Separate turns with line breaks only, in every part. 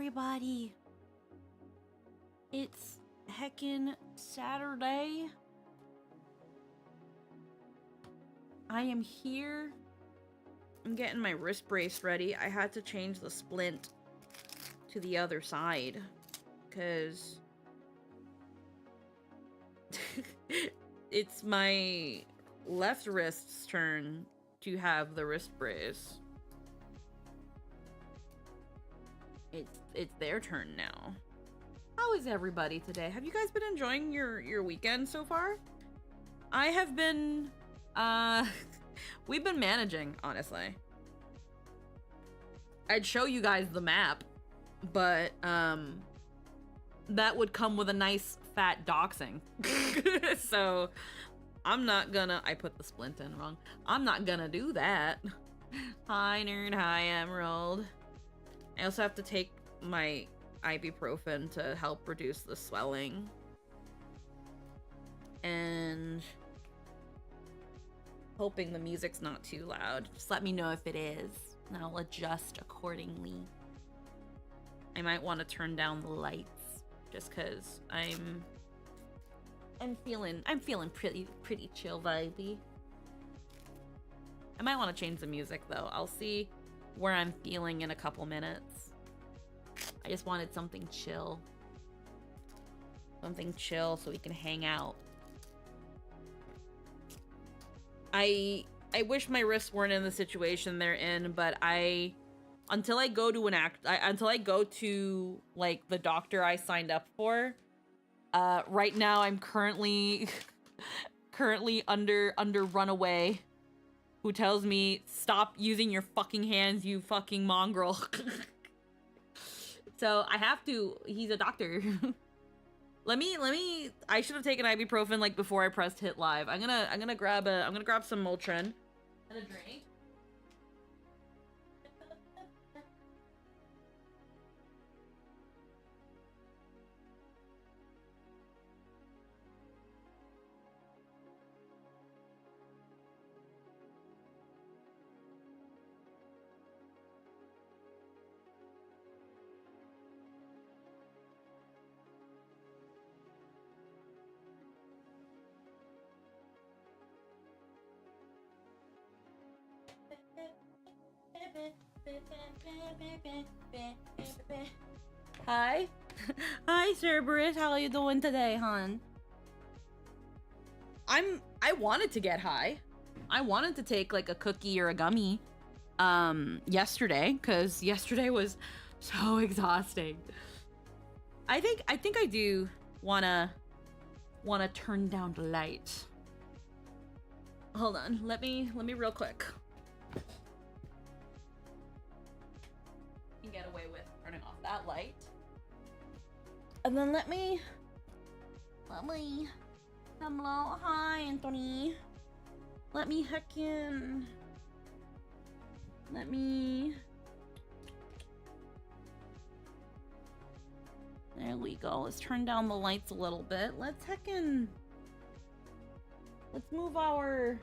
everybody? It's heckin' Saturday. I am here. I'm getting my wrist brace ready. I had to change the splint to the other side because it's my left wrist's turn to have the wrist brace. It's their turn now. How is everybody today? Have you guys been enjoying your weekend so far? I have been, we've been managing, honestly. I'd show you guys the map, but, that would come with a nice fat doxing. So, I'm not gonna, I put the splint in wrong. I'm not gonna do that. Hi, nerd. Hi, Emerald. I also have to take my ibuprofen to help reduce the swelling. And hoping the music's not too loud. Just let me know if it is, and I'll adjust accordingly. I might want to turn down the lights just because I'm feeling pretty chill vibey. I might want to change the music though. I'll see where I'm feeling in a couple minutes. I just wanted something chill. Something chill so we can hang out. I wish my wrists weren't in the situation they're in, but until I go to like the doctor I signed up for, right now I'm currently under runaway, who tells me stop using your fucking hands, you fucking mongrel. So I have to. He's a doctor. Let me. I should have taken ibuprofen like before I pressed hit live. I'm gonna grab some Motrin and a drink. Hi. Hi, Cerberus. How are you doing today, hon? I wanted to get high. I wanted to take like a cookie or a gummy yesterday, because yesterday was so exhausting. I think I do wanna turn down the light. Hold on, let me real quick. Get away with turning off that light, and then let me hello, hi Anthony, let me there we go. Let's turn down the lights a little bit. Let's move our,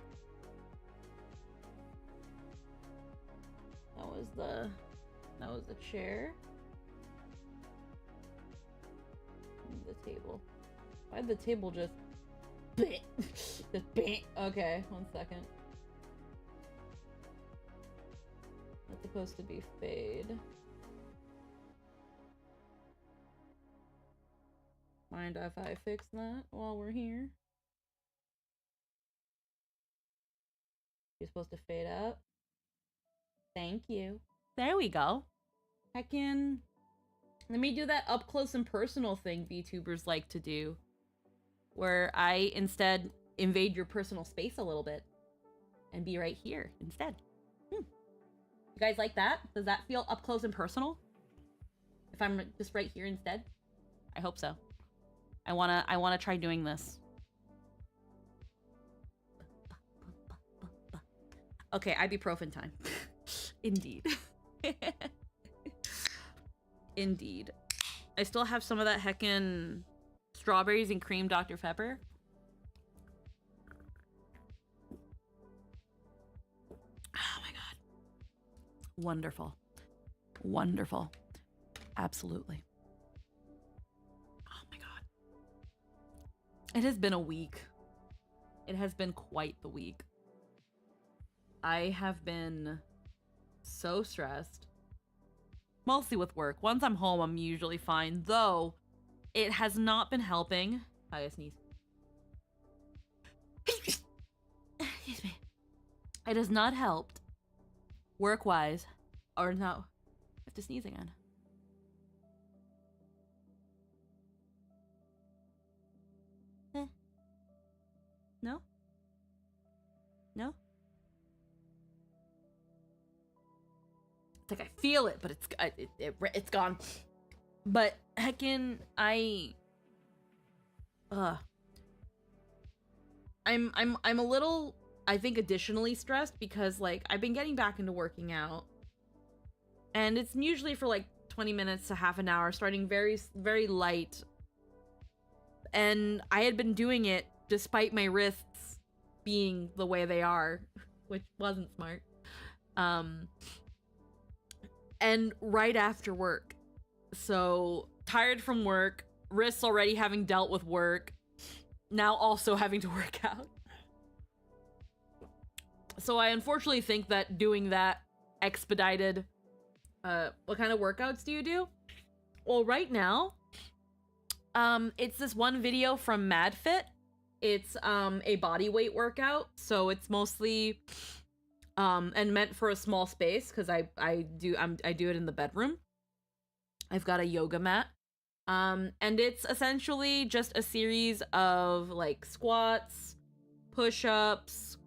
that was the chair. The table. Why'd the table just okay, 1 second. That's supposed to be fade. Mind if I fix that while we're here? You're supposed to fade out. Thank you. There we go. Let me do that up close and personal thing VTubers like to do, where I instead invade your personal space a little bit and be right here instead. You guys like that? Does that feel up close and personal? If I'm just right here instead? I hope so. I wanna try doing this. Okay, ibuprofen time. Indeed. Indeed. I still have some of that heckin' strawberries and cream Dr. Pepper. Oh my god. Wonderful. Wonderful. Absolutely. Oh my god. It has been a week. It has been quite the week. I have been so stressed. Mostly with work. Once I'm home, I'm usually fine. Though, it has not been helping. I sneeze. Excuse me. It has not helped. Work-wise. Or no. I have to sneeze again. No? No? It's like I feel it, but it's gone. But heckin', I'm a little, I think, additionally stressed because like I've been getting back into working out, and it's usually for like 20 minutes to half an hour, starting very very light. And I had been doing it despite my wrists being the way they are, which wasn't smart. And right after work. So tired from work, wrists already having dealt with work, now also having to work out. So I unfortunately think that doing that expedited. What kind of workouts do you do? Well, right now, it's this one video from MadFit. It's a body weight workout, so it's mostly and meant for a small space because I do it in the bedroom. I've got a yoga mat. And it's essentially just a series of like squats, push-ups,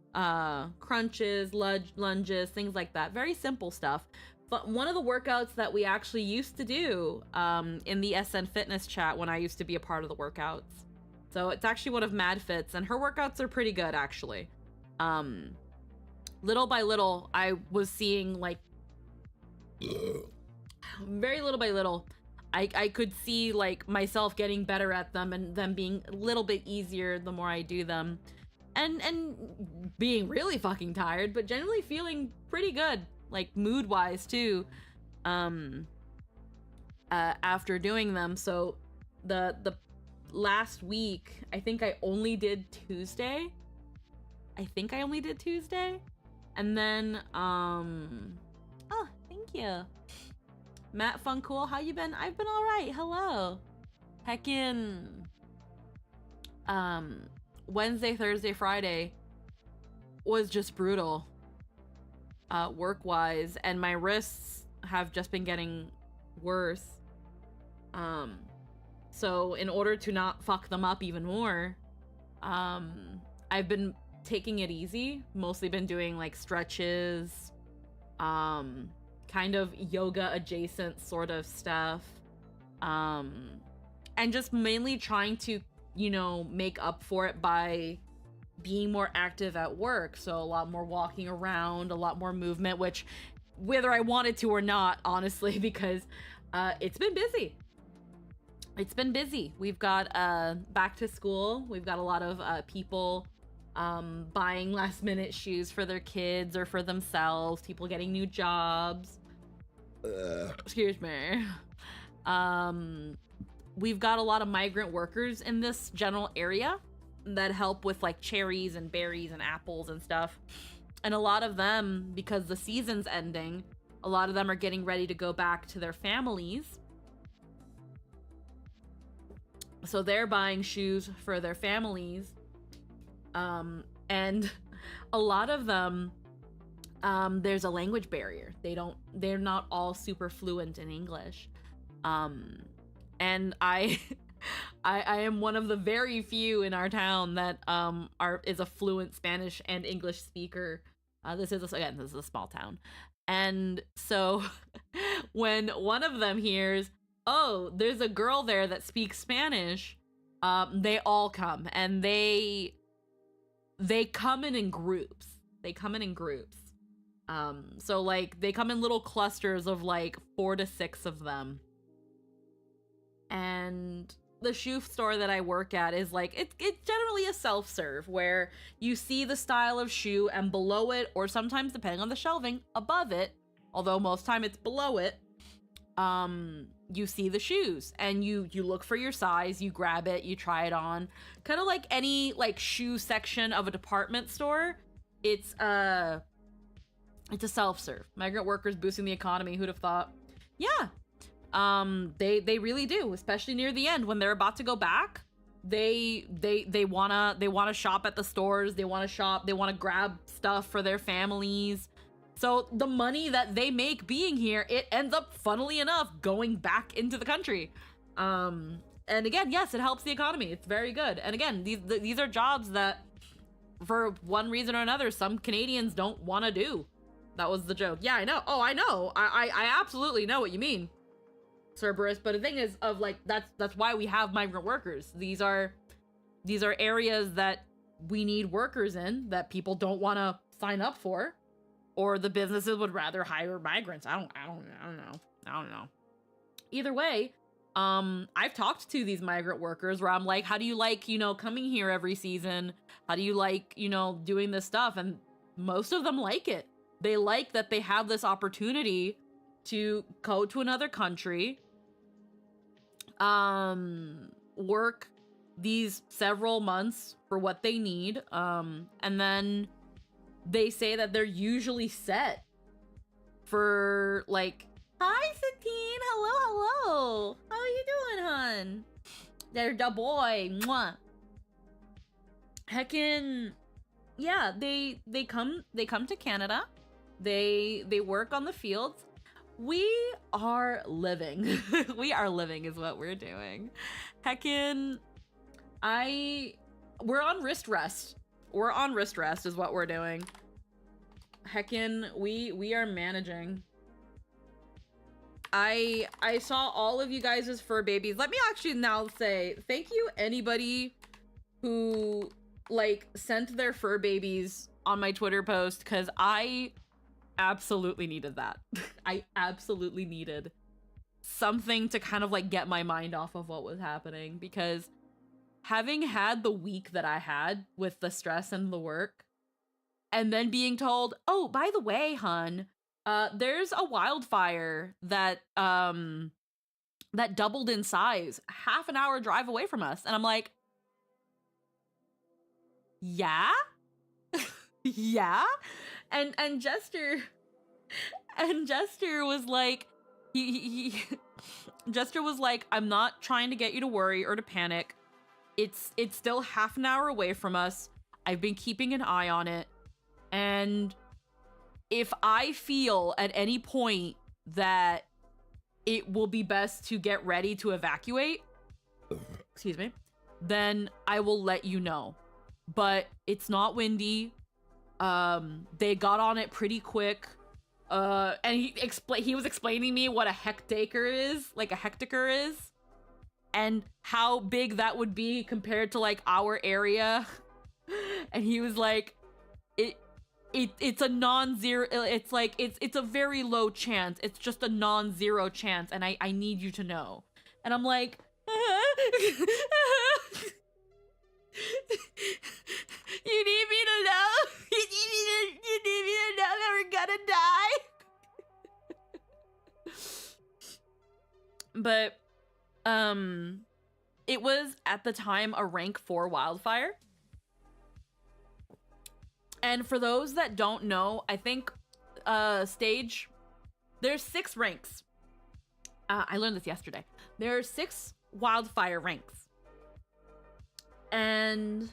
crunches, lunges, things like that. Very simple stuff. But one of the workouts that we actually used to do in the SN Fitness chat when I used to be a part of the workouts. So it's actually one of MadFit's, and her workouts are pretty good, actually. Little by little, I was seeing, like, very little by little, I could see, like, myself getting better at them and them being a little bit easier the more I do them. And being really fucking tired, but generally feeling pretty good, like, mood-wise, too, after doing them. So, the last week, I think I only did Tuesday. And then, oh, thank you. Matt Funcool, how you been? I've been alright, hello. Heckin', Wednesday, Thursday, Friday was just brutal, work-wise, and my wrists have just been getting worse. So in order to not fuck them up even more, I've been taking it easy, mostly been doing like stretches, kind of yoga adjacent sort of stuff, and just mainly trying to, you know, make up for it by being more active at work. So a lot more walking around, a lot more movement, which whether I wanted to or not, honestly, because it's been busy. We've got back to school. We've got a lot of people buying last minute shoes for their kids or for themselves, people getting new jobs. Excuse me. We've got a lot of migrant workers in this general area that help with like cherries and berries and apples and stuff. And a lot of them, because the season's ending, a lot of them are getting ready to go back to their families. So they're buying shoes for their families. And a lot of them, there's a language barrier. They're not all super fluent in English. And I am one of the very few in our town that is a fluent Spanish and English speaker. This is a small town. And so when one of them hears, oh, there's a girl there that speaks Spanish, they all come, and they come in groups. So like they come in little clusters of like 4 to 6 of them. And the shoe store that I work at is like, it's generally a self-serve where you see the style of shoe, and below it, or sometimes depending on the shelving, above it, although most time it's below it, you see the shoes and you look for your size, you grab it, you try it on. Kind of like any like shoe section of a department store. It's a self-serve. Migrant workers boosting the economy, who'd have thought? Yeah. They really do, especially near the end when they're about to go back. They wanna shop at the stores, they wanna grab stuff for their families. So the money that they make being here, it ends up, funnily enough, going back into the country. And again, yes, it helps the economy. It's very good. And again, these are jobs that, for one reason or another, some Canadians don't want to do. That was the joke. Yeah, I know. Oh, I know. I absolutely know what you mean, Cerberus. But the thing is, of like, that's why we have migrant workers. These are areas that we need workers in that people don't want to sign up for. Or the businesses would rather hire migrants. I don't know. Either way, I've talked to these migrant workers where I'm like, how do you like, coming here every season? How do you like, doing this stuff? And most of them like it. They like that they have this opportunity to go to another country, work these several months for what they need, and then they say that they're usually set for like, hi Satine, hello, how are you doing, hun? They're the boy, mwah. Heckin', yeah, they come to Canada, they work on the fields. We are living. We are living is what we're doing. Heckin', we're on wrist rest. We're on wrist rest is what we're doing. Heckin', we are managing. I saw all of you guys' fur babies. Let me actually now say thank you anybody who like sent their fur babies on my Twitter post, because I absolutely needed that. I absolutely needed something to kind of like get my mind off of what was happening, because having had the week that I had with the stress and the work, and then being told, oh, by the way, hun, there's a wildfire that doubled in size, half an hour drive away from us. And I'm like, yeah? Yeah? And Jester was like, Jester was like, I'm not trying to get you to worry or to panic. It's still half an hour away from us. I've been keeping an eye on it. And if I feel at any point that it will be best to get ready to evacuate, excuse me, then I will let you know. But it's not windy. They got on it pretty quick. And he was explaining me what a hectacre is, like a hectacre is, and how big that would be compared to like our area. And he was like, it's a non-zero, it's like it's a very low chance, it's just a non-zero chance, and I need you to know. And I'm like, you need me to know? You need me to know that we're gonna die? But it was at the time a rank 4 wildfire. And for those that don't know, I think stage, there's 6 ranks. I learned this yesterday. There are 6 wildfire ranks. And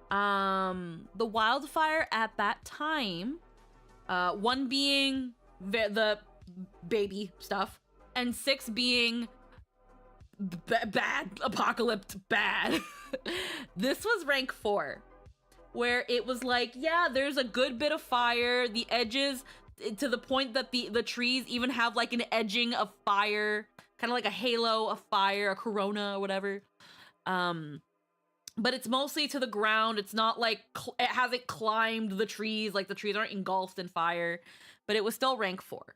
the wildfire at that time, 1 being the baby stuff, and 6 being bad, apocalypse bad. This was rank 4. Where it was like, yeah, there's a good bit of fire, the edges, to the point that the trees even have like an edging of fire, kind of like a halo of fire, a corona or whatever. But it's mostly to the ground. It's not like it hasn't climbed the trees, like the trees aren't engulfed in fire, but it was still rank 4.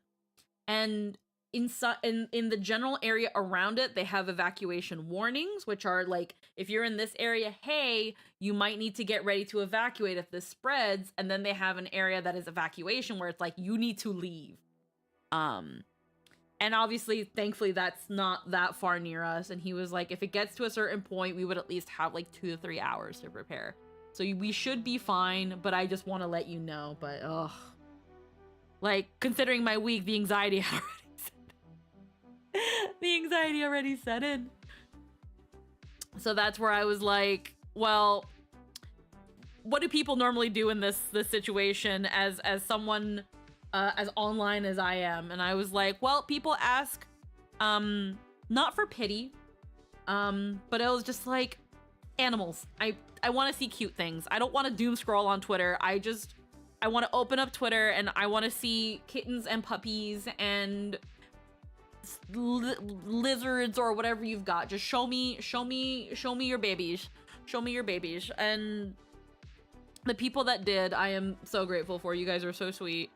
And in the general area around it, they have evacuation warnings, which are like, if you're in this area, hey, you might need to get ready to evacuate if this spreads. And then they have an area that is evacuation where it's like, you need to leave. And obviously, thankfully, that's not that far near us. And he was like, if it gets to a certain point, we would at least have like 2 to 3 hours to prepare. So we should be fine, but I just want to let you know. But, ugh. Like, considering my week, the anxiety already set in. So that's where I was like, well, what do people normally do in this situation as someone as online as I am? And I was like, well, people ask not for pity, but it was just like animals. I want to see cute things. I don't want to doom scroll on Twitter. I want to open up Twitter and I want to see kittens and puppies and lizards or whatever you've got. Just show me your babies. Show me your babies. And the people that did, I am so grateful for. You guys are so sweet.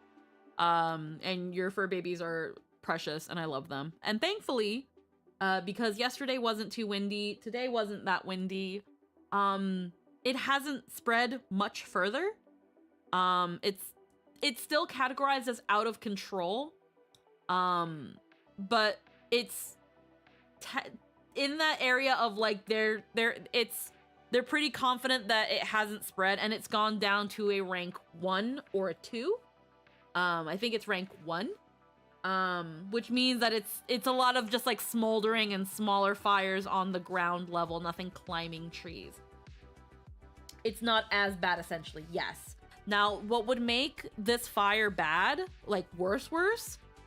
And your fur babies are precious and I love them. And thankfully, because yesterday wasn't too windy, today wasn't that windy, it hasn't spread much further. It's still categorized as out of control. But it's in that area of like they're pretty confident that it hasn't spread and it's gone down to a rank 1 or a 2. I think it's rank 1. Which means that it's a lot of just like smoldering and smaller fires on the ground level, nothing climbing trees. It's not as bad essentially, yes. Now, what would make this fire bad, like worse,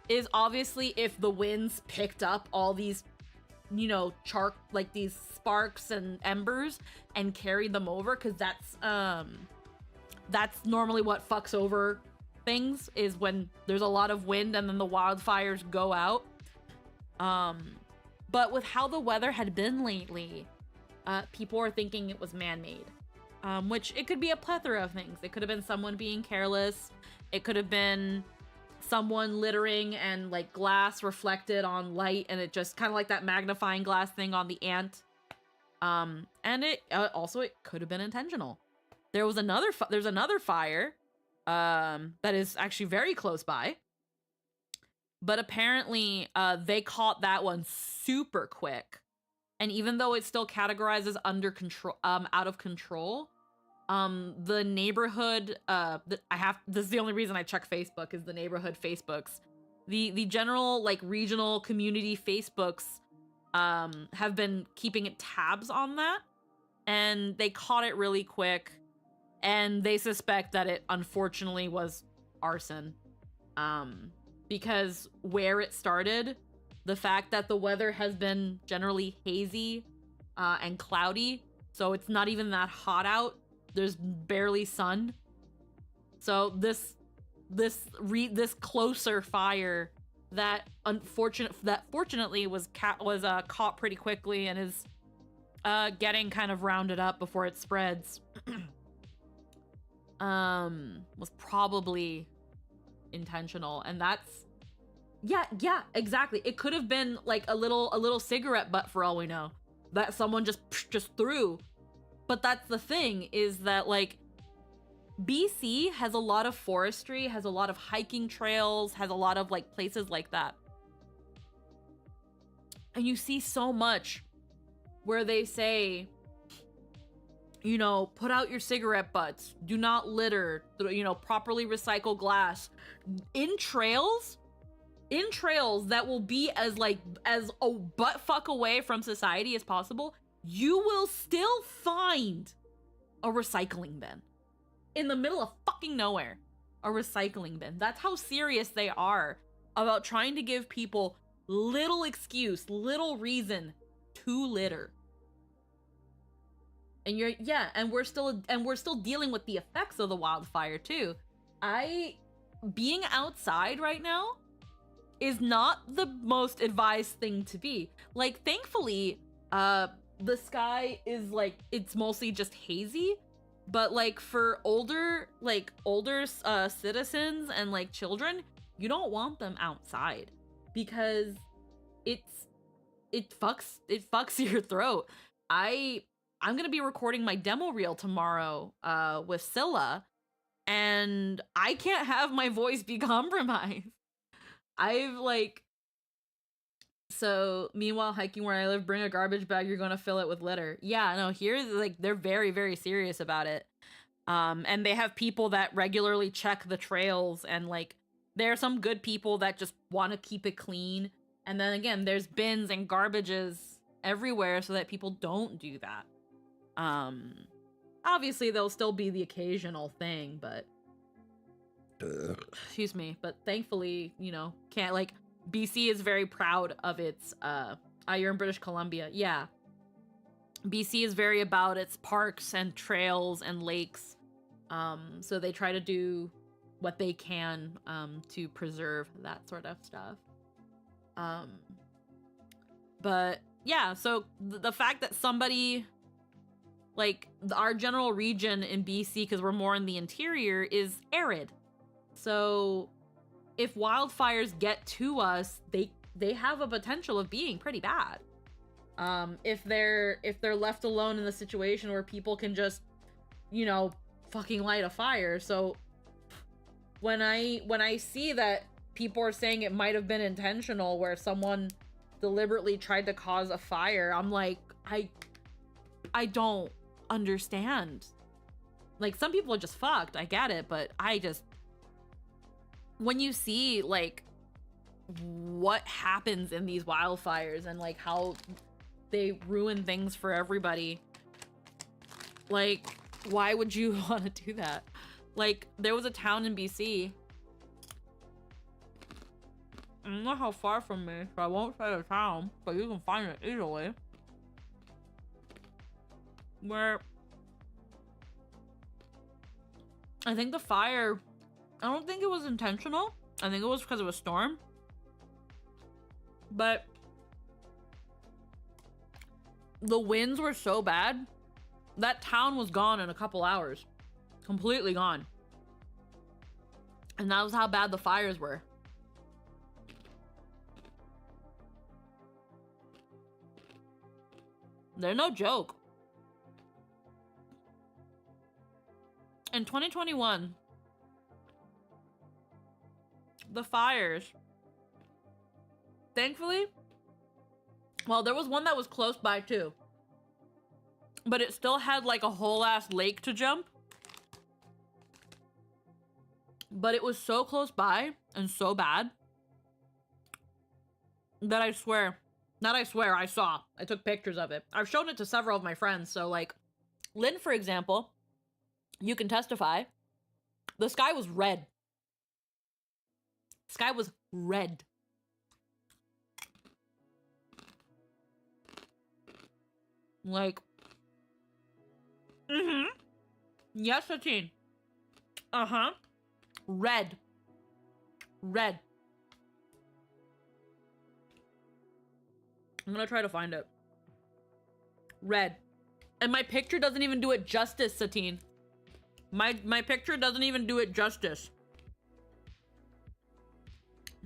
is obviously if the winds picked up all these, you know, like these sparks and embers and carried them over, because that's normally what fucks over things, is when there's a lot of wind and then the wildfires go out. But with how the weather had been lately, people are thinking it was man-made. Which it could be a plethora of things. It could have been someone being careless. It could have been someone littering and like glass reflected on light and it just kind of like that magnifying glass thing on the ant. And it also, it could have been intentional. There's another fire that is actually very close by. But apparently they caught that one super quick. And even though it's still categorized as under control, out of control, the neighborhood, this is the only reason I check Facebook, is the neighborhood Facebooks. The general, like, regional community Facebooks, have been keeping tabs on that, and they caught it really quick, and they suspect that it unfortunately was arson. Because where it started, the fact that the weather has been generally hazy and cloudy, so it's not even that hot out. There's barely sun. So this closer fire that fortunately was caught pretty quickly and is getting kind of rounded up before it spreads. Was probably intentional, and that's yeah, exactly. It could have been like a little cigarette butt for all we know that someone just threw. But that's the thing, is that like BC has a lot of forestry, has a lot of hiking trails, has a lot of like places like that. And you see so much where they say, you know, put out your cigarette butts, do not litter, you know, properly recycle glass in trails that will be as a butt fuck away from society as possible. You will still find a recycling bin in the middle of fucking nowhere. A recycling bin. That's how serious they are about trying to give people little excuse, little reason to litter. And we're still dealing with the effects of the wildfire too. Being outside right now is not the most advised thing to be. Like, thankfully, the sky is like, it's mostly just hazy, but like for older citizens and like children, you don't want them outside because it fucks your throat. I'm gonna be recording my demo reel tomorrow with Scylla, and I can't have my voice be compromised. So, meanwhile, hiking where I live, bring a garbage bag, you're gonna fill it with litter. Yeah, no, here, like, they're very, very serious about it. And they have people that regularly check the trails, and, like, there are some good people that just want to keep it clean. And then again, there's bins and garbages everywhere so that people don't do that. Obviously, there'll still be the occasional thing, but... Excuse me, but thankfully, you know, can't, like... BC is very proud of its, you're in British Columbia. Yeah. BC is very about its parks and trails and lakes. So they try to do what they can, to preserve that sort of stuff. But yeah, so the fact that somebody, like, our general region in BC, because we're more in the interior, is arid. So if wildfires get to us, they have a potential of being pretty bad. If they're left alone in the situation where people can just, you know, fucking light a fire. So when I see that people are saying it might have been intentional, where someone deliberately tried to cause a fire, I'm like, I don't understand. Like, some people are just fucked, I get it, but when you see, like, what happens in these wildfires and, like, how they ruin things for everybody, like, why would you want to do that? Like, there was a town in BC. I don't know how far from me, so I won't say the town, but you can find it easily. Where I think the fire, I don't think it was intentional. I think it was because of a storm. But the winds were so bad, that town was gone in a couple hours. Completely gone. And that was how bad the fires were. They're no joke. In 2021, the fires, thankfully, well, there was one that was close by too, but it still had like a whole ass lake to jump. But it was so close by and so bad that I saw. I took pictures of it. I've shown it to several of my friends. So, like, Lynn, for example, you can testify. The sky was red. Sky was red. Like, yes, Satine. Red. Red. I'm gonna try to find it. Red. And my picture doesn't even do it justice, Satine. My picture doesn't even do it justice.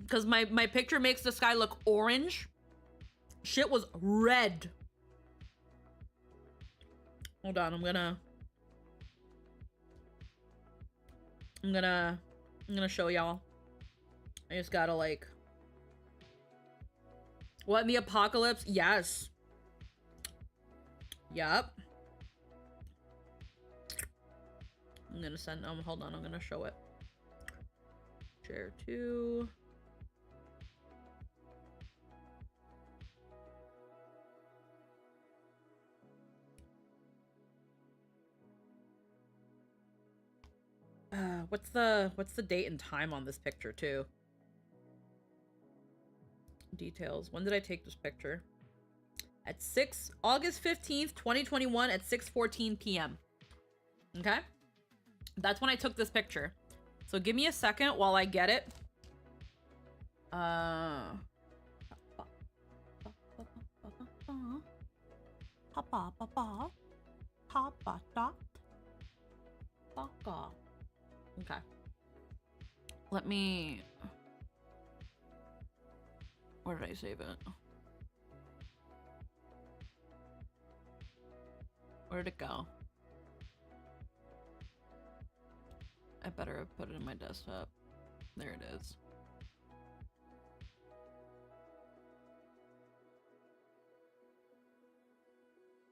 Because my picture makes the sky look orange. Shit was red. Hold on, I'm gonna show y'all. I just gotta, like... What, in the apocalypse? Yes. Yup. I'm gonna send... hold on, I'm gonna show it. Share to... what's the date and time on this picture too? Details. When did I take this picture? At August 15th, 2021 at 6:14 p.m. Okay? That's when I took this picture. So give me a second while I get it. Okay. Let me... Where did I save it? Where did it go? I better have put it in my desktop. There it is.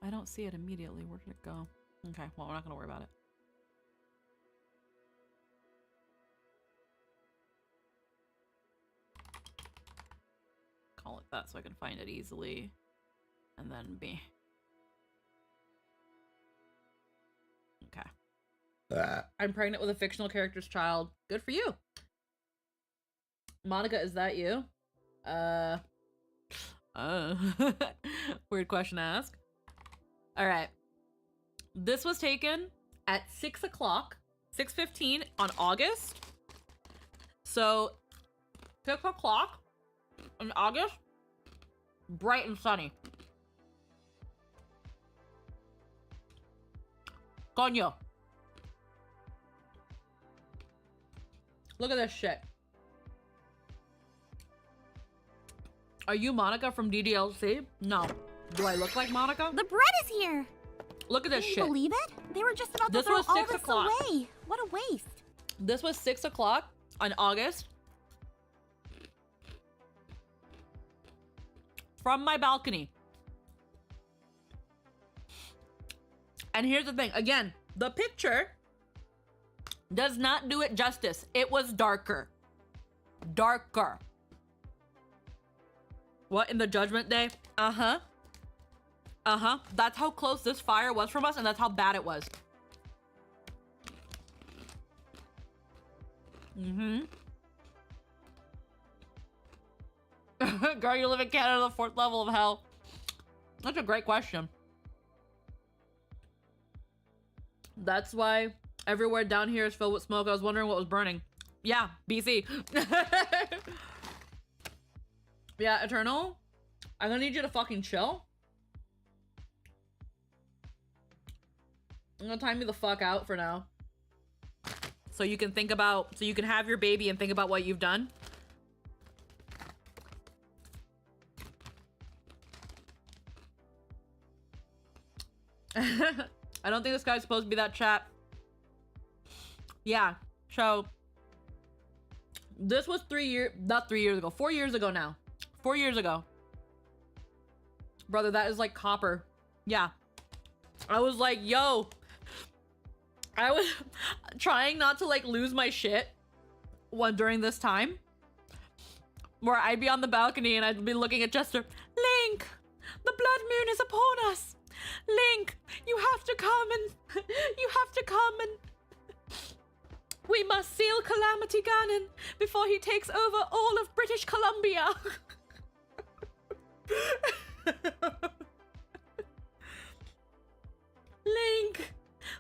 I don't see it immediately. Where did it go? Okay, well, we're not gonna worry about it. Call it that so I can find it easily. And then B. Okay. I'm pregnant with a fictional character's child. Good for you. Monica, is that you? Weird question to ask. All right. This was taken at 6 o'clock, 6:15 on August. So 6 o'clock in August, bright and sunny. Coño. Look at this shit. Are you Monica from DDLC? No. Do I look like Monica?
The bread is here.
Look at this shit.
Can you believe it? They were just about to
This
throw
was
all
6
this
o'clock.
away. What a waste.
This was 6 o'clock on August. From my balcony. And here's the thing. Again, the picture does not do it justice. It was darker. Darker. What, in the Judgment Day? Uh-huh. Uh-huh. That's how close this fire was from us, and that's how bad it was. Mm-hmm. Girl, you live in Canada, the 4th level of hell. That's a great question. That's why everywhere down here is filled with smoke. I was wondering what was burning. Yeah, BC. Yeah, Eternal, I'm gonna need you to fucking chill. I'm gonna time you the fuck out for now. So you can think about, so you can have your baby and think about what you've done. I don't think this guy's supposed to be that chap. Yeah, so this was 4 years ago now. 4 years ago. Brother, that is like copper. Yeah. I was like, yo. I was trying not to like lose my shit during this time. Where I'd be on the balcony and I'd be looking at Chester. Link, the blood moon is upon us. Link, you have to come and we must seal Calamity Ganon before he takes over all of British Columbia. Link,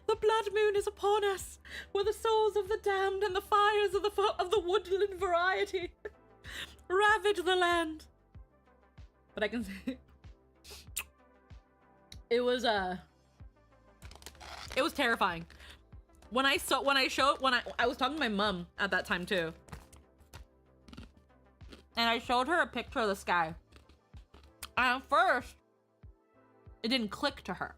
the blood moon is upon us, where the souls of the damned and the fires of the woodland variety ravage the land. But I can say it was terrifying. When I was talking to my mom at that time too, and I showed her a picture of the sky. And at first, it didn't click to her.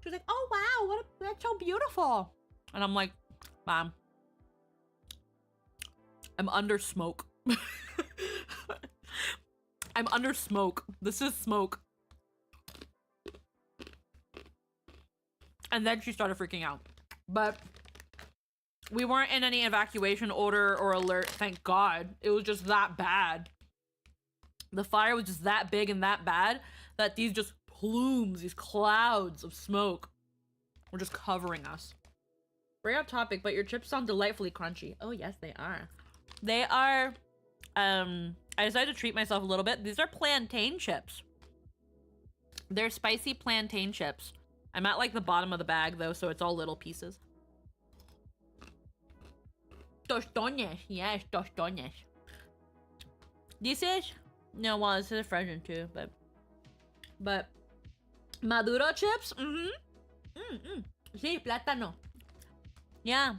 She was like, "Oh wow, that's so beautiful." And I'm like, "Mom, I'm under smoke. I'm under smoke. This is smoke." And then she started freaking out. But we weren't in any evacuation order or alert, thank God. It was just that bad. The fire was just that big and that bad that these just plumes, these clouds of smoke were just covering us. Very off topic, but your chips sound delightfully crunchy. Oh yes, they are. They are, I decided to treat myself a little bit. These are plantain chips. They're spicy plantain chips. I'm at like the bottom of the bag though, so it's all little pieces. Tostones, yes, tostones. This is, no, well, this is frozen too, but Maduro chips, sí, plátano. Yeah.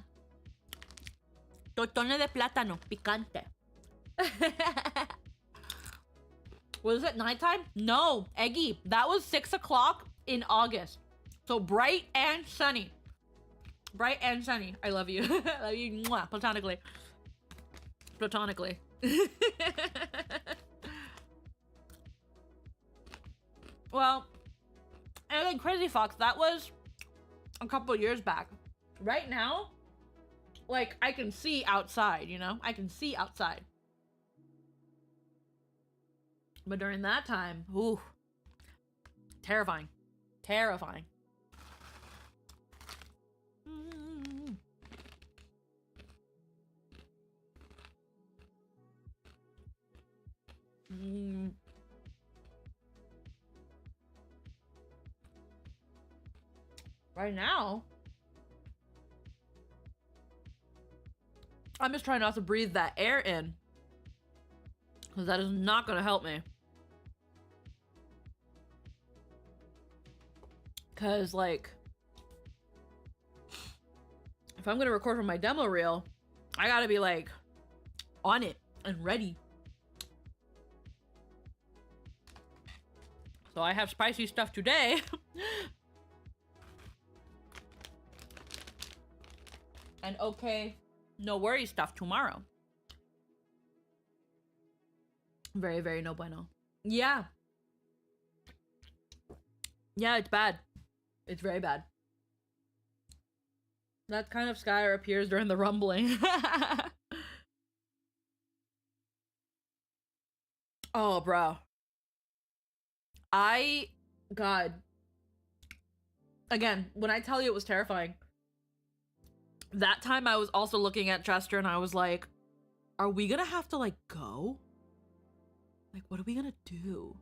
Tostones de plátano, picante. Was it nighttime? No, Eggy, that was 6 o'clock in August. So bright and sunny. Bright and sunny. I love you. I love you. Mwah, platonically. Platonically. Well, And again, Crazy Fox, that was a couple years back. Right now, like, I can see outside, you know? I can see outside. But during that time, ooh, terrifying. Terrifying. Right now, I'm just trying not to breathe that air in, because that is not going to help me. Because, like, if I'm going to record from my demo reel, I got to be, like, on it and ready. So I have spicy stuff today. And okay, no worry stuff tomorrow. Very, very no bueno. Yeah. Yeah, it's bad. It's very bad. That kind of sky appears during the rumbling. Oh, bro. God. Again, when I tell you it was terrifying, that time I was also looking at Chester and I was like, are we gonna have to, like, go? Like, what are we gonna do?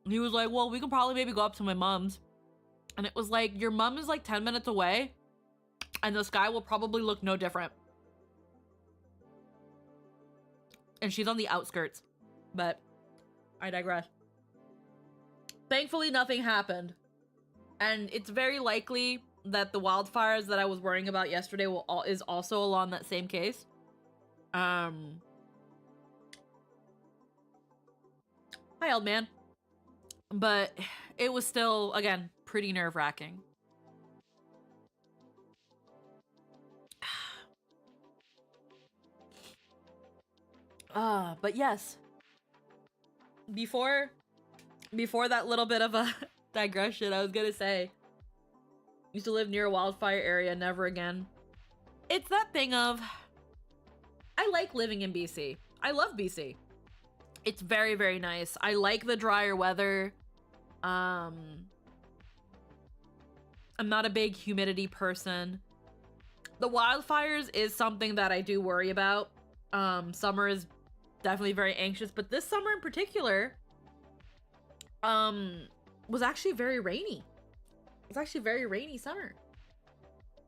And he was like, well, we can probably maybe go up to my mom's. And it was like, your mom is like 10 minutes away and the sky will probably look no different. And she's on the outskirts. But I digress. Thankfully, nothing happened. And it's very likely that the wildfires that I was worrying about yesterday is also along that same case. Hi, old man. But it was still, again, pretty nerve-wracking. But yes. Before that little bit of a digression, I was gonna say, used to live near a wildfire area, never again. It's that thing of, I like living in BC. I love BC. It's very, very nice. I like the drier weather. I'm not a big humidity person. The wildfires is something that I do worry about. Summer is definitely very anxious, but this summer in particular, was actually very rainy. It's actually a very rainy summer.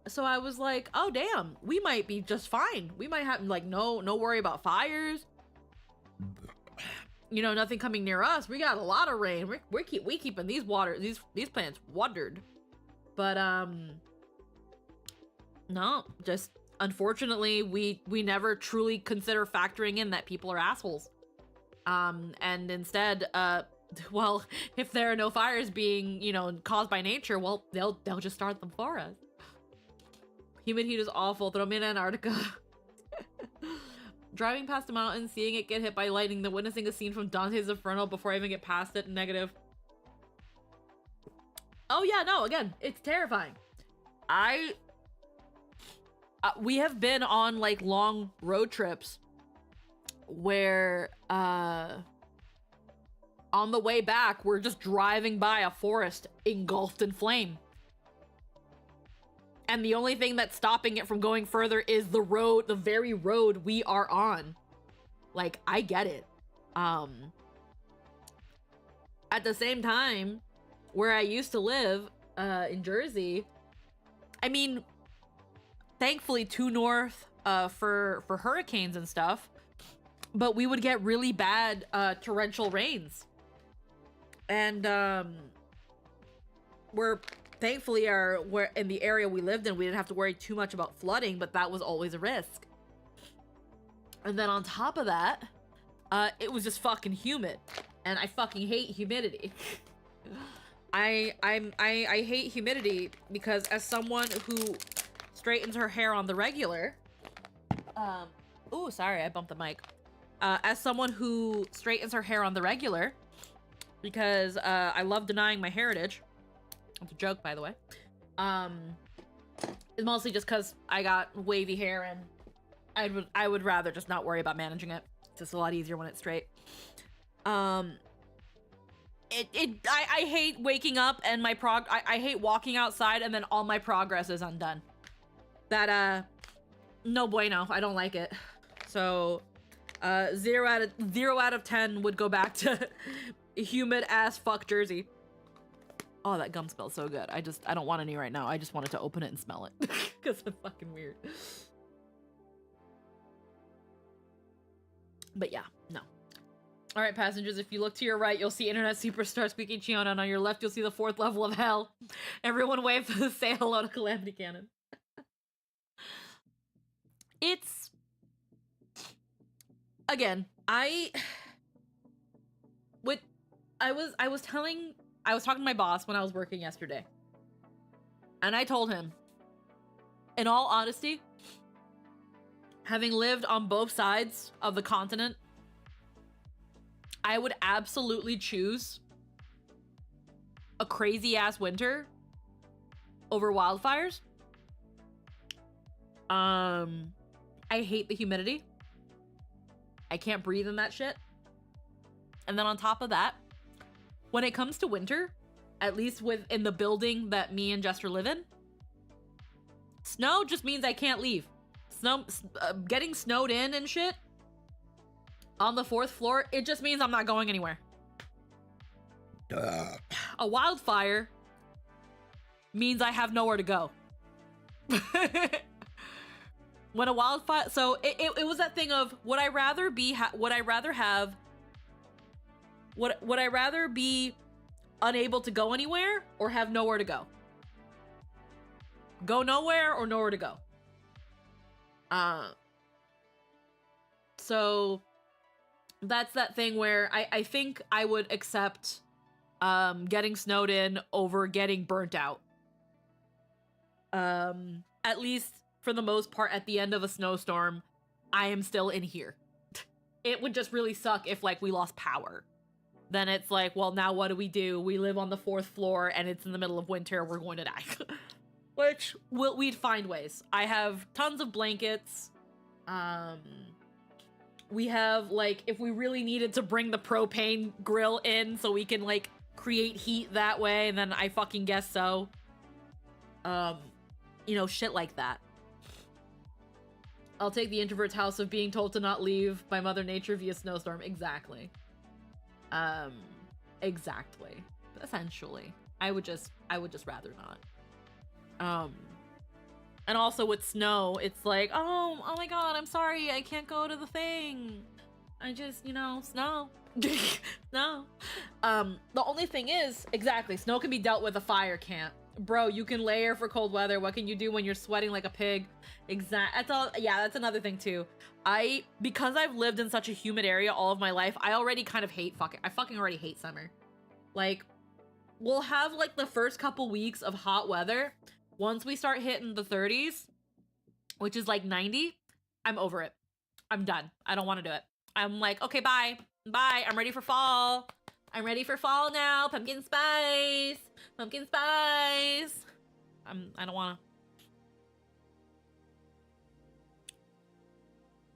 So I was like, oh damn, we might be just fine. We might have like no worry about fires. You know, nothing coming near us. We got a lot of rain. We keeping these plants watered. But no, just unfortunately we never truly consider factoring in that people are assholes. And instead, well, if there are no fires being, you know, caused by nature, well, they'll just start them for us. Humid heat is awful. Throw me in Antarctica. Driving past a mountain, seeing it get hit by lightning, then witnessing a scene from Dante's Inferno before I even get past it. Negative. Oh yeah, no, again, it's terrifying. We have been on like long road trips where on the way back we're just driving by a forest engulfed in flame, and the only thing that's stopping it from going further is the road, the very road we are on. Like, I get it. At the same time, where I used to live in Jersey, I mean, thankfully too north for hurricanes and stuff, but we would get really bad torrential rains. And we're in the area we lived in, we didn't have to worry too much about flooding, but that was always a risk. And then on top of that, it was just fucking humid, and I fucking hate humidity. I hate humidity because as someone who straightens her hair on the regular, ooh, sorry, I bumped the mic. As someone who straightens her hair on the regular, because I love denying my heritage, It's a joke, by the way. It's mostly just because I got wavy hair and I would rather just not worry about managing it. It's just a lot easier when it's straight. I hate waking up and I hate walking outside and then all my progress is undone. That, no bueno. I don't like it. So, 0 out of 10 would go back to humid ass fuck Jersey. Oh, that gum smells so good. I don't want any right now. I just wanted to open it and smell it. Because it's fucking weird. But yeah, no. All right, passengers, if you look to your right, you'll see Internet Superstar Squeaky Chiona, and on your left, you'll see the 4th level of hell. Everyone wave to say hello to Calamity Cannon. It's... Again, I was talking to my boss when I was working yesterday. And I told him, in all honesty, having lived on both sides of the continent, I would absolutely choose a crazy ass winter over wildfires. I hate the humidity. I can't breathe in that shit. And then on top of that, when it comes to winter, at least in the building that me and Jester live in, snow just means I can't leave. Getting snowed in and shit on the 4th floor, it just means I'm not going anywhere. A wildfire means I have nowhere to go. When a wildfire, so it was that thing of would I rather be unable to go anywhere or have nowhere to go? Go nowhere or nowhere to go? So that's that thing where I think I would accept getting snowed in over getting burnt out. At least for the most part, at the end of a snowstorm, I am still in here. It would just really suck if, like, we lost power. Then it's like, well, now what do? We live on the 4th floor, and it's in the middle of winter, we're going to die. Which, we'd find ways. I have tons of blankets. We have, like, if we really needed to bring the propane grill in so we can, like, create heat that way, then I fucking guess so. You know, shit like that. I'll take the introvert's house of being told to not leave by Mother Nature via snowstorm. Exactly. Exactly. Essentially. I would just rather not. And also with snow, it's like, oh my god, I'm sorry, I can't go to the thing. I just, snow. No. The only thing is, exactly, snow can be dealt with, a fire can't. Bro, you can layer for cold weather. What can you do when you're sweating like a pig? That's all. Yeah, that's another thing too. Because I've lived in such a humid area all of my life, I already kind of I fucking already hate summer. Like, we'll have like the first couple weeks of hot weather. Once we start hitting the 30s, which is like 90, I'm over it. I'm done. I don't want to do it. I'm like, okay, bye. Bye. I'm ready for fall. I'm ready for fall now. Pumpkin spice. Pumpkin spice. I don't wanna.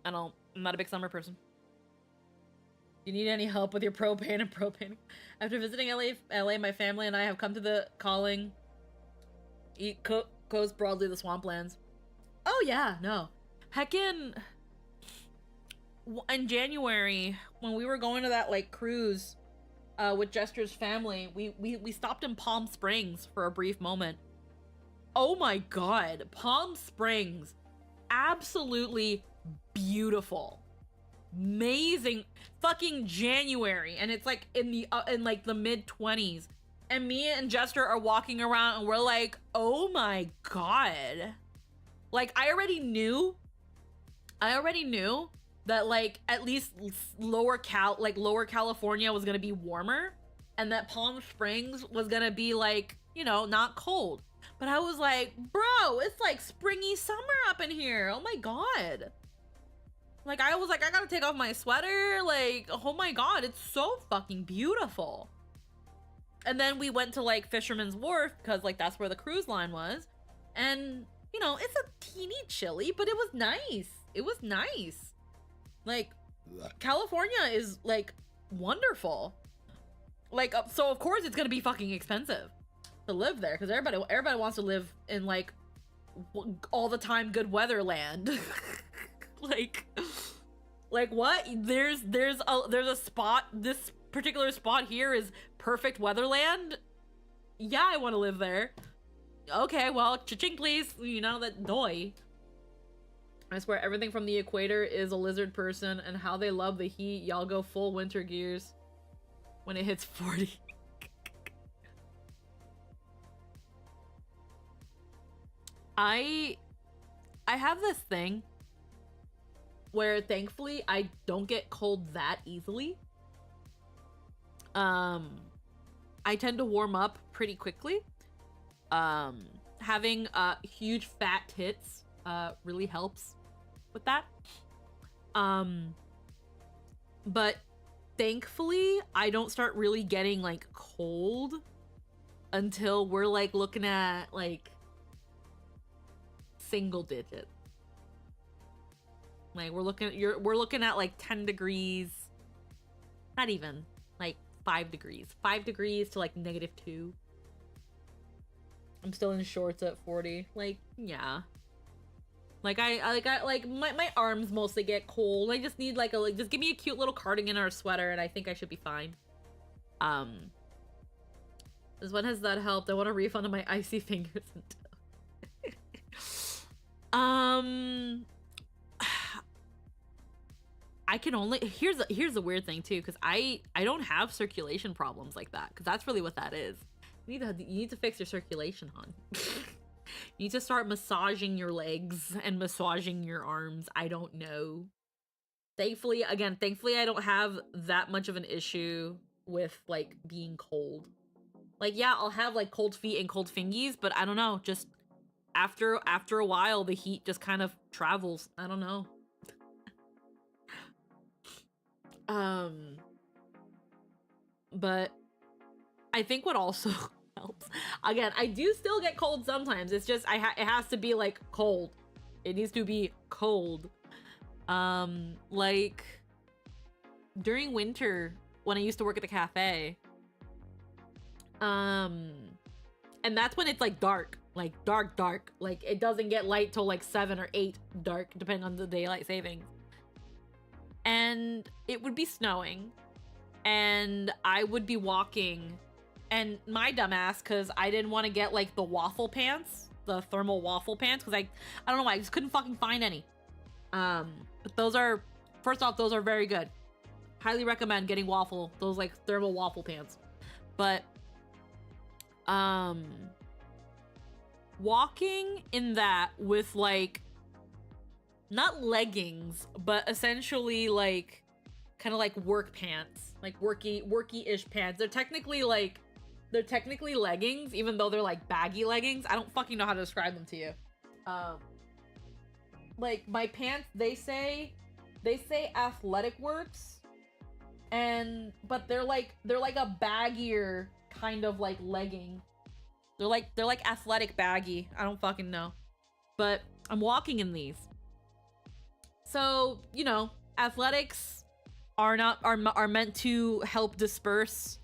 I'm not a big summer person. Do you need any help with your propane and propane? After visiting LA, my family and I have come to the calling. Eat coast broadly the swamplands. Oh yeah, no. Heckin' in January, when we were going to that like cruise with Jester's family, we stopped in Palm Springs for a brief moment. Oh my god, Palm Springs, absolutely beautiful, amazing. Fucking January, and it's like in like the mid-20s, and me and Jester are walking around and we're like, oh my god. Like, I already knew that like at least lower California was gonna be warmer, and that Palm Springs was gonna be like, not cold. But I was like, bro, it's like springy summer up in here. Oh my god. Like, I was like, I gotta take off my sweater. Like, oh my god, it's so fucking beautiful. And then we went to like Fisherman's Wharf because like that's where the cruise line was. And you know, it's a teeny chilly, but it was nice. It was nice. Like California is like wonderful. Like so of course it's gonna be fucking expensive to live there because everybody wants to live in like all the time good weather land. like what? There's a spot, this particular spot here is perfect weatherland. Yeah, I want to live there. Okay, well, cha-ching please. You know that doy. I swear everything from the equator is a lizard person, and how they love the heat. Y'all go full winter gears when it hits 40. I have this thing where thankfully I don't get cold that easily. I tend to warm up pretty quickly. Having huge fat tits really helps with that. But thankfully I don't start really getting like cold until we're like looking at like single digits. Like we're looking at like 10 degrees, not even, like 5 degrees. 5 degrees to like -2. I'm still in shorts at 40. Like, yeah. Like my arms mostly get cold. I just need like just give me a cute little cardigan or a sweater and I think I should be fine. When has that helped? I want a refund on my icy fingers until I can only here's the weird thing too, because I don't have circulation problems like that, because that's really what that is. You need to fix your circulation, hon. You need to start massaging your legs and massaging your arms. I don't know. Thankfully I don't have that much of an issue with like being cold. Like yeah, I'll have like cold feet and cold fingies, but I don't know, just after a while the heat just kind of travels. I don't know. But I think what also helps, again, I do still get cold sometimes. It's just it has to be like cold. It needs to be cold. Like during winter when I used to work at the cafe, and that's when it's like dark, like dark. Like it doesn't get light till like 7 or 8 dark, depending on the daylight savings. And it would be snowing and I would be walking, and my dumbass, because I didn't want to get like the waffle pants, the thermal waffle pants, because I don't know why, I just couldn't fucking find any. But those are, first off, those are very good. Highly recommend getting those like thermal waffle pants. But walking in that with like not leggings, but essentially like kind of like work pants, like worky-ish pants. They're technically leggings, even though they're like baggy leggings. I don't fucking know how to describe them to you. Like my pants, they say athletic works, but they're like a baggier kind of like legging. They're like athletic baggy. I don't fucking know, but I'm walking in these. So, you know, athletics are meant to help disperse,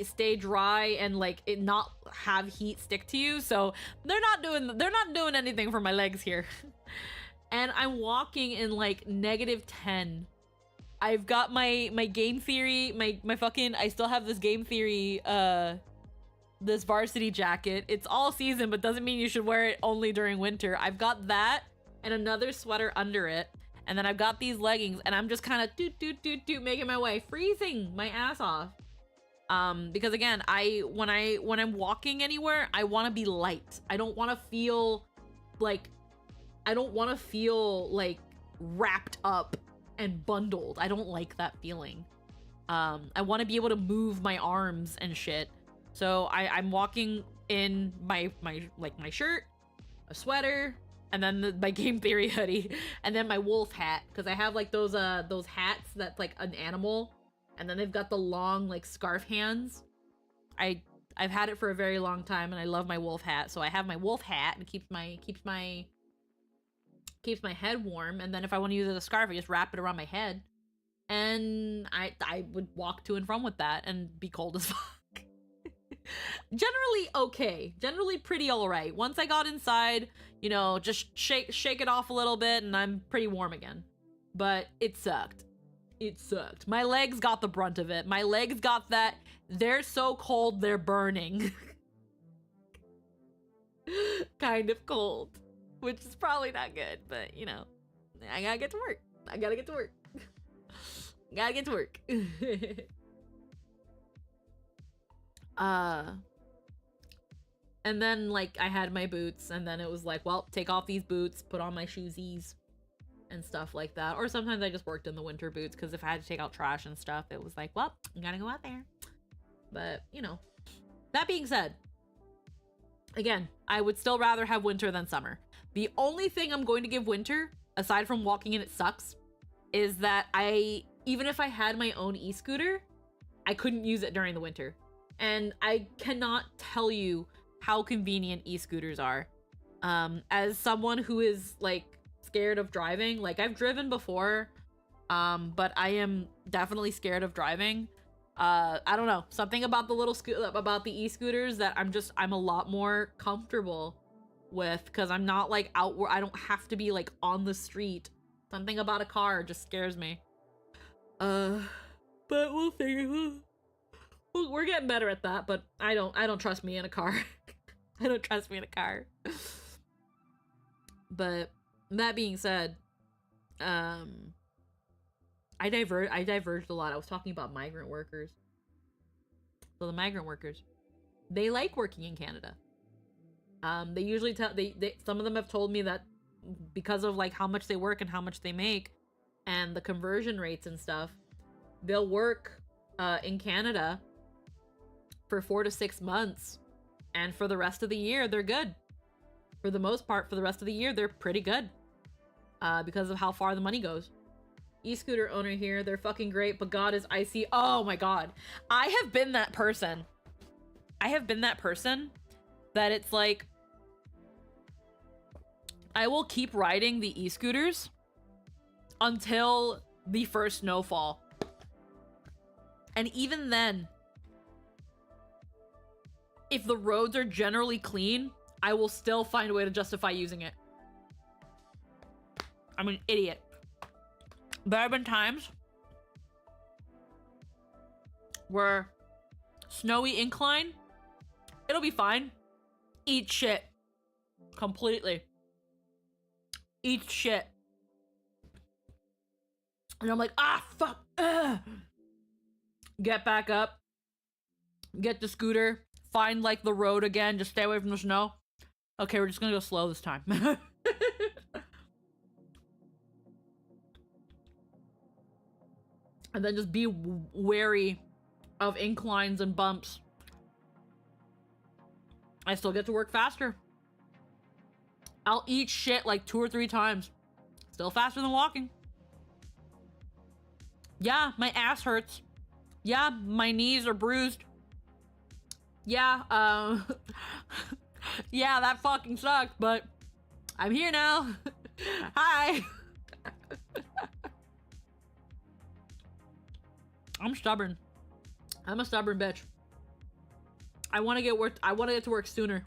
stay dry, and like it not have heat stick to you. So they're not doing anything for my legs here. And I'm walking in like -10. I've got my game theory, my fucking, I still have this game theory, this varsity jacket. It's all season, but doesn't mean you should wear it only during winter. I've got that and another sweater under it, and then I've got these leggings, and I'm just kind of doot making my way, freezing my ass off. Because again, when I'm walking anywhere, I want to be light. I don't want to feel like wrapped up and bundled. I don't like that feeling. I want to be able to move my arms and shit. So I'm walking in my shirt, a sweater, and then my game theory hoodie, and then my wolf hat, because I have like those hats that's like an animal, and then they've got the long like scarf hands. I've had it for a very long time, and I love my wolf hat. So I have my wolf hat. It keeps my head warm, and then if I want to use it as a scarf, I just wrap it around my head, and I would walk to and from with that and be cold as fuck. Generally okay, generally pretty all right. Once I got inside, you know, just shake it off a little bit, and I'm pretty warm again. But it sucked. It sucked. My legs got the brunt of it. My legs got that. They're so cold, they're burning. Kind of cold. Which is probably not good, but you know, I gotta get to work. I gotta get to work. Gotta get to work. And then like I had my boots, and then it was like, well, take off these boots, put on my shoesies and stuff like that. Or sometimes I just worked in the winter boots, because if I had to take out trash and stuff, it was like, well, I gotta go out there. But you know, that being said, again, I would still rather have winter than summer. The only thing I'm going to give winter, aside from walking in it sucks, is that even if I had my own e-scooter, I couldn't use it during the winter. And I cannot tell you how convenient e-scooters are. As someone who is like scared of driving, like I've driven before, but I am definitely scared of driving. I don't know, something about the e-scooters that I'm a lot more comfortable with, because I'm not like out where I don't have to be like on the street. Something about a car just scares me. But we'll figure. We're getting better at that, but I don't trust me in a car. I don't trust me in a car. But that being said, I diverged a lot. I was talking about migrant workers. So the migrant workers, they like working in Canada. They usually some of them have told me that because of like how much they work and how much they make and the conversion rates and stuff, they'll work in Canada for 4 to 6 months, and for the rest of the year they're good. For the most part, for the rest of the year they're pretty good, because of how far the money goes. E-scooter owner here, they're fucking great, but God is icy. Oh my God, I have been that person that it's like, I will keep riding the e-scooters until the first snowfall. And even then, if the roads are generally clean, I will still find a way to justify using it. I'm an idiot. There have been times where snowy incline, it'll be fine. Eat shit. Completely. Eat shit. And I'm like, ah, fuck. Ugh. Get back up. Get the scooter. Find like the road again. Just stay away from the snow. Okay, we're just gonna go slow this time. And then just be wary of inclines and bumps. I still get to work faster. I'll eat shit like 2 or 3 times. Still faster than walking. Yeah, my ass hurts. Yeah, my knees are bruised. Yeah, yeah, that fucking sucked, but I'm here now. Hi. I'm stubborn. I'm a stubborn bitch. I want to get to work sooner.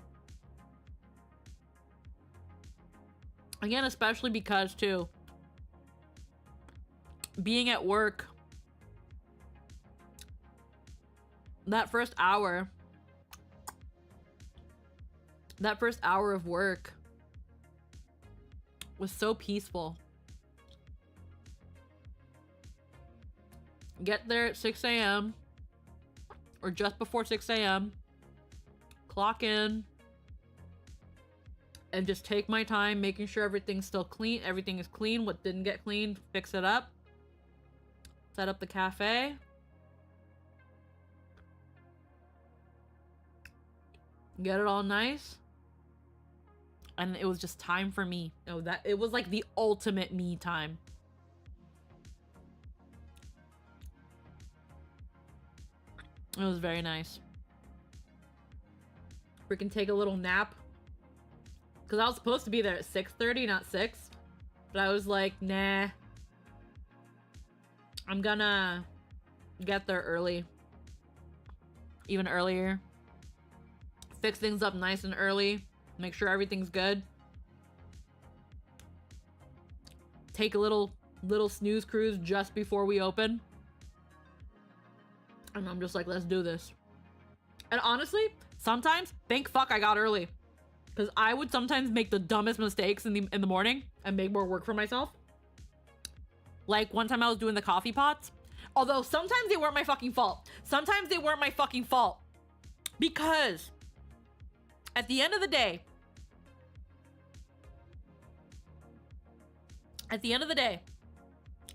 Again, especially because too, being at work, that first hour of work was so peaceful. Get there at 6 a.m. or just before 6 a.m. Clock in and just take my time making sure everything's still clean. Everything is clean. What didn't get cleaned, fix it up. Set up the cafe. Get it all nice. And it was just time for me. It was like the ultimate me time. It was very nice.
freaking take a little nap. Because I was supposed to be there at 6:30, not 6. But I was like, nah. I'm gonna get there early. Even earlier. Fix things up nice and early. Make sure everything's good. Take a little snooze cruise just before we open. And I'm just like, let's do this. And honestly, sometimes, thank fuck I got early. Because I would sometimes make the dumbest mistakes in the morning and make more work for myself. Like one time I was doing the coffee pots. Although sometimes they weren't my fucking fault. Sometimes they weren't my fucking fault. Because at the end of the day,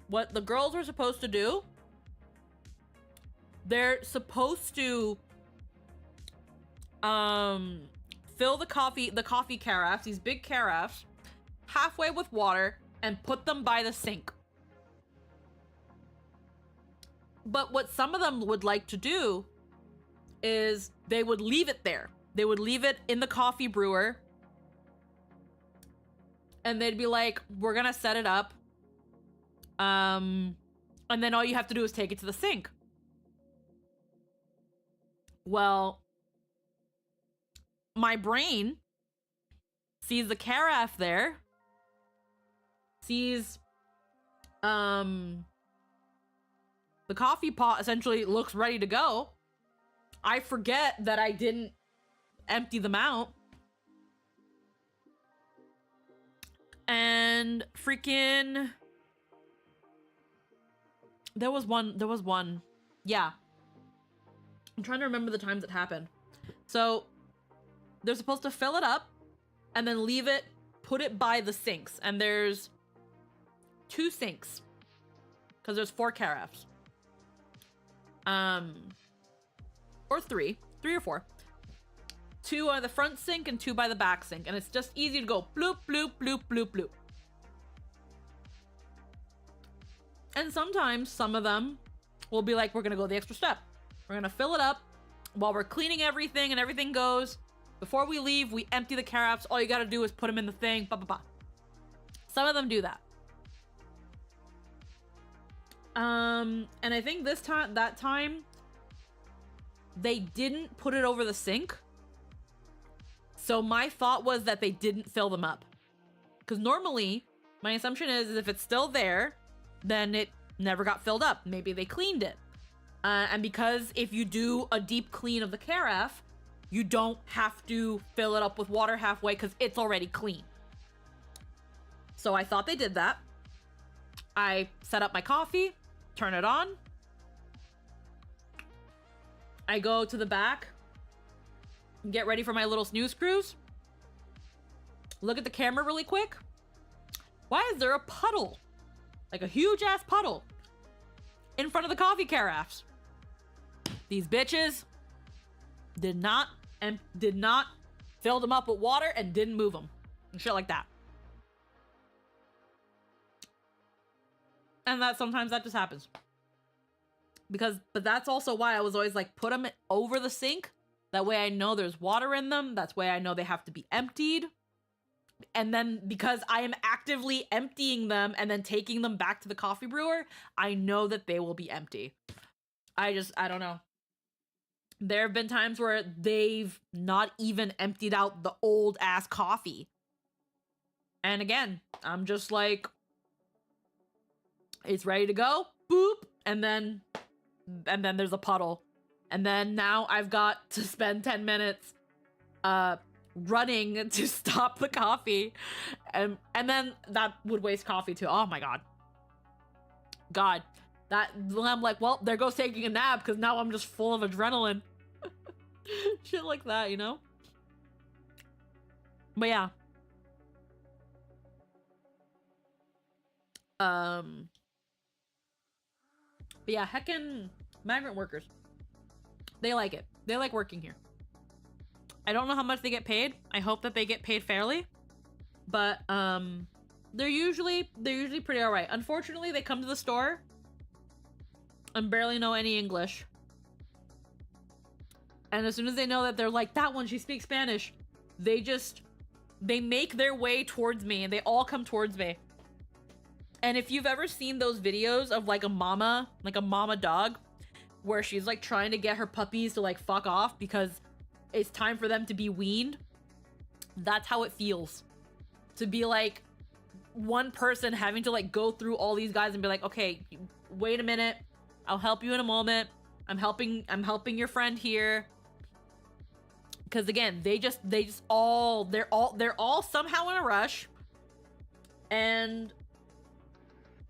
what the girls are supposed to do, they're supposed to fill the coffee carafes, these big carafes, halfway with water and put them by the sink. But what some of them would like to do is they would leave it there. They would leave it in the coffee brewer. And they'd be like, we're gonna set it up. And then all you have to do is take it to the sink. Well, my brain sees the carafe there, sees the coffee pot essentially looks ready to go. I forget that I didn't empty them out. And freaking there was one. Yeah. I'm trying to remember the times it happened. So they're supposed to fill it up and then leave it, put it by the sinks. And there's 2 sinks because there's 4 carafes. Or 3 or 4. 2 by the front sink and 2 by the back sink. And it's just easy to go bloop, bloop, bloop, bloop, bloop. And sometimes some of them will be like, we're going to go the extra step. We're going to fill it up while we're cleaning everything and everything goes. Before we leave, we empty the carafes. All you got to do is put them in the thing. Bah, bah, bah. Some of them do that. And I think that time, they didn't put it over the sink. So my thought was that they didn't fill them up. Because normally, my assumption is if it's still there, then it never got filled up. Maybe they cleaned it. And because if you do a deep clean of the carafe, you don't have to fill it up with water halfway because it's already clean. So I thought they did that. I set up my coffee, turn it on. I go to the back, get ready for my little snooze cruise. Look at the camera really quick. Why is there a puddle? Like a huge ass puddle in front of the coffee carafes. These bitches did not fill them up with water and didn't move them and shit like that. And sometimes that just happens. But that's also why I was always like, put them over the sink. That way I know there's water in them. That's why I know they have to be emptied. And then because I am actively emptying them and then taking them back to the coffee brewer, I know that they will be empty. I don't know. There have been times where they've not even emptied out the old ass coffee. And again, I'm just like, it's ready to go. Boop. And then there's a puddle. And then now I've got to spend 10 minutes running to stop the coffee. And then that would waste coffee too. Oh my God. I'm like, well, there goes taking a nap because now I'm just full of adrenaline. Shit like that, you know? But yeah. But yeah, heckin' migrant workers. They like it. They like working here. I don't know how much they get paid. I hope that they get paid fairly. But they're usually pretty alright. Unfortunately, they come to the store and barely know any English. And as soon as they know that they're like, that one, she speaks Spanish, they make their way towards me and they all come towards me. And if you've ever seen those videos of like a mama dog, where she's like trying to get her puppies to like fuck off because it's time for them to be weaned, that's how it feels. To be like one person having to like go through all these guys and be like, okay, wait a minute, I'll help you in a moment. I'm helping your friend here. Because again, they're all somehow in a rush, and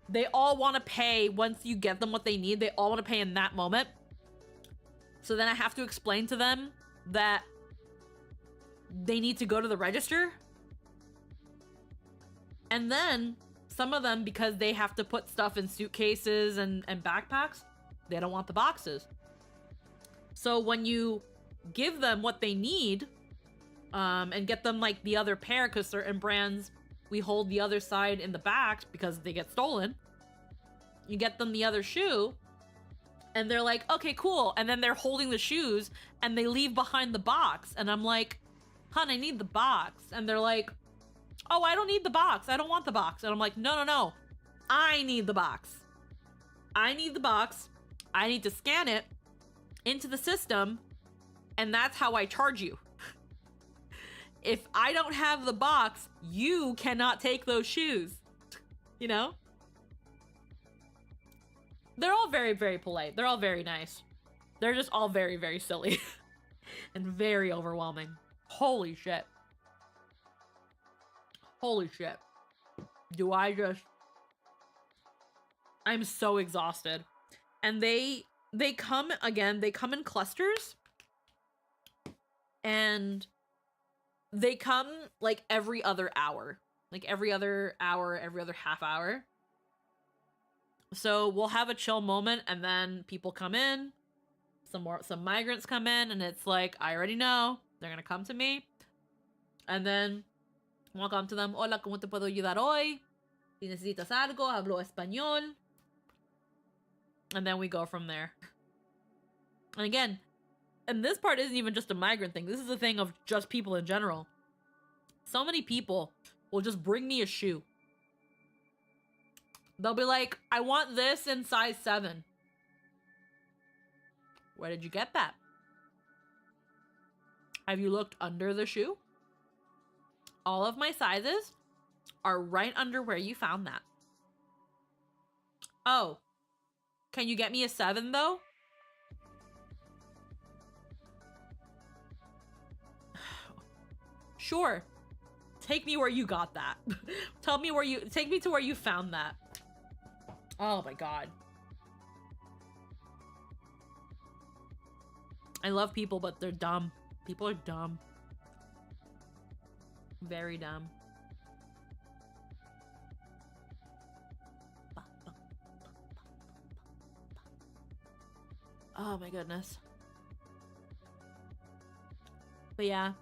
they all want to pay once you get them what they need. They all want to pay in that moment. So then I have to explain to them that they need to go to the register. And then some of them, because they have to put stuff in suitcases and backpacks, they don't want the boxes. So when you give them what they need, and get them like the other pair, because certain brands, we hold the other side in the back because they get stolen. You get them the other shoe, and they're like, okay, cool. And then they're holding the shoes, and they leave behind the box. And I'm like, hon, I need the box. And they're like, oh, I don't need the box. I don't want the box. And I'm like, no. I need the box. I need the box. I need to scan it into the system, and that's how I charge you. If I don't have the box, you cannot take those shoes. You know? They're all very, very polite. They're all very nice. They're just all very, very silly. And very overwhelming. Holy shit. Holy shit. I'm so exhausted. And they come in clusters. And they come like every other hour. Like every other hour, every other half hour. So we'll have a chill moment, and then people come in. Some migrants come in, and it's like, I already know. They're gonna come to me. And then we'll come to them. Hola, ¿cómo te puedo ayudar hoy? Si necesitas algo, hablo español. And then we go from there. And again, and this part isn't even just a migrant thing. This is a thing of just people in general. So many people will just bring me a shoe. They'll be like, I want this in size 7. Where did you get that? Have you looked under the shoe? All of my sizes are right under where you found that. Oh, can you get me a 7 though? Sure. Take me where you got that. Take me to where you found that. Oh my god. I love people, but they're dumb. People are dumb. Very dumb. Oh my goodness. But yeah,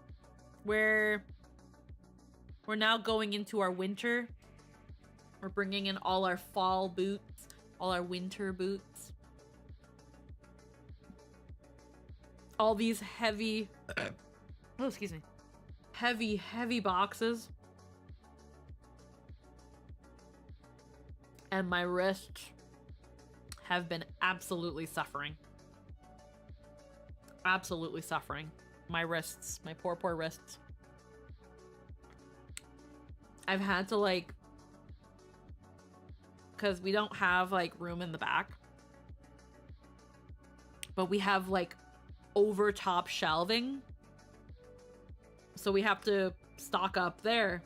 we're now going into our winter. We're bringing in all our fall boots, all our winter boots. All these heavy, oh, excuse me, heavy boxes. And my wrists have been absolutely suffering. Absolutely suffering. My wrists, my poor wrists. I've had to like, because we don't have like room in the back, but we have like over top shelving, so we have to stock up there.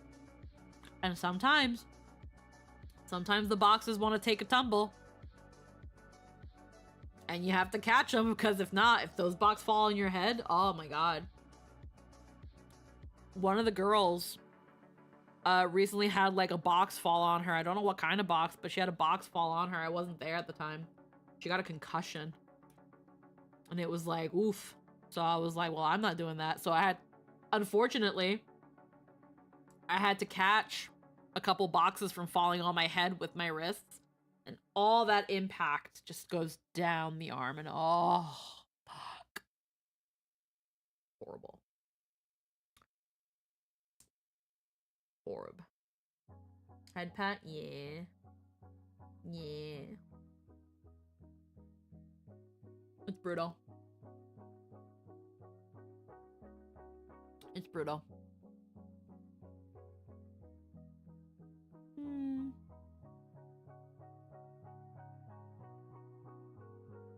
And sometimes the boxes want to take a tumble, and you have to catch them, because if not, if those boxes fall on your head, oh my god. One of the girls recently had like a box fall on her. I don't know what kind of box, but she had a box fall on her. I wasn't there at the time. She got a concussion. And it was like, oof. So I was like, well, I'm not doing that. So unfortunately, I had to catch a couple boxes from falling on my head with my wrists. And all that impact just goes down the arm, and oh, Horrible. Orb. Head pat? Yeah. Yeah. It's brutal. It's brutal.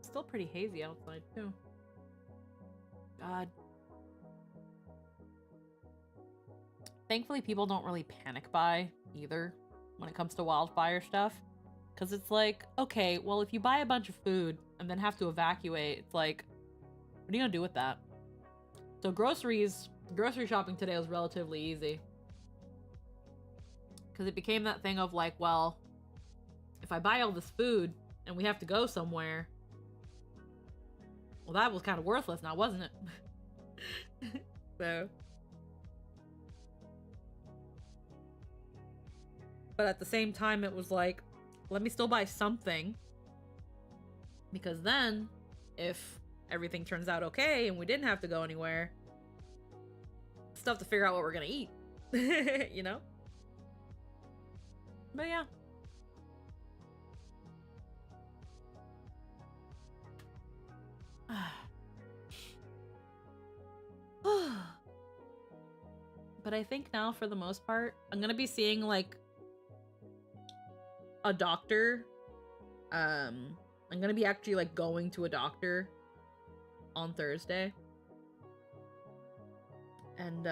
Still pretty hazy outside, too. God. Thankfully, people don't really panic buy either when it comes to wildfire stuff. Because it's like, okay, well, if you buy a bunch of food and then have to evacuate, it's like, what are you going to do with that? So grocery shopping today was relatively easy. Because it became that thing of like, well, if I buy all this food and we have to go somewhere, well, that was kind of worthless now, wasn't it? So. But at the same time, it was like, let me still buy something. Because then, if everything turns out okay and we didn't have to go anywhere, still have to figure out what we're gonna eat. You know? But yeah. But I think now, for the most part, I'm gonna be seeing, like, a doctor. I'm gonna be actually, like, going to a doctor on Thursday. And,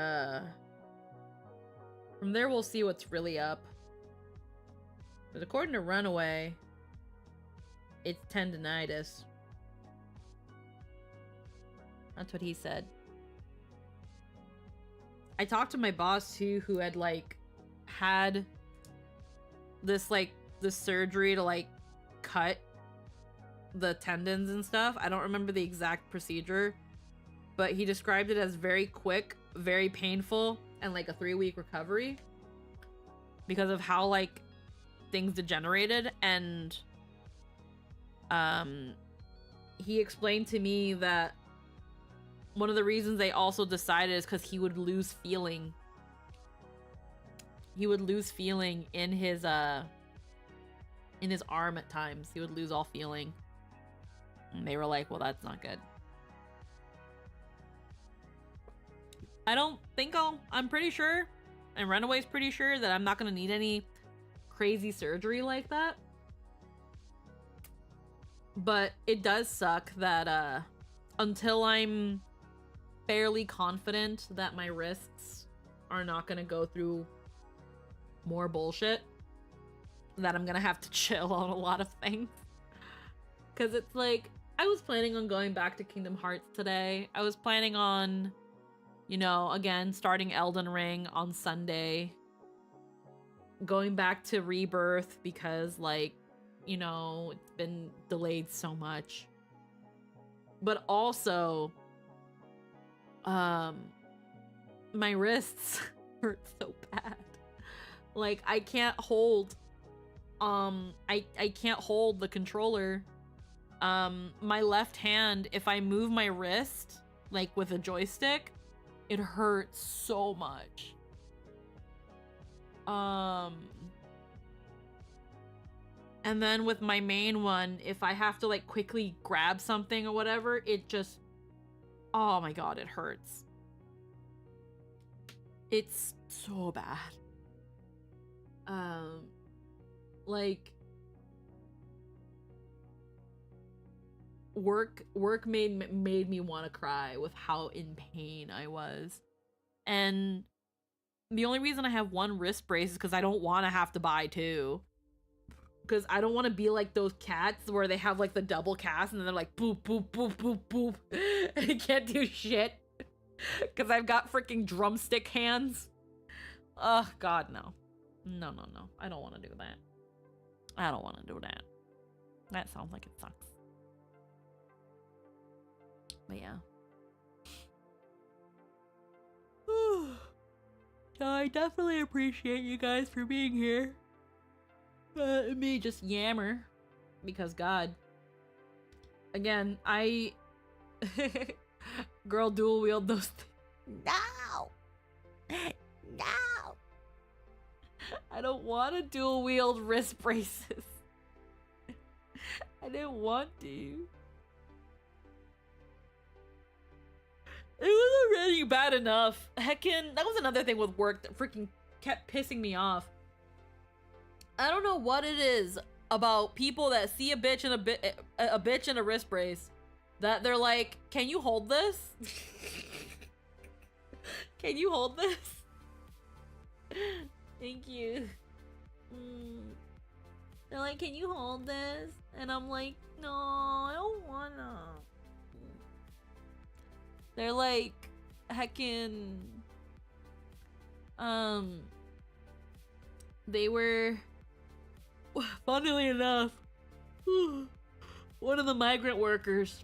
from there, we'll see what's really up. But according to Runaway, it's tendinitis. That's what he said. I talked to my boss too, who had like had this surgery to like cut the tendons and stuff. I don't remember the exact procedure, but he described it as very quick, very painful, and like a 3-week recovery because of how like things degenerated. And he explained to me that one of the reasons they also decided is because he would lose feeling. He would lose feeling in his arm at times. He would lose all feeling. And they were like, well, that's not good. I don't think I'm pretty sure, and Runaway's pretty sure, that I'm not going to need any crazy surgery like that. But it does suck that until I'm fairly confident that my wrists are not going to go through more bullshit, that I'm going to have to chill on a lot of things. Because it's like, I was planning on going back to Kingdom Hearts today. I was planning on, you know, again, starting Elden Ring on Sunday. Going back to Rebirth because, like, you know, it's been delayed so much. But also, my wrists hurt so bad. Like, I can't hold, I can't hold the controller. My left hand, if I move my wrist, like with a joystick, it hurts so much. And then with my main one, if I have to like quickly grab something or whatever, it just, oh my god, it hurts. It's so bad. Like, work made me want to cry with how in pain I was. And the only reason I have one wrist brace is because I don't want to have to buy two. Because I don't want to be like those cats where they have like the double cast and then they're like boop, boop, boop, boop, boop. And I can't do shit. Because I've got freaking drumstick hands. Oh, God, no. No, no, no. I don't want to do that. I don't want to do that. That sounds like it sucks. But yeah. So I definitely appreciate you guys for being here. Me just yammer. Because God. Again, Girl, dual wield those things.
No. No.
I don't want to dual wield wrist braces. I didn't want to. It was already bad enough. Heckin', that was another thing with work that freaking kept pissing me off. I don't know what it is about people that see a bitch in a bitch in a wrist brace that they're like, "Can you hold this? Can you hold this? Thank you." They're like, "Can you hold this?" And I'm like, "No, I don't wanna." They're like, heckin', they were, funnily enough, one of the migrant workers,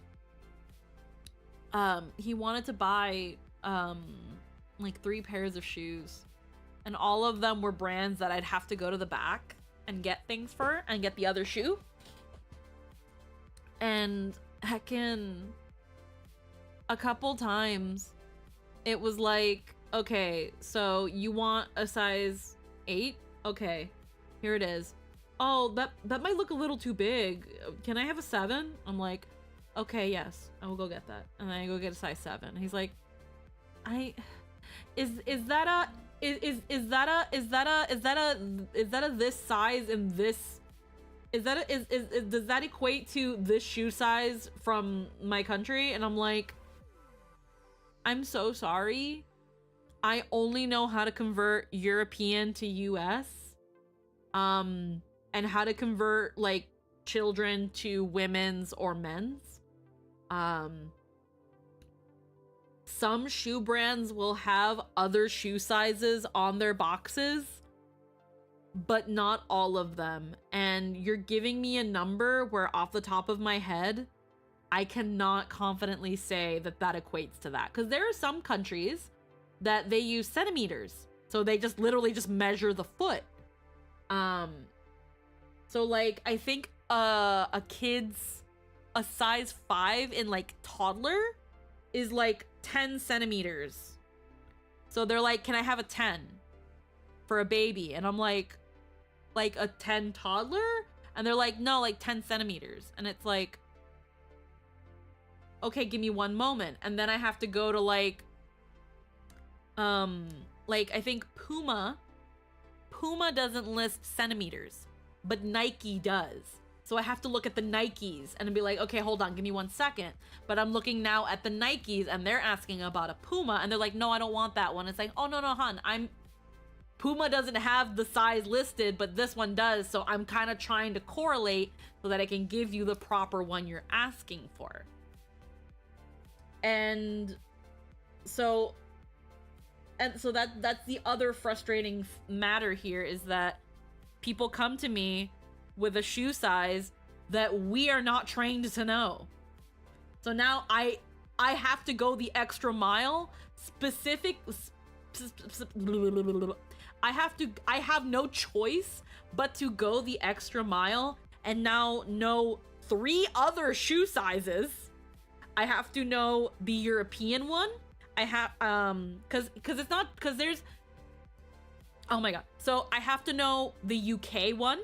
he wanted to buy, like 3 pairs of shoes, and all of them were brands that I'd have to go to the back and get things for, and get the other shoe. And heckin', a couple times it was like, okay, so you want a size 8? Okay, here it is. Oh, that might look a little too big. Can I have a 7? I'm like, okay, yes, I will go get that. And then I go get a size 7. He's like, is that a this size and this, does that equate to this shoe size from my country? And I'm like, I'm so sorry. I only know how to convert European to US. And how to convert like children to women's or men's. Some shoe brands will have other shoe sizes on their boxes, but not all of them. And you're giving me a number where off the top of my head, I cannot confidently say that that equates to that. Because there are some countries that they use centimeters. So they just literally just measure the foot. So like, I think a size 5 in like toddler is like 10 centimeters. So they're like, can I have a 10 for a baby? And I'm like a 10 toddler? And they're like, no, like 10 centimeters. And it's like, okay, give me one moment. And then I have to go to like I think Puma doesn't list centimeters, but Nike does. So I have to look at the Nikes and be like, okay, hold on, give me 1 second. But I'm looking now at the Nikes and they're asking about a Puma and they're like, no, I don't want that one. It's like, oh, no, hon, Puma doesn't have the size listed, but this one does. So I'm kind of trying to correlate so that I can give you the proper one you're asking for. And so that's the other frustrating matter here, is that people come to me with a shoe size that we are not trained to know. So now I have to go the extra mile. I have no choice but to go the extra mile and now know 3 other shoe sizes. I have to know the European one. I have because there's, oh my god. So I have to know the UK one.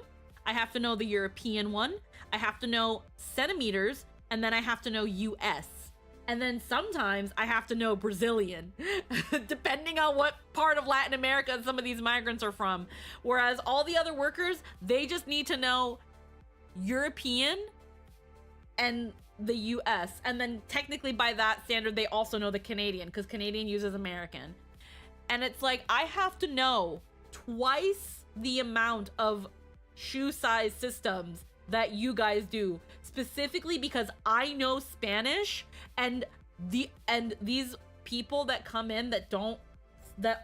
I have to know the European one. I have to know centimeters, and then I have to know US. And then sometimes I have to know Brazilian, depending on what part of Latin America some of these migrants are from. Whereas all the other workers, they just need to know European and the US. And then technically by that standard, they also know the Canadian, because Canadian uses American. And it's like, I have to know twice the amount of shoe size systems that you guys do, specifically because I know Spanish, and these people that come in that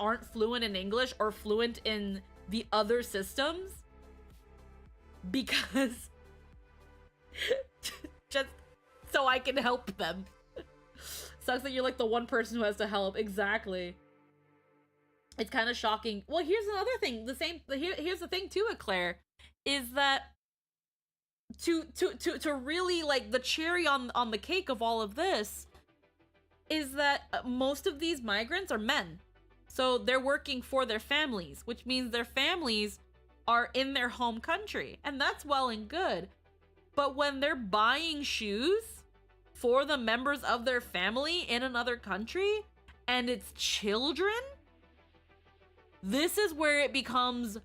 aren't fluent in English or fluent in the other systems, because just so I can help them. Sucks that you're like the one person who has to help. Exactly. It's kind of shocking. Well, here's another thing. Here's the thing too, Claire, is that to really like the cherry on the cake of all of this is that most of these migrants are men. So they're working for their families, which means their families are in their home country. And that's well and good. But when they're buying shoes for the members of their family in another country, and it's children, this is where it becomes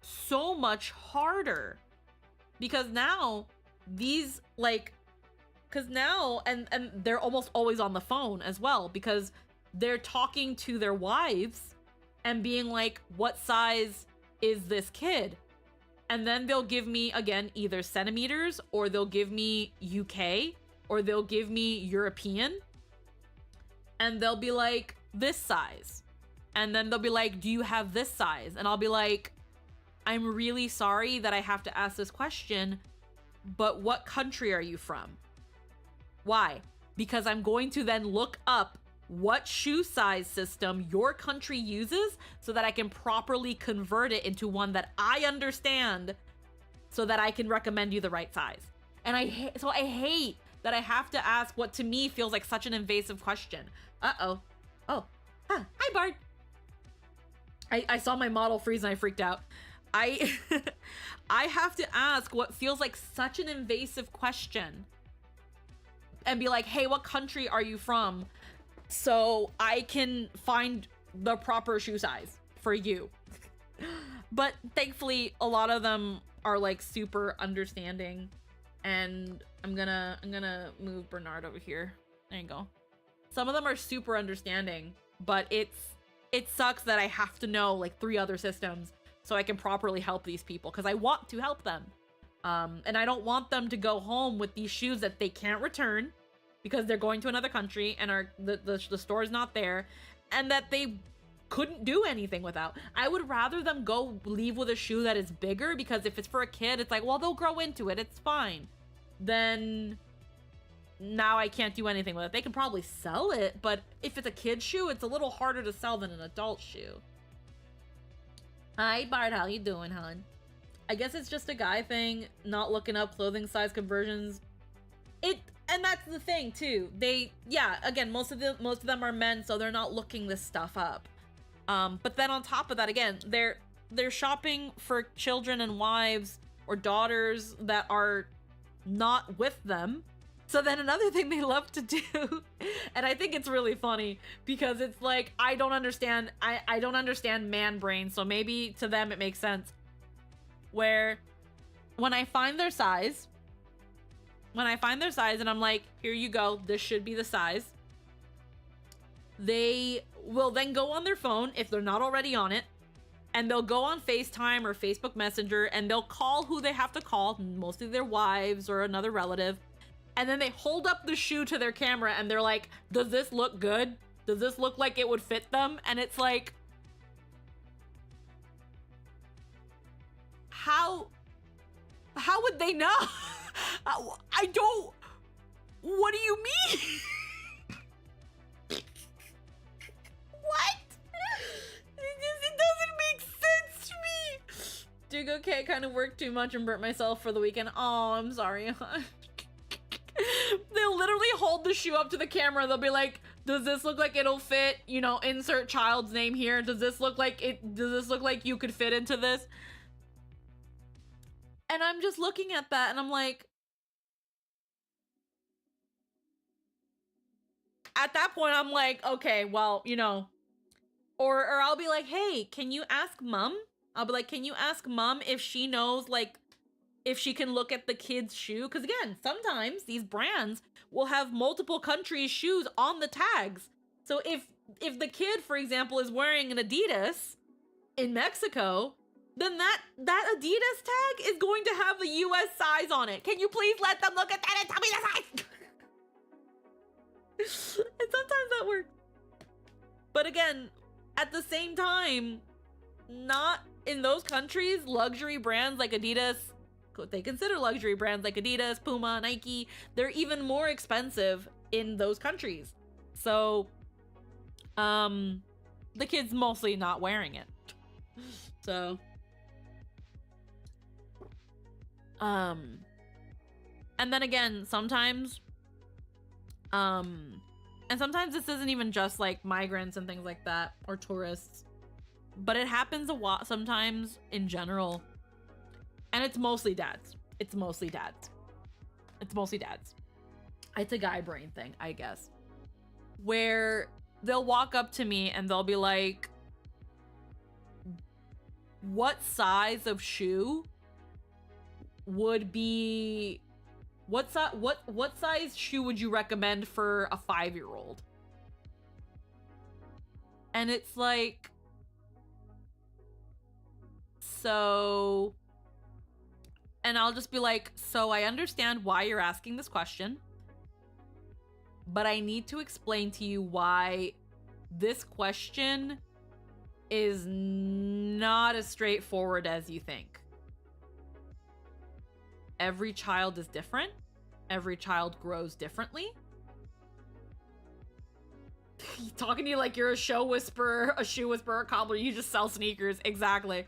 so much harder. Because now these and they're almost always on the phone as well, because they're talking to their wives and being like, what size is this kid? And then they'll give me, again, either centimeters, or they'll give me UK, or they'll give me European. And they'll be like, this size. And then they'll be like, do you have this size? And I'll be like, I'm really sorry that I have to ask this question, but what country are you from? Why? Because I'm going to then look up what shoe size system your country uses so that I can properly convert it into one that I understand so that I can recommend you the right size. And I hate that I have to ask what to me feels like such an invasive question. Uh-oh. Oh. Huh. Hi, Bard. I saw my model freeze and I freaked out. I have to ask what feels like such an invasive question and be like, hey, what country are you from? So I can find the proper shoe size for you. But thankfully, a lot of them are like super understanding. And I'm gonna move Bernard over here. There you go. Some of them are super understanding, but it sucks that I have to know like 3 other systems so I can properly help these people, because I want to help them. And I don't want them to go home with these shoes that they can't return because they're going to another country and the store is not there, and that they couldn't do anything without. I would rather them go leave with a shoe that is bigger, because if it's for a kid, it's like, well, they'll grow into it, it's fine. Then now I can't do anything with it. They can probably sell it, but if it's a kid's shoe, it's a little harder to sell than an adult shoe. Hi, Bart, how you doing, hon? I guess it's just a guy thing, not looking up clothing size conversions. And that's the thing too. Again, most of them are men, so they're not looking this stuff up. But then on top of that, again, they're shopping for children and wives or daughters that are not with them. So then another thing they love to do, and I think it's really funny because it's like, I don't understand man brain, so maybe to them it makes sense. Where when I find their size and I'm like, here you go, this should be the size, they will then go on their phone if they're not already on it, and they'll go on FaceTime or Facebook Messenger and they'll call who they have to call, mostly their wives or another relative. And then they hold up the shoe to their camera and they're like, does this look good? Does this look like it would fit them? And it's like, how would they know? I don't, what do you mean? What? It doesn't make sense to me. Dude, okay, kind of worked too much and burnt myself for the weekend. Oh, I'm sorry. They'll literally hold the shoe up to the camera. They'll be like, does this look like it'll fit? You know, insert child's name here. Does this look like you could fit into this? And I'm just looking at that and I'm like, at that point, I'm like, okay, well, you know, or I'll be like, hey, can you ask mom? I'll be like, can you ask mom if she knows, like, if she can look at the kid's shoe? Because again, sometimes these brands will have multiple countries' shoes on the tags. So if the kid, for example, is wearing an Adidas in Mexico, then that Adidas tag is going to have the US size on it. Can you please let them look at that and tell me the size? And sometimes that works. But again, at the same time, not in those countries, luxury brands like Adidas, what they consider luxury brands like Adidas, Puma, Nike, they're even more expensive in those countries. So, the kid's mostly not wearing it. So, and then again, sometimes, And sometimes this isn't even just like migrants and things like that, or tourists, but it happens a lot sometimes in general. And it's mostly dads. It's mostly dads. It's mostly dads. It's a guy brain thing, I guess. Where they'll walk up to me and they'll be like, what size of shoe would be, what size shoe would you recommend for a 5-year-old? And it's like, so, and I'll just be like, so I understand why you're asking this question, but I need to explain to you why this question is not as straightforward as you think. Every child is different. Every child grows differently. Talking to you like you're a shoe whisperer, a cobbler. You just sell sneakers. Exactly.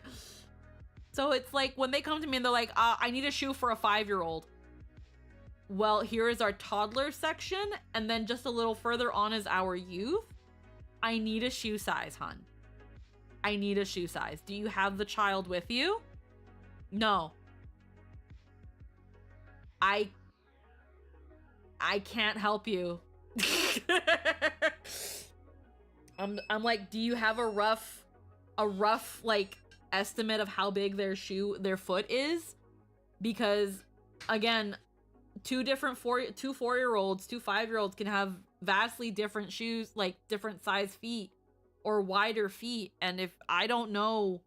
So it's like when they come to me and they're like, I need a shoe for a 5-year-old. Well, here is our toddler section. And then just a little further on is our youth. I need a shoe size, hon. I need a shoe size. Do you have the child with you? No. I can't help you. I'm like, do you have a rough like estimate of how big their foot is? Because again, two 4-year-olds, two 5-year-olds can have vastly different shoes, like different size feet or wider feet. And if I don't know,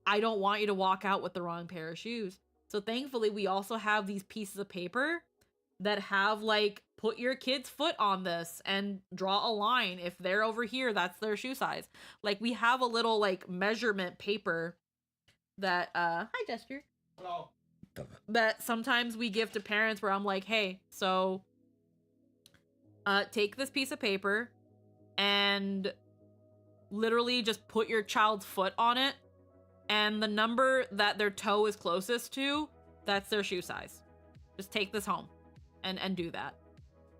I don't want you to walk out with the wrong pair of shoes. So thankfully, we also have these pieces of paper that have like, put your kid's foot on this and draw a line. If they're over here, that's their shoe size. Like we have a little like measurement paper that, hi Jester.
Hello.
That sometimes we give to parents where I'm like, hey, so take this piece of paper and literally just put your child's foot on it, and the number that their toe is closest to, that's their shoe size. Just take this home and do that.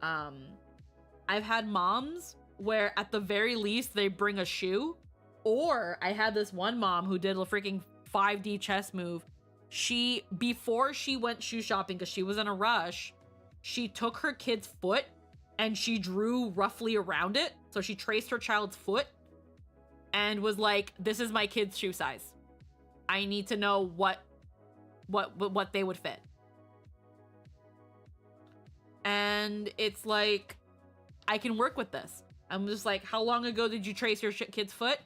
I've had moms where at the very least they bring a shoe, or I had this one mom who did a freaking 5D chess move. Before she went shoe shopping, because she was in a rush, she took her kid's foot and she drew roughly around it. So she traced her child's foot and was like, this is my kid's shoe size. I need to know what they would fit. And it's like, I can work with this. I'm just like, how long ago did you trace your kid's foot?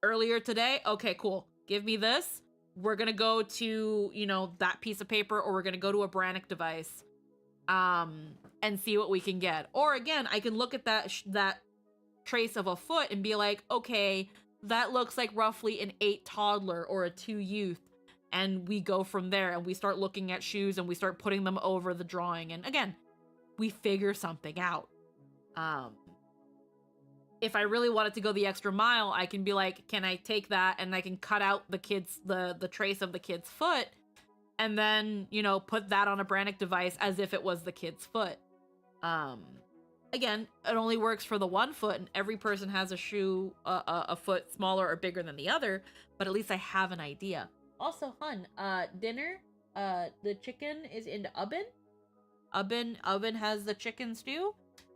Earlier today? Okay, cool. Give me this. We're gonna go to, you know, that piece of paper, or we're gonna go to a Brannick device, and see what we can get. Or again, I can look at that trace of a foot and be like, okay, that looks like roughly an 8 toddler or a 2 youth. And we go from there and we start looking at shoes and we start putting them over the drawing. And again, we figure something out. If I really wanted to go the extra mile, I can be like, can I take that and I can cut out the trace of the kid's foot and then, you know, put that on a Brannick device as if it was the kid's foot. Again, it only works for the one foot, and every person has a shoe, a foot smaller or bigger than the other, but at least I have an idea. Also, hun, dinner, the chicken is in the oven. Oven has the chicken stew,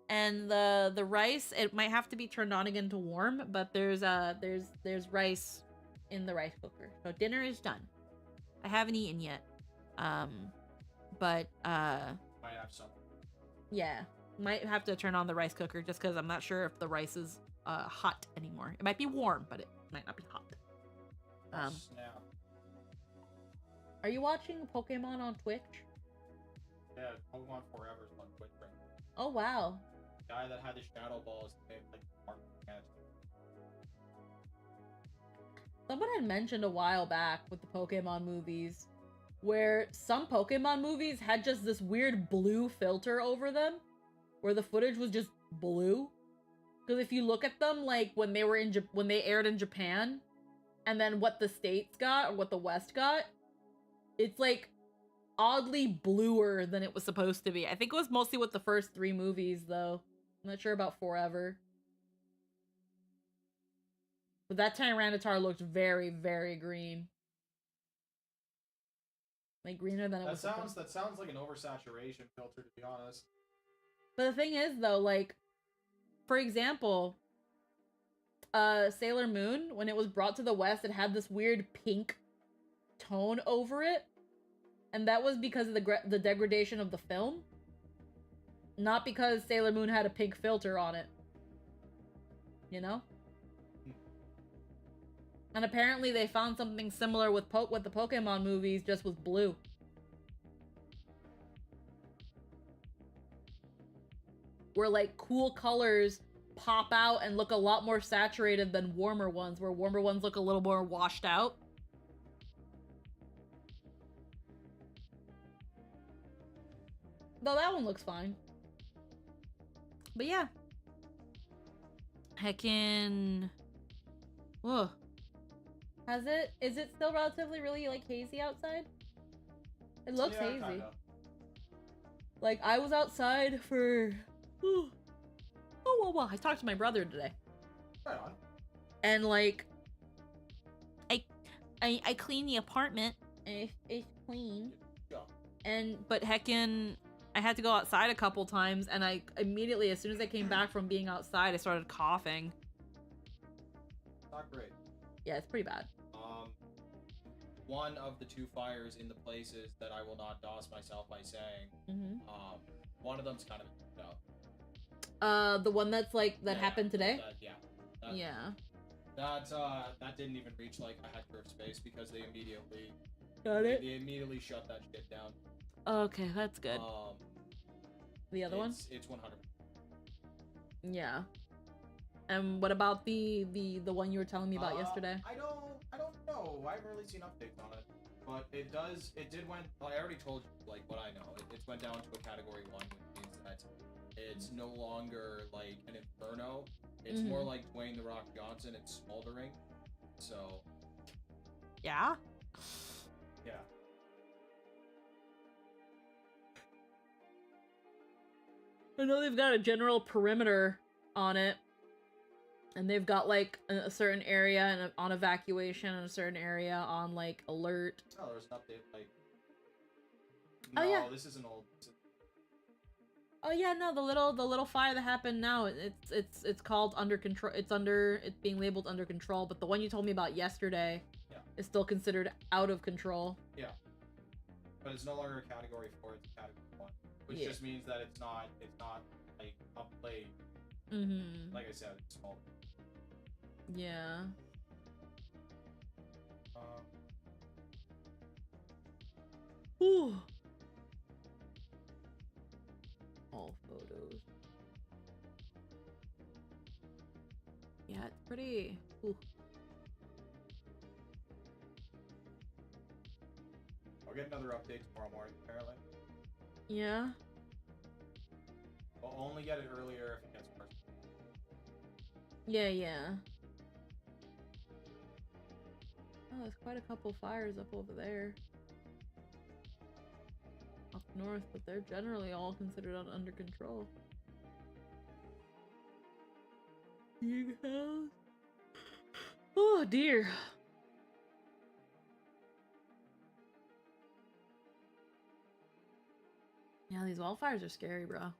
and the rice, it might have to be turned on again to warm, but there's rice in the rice cooker. So dinner is done. I haven't eaten yet. But
Might have some.
yeah, might have to turn on the rice cooker just because I'm not sure if the rice is hot anymore. It might be warm, but it might not be hot.
Snap.
Are you watching Pokemon on Twitch?
Yeah, Pokemon Forever is on Twitch right now.
Oh wow.
The guy that had the Shadow Balls, like Mark Catch.
Someone had mentioned a while back with the Pokemon movies where some Pokemon movies had just this weird blue filter over them where the footage was just blue. Because if you look at them, like when they were when they aired in Japan, and then what the States got or what the West got, it's like oddly bluer than it was supposed to be. I think it was mostly with the first 3 movies though. I'm not sure about forever. But that Tyranitar looked very, very green. Like greener than it was supposed to.
That sounds like an oversaturation filter, to be honest.
But the thing is, though, like, for example, Sailor Moon, when it was brought to the West, it had this weird pink tone over it. And that was because of the degradation of the film. Not because Sailor Moon had a pink filter on it. You know? And apparently they found something similar with the Pokemon movies, just with blue. Where, like, cool colors pop out and look a lot more saturated than warmer ones, where warmer ones look a little more washed out. Though that one looks fine. But yeah. Heckin'... Whoa. Is it still relatively really, like, hazy outside? It looks hazy.
Kinda.
Like, I was outside for... Oh, I talked to my brother today.
Right on.
And, like... I cleaned the apartment. And it's clean.
Yeah.
But heckin'... I had to go outside a couple times, and I immediately, as soon as I came back from being outside, I started coughing.
Not great.
Yeah, it's pretty bad.
One of the two fires in the places that I will not doss myself by saying, one of them's kind of out.
The one that's like that happened today.
That didn't even reach like a hectare of space because they immediately They immediately shut that shit down.
Okay, that's good. The other one?
It's 100.
Yeah. And what about the one you were telling me about yesterday?
I don't know. I haven't really seen updates on it. But I already told you, like, what I know. It went down to a category 1, which means that it's no longer, like, an inferno. It's more like Dwayne The Rock Johnson. It's smoldering. So...
Yeah?
Yeah.
I know they've got a general perimeter on it. And they've got, like, a certain area on evacuation and a certain area on, like, alert.
Oh, there's an update, like...
Oh, yeah.
This isn't old.
Oh yeah, no, the little fire that happened now, it's called under control. It's being labeled under control, but the one you told me about yesterday is still considered out of control.
Yeah. But it's no longer a category 4, it's a category 1. Which just means that it's not like upplayed. Like I said, it's small.
Yeah. Ooh. All photos. Yeah, it's pretty. Ooh.
I'll get another update tomorrow morning, apparently.
Yeah.
I'll only get it earlier if it gets worse.
Yeah. Oh, there's quite a couple fires up over there. Up north, but they're generally all considered under control. Big house. Oh dear. Yeah, these wildfires are scary, bro.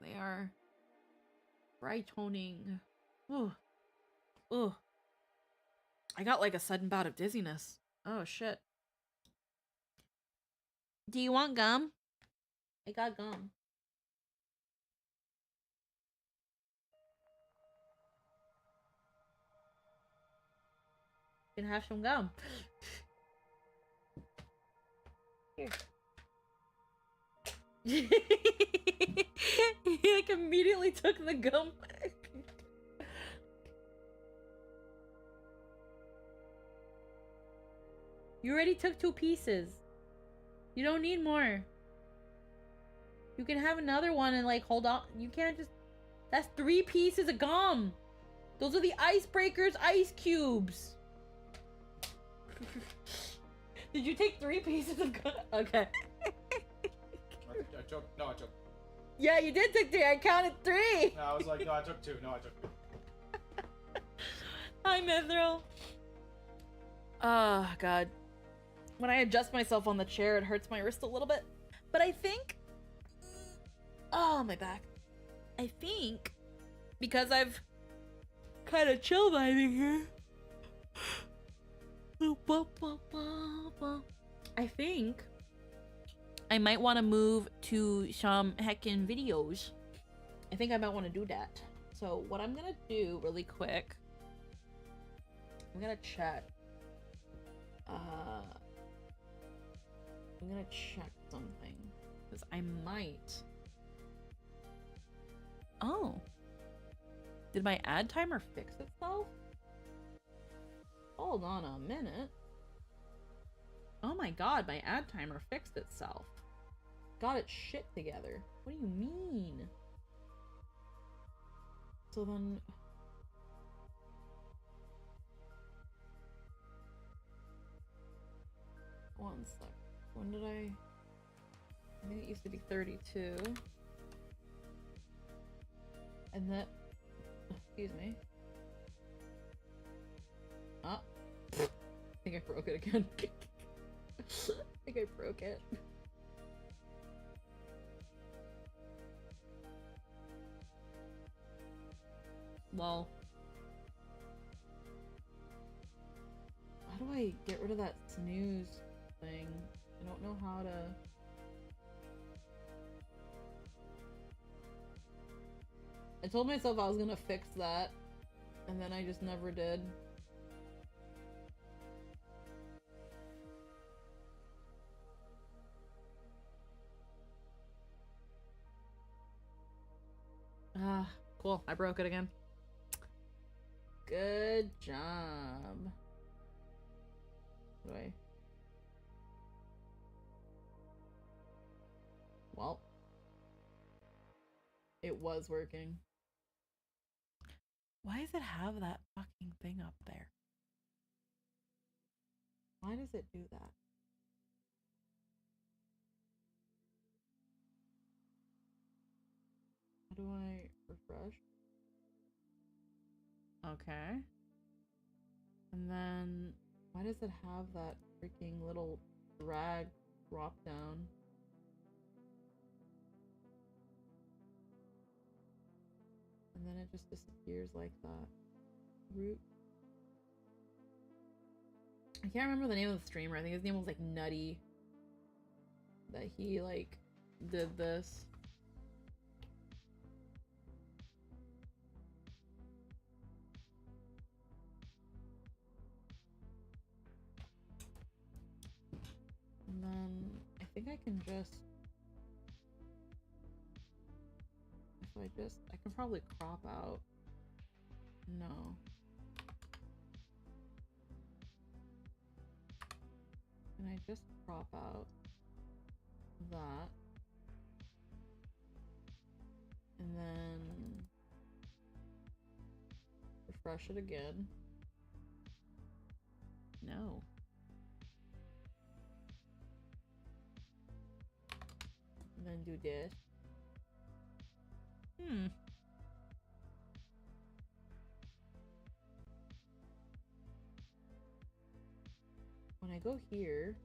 They are frightening. Ooh. Ooh. I got like a sudden bout of dizziness. Oh shit. Do you want gum? I got gum. You can have some gum. Here. He like immediately took the gum back. You already took 2 pieces. You don't need more. You can have another one and like hold on. You can't just... That's 3 pieces of gum. Those are the icebreakers ice cubes. Did you take 3 pieces of gum? Okay.
I took.
Yeah, you did take 3. I counted 3.
No, I was like, no, I took 2. No, I took 2.
Hi, Mithril. Oh, God. When I adjust myself on the chair, it hurts my wrist a little bit. But I think... Oh, my back. I think because I've kind of chill vibing here. I think I might want to move to some heckin' videos. I think I might want to do that. So what I'm gonna do really quick, I'm gonna check. I'm gonna check something because I might. Oh, did my ad timer fix itself? Hold on a minute. Oh my god, my ad timer fixed itself. Got its shit together. What do you mean? So then... One sec. When did I think it used to be 32. And that... Excuse me. Ah. I think I broke it again. I think I broke it. Lol. How do I get rid of that snooze thing? I don't know how to... I told myself I was gonna fix that, and then I just never did. Ah, cool. I broke it again. Good job. What do I... Well. It was working. Why does it have that fucking thing up there? Why does it do that? How do I refresh? Okay. And then, why does it have that freaking little drag drop down? And then it just disappears like that. Root. I can't remember the name of the streamer. I think his name was like Nutty. That he like did this. And then I think I can just... I can probably crop out. No. Can I just crop out that? And then refresh it again. No. And then do this. When I go here,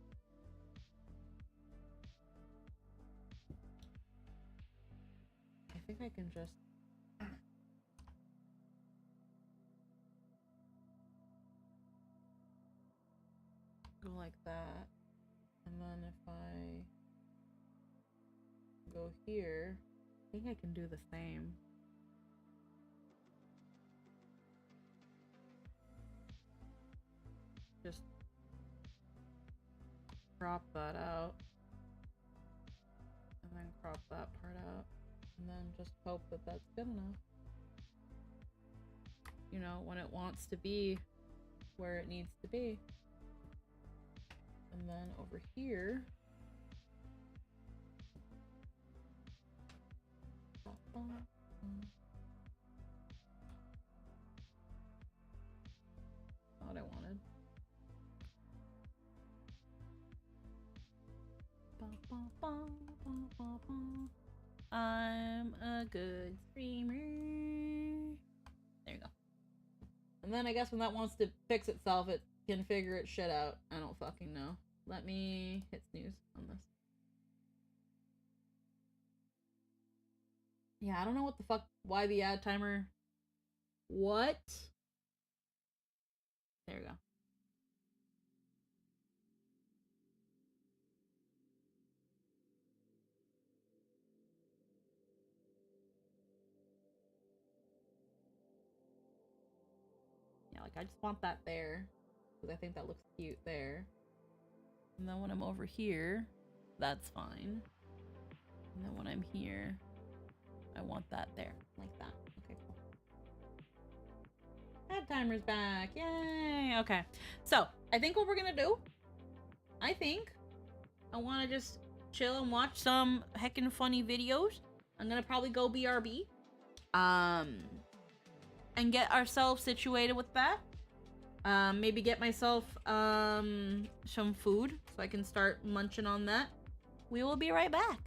I think I can just go like that. And then if I go here, I think I can do the same. Just crop that out. And then crop that part out. And then just hope that that's good enough. You know, when it wants to be where it needs to be. And then over here, not what I wanted.
I'm a good streamer. There you go.
And then I guess when that wants to fix itself, it can figure its shit out. I don't fucking know. Let me hit snooze on this. Yeah, I don't know what the fuck, why the ad timer. What? There we go. Yeah, like I just want that there. Because I think that looks cute there.
And then when I'm over here, that's fine. And then when I'm here, I want that there.
Like that. Okay, cool. Ad timer's back. Yay! Okay.
So, I think what we're gonna do, I wanna just chill and watch some heckin' funny videos. I'm gonna probably go BRB. And get ourselves situated with that. Maybe get myself some food so I can start munching on that. We will be right back.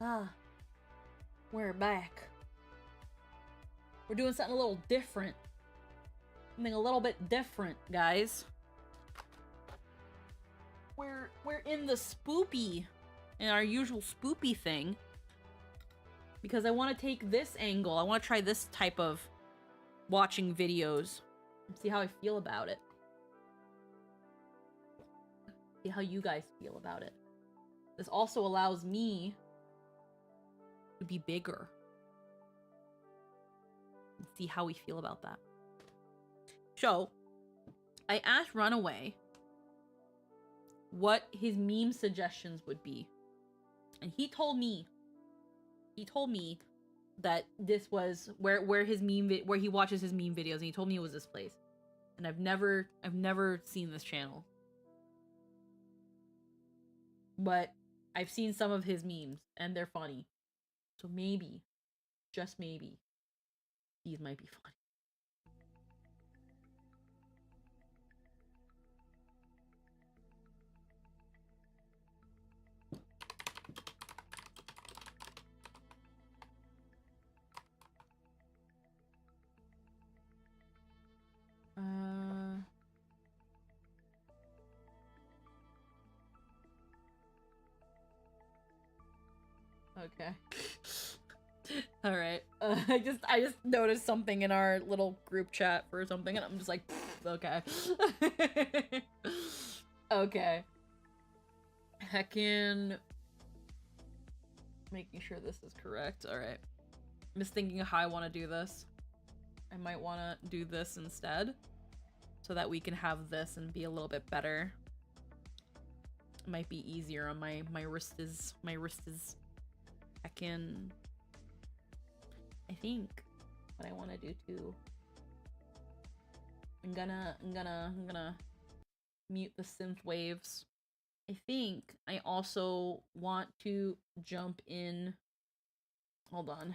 Ah, we're back. We're doing something a little different. Something a little bit different, guys. We're in the spoopy, in our usual spoopy thing. Because I want to take this angle. I want to try this type of watching videos and see how I feel about it. See how you guys feel about it. This also allows me to be bigger. And see how we feel about that. So, I asked Runaway what his meme suggestions would be. And he told me that this was where his where he watches his meme videos, and he told me it was this place. And I've never seen this channel. But I've seen some of his memes and they're funny. So maybe, just maybe, these might be funny. Okay. All right. I just noticed something in our little group chat for something, and I'm just like, okay. Okay. Heckin'. Making sure this is correct. All right. I'm just thinking of how I want to do this. I might want to do this instead, so that we can have this and be a little bit better. It might be easier on my wrist is heckin'. I think what I want to do too. I'm gonna mute the synth waves. I think I also want to jump in. Hold on.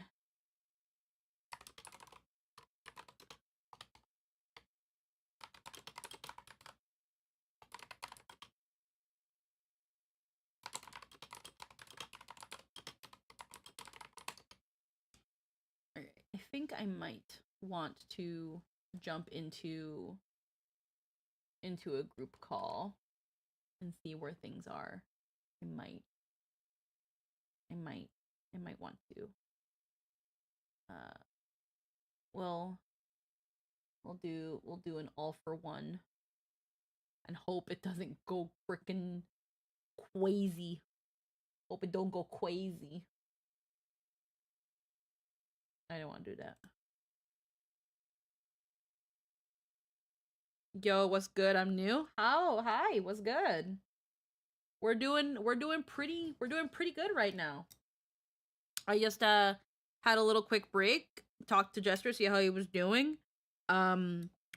I think I might want to jump into a group call and see where things are. I might want to. We'll do an all for one and hope it doesn't go frickin' crazy. Hope it don't go crazy. I don't want to do that. Yo, what's good? I'm new. Oh, hi. What's good? We're doing pretty good right now. I just had a little quick break, talked to Jester, see how he was doing.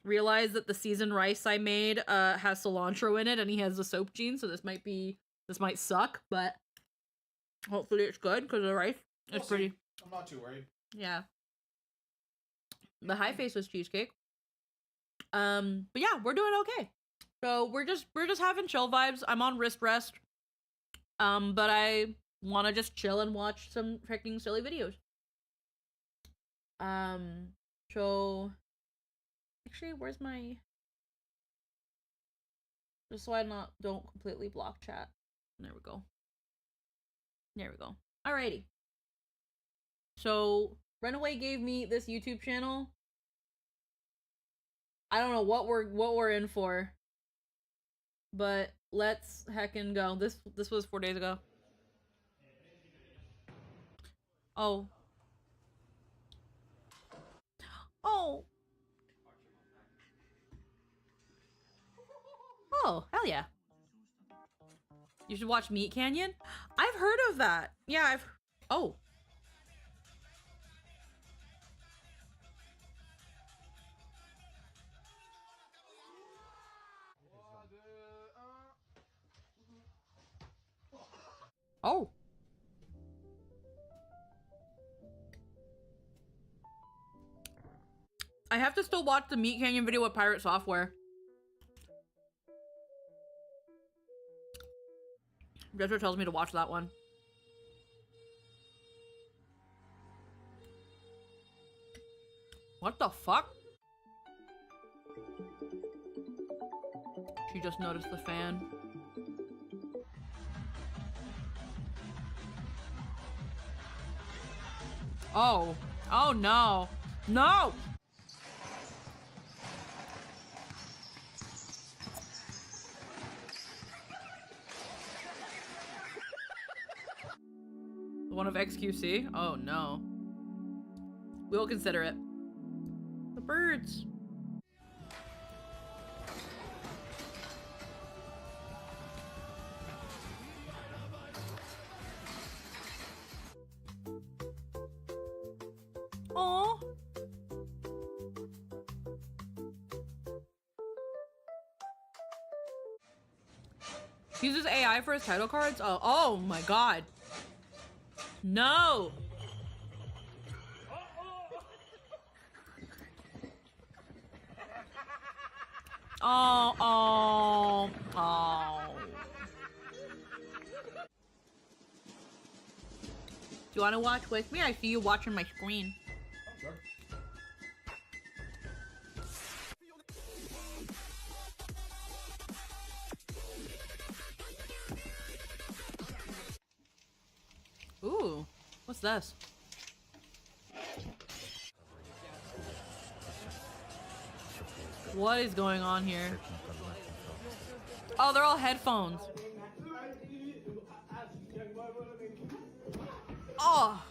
Realized that the seasoned rice I made has cilantro in it, and he has the soap gene, so this might suck, but hopefully it's good because the rice is pretty.
I'm not too worried.
Yeah. The high face was cheesecake. But yeah, we're doing okay. So we're just having chill vibes. I'm on wrist rest. But I want to just chill and watch some freaking silly videos. So actually, where's my, just so I don't completely block chat. There we go. Alrighty. So Runaway gave me this YouTube channel. I don't know what we're in for, but let's heckin' go. This was 4 days ago. Oh. Oh. Oh, hell yeah. You should watch Meat Canyon? I've heard of that. Yeah, oh. Oh. I have to still watch the Meat Canyon video with Pirate Software. Jester tells me to watch that one. What the fuck? She just noticed the fan. Oh. Oh no. No! The one of XQC? Oh no. We'll consider it. The birds. Aww. He uses AI for his title cards? Oh my god. No! Oh. Do you want to watch with me? I see you watching my screen.
Sure.
Ooh, what's this? What is going on here? Oh, they're all headphones. Oh.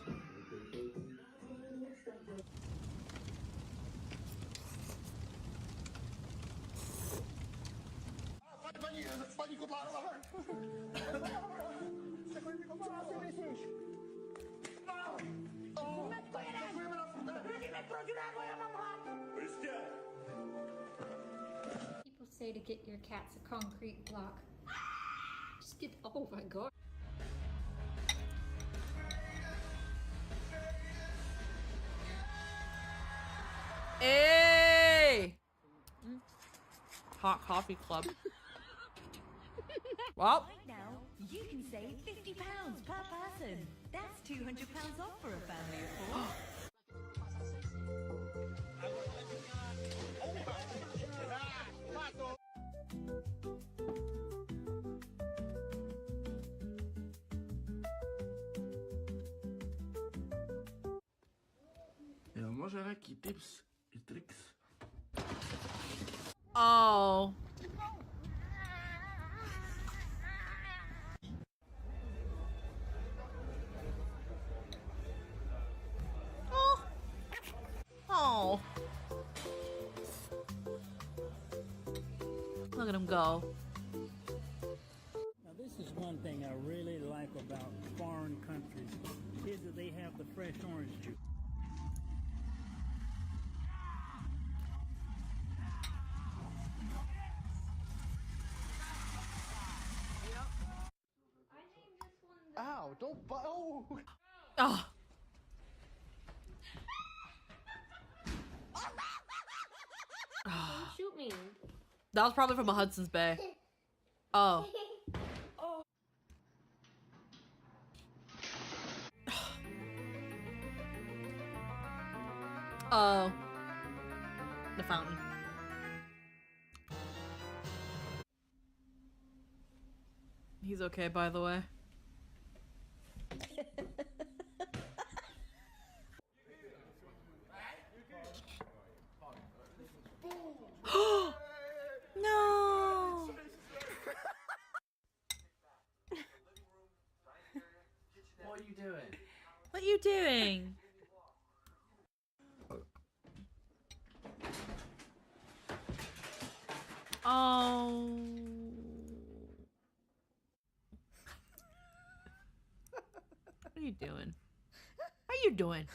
People say to get your cats a concrete block. Just get, oh my god.
Hey! Hot coffee club. Well,
Right now, you can save £50 per person. That's £200 off for a family of four.
Może jakiś tips i tricks?
oh. Oh. Look at him go.
Now, this is one thing I really like about foreign countries, is that they have the fresh orange juice.
Ow! Don't butt. Oh!
Oh.
Don't shoot me.
That was probably from a Hudson's Bay. Oh. Oh. The fountain. He's okay, by the way. No.
What are you doing?
What are you doing? Oh. What are you doing? What are you doing?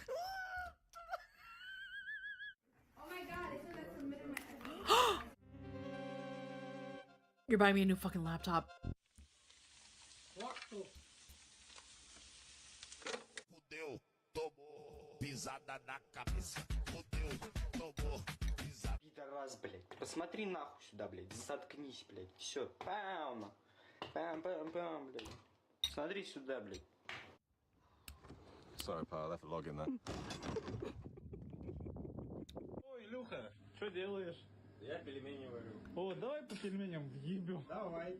Oh my god, I said that submitted my
You're buying me a new fucking laptop.
Fudeu, tomou, pisada na cabeça. Fudeu, tomou, pisada.
Пидорас, блядь. Посмотри нахуй сюда, блядь. Заткнись, блядь. Все. Пам. Пам, блядь. Смотри сюда, блядь.
Sorry, pal, I left a log in there.
Илюха, что делаешь?
Я пельмени варю.
О, давай по пельменям въебем.
Давай.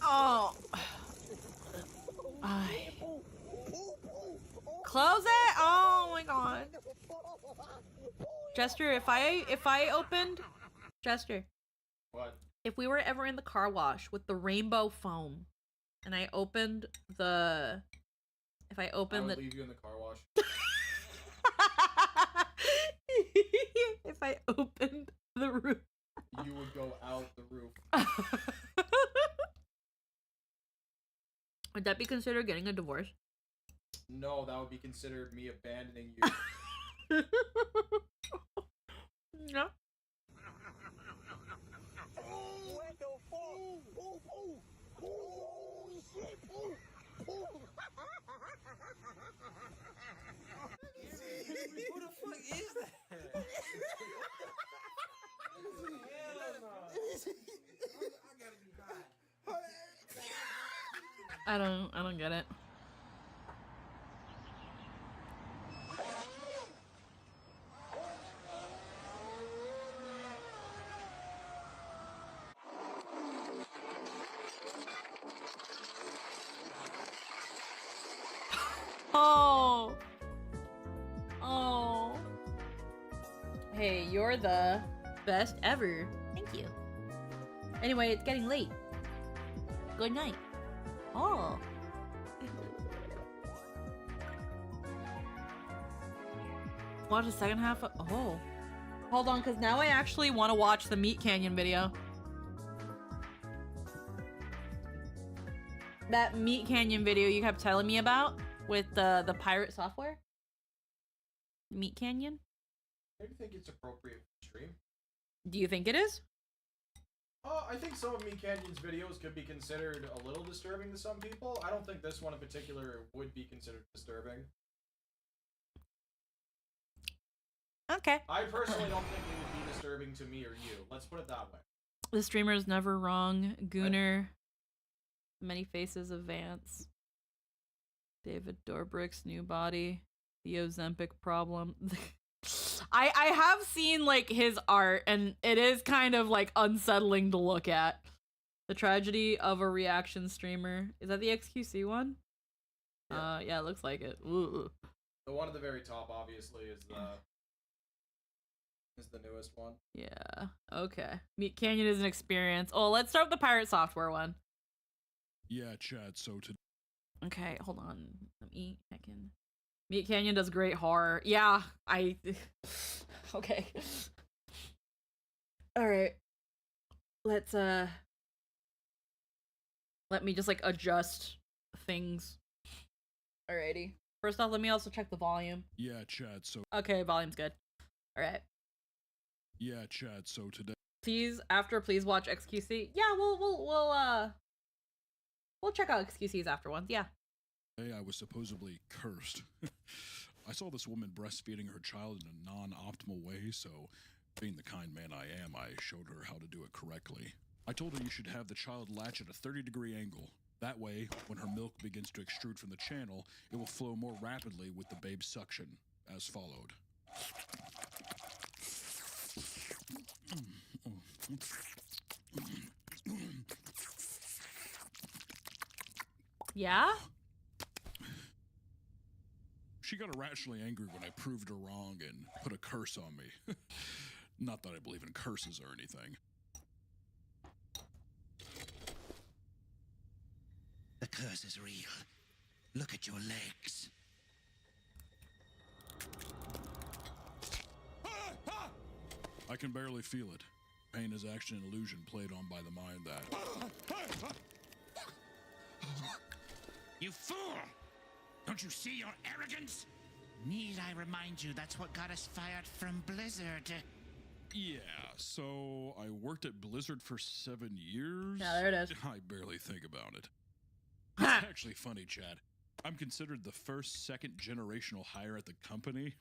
Oh. Ay. Close it. Oh my god. Jester, if I opened Jester,
What?
if we were ever in the car wash with the rainbow foam and I opened the
I would leave you in the car wash.
if I opened the roof,
You would go out the roof.
would that be considered getting a divorce?
No, that would be considered me abandoning you.
No.
Who the fuck is that?
I don't get it. Oh. Oh. Hey, you're the best ever. Thank you. Anyway, it's getting late. Good night. Oh. Watch the second half of— oh. Hold on, because now I actually want to watch the Meat Canyon video. That Meat Canyon video you kept telling me about with the pirate software? Meat Canyon?
I think it's appropriate for stream.
Do you think it is?
I think some of Meat Canyon's videos could be considered a little disturbing to some people. I don't think this one in particular would be considered disturbing.
Okay.
I personally don't think it would be disturbing to me or you. Let's put it that way.
The streamer is never wrong. Gooner. Many faces of Vance. David Dobrik's new body. The Ozempic problem. I have seen like his art and it is kind of like unsettling to look at. The tragedy of a reaction streamer. Is that the XQC one?
Yeah,
yeah, it looks like it. Ooh.
The one at the very top obviously is the newest one.
Yeah. Okay. Meat Canyon is an experience. Oh, let's start with the pirate software one.
Yeah, Chad, so to—
Okay, hold on. Meat Canyon does great horror. Yeah, okay. Alright. Let's, let me just, like, adjust things. Alrighty. First off, let me also check the volume.
Yeah, Chad, so—
Okay, volume's good. Alright.
Yeah, Chad, so today—
Please watch XQC. Yeah, we'll check out XQC's after ones, yeah.
I was supposedly cursed. I saw this woman breastfeeding her child in a non-optimal way, so being the kind man I am, I showed her how to do it correctly. I told her you should have the child latch at a 30-degree angle. That way, when her milk begins to extrude from the channel, it will flow more rapidly with the babe's suction, as followed.
Yeah?
She got irrationally angry when I proved her wrong and put a curse on me. Not that I believe in curses or anything.
The curse is real. Look at your legs.
I can barely feel it. Pain is actually an illusion played on by the mind that—
You fool! Don't you see your arrogance? Need I remind you that's what got us fired from Blizzard?
Yeah, so I worked at Blizzard for 7 years.
Yeah, there it is.
I barely think about it. It's actually funny, Chad. I'm considered the first, second generational hire at the company.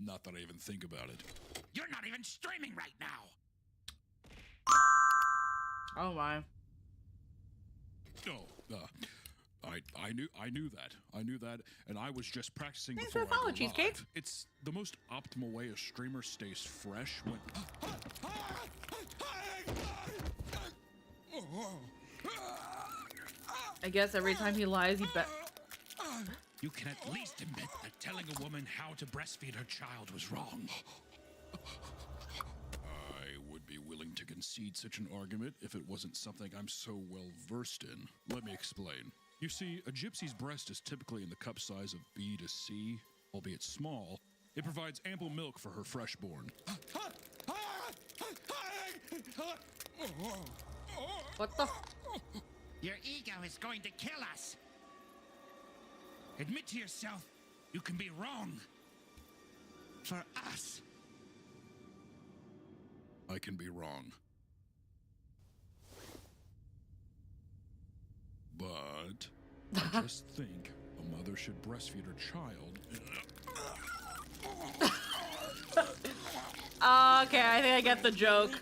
Not that I even think about it.
You're not even streaming right now!
Oh my.
No, I knew that. I knew that, and I was just practicing
Thanks
before
for the follow,
I go
Cheesecake.
live. It's the most optimal way a streamer stays fresh when.
I guess every time he lies, he bet.
You can at least admit that telling a woman how to breastfeed her child was wrong.
I would be willing to concede such an argument if it wasn't something I'm so well versed in. Let me explain. You see, a gypsy's breast is typically in the cup size of B to C, albeit small. It provides ample milk for her freshborn.
What the?
Your ego is going to kill us. Admit to yourself you can be wrong. For us.
I can be wrong. But I just think a mother should breastfeed her child.
Okay, I think I get the joke.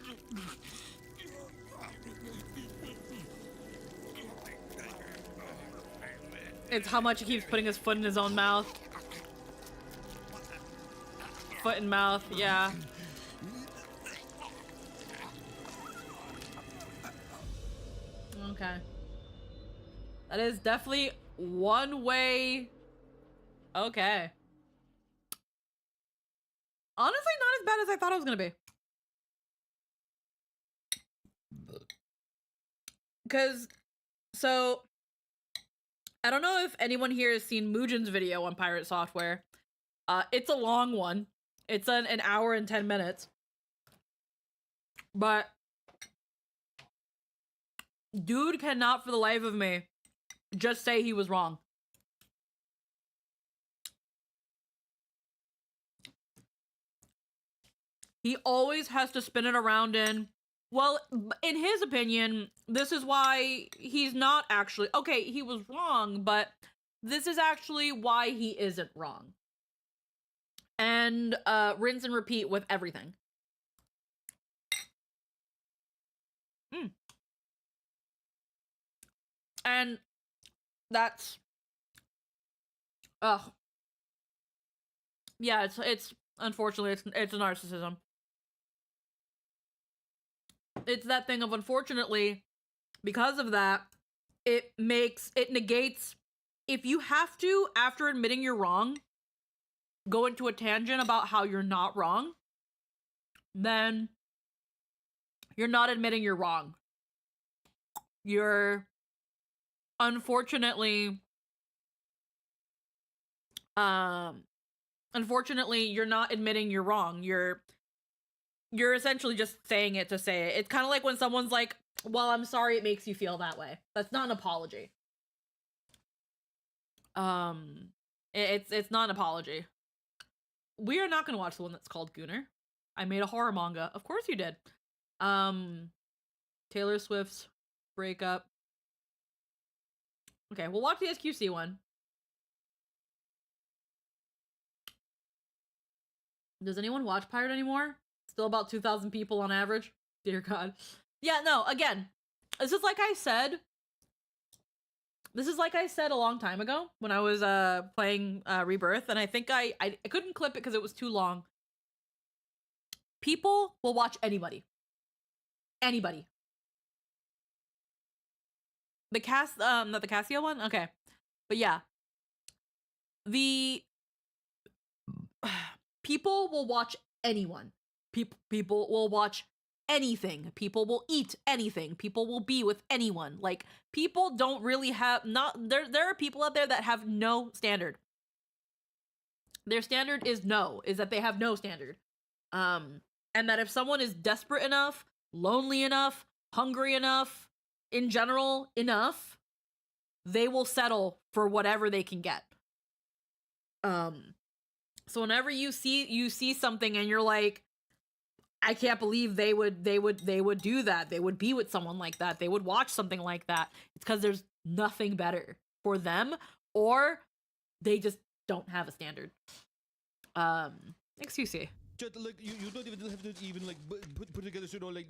It's how much he keeps putting his foot in his own mouth. Foot in mouth, yeah. Okay. That is definitely one way. Okay. Honestly, not as bad as I thought it was gonna be. Because, so, I don't know if anyone here has seen Mujin's video on Pirate Software. It's a long one. It's an hour and 10 minutes. But dude cannot for the life of me just say he was wrong. He always has to spin it around in, well, in his opinion, this is why he's not actually, okay, he was wrong, but this is actually why he isn't wrong. And rinse and repeat with everything. And that's, yeah, it's unfortunately it's a narcissism. It's that thing of, unfortunately, because of that, it negates, if you have to, after admitting you're wrong, go into a tangent about how you're not wrong, then you're not admitting you're wrong. You're, unfortunately, you're not admitting you're wrong. You're essentially just saying it to say it. It's kind of like when someone's like, well, I'm sorry it makes you feel that way. That's not an apology. It's not an apology. We are not going to watch the one that's called Gooner. I made a horror manga. Of course you did. Taylor Swift's breakup. Okay, we'll watch the SQC one. Does anyone watch Pirate anymore? Still about 2,000 people on average? Dear God. Yeah, no, again, this is like I said a long time ago when I was playing Rebirth, and I think I couldn't clip it because it was too long. People will watch anybody. Anybody. The cast, not the Casio one? Okay. But yeah. The people will watch anyone. People will watch anything. People will eat anything. People will be with anyone. Like, people don't really have, there are people out there that have no standard. Their standard is that they have no standard. And that if someone is desperate enough, lonely enough, hungry enough, in general enough, they will settle for whatever they can get. So whenever you see something and you're like, I can't believe they would do that. They would be with someone like that. They would watch something like that. It's because there's nothing better for them, or they just don't have a standard. XQC.
Chat, like you don't even have to even like put together, you know, like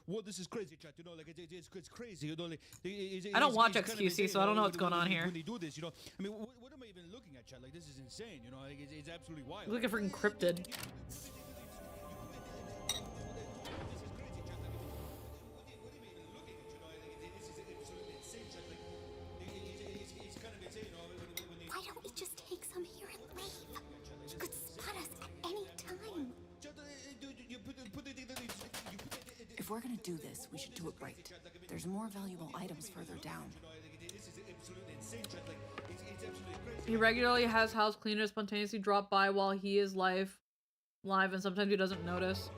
what this is crazy, chat. You know, like it's crazy. You know, like
I don't watch
it's kind of
XQC,
insane,
so I don't know what's
when-
going on
when-
here.
When they do this, you know, I mean, what am I even looking at, chat? Like this is insane. You know, like it's absolutely wild.
Look at freaking cryptid.
Why don't we just take some here and leave? You could spot us at any time.
If we're gonna do this, we should do it right. There's more valuable items further down.
He regularly has house cleaners spontaneously drop by while he is live, and sometimes he doesn't notice.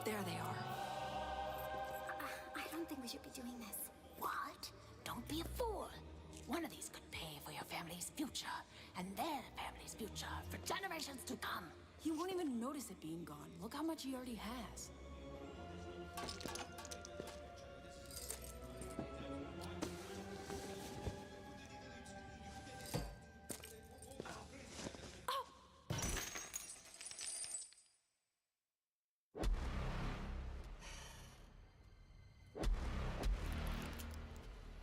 There they are.
I don't think we should be doing this.
What? Don't be a fool. One of these could pay for your family's future, and their family's future for generations to come. He won't even notice it being gone. Look how much he already has.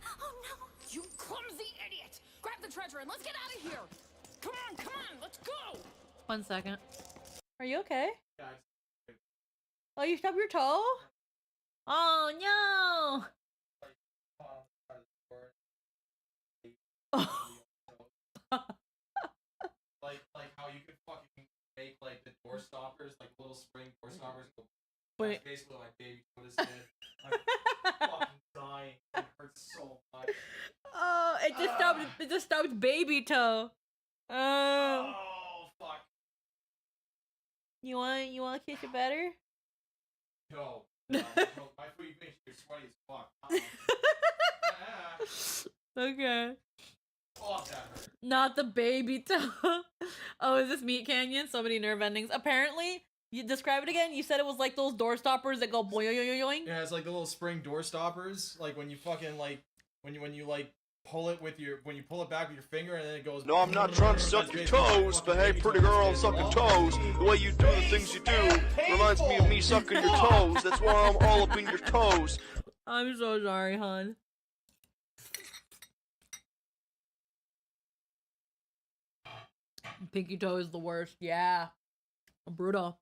Oh no!
You clumsy idiot! Grab the treasure and let's get out of here! Come on, let's go!
1 second. Are you okay?
Yeah,
Oh, you stubbed your toe? Oh no!
like how you could fucking make like the door stoppers, like little spring door stoppers.
Wait.
That's basically what my baby toe just did. I'm fucking dying. It hurts so much.
Oh, it just stubbed baby toe.
Oh fuck.
You want to kiss it better?
No. My foot makes you sweaty as fuck.
Okay.
Oh, that hurt.
Not the baby toe. Oh, is this Meat Canyon? So many nerve endings. Apparently, you describe it again. You said it was like those door stoppers that go boing.
Yeah, it's like the little spring door stoppers. Like when you fucking like when you like pull it with your when you pull it back with your finger and then it goes.
No, I'm not trying to suck your toes, but hey, pretty girl, I'm sucking toes. The way you do the things you do reminds me of me sucking your toes. That's why I'm all up in your toes.
I'm so sorry, hon. Pinky toe is the worst. Yeah. Brutal.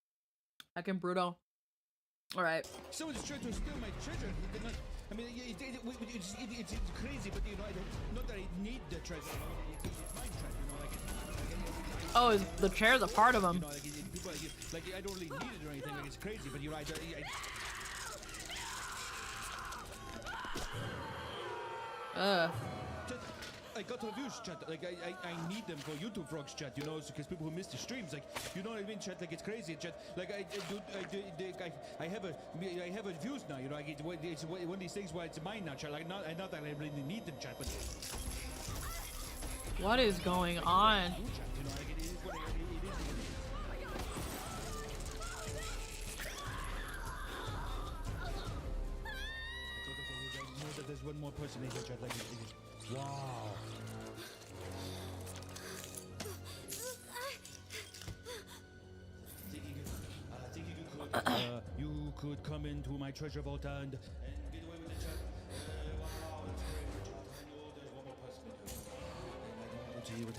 I can brutal. Alright.
Someone's trying to steal my treasure. I mean, it's crazy, but you know, not that I need the treasure. It's my treasure, you know, like.
Oh, the chair's a part of him.
You know, people like I don't really need it or anything. Like it's crazy, but you know, I got reviews, chat. Like I need them for YouTube vlogs, chat. You know, because people who miss the streams, like you know what I mean, chat. Like it's crazy, chat. Like I have a views now. You know, it's one of these things where it's mine now, chat. Like not that I really need them, chat. But
what is going on?
You know, like it is what it is. I know that there's one more person in here, chat. Like, wow. You could come into my treasure vault and get away with it, chat. Wow, that's great, chat. I know there's one more person in here. And I don't see what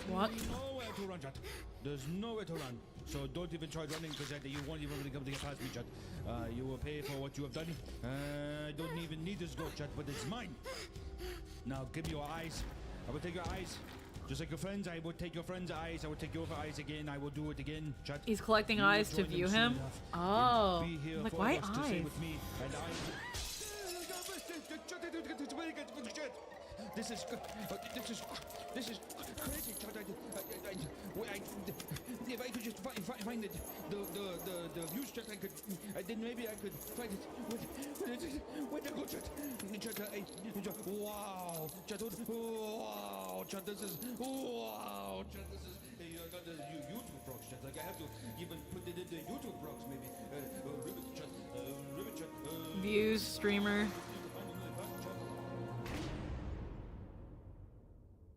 What?
There's nowhere to run, chat. There's nowhere to run. So don't even try running, because you won't even really come to get past me, chat. You will pay for what you have done. I don't even need this gold, chat, but it's mine. Now give me your eyes. I will take your eyes. Just like your friends, I would take your friends' eyes. I would take your eyes again. I will do it again, chat.
He's collecting
You
eyes
will
to
join them
view
soon
him.
enough.
Oh,
Be here
like
for
why
us to stay
eyes?
with me, and This is crazy, chat. If I could just find the views, chat, I could. Then maybe I could find it. Where to go, chat? Wow, chat. Wow, chat. This is wow, chat. This is. I got the YouTube vlogs, chat. Like I have to even put it in the YouTube vlogs, maybe. Ribbit chat. Ribbit chat.
Views, streamer.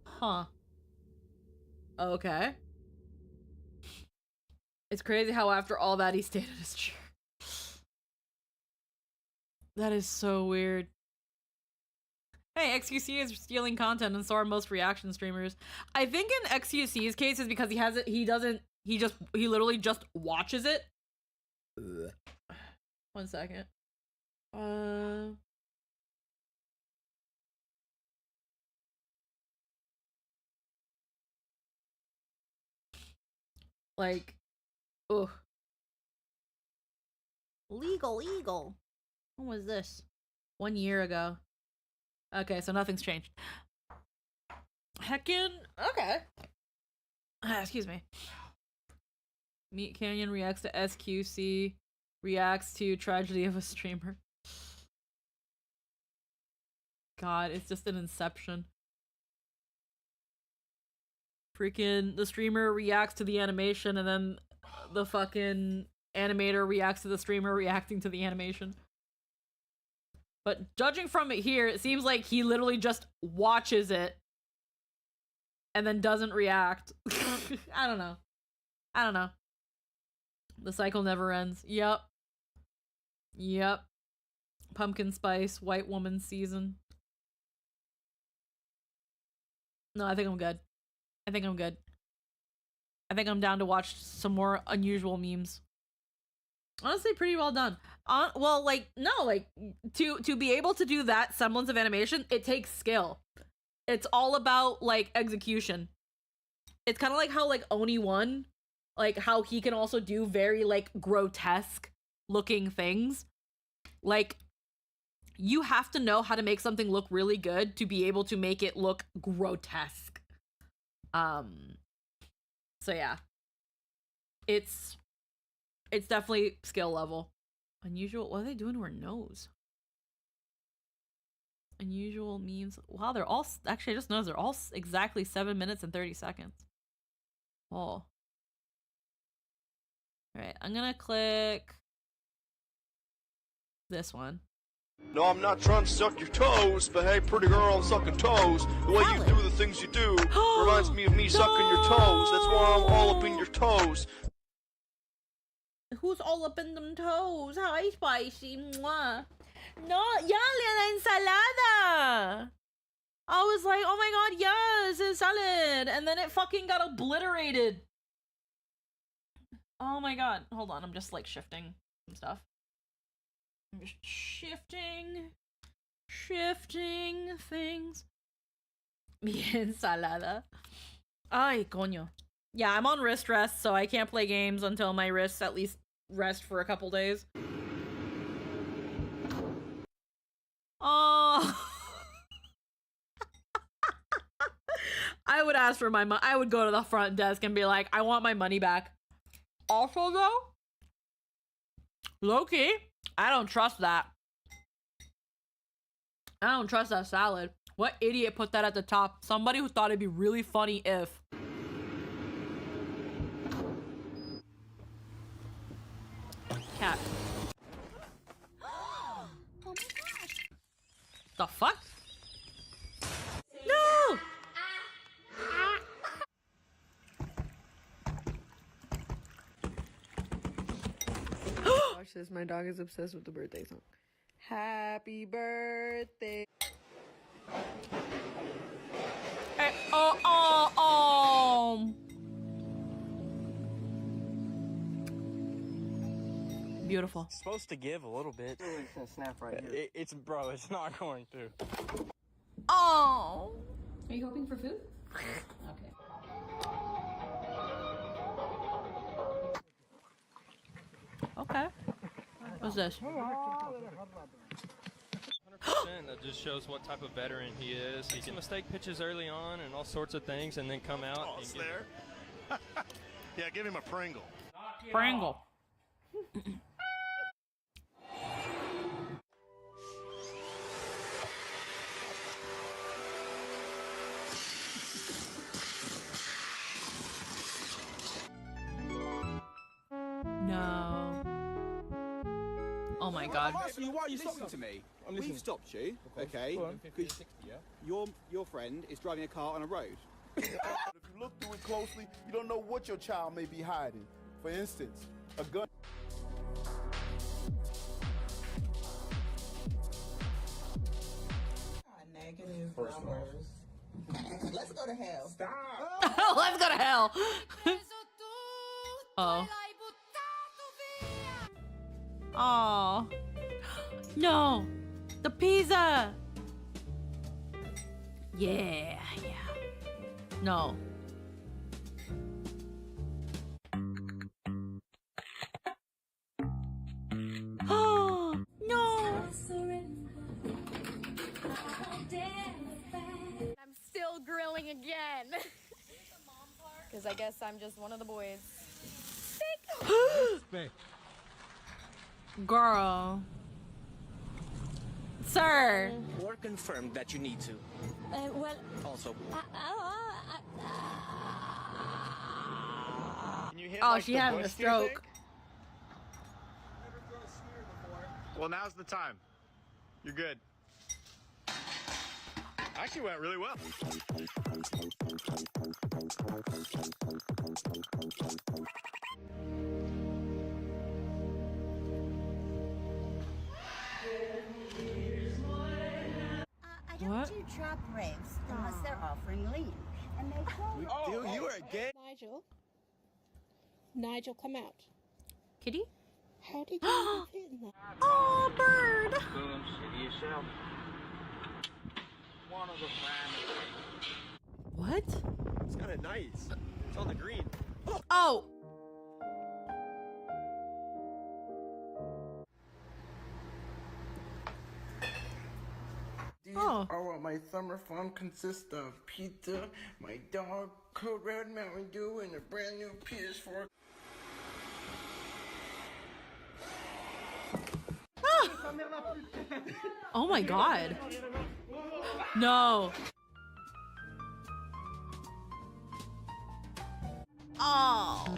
Huh. Okay. It's crazy how after all that he stayed in his chair. That is so weird. Hey, XQC is stealing content and so are most reaction streamers. I think in XQC's case is because he literally just watches it. Ugh. 1 second. Like, ugh. Legal. When was this? 1 year ago. Okay, so nothing's changed. Heckin', okay. Excuse me. Meat Canyon reacts to SQC, reacts to tragedy of a streamer. God, it's just an inception. Freaking, the streamer reacts to the animation and then the fucking animator reacts to the streamer reacting to the animation. But judging from it here, it seems like he literally just watches it and then doesn't react. I don't know. The cycle never ends. Yep. Pumpkin spice, white woman season. No, I think I'm good. I think I'm down to watch some more unusual memes. Honestly, pretty well done. Well, like, no, like, to be able to do that semblance of animation, it takes skill. It's all about, like, execution. It's kind of like how, like, Oni 1, like, how he can also do very, like, grotesque looking things. Like, you have to know how to make something look really good to be able to make it look grotesque. So yeah. It's definitely skill level. Unusual, what are they doing to her nose? Unusual memes. Wow, they're all, actually I just noticed they're all exactly 7 minutes and 30 seconds. Oh. Alright, I'm gonna click this one.
No, I'm not trying to suck your toes, but hey, pretty girl, I'm sucking toes. The way you do the things you do reminds me of me sucking your toes. That's why I'm all up in your toes.
Who's all up in them toes? Hi, Spicy. Mwah. No, yeah, la ensalada. I was like, oh my god, yes, it's salad. And then it fucking got obliterated. Oh my god. Hold on, I'm just like shifting some stuff. I'm just shifting things. Mi ensalada. Ay, coño. Yeah, I'm on wrist rest, so I can't play games until my wrists at least rest for a couple days. Oh. I would ask for my money. I would go to the front desk and be like, I want my money back. Also, though, low-key, I don't trust that. I don't trust that salad. What idiot put that at the top? Somebody who thought it'd be really funny if. Cat.
Oh my gosh.
The fuck? No!
Watch this. My dog is obsessed with the birthday song. Happy birthday.
Beautiful.
It's supposed to give a little bit. It's gonna snap right here. Bro, it's not going to.
Oh.
Are you hoping for food? Okay.
Okay. What's this?
100%. That just shows what type of veteran he is. He can mistake pitches early on and all sorts of things, and then come out.
Oh, it's there. Yeah, give him a Pringle.
Pringle. No. Oh my god.
I'm asking you, why are you stopping to me? We've stopped you, okay? Because your friend is driving a car on a road.
you look through it closely, you don't know what your child may be hiding. For instance, a gun.
Negative numbers. Let's go to hell. Stop.
Let's go to hell. Oh. Oh. No. The pizza. Yeah. No. Oh no.
I'm still grilling again. Because I guess I'm just one of the boys.
Girl. Sir.
Or confirm that you need to.
Well.
Also.
Can you hit,
Oh,
like,
she
the
having a
bush, do you
stroke.
think? Well, now's the time. You're good. Actually went really well.
I don't do drop raves unless they're offering lean. And they don't.
Dude, you are gay.
Nigel, come out.
Kitty?
How did you fit in that?
Oh, bird.
Boom, city yourself. One of the family.
What?
It's kind of nice. It's on the green.
Oh.
These are what my summer fun consists of: pizza, my dog, Code Red Mountain Dew, and a brand new PS4.
Oh my god. No. Oh.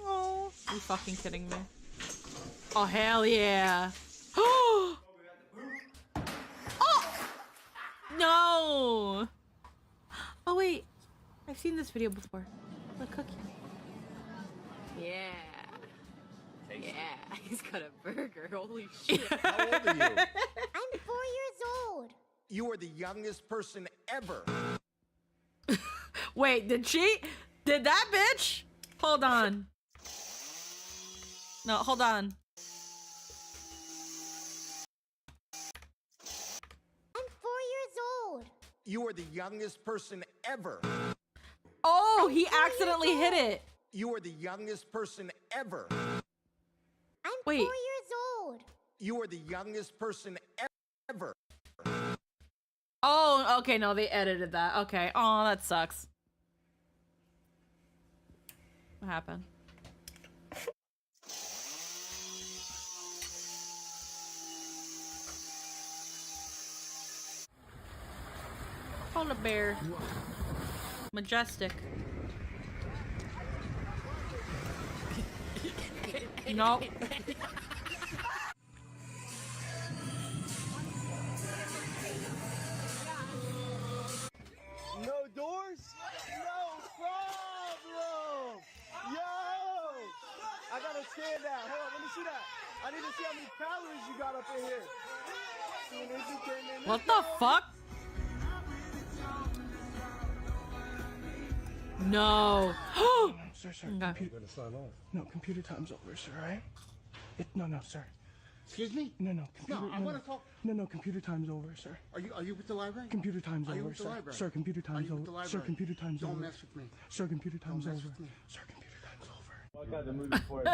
Oh. Are you fucking kidding me? Oh, hell yeah. Oh! No. Oh, wait. I've seen this video before. The cookie.
Yeah. Yeah, he's got a burger. Holy shit.
How old are you?
I'm 4 years old.
You are the youngest person ever.
Wait, did that bitch? Hold on. No, hold on.
I'm 4 years old.
You are the youngest person ever.
Oh, he accidentally hit it.
You are the youngest person ever.
I'm
Wait.
4 years old.
You are the youngest person ever.
Oh, okay, no, they edited that. Okay. Oh, that sucks. What happened? Polar bear. Majestic. Nope.
No doors? No problem! Yo! I gotta stand that. Hold on, let me see that. I need to see how many calories you got up in here. Soon as you came in
What the fuck? No.
Sir,
Okay.
computer. No, computer time's over, sir, right? No, sir.
Excuse me?
No, computer.
No, I want to talk.
No, computer time's over, sir.
Are you with the library?
Computer time's
Are you
over,
with the
sir.
library?
Sir, computer time's
Are you with
over.
the
Sir,
library?
computer time's
Don't
over.
mess with me.
Sir, computer time's
Don't mess
over.
with me.
Sir, computer time's over.
I got the movie for it.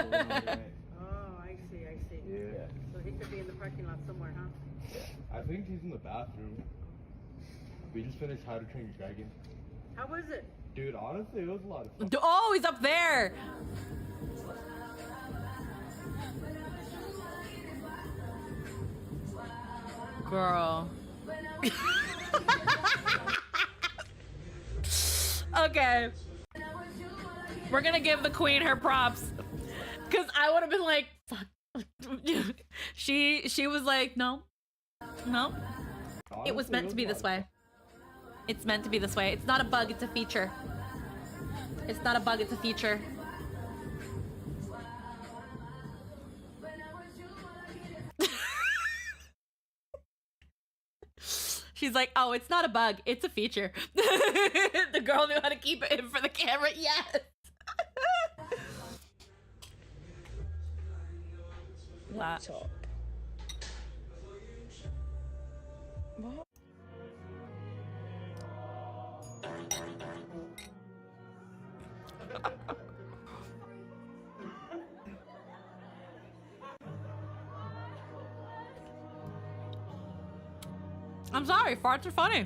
Oh, I see.
Yeah.
So he could be in the parking lot somewhere, huh?
Yeah. I think he's in the bathroom. We just finished How to Train Your Dragon.
How was it?
Dude, honestly, it was a lot of fun.
Oh, he's up there. Girl. Okay. We're gonna give the queen her props. Cause I would have been like, fuck. She was like, no. It was meant to be this way. It's meant to be this way. It's not a bug, it's a feature. It's not a bug, it's a feature. She's like, oh, it's not a bug, it's a feature. The girl knew how to keep it in for the camera, yes! Laptop. What? I'm sorry, farts are funny.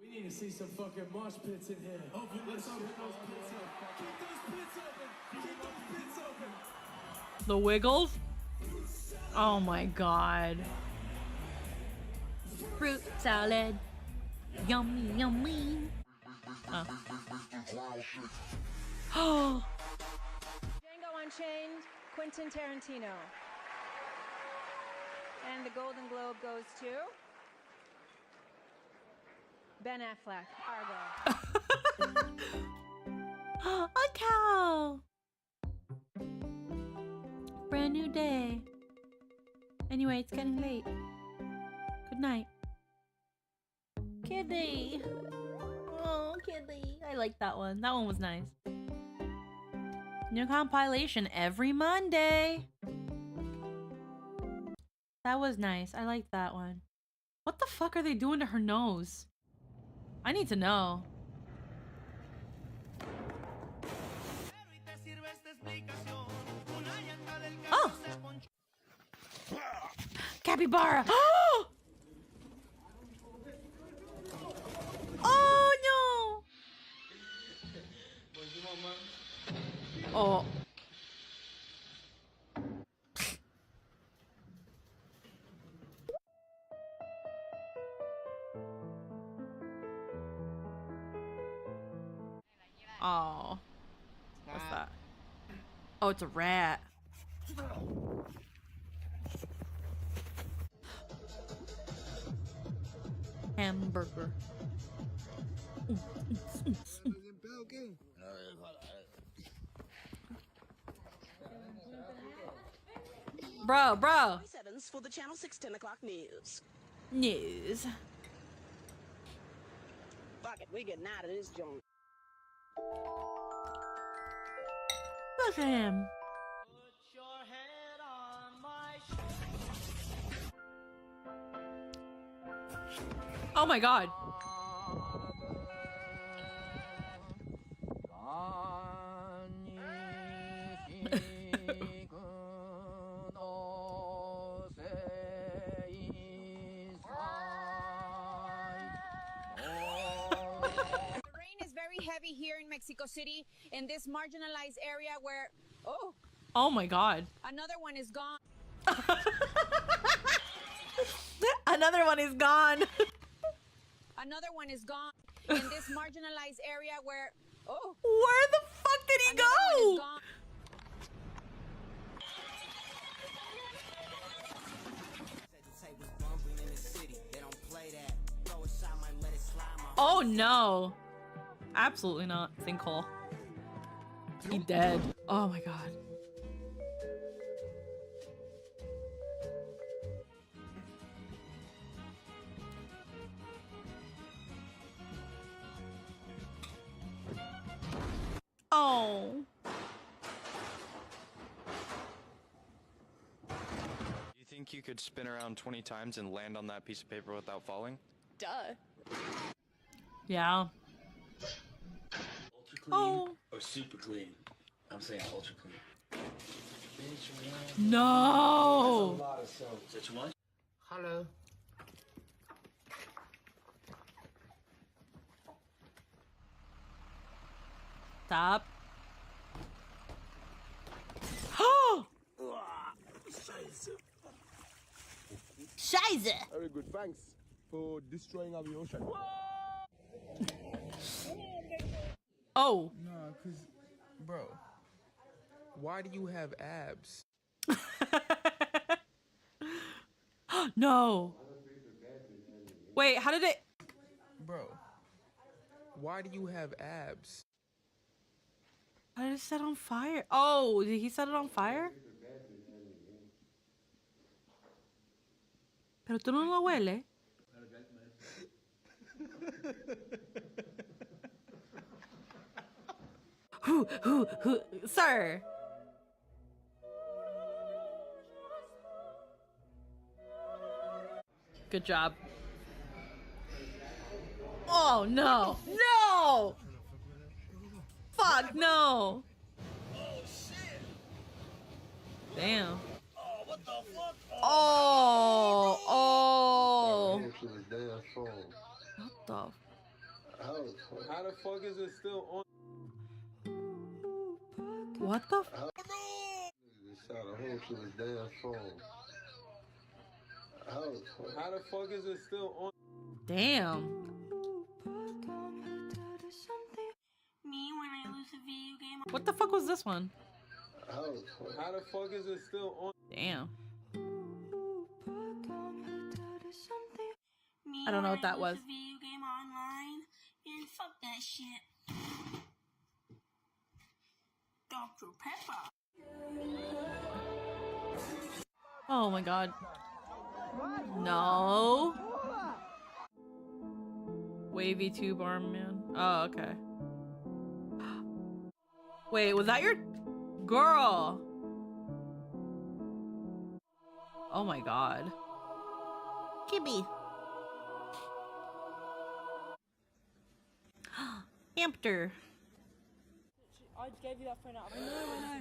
We need to see some fucking mosh pits in here. Open, let's open those pits up. Keep those pits open. Keep those pits open.
The Wiggles? Oh my god. Fruit salad. Yummy, yummy. Oh.
Django Unchained, Quentin Tarantino. And the Golden Globe goes to Ben Affleck, Argo.
A cow. Brand new day. Anyway, it's getting late. Good night. Kitty. Oh, Kitty. I like that one. That one was nice. New compilation every Monday. That was nice. I like that one. What the fuck are they doing to her nose? I need to know. Oh! Capybara! Oh no! Oh. Oh. What's that? Oh, it's a rat. Hamburger. Bro.
Sevens for the Channel 6 10 o'clock news.
News.
Fuck it, we getting out of this joint.
Look at him. Oh my god.
Heavy here in Mexico City, in this marginalized area where,
Oh my god.
another one is gone.
Another one is gone.
Another one is gone in this marginalized area where,
where the fuck did he go? Oh no. Absolutely not. Sinkhole. He dead. Oh my god. Oh.
You think you could spin around 20 times and land on that piece of paper without falling?
Duh.
Yeah.
Ultra clean or super clean? I'm saying ultra clean.
No.
That's a lot of soap. Is that too much? Hello.
Stop. Scheiße.
Very good, thanks for destroying our ocean.
Oh.
Nah, cause, bro, why do you have abs?
No. Wait, how did it?
Bro, why do you have abs?
How did it set on fire? Oh, did he set it on fire? Pero tú no lo huele. Sir. Good job. Oh no. No! Fuck no. Damn. Oh, oh. What the?
How the fuck is it still on?
What the?
Shot a hole to his damn phone. How the fuck is it still on?
Damn. What the fuck was this one?
How the fuck is it still on?
Damn. I don't know what that was.
Video game online and fuck that shit. Dr. Pepper.
Oh my god. No. Wavy tube arm man. Oh, okay. Wait, was that your girl? Oh my god. Kibby. Hamster.
I gave you that phone out of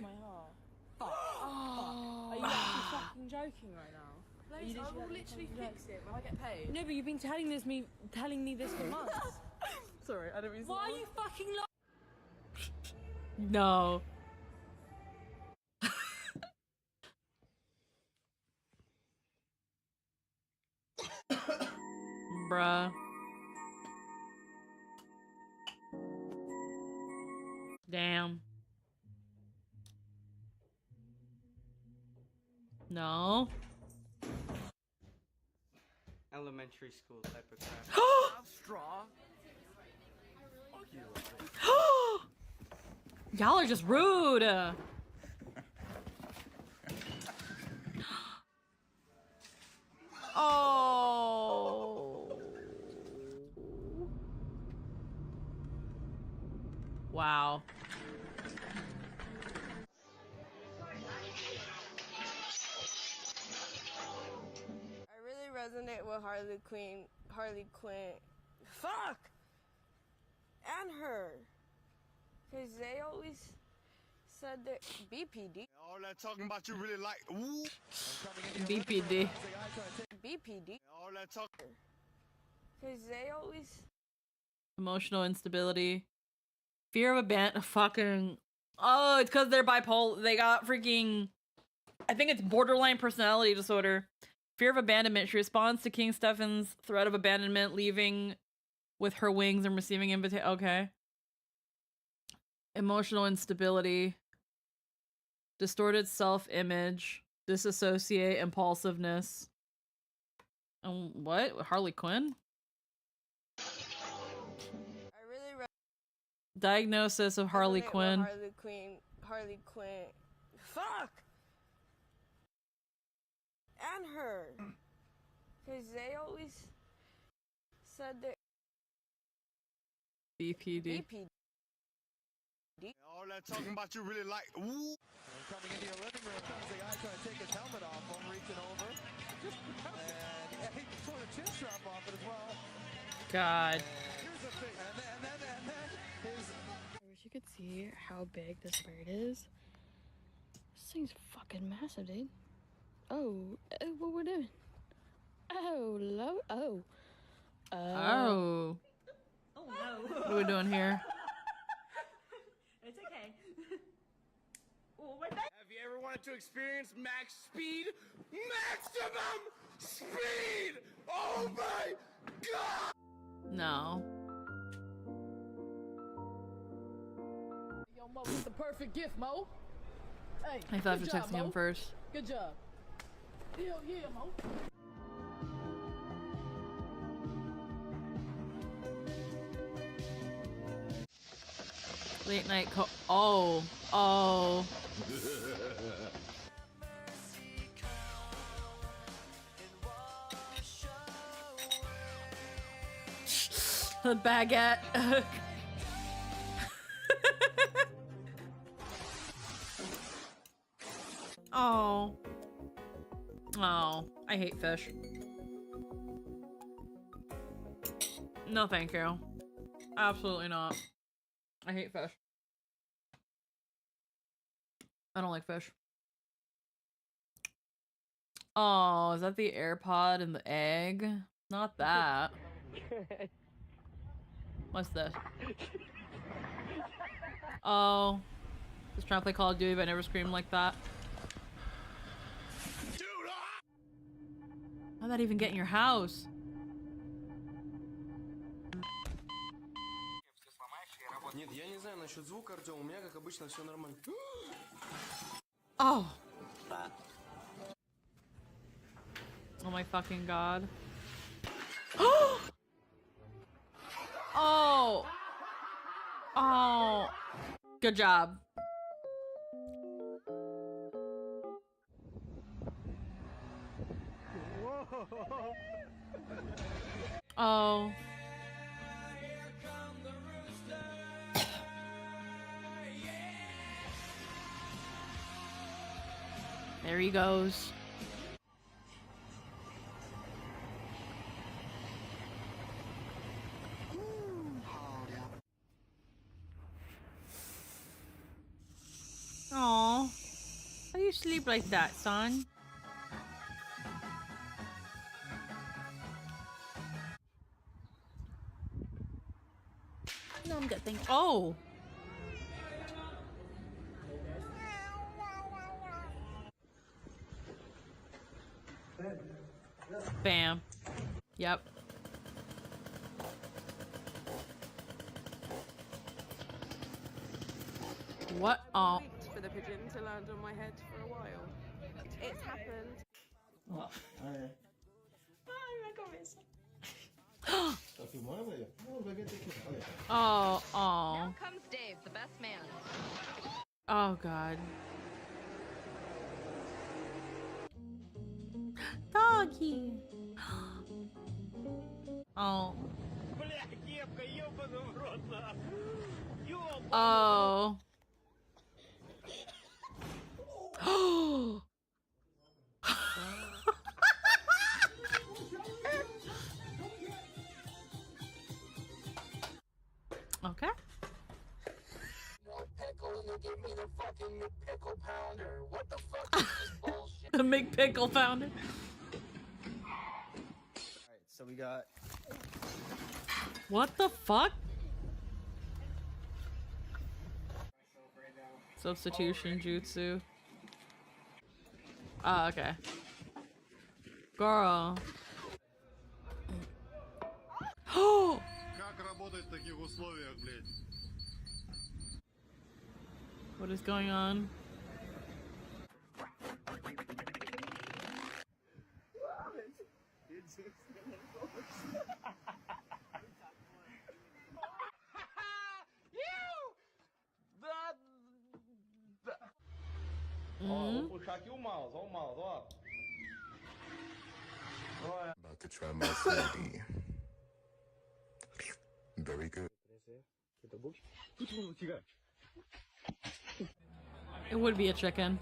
my heart. Fuck. Oh. Are you actually fucking joking right now?
Please, I will literally fix it when I get paid.
No, but you've been telling me this for months.
Sorry, I don't mean.
Why are you fucking
No. Bruh. Damn. No.
Elementary school type of crap.
Straw.
Y'all are just rude. Oh. Wow.
I really resonate with Harley Quinn. Fuck! And her. Because they always said that BPD.
All that talking about you really like. Ooh.
BPD.
BPD.
All that talk.
Because they always.
Emotional instability. Fear of abandon. Fucking. Oh, it's because they're bipolar. They got freaking. I think it's borderline personality disorder. Fear of abandonment. She responds to King Stefan's threat of abandonment, leaving with her wings and receiving invitation. Okay. Emotional instability. Distorted self-image. Disassociate. Impulsiveness. What? Harley Quinn? Diagnosis of Harley Quinn.
Harley Quinn. Fuck! And her. Because they always said that.
BPD.
All that talking about you really like. Ooh.
And coming into your living room comes the guy trying to take his helmet off, home reaching over. And he tore the chin strap off it as well.
God.
Here's the thing. And then his.
I wish you could see how big this bird is. This thing's fucking massive, dude. Oh, what we're doing? Oh, low. Oh.
Oh.
Oh no.
What are we doing here?
It's okay.
Oh, my neck. Have you ever wanted to experience max speed? Maximum speed! Oh my god!
No.
Come up with the perfect gift, Mo. Hey,
I thought
good
after
job,
texting him
Mo.
first.
Good job. Hell yeah, Mo.
Late night oh. Oh. The baguette. Oh. Oh. I hate fish. No, thank you. Absolutely not. I hate fish. I don't like fish. Oh, is that the AirPod and the egg? Not that. What's this? Oh. Just trying to play Call of Duty, but I never screamed like that. How'd that even get in your house?
Нет, я не знаю насчет звука, Артём. У меня, как обычно, все нормально.
Oh. Oh my fucking god. Oh. Oh. Good job. Oh. There he goes. Aw. Why do you sleep like that, son? No, I'm good, thank you. Oh! Bam. Yep. What? Oh.
For the pigeon to land on my head for a while. It's happened.
Oh,
Oh, oh.
Now comes Dave, the best man.
Oh, God. Doggy. Oh. Oh. Oh. Okay. The McPickle pounder.
Alright, so we got...
What the fuck? Substitution jutsu. Oh, okay. Girl. Oh!
Как работать в таких условиях, блядь?
What is going on?
Ó, vou puxar aqui o mouse, ó.
About to try my smoothie. Very good.
It would be a chicken.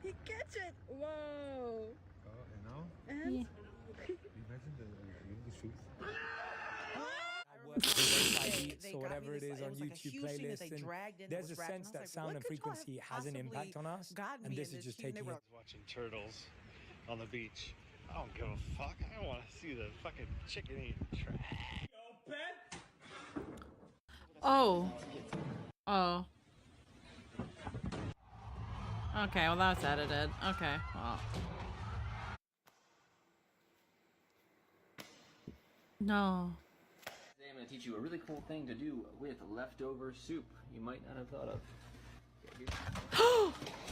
He gets it! Whoa! And?
Imagine the shoes.
So whatever it is on YouTube playlist, and there's a sense that sound and frequency has an impact on us, and this is just taking it.
Watching turtles on the beach. I don't give a fuck. I don't want to see the fucking chicken eat trash.
Oh. Oh. Okay, well that's edited. Okay, well. No.
Damn,
to teach you a really cool thing to do with leftover soup you might not have thought of.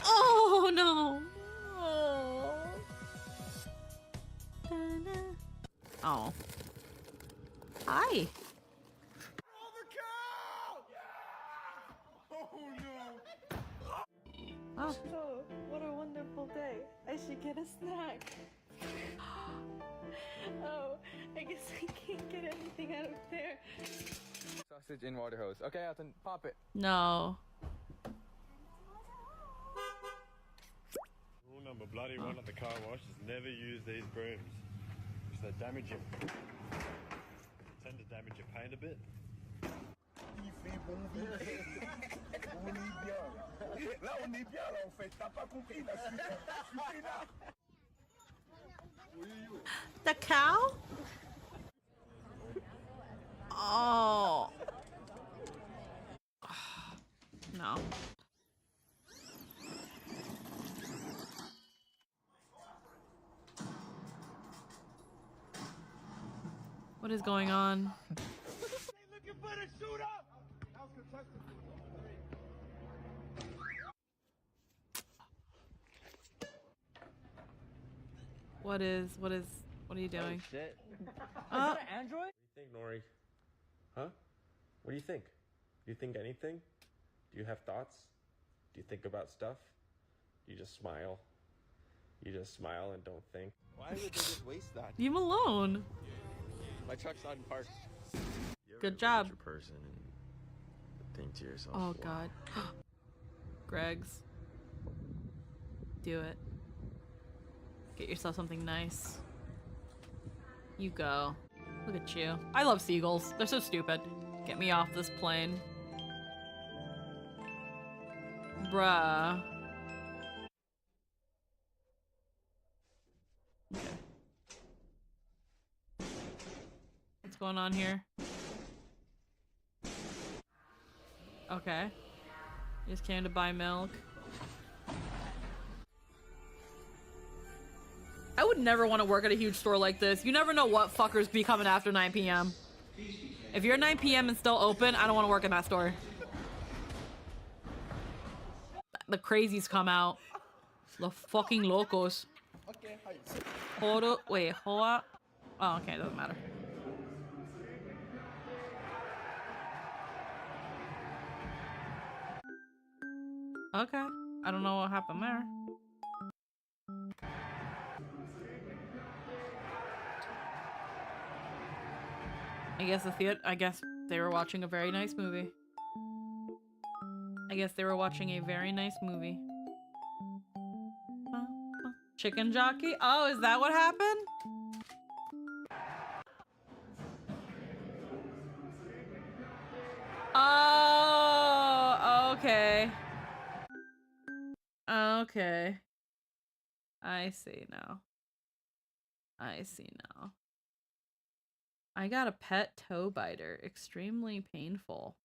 Oh no! Oh. Oh. Hi. Oh.
Oh, what a wonderful day. I should get a snack. Oh, I guess I can't get anything out of there.
Sausage in water hose. Okay, Alton, pop it.
No.
Rule number bloody one at the car wash is never use these brooms. Because they damage your... tend to damage your paint a bit.
The cow? Oh. No. What is going on?
Looking for the shooter!
What are you doing?
Oh, shit.
Oh.
Is that an Android? What do you think, Nori? Huh? What do you think? Do you think anything? Do you have thoughts? Do you think about stuff? You just smile. You just smile and don't think. Why would they just waste that?
Leave him alone.
My truck's not in park.
Good job.
Person and think to yourself.
Oh
wow.
God. Greg's. Do it. Get yourself something nice. You go. Look at you. I love seagulls. They're so stupid. Get me off this plane. Bruh. Okay. What's going on here? Okay. You just came to buy milk. I would never want to work at a huge store like this. You never know what fuckers be coming after 9 p.m. If you're 9 p.m. and still open, I don't want to work in that store. The crazies come out. The fucking locos. Wait, hold up. Oh, okay, doesn't matter. Okay. I don't know what happened there. I guess they were watching a very nice movie. Chicken jockey? Oh, is that what happened? Oh, okay. Okay. I see now. I got a pet toe biter. Extremely painful.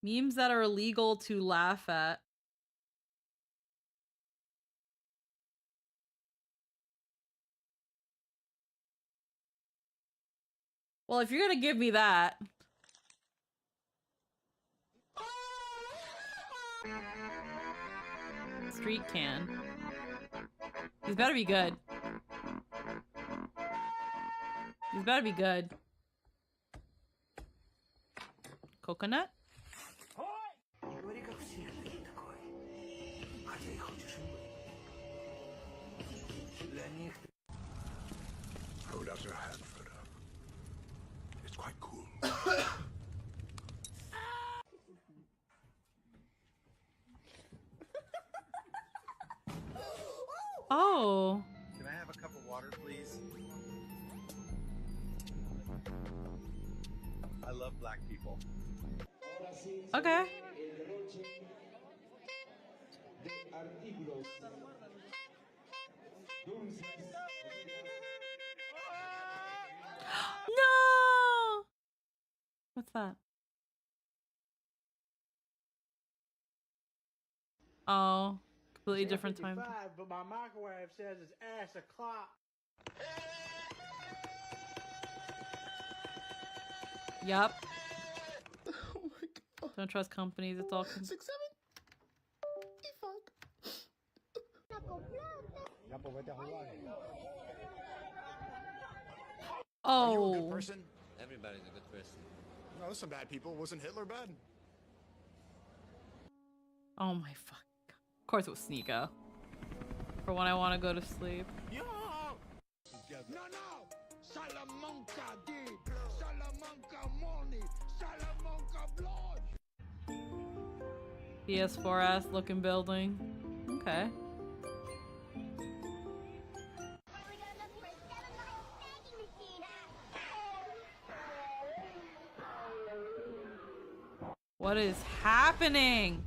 Memes that are illegal to laugh at. Well, if you're gonna give me that. Street can. He's better be good. He's better be good. Coconut?
Hold out your hand, Frodo. It's quite cool.
Oh.
Can I have a cup of water, please? I love black people.
Okay. No! What's that? Oh, completely different time.
But my microwave says it's ass o'clock.
Yup.
Oh my god.
Don't trust companies. It's all.
6, 7.
Oh.
Are you a good person? Everybody's a good person.
No, there's some bad people. Wasn't Hitler bad?
Oh my fuck. Of course it was Sneeko. For when I want to go to sleep.
Yo! No, no! Salamanca deep! Salamanca money! Salamanca blood!
PS4S looking building. Okay. What is happening?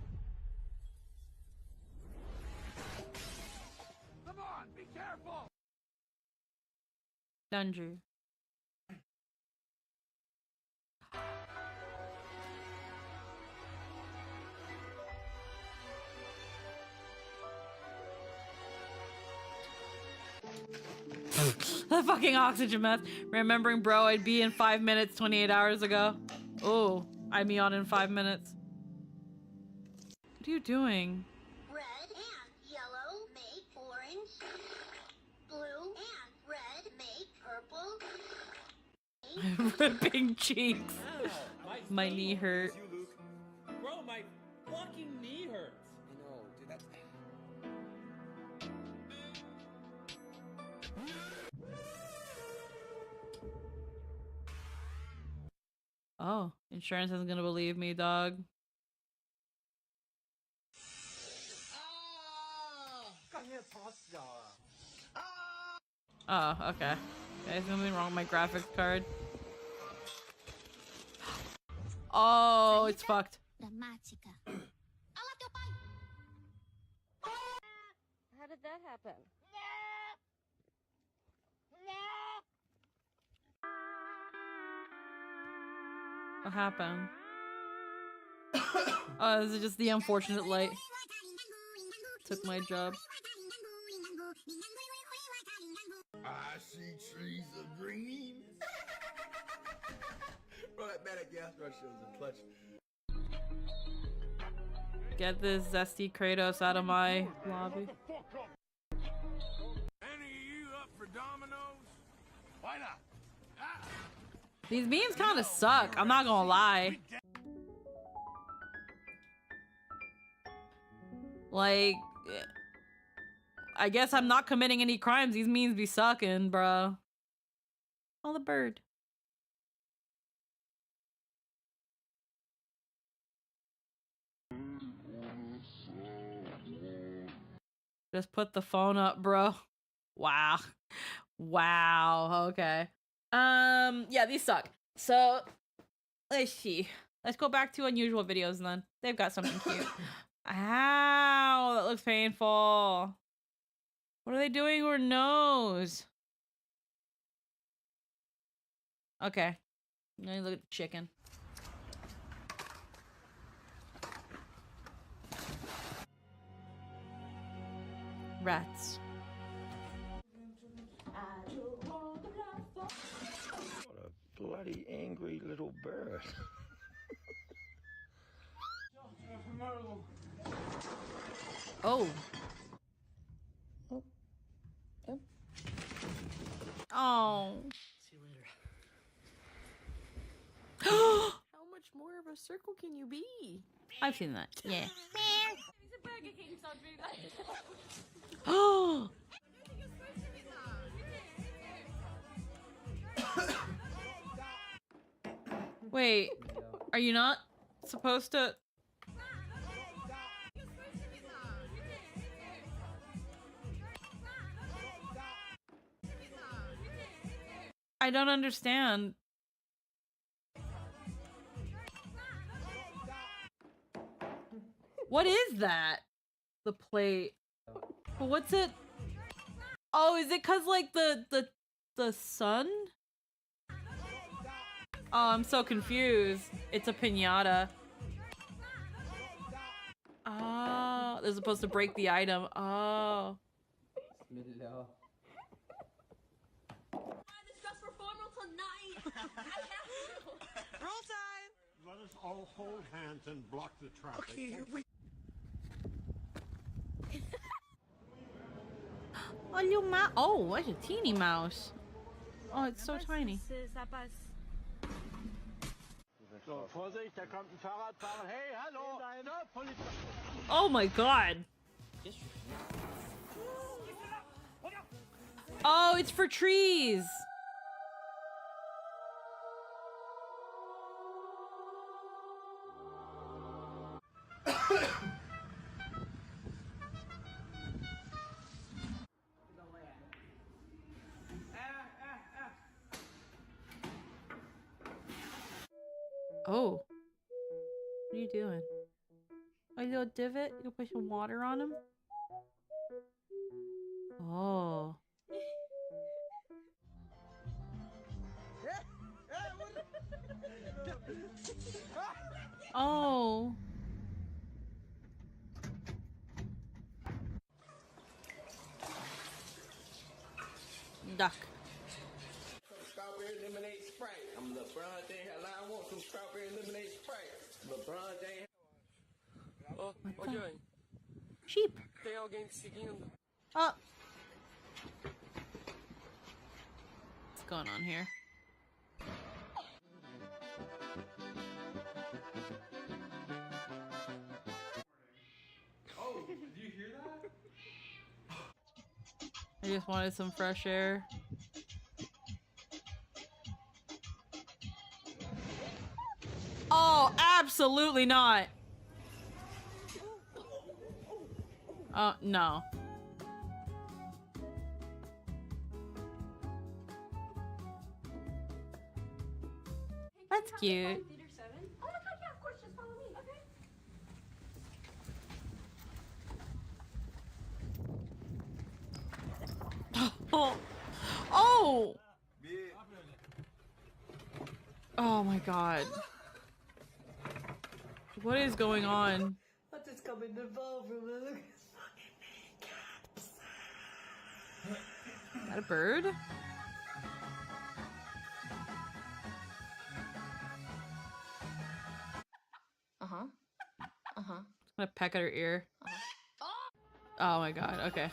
Come on, be careful!
Dungeon. That fucking oxygen mask. Remembering, bro, I'd be in 5 minutes 28 hours ago. Oh, I'd be on in 5 minutes. What are you doing?
Red and yellow make orange. Blue and red make purple.
Ripping cheeks. My knee hurt.
Bro, my fucking knee hurts.
I know, dude, that's...
Oh, insurance isn't gonna believe me, dog. Oh, okay. There's something wrong with my graphics card. Oh, it's fucked.
How did that happen?
What happened? Oh, this is just the unfortunate light. Took my job.
I see trees of green. Bro, that manic gas rush was a clutch.
Get this zesty Kratos out of my lobby.
Any of you up for dominoes? Why not? Ah.
These memes kind of suck. I'm not gonna lie. Like, I guess I'm not committing any crimes. These memes be sucking, bro. Oh, the bird. Just put the phone up, bro. Wow. Wow. Okay. Yeah, these suck. So, let's see. Let's go back to unusual videos then. They've got something cute. Ow, that looks painful. What are they doing to her nose? Okay. Let me look at the chicken. Rats.
What a bloody angry little bird.
Oh. Oh.
See you later. How much more of a circle can you be?
I've seen that. Yeah.
Oh.
Wait, are you not supposed to? I don't understand. What is that? The plate. But what's it? Oh, is it cause like the sun? Oh, I'm so confused. It's a piñata. Oh, they're supposed to break the item. Oh.
Roll time.
Let us all hold hands and block the traffic. Okay, here we
A little mouse. Oh, what a teeny mouse. Oh, it's so tiny.
So, Vorsicht, da kommt ein Fahrradfahrer. Hey, hallo! Stopp, Polizei!
Oh my god. Oh, it's for trees. Oh. What are you doing? Oh, you little divot? You put some water on him? Oh. Oh. Duck.
Strawberry lemonade Sprite. I'm LeBron James. I want some strawberry lemonade Sprite. LeBron James.
Oh, okay.
Sheep.
Tem alguém te seguindo?
Oh. What's going on here?
Oh, did you hear that?
I just wanted some fresh air. Oh, absolutely not. No. That's cute.
Oh my god, yeah, of course, just follow me, okay?
Oh. Oh. Oh my god. What is going on?
What is coming in the ballroom?
Is that a bird?
Uh-huh. Uh-huh.
I'm gonna peck at her ear. Oh my god, okay.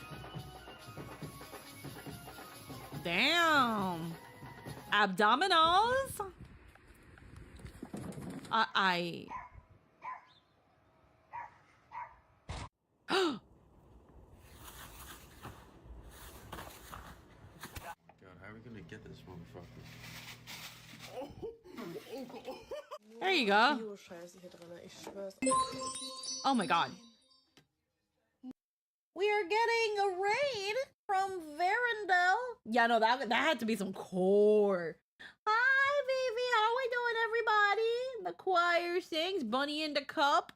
Damn! Abdominals? I...
God, how are we gonna get this motherfucker?
There you go. Oh my god. We are getting a raid from Verendel. Yeah, no, that had to be some core. Hi, baby. How we doing, everybody? The choir sings. Bunny in the cup.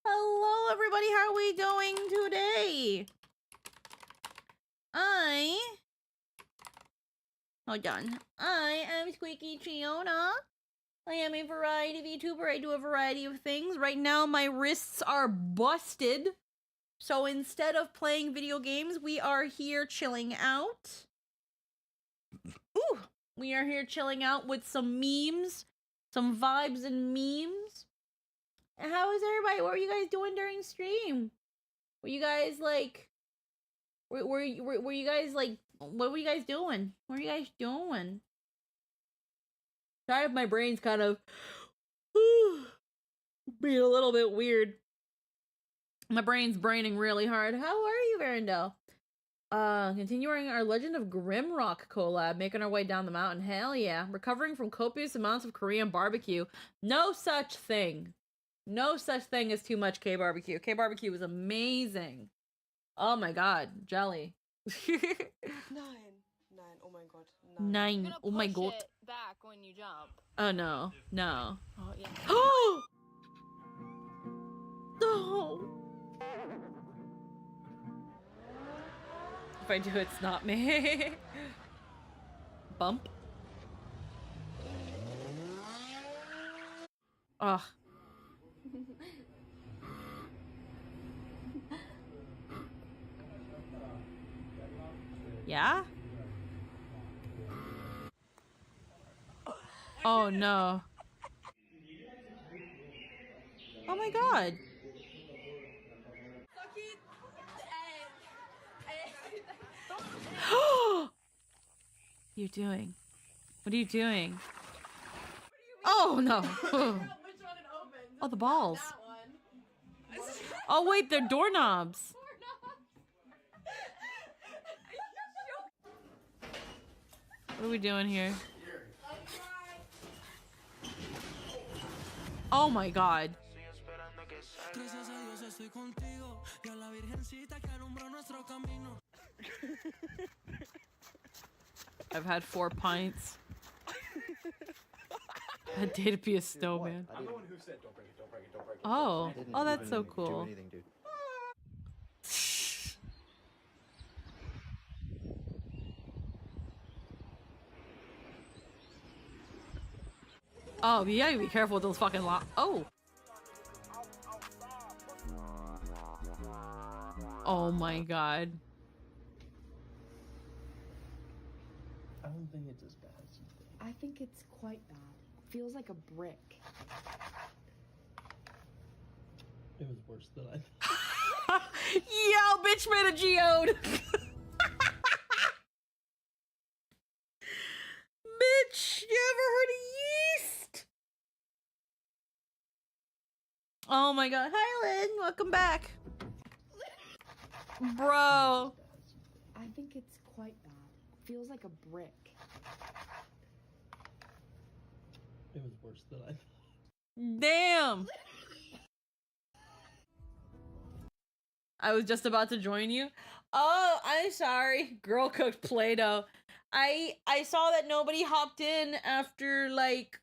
Hello, everybody. How are we doing today? Hold on. I am Squeaky Chiona. I am a variety VTuber. I do a variety of things. Right now, my wrists are busted. So instead of playing video games, we are here chilling out. Ooh! We are here chilling out with some memes. Some vibes and memes. And how is everybody? What were you guys doing during stream? Were you guys like... Were you guys like... What were you guys doing? What were you guys doing? Sorry if my brain's kind of being a little bit weird. My brain's braining really hard. How are you, Verendel? Continuing our Legend of Grimrock collab, making our way down the mountain. Hell yeah. Recovering from copious amounts of Korean barbecue. No such thing. No such thing as too much K-barbecue. K-barbecue was amazing. Oh my god. Jelly.
9. Oh my god.
9. Oh my god.
It back when you jump.
Oh no. No.
Oh yeah.
Oh! No! If I do, it's not me. Bump. Ugh. Yeah? Oh no. Oh my god. You're doing? What are you doing? Oh no. Oh, the balls. Oh wait, they're doorknobs. What are we doing here? Oh my god. I've had 4 pints. A day to be a snowman.
I'm the one who said don't break it, don't break it, don't break it.
Oh, oh, that's so cool.
anything, dude.
Oh, you gotta be careful with those fucking Oh. Oh my god.
I don't think it's as bad as you think.
I think it's quite bad. Feels like a brick.
It was worse than I thought.
Yo, bitch made a geode. Bitch, you ever heard of yeast? Oh my god. Hi, Lynn. Welcome back. Bro.
I think it's quite bad. Feels like a brick.
It was worse than I thought.
Damn. I was just about to join you. Oh, I'm sorry. Girl cooked Play-Doh. I saw that nobody hopped in after like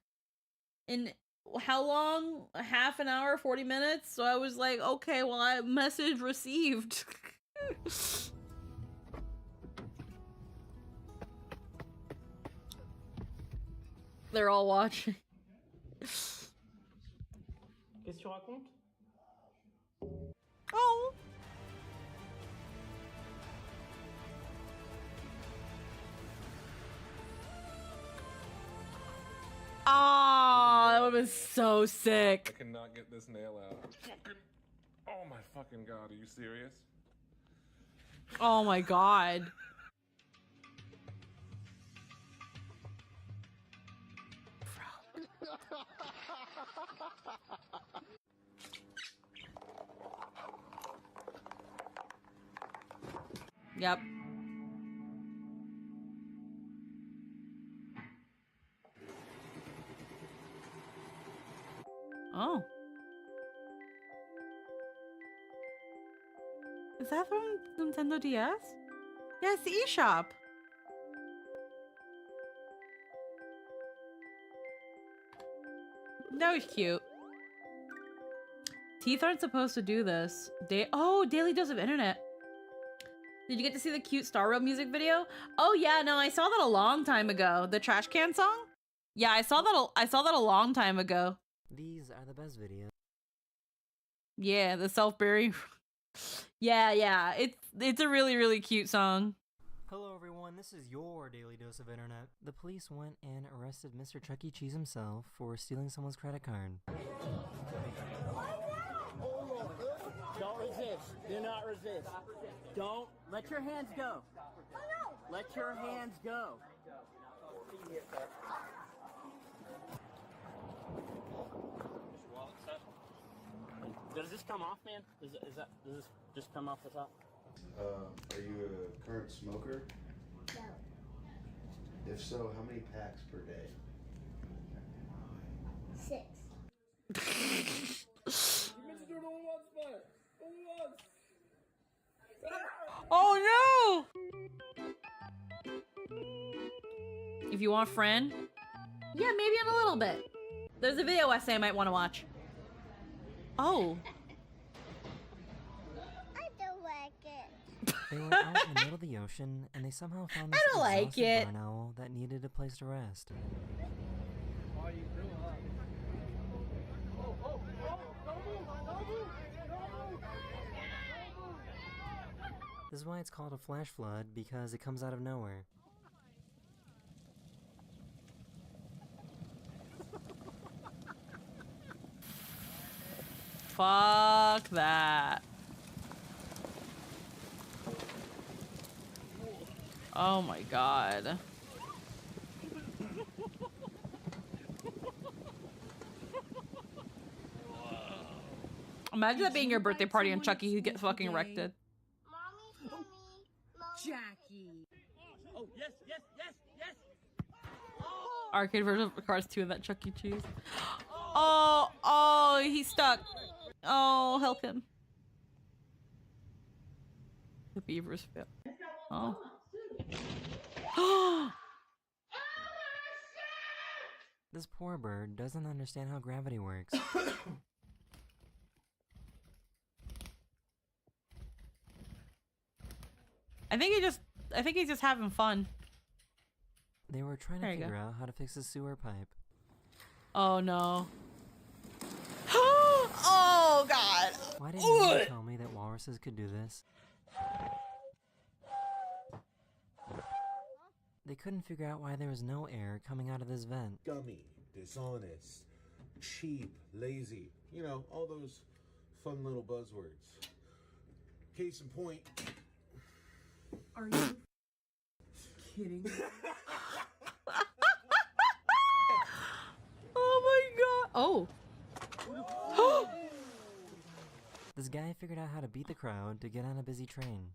in how long? Half an hour, 40 minutes. So I was like, okay, well, I message received. They're all watching.
Qu'est-ce que tu racontes?
Oh. Ah, that would have been so sick.
I cannot get this nail out. Oh my fucking god, are you serious?
Oh my god. Yep. Oh. Is that from Nintendo DS? Yeah, it's the eShop. That was cute. Teeth aren't supposed to do this. Daily Dose of Internet. Did you get to see the cute Star Road music video? Oh yeah, no, I saw that a long time ago. The trash can song? Yeah, I saw that a long time ago.
These are the best videos.
Yeah, the self-burying. Yeah, it's a really, really cute song.
Hello everyone, this is your Daily Dose of Internet. The police went and arrested Mr. Chuck E. Cheese himself for stealing someone's credit card.
Don't resist. Do not resist. Don't let your hands go. Let your hands go. Does this come off, man? Does this just come off the top?
Are you a current smoker?
No.
If so, how many packs per day?
6.
Oh no! If you want a friend, yeah, maybe in a little bit. There's a video essay I might want to watch. Oh.
I don't like it.
They were out in the middle of the ocean, and they somehow found this
I don't like
exhausted
it.
barn owl that needed a place to rest. This is why it's called a flash flood, because it comes out of nowhere.
fuck that. Oh my god. Imagine that being your birthday party and Chucky who gets fucking erected.
Jackie.
Oh, yes, yes, yes, yes.
Arcade version of Cars 2 of that Chuck E. Cheese. Oh, oh, he's stuck. Oh, help him. The beavers fail. Oh.
This poor bird doesn't understand how gravity works.
I think he's just having fun.
They were trying to figure out how to fix the sewer pipe.
Oh no. Oh god.
Why didn't you tell me that walruses could do this? They couldn't figure out why there was no air coming out of this vent.
Gummy, dishonest, cheap, lazy. You know, all those fun little buzzwords. Case in point.
Are you kidding?
Oh my god. Oh.
This guy figured out how to beat the crowd to get on a busy train.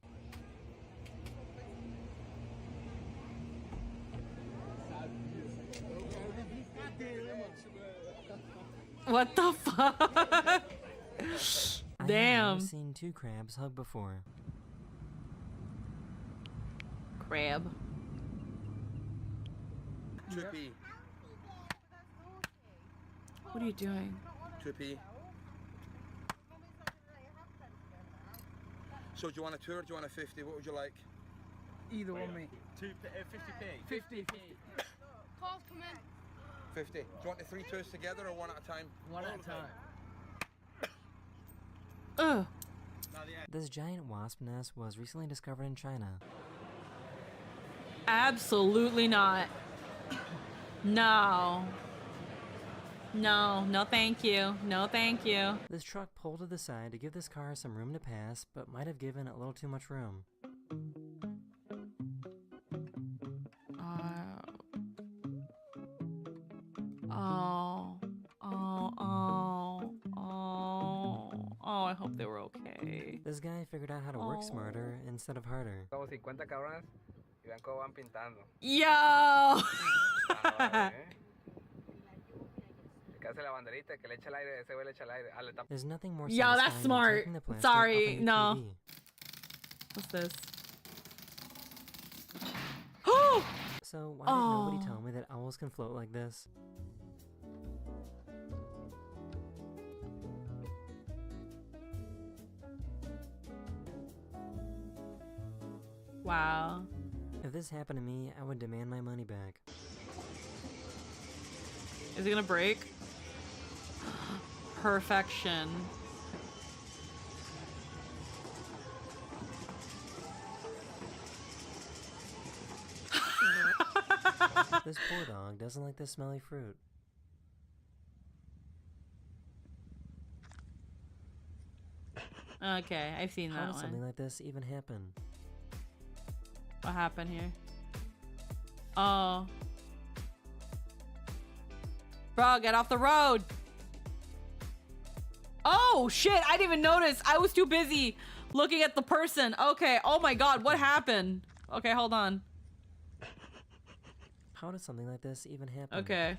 What the fuck? Damn.
I've never seen two crabs hug before.
Crab.
Trippy.
What are you doing?
Trippy. So do you want a 2 or do you want a 50? What would you like?
Either one, mate.
50p.
50.
Calls come in.
50. Do you want the 3 2s together or one at a time?
One at a time.
Ugh.
This giant wasp nest was recently discovered in China.
Absolutely not. No. No, no thank you. No thank you.
This truck pulled to the side to give this car some room to pass, but might have given it a little too much room.
Oh, I hope they were okay.
This guy figured out how to work smarter instead of harder.
Como 50 cabrones y vean cómo van pintando.
Yo!
There's nothing more
Yo, that's smart. Sorry, no.
TV.
What's this?
So why did nobody tell me that owls can float like this?
Wow.
If this happened to me, I would demand my money back.
Is it gonna break? Perfection.
This poor dog doesn't like the smelly fruit.
Okay, I've seen
How
that
does
one.
something like this even happen?
What happened here? Oh. Bro, get off the road. Oh, shit. I didn't even notice. I was too busy looking at the person. Okay. Oh my god. What happened? Okay, hold on.
How does something like this even happen?
Okay.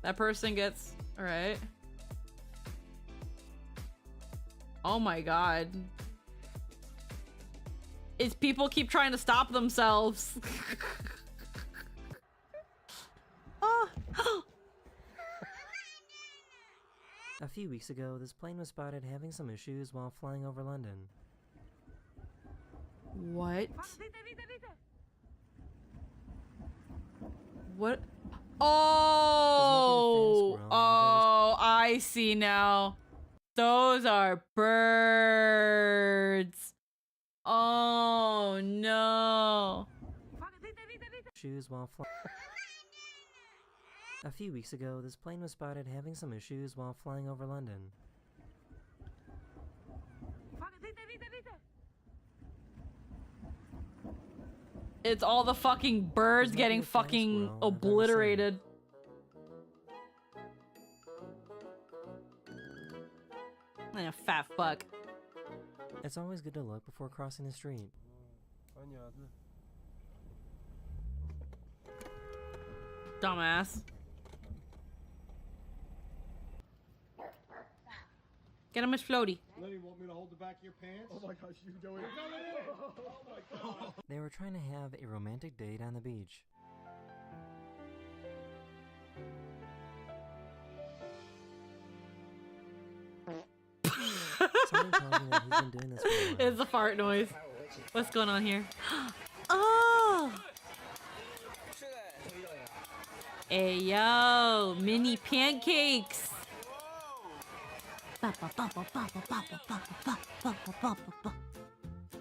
That person gets... Alright. Oh my god. It's people keep trying to stop themselves. Oh.
A few weeks ago, this plane was spotted having some issues while flying over London.
What? What? Oh! Oh, I see now. Those are birds. Oh, no.
Issues while flying. A few weeks ago, this plane was spotted having some issues while flying over London.
It's all the fucking birds getting fucking obliterated. And a fat fuck.
It's always good to look before crossing the street.
Dumbass. Get him, Miss Floaty.
Lenny, want me to hold the back of your pants? Oh my gosh, you do it. Oh my god.
They were trying to have a romantic date on the beach. Somebody tells me that he's been doing this for a while.
It's a fart noise. What's going on here? Oh! Hey yo, mini pancakes.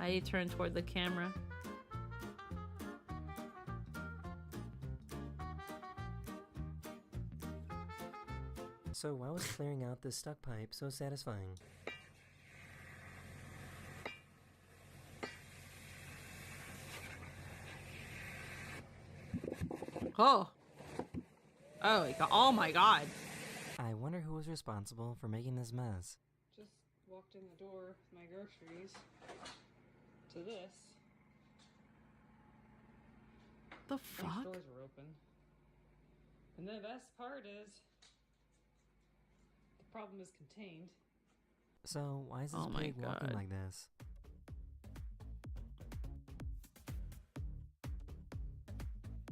I turn toward the camera.
So why was clearing out this stuck pipe so satisfying?
Oh. Oh my god. Oh my god.
I wonder who was responsible for making this mess.
Just walked in the door with my groceries to this.
The fuck?
Doors were open. And the best part is the problem is contained.
So why is this
Oh my
pig walking
God.
like this?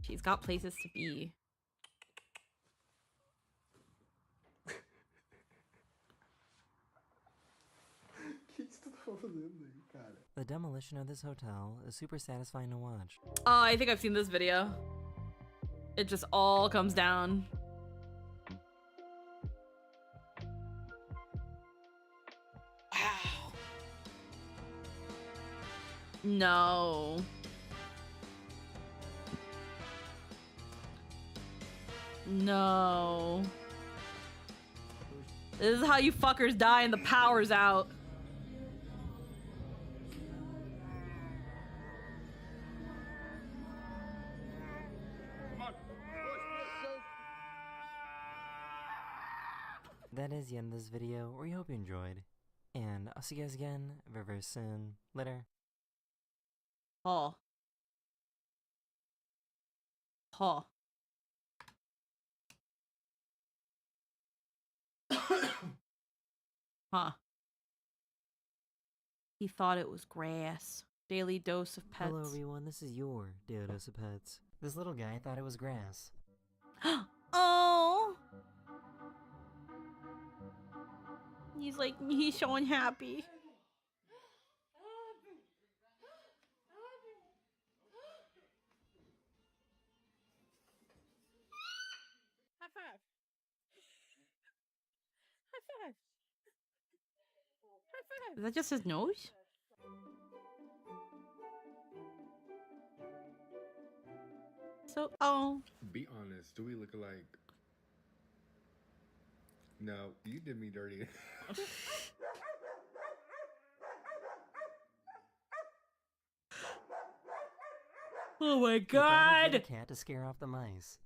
She's got places to be.
The demolition of this hotel is super satisfying to watch.
Oh, I think I've seen this video. It just all comes down. Wow. No. No. This is how you fuckers die and the power's out.
That is the end of this video. We hope you enjoyed. And I'll see you guys again very, very soon. Later.
Huh. Huh. Huh. He thought it was grass. Daily dose of pets.
Hello everyone, this is your Daily Dose of Pets. This little guy thought it was grass.
Oh. He's so unhappy.
High five. High five. High five.
Is that just his nose? So, oh.
Be honest, do we look alike? No, you did me dirty.
Oh my
He thought
god!
he'd get a cat to scare off the mice.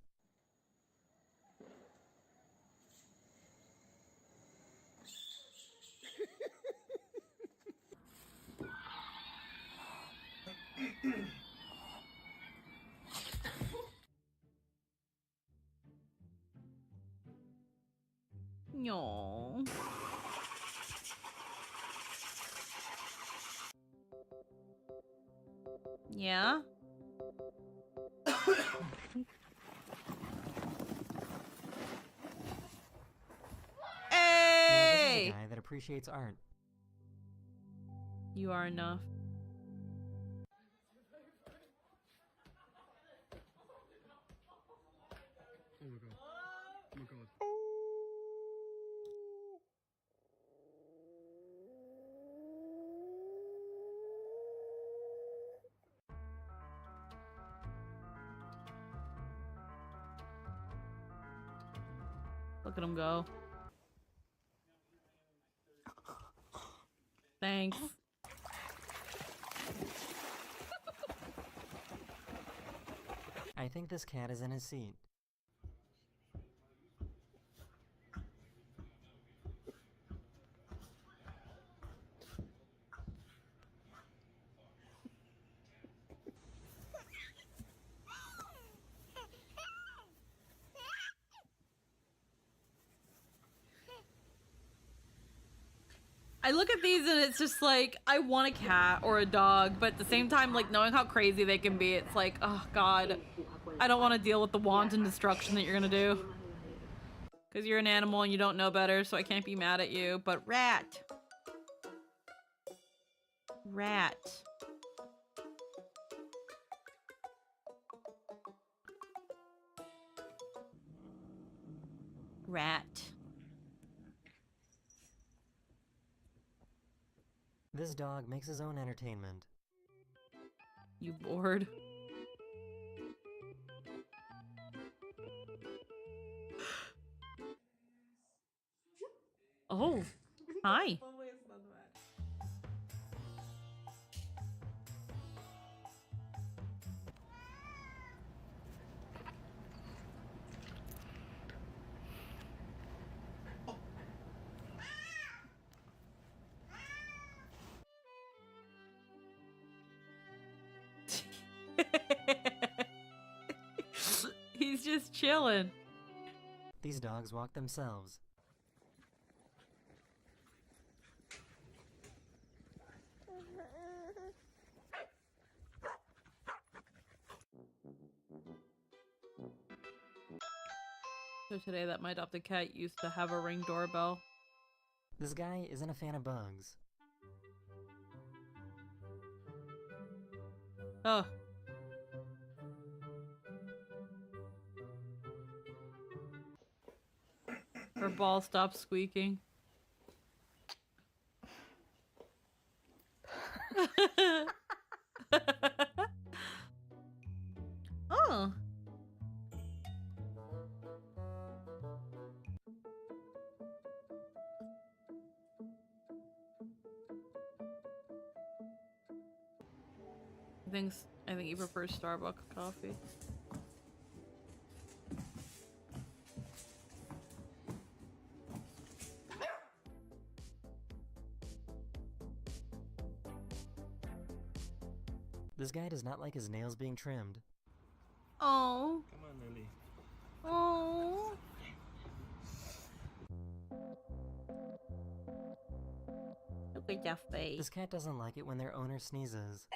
No. Yeah?
Now, this is
Hey!
a guy that appreciates art.
You are enough.
Oh my god. Oh my god.
Look at him go. Thanks.
I think this cat is in his seat.
I look at these and it's just like, I want a cat or a dog, but at the same time, like, knowing how crazy they can be, it's like, oh god, I don't want to deal with the wanton destruction that you're gonna do. Because you're an animal and you don't know better, so I can't be mad at you, but rat. Rat. Rat.
This dog makes his own entertainment.
You bored? Oh, hi. He's just chilling.
These dogs walk themselves.
So today that my adopted cat used to have a Ring doorbell.
This guy isn't a fan of bugs.
Oh. Her ball stopped squeaking. Oh. I think he prefers Starbucks coffee.
This guy does not like his nails being trimmed.
Oh.
Come on, Lily.
Oh. Look at your face.
This cat doesn't like it when their owner sneezes.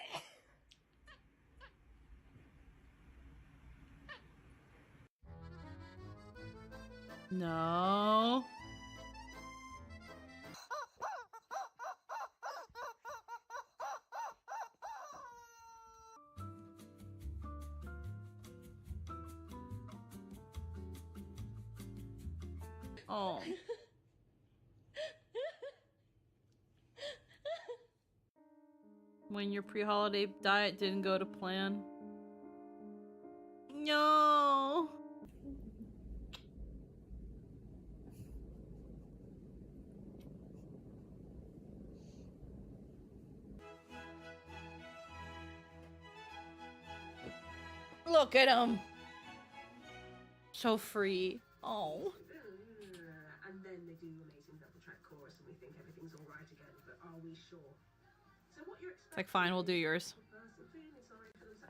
No. Oh. When your pre-holiday diet didn't go to plan. No. Look at him. So free. Oh.
And then they do amazing double track chorus and we think everything's all right again, but are we sure? So what you're expecting,
It's like, fine, we'll do yours.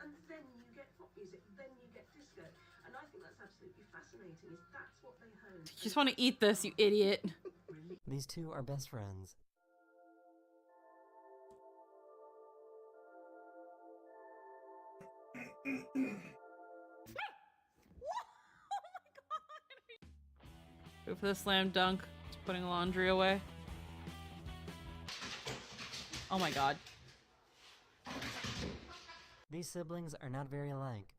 And then you get pop music, then you get disco. And I think that's absolutely fascinating, is that's what they honed.
You just want to eat this, you idiot.
These two are best friends.
Go for the slam dunk. Just putting laundry away. Oh my god.
These siblings are not very alike.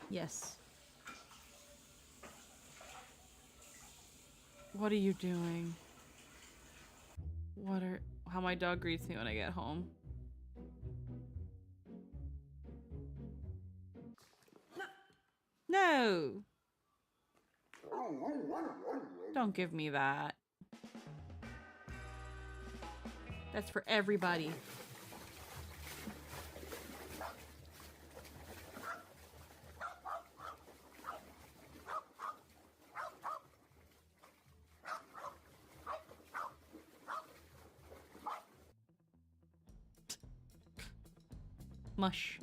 Yes. What are you doing? How my dog greets me when I get home. No! Don't give me that. That's for everybody. Mush.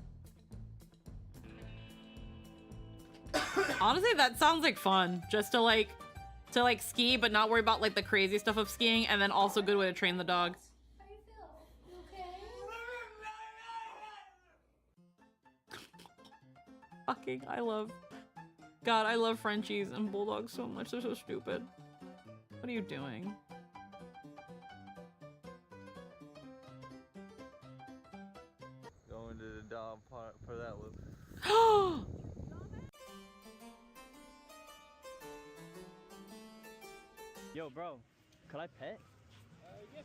Honestly, that sounds like fun. Just to like ski, but not worry about like the crazy stuff of skiing, and then also good way to train the dog.
How do you feel? You okay?
Fucking, I love Frenchies and bulldogs so much. They're so stupid. What are you doing?
Going to the dog park for that look.
Yo, bro, could I pet?
Yeah.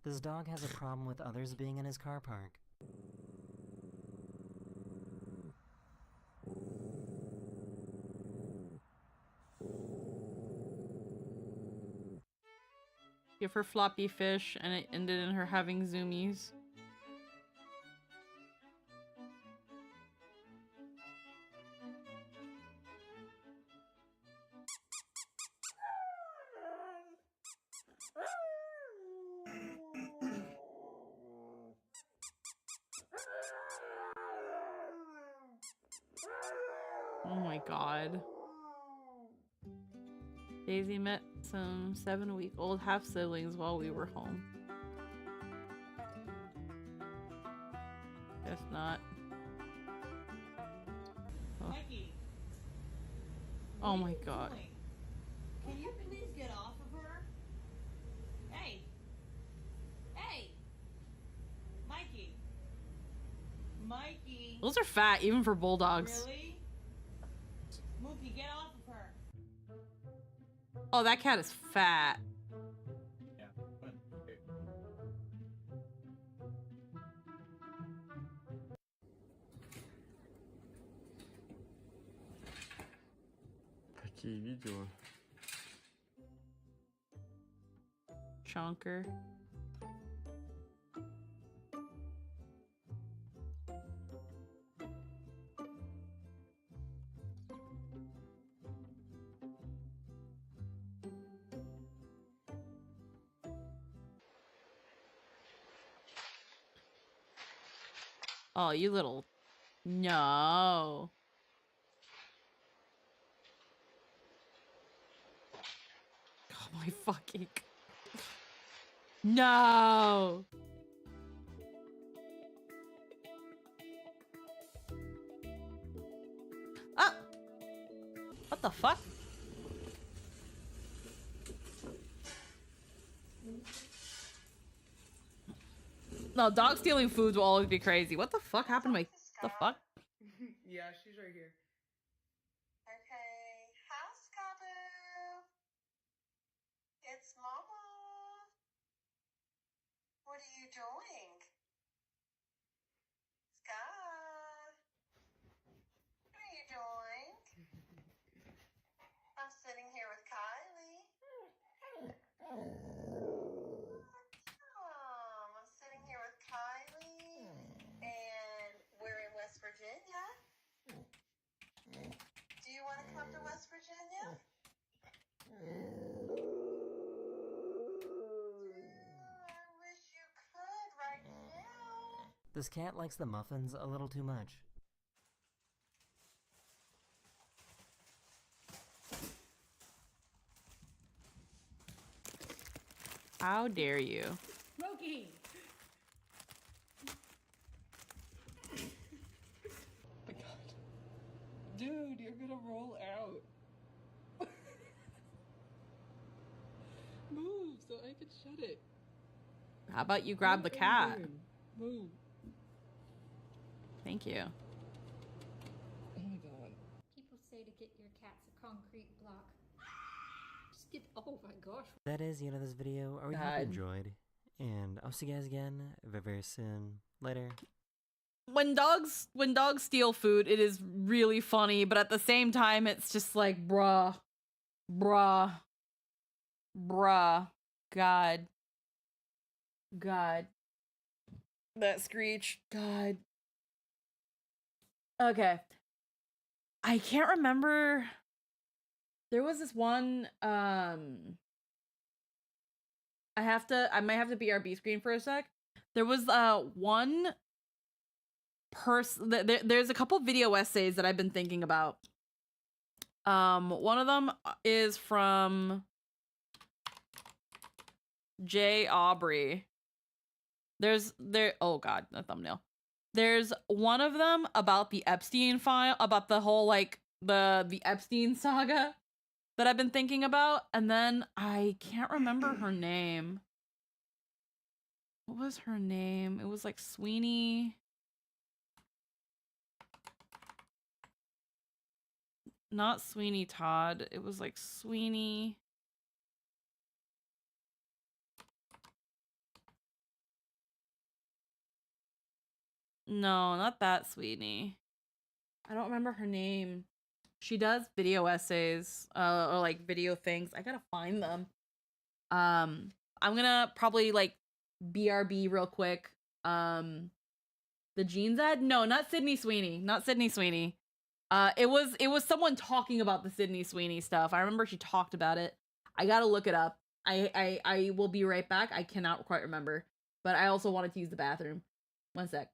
This dog has a problem with others being in his car park.
Give her floppy fish, and it ended in her having zoomies. Oh my god. Daisy met some 7-week-old half-siblings while we were home. Guess not. Oh,
Mikey,
oh my god.
can you please get off of her? Hey! Hey! Mikey! Mikey!
Those are fat, even for bulldogs.
Really? Mookie, get off of her!
Oh, that cat is fat.
Yeah.
Какие видео?
Chonker. Oh, you little... No. Oh my fucking... No! Ah! What the fuck? No, dog stealing foods will always be crazy. What the fuck happened to my... The fuck?
Yeah, she's right here.
Okay, hi Scaboo. It's Mama. What are you doing? Scott. What are you doing? I'm sitting here with Kylie. I'm sitting here with Kylie, and we're in West Virginia. Do you want to come to West Virginia? I wish you could right now.
This cat likes the muffins a little too much.
How dare you?
Mookie!
My god. Dude, you're gonna roll out. Move so I can shut it.
How about you grab the cat?
Move.
Thank you.
Oh my god.
People say to get your cats a concrete block. Just get, oh my gosh.
That is the end of this video. We hope you enjoyed. And I'll see you guys again very, very soon. Later.
When dogs steal food, it is really funny, but at the same time, it's just like, bruh. God. That screech. God. Okay. I can't remember. There was this one, I I might have to BRB screen for a sec. There was one person, there's a couple video essays that I've been thinking about. One of them is from Jay Aubrey. Oh god, a thumbnail. There's one of them about the Epstein file, about the whole like the Epstein saga that I've been thinking about, and then I can't remember her name. What was her name? It was like Sweeney. Not Sweeney Todd. It was like Sweeney. No, not that Sweeney. I don't remember her name. She does video essays, or like video things. I gotta find them. I'm gonna probably like BRB real quick. The jeans ad? No, not Sydney Sweeney. Not Sydney Sweeney. It was someone talking about the Sydney Sweeney stuff. I remember she talked about it. I gotta look it up. I will be right back. I cannot quite remember, but I also wanted to use the bathroom. One sec.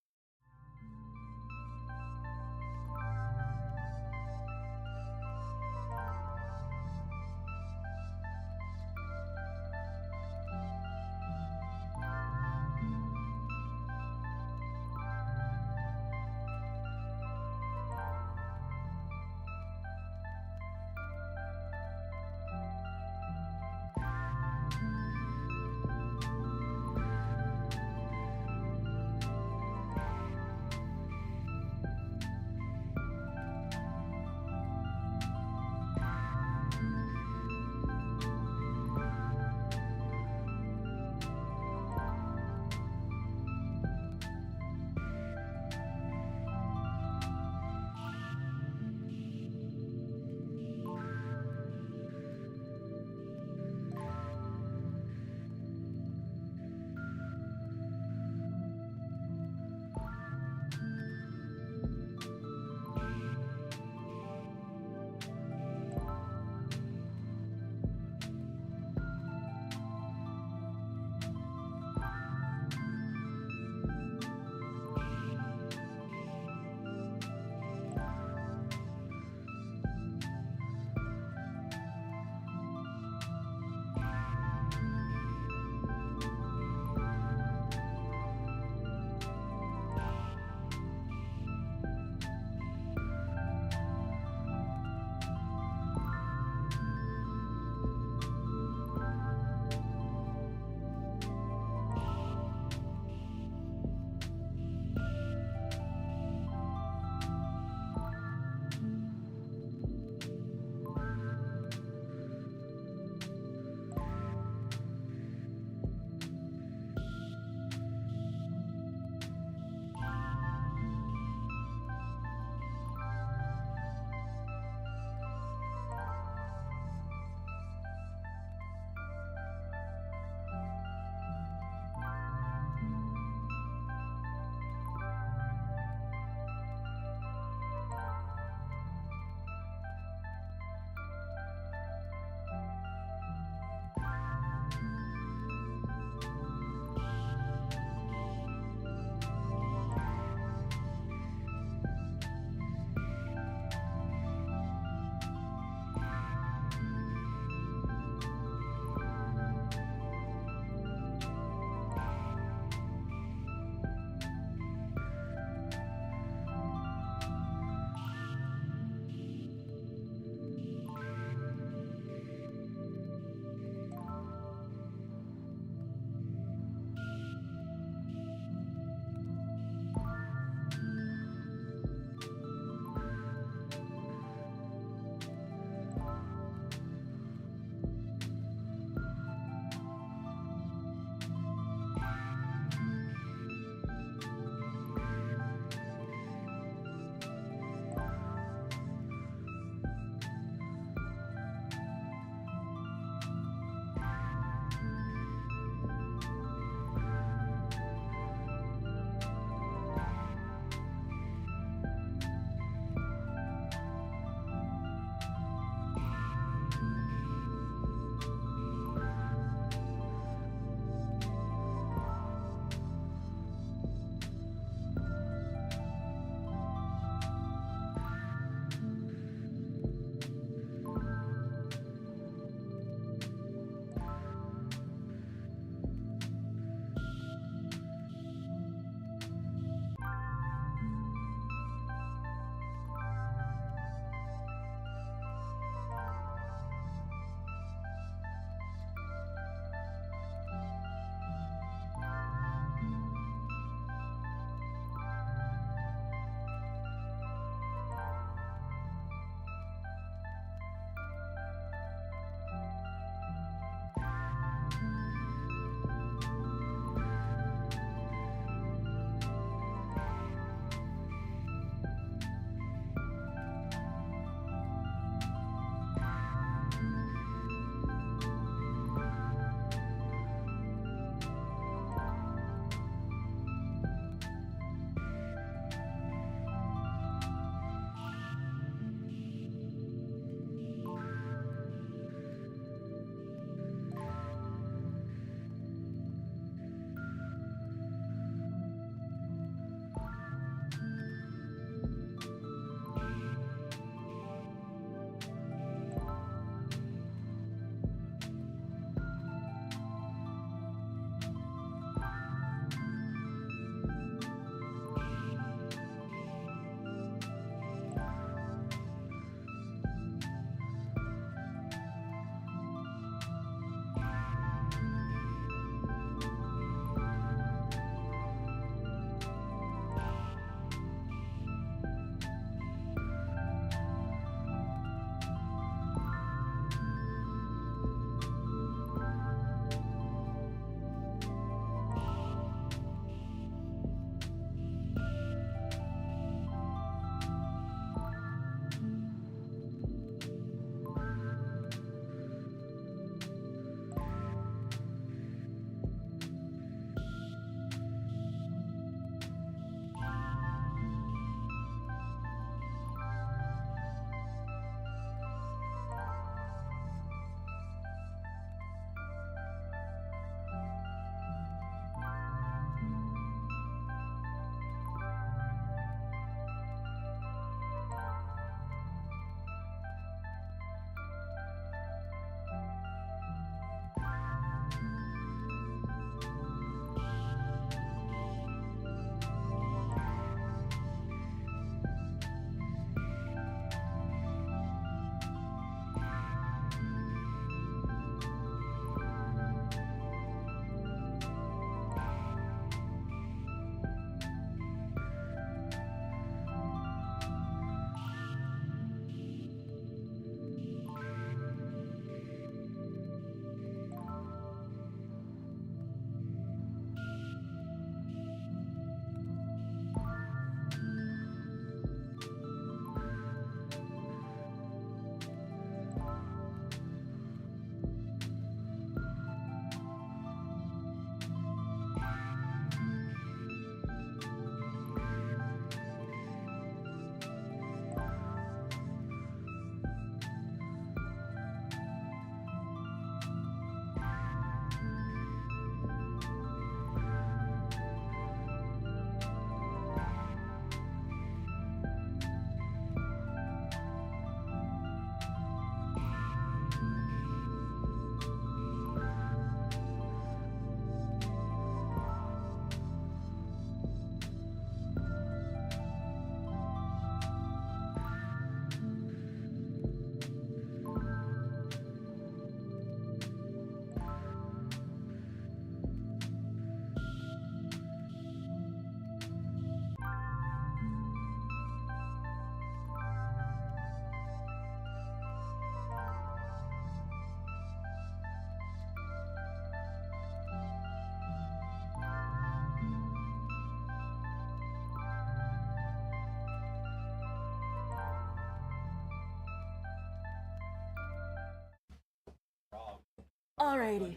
Alrighty.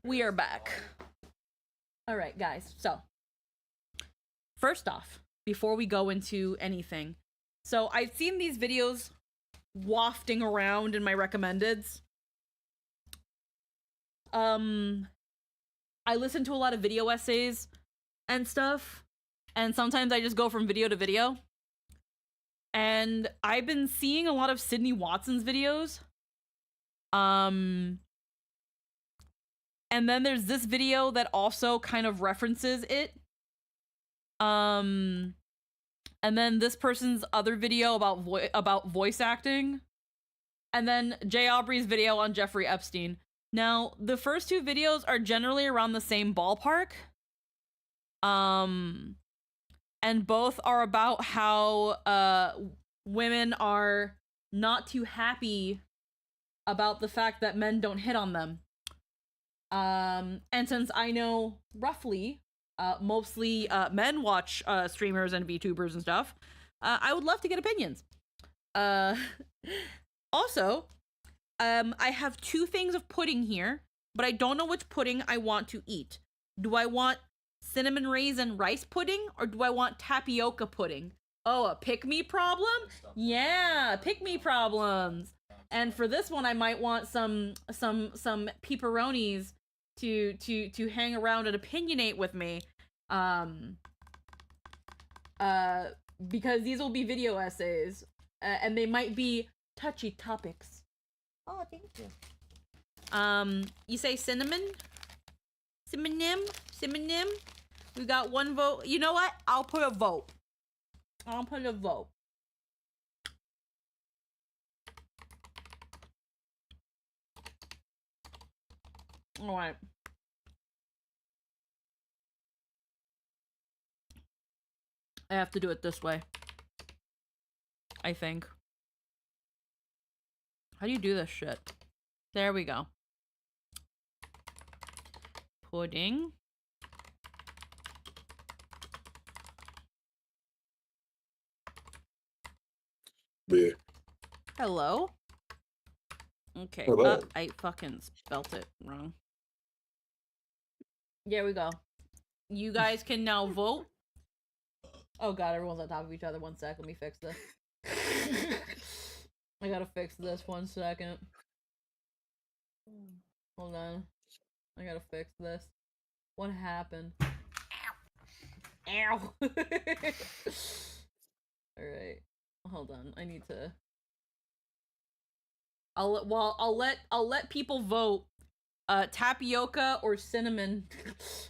We are back. Alright, guys. So, first off, before we go into anything, so I've seen these videos wafting around in my recommendeds. I listen to a lot of video essays and stuff, and sometimes I just go from video to video. And I've been seeing a lot of Sydney Watson's videos. And then there's this video that also kind of references it. And then this person's other video about voice acting. And then Jay Aubrey's video on Jeffrey Epstein. Now, the first two videos are generally around the same ballpark. And both are about how women are not too happy about the fact that men don't hit on them. And since I know roughly mostly men watch streamers and VTubers and stuff, I would love to get opinions. Also, I have two things of pudding here, but I don't know which pudding I want to eat. Do I want cinnamon raisin rice pudding, or do I want tapioca pudding? Oh, a pick-me problem? Yeah, pick-me problems. And for this one, I might want some pepperonis to hang around and opinionate with me. Because these will be video essays, and they might be touchy topics. Oh, thank you. You say cinnamon? Synonym? We got one vote. You know what? I'll put a vote. Alright. I have to do it this way, I think. How do you do this shit? There we go. Pudding.
Yeah.
Hello? Okay,
Hello.
I fucking spelt it wrong. There we go. You guys can now vote. Oh god, everyone's on top of each other. 1 sec, let me fix this. I gotta fix this 1 second. Hold on. I gotta fix this. What happened? Ow! Alright. Hold on. I need to... I'll let people vote. Tapioca or cinnamon,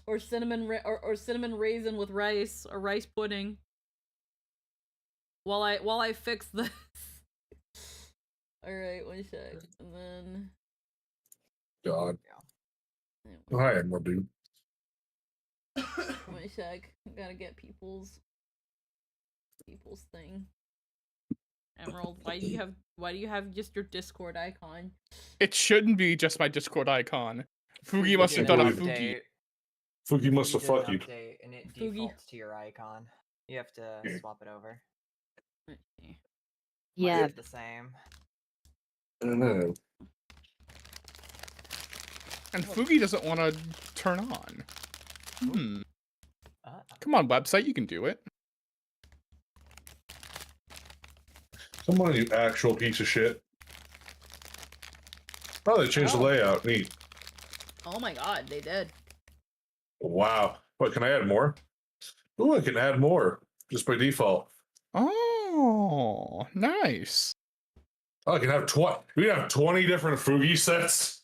or cinnamon raisin with rice, or rice pudding. While I fix this. All right, 1 sec, and then.
God. Hi, my dude.
1 sec. Gotta get people's thing. Emerald, why do you have just your Discord icon?
It shouldn't be just my Discord icon. Fugi must have done a Fugi.
Fugi must have fucked you.
And it
Fugi.
defaults to your icon. You have to swap it over.
Yeah.
Mine's the same.
I don't know.
And Fugi doesn't want to turn on. Come on, website, you can do it.
Come on, you actual piece of shit. Oh, they changed the layout. Neat.
Oh my god, they did.
Wow. What, can I add more? Ooh, I can add more. Just by default.
Oh, nice.
Oh, I can have 20. We have 20 different Fugi sets.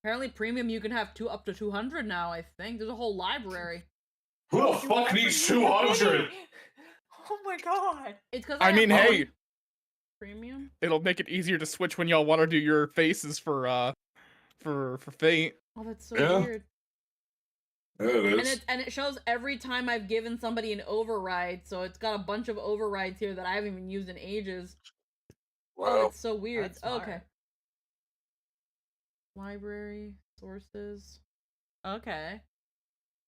Apparently premium you can have up to 200 now, I think. There's a whole library.
Who the fuck needs 200?
Oh my god.
It's because
I mean, hey.
Premium?
It'll make it easier to switch when y'all want to do your faces for Fate.
Oh, that's so
Yeah.
weird.
Yeah, it is.
And it shows every time I've given somebody an override, so it's got a bunch of overrides here that I haven't even used in ages.
Wow.
Oh, it's so weird.
That's smart.
Okay. Library, sources. Okay.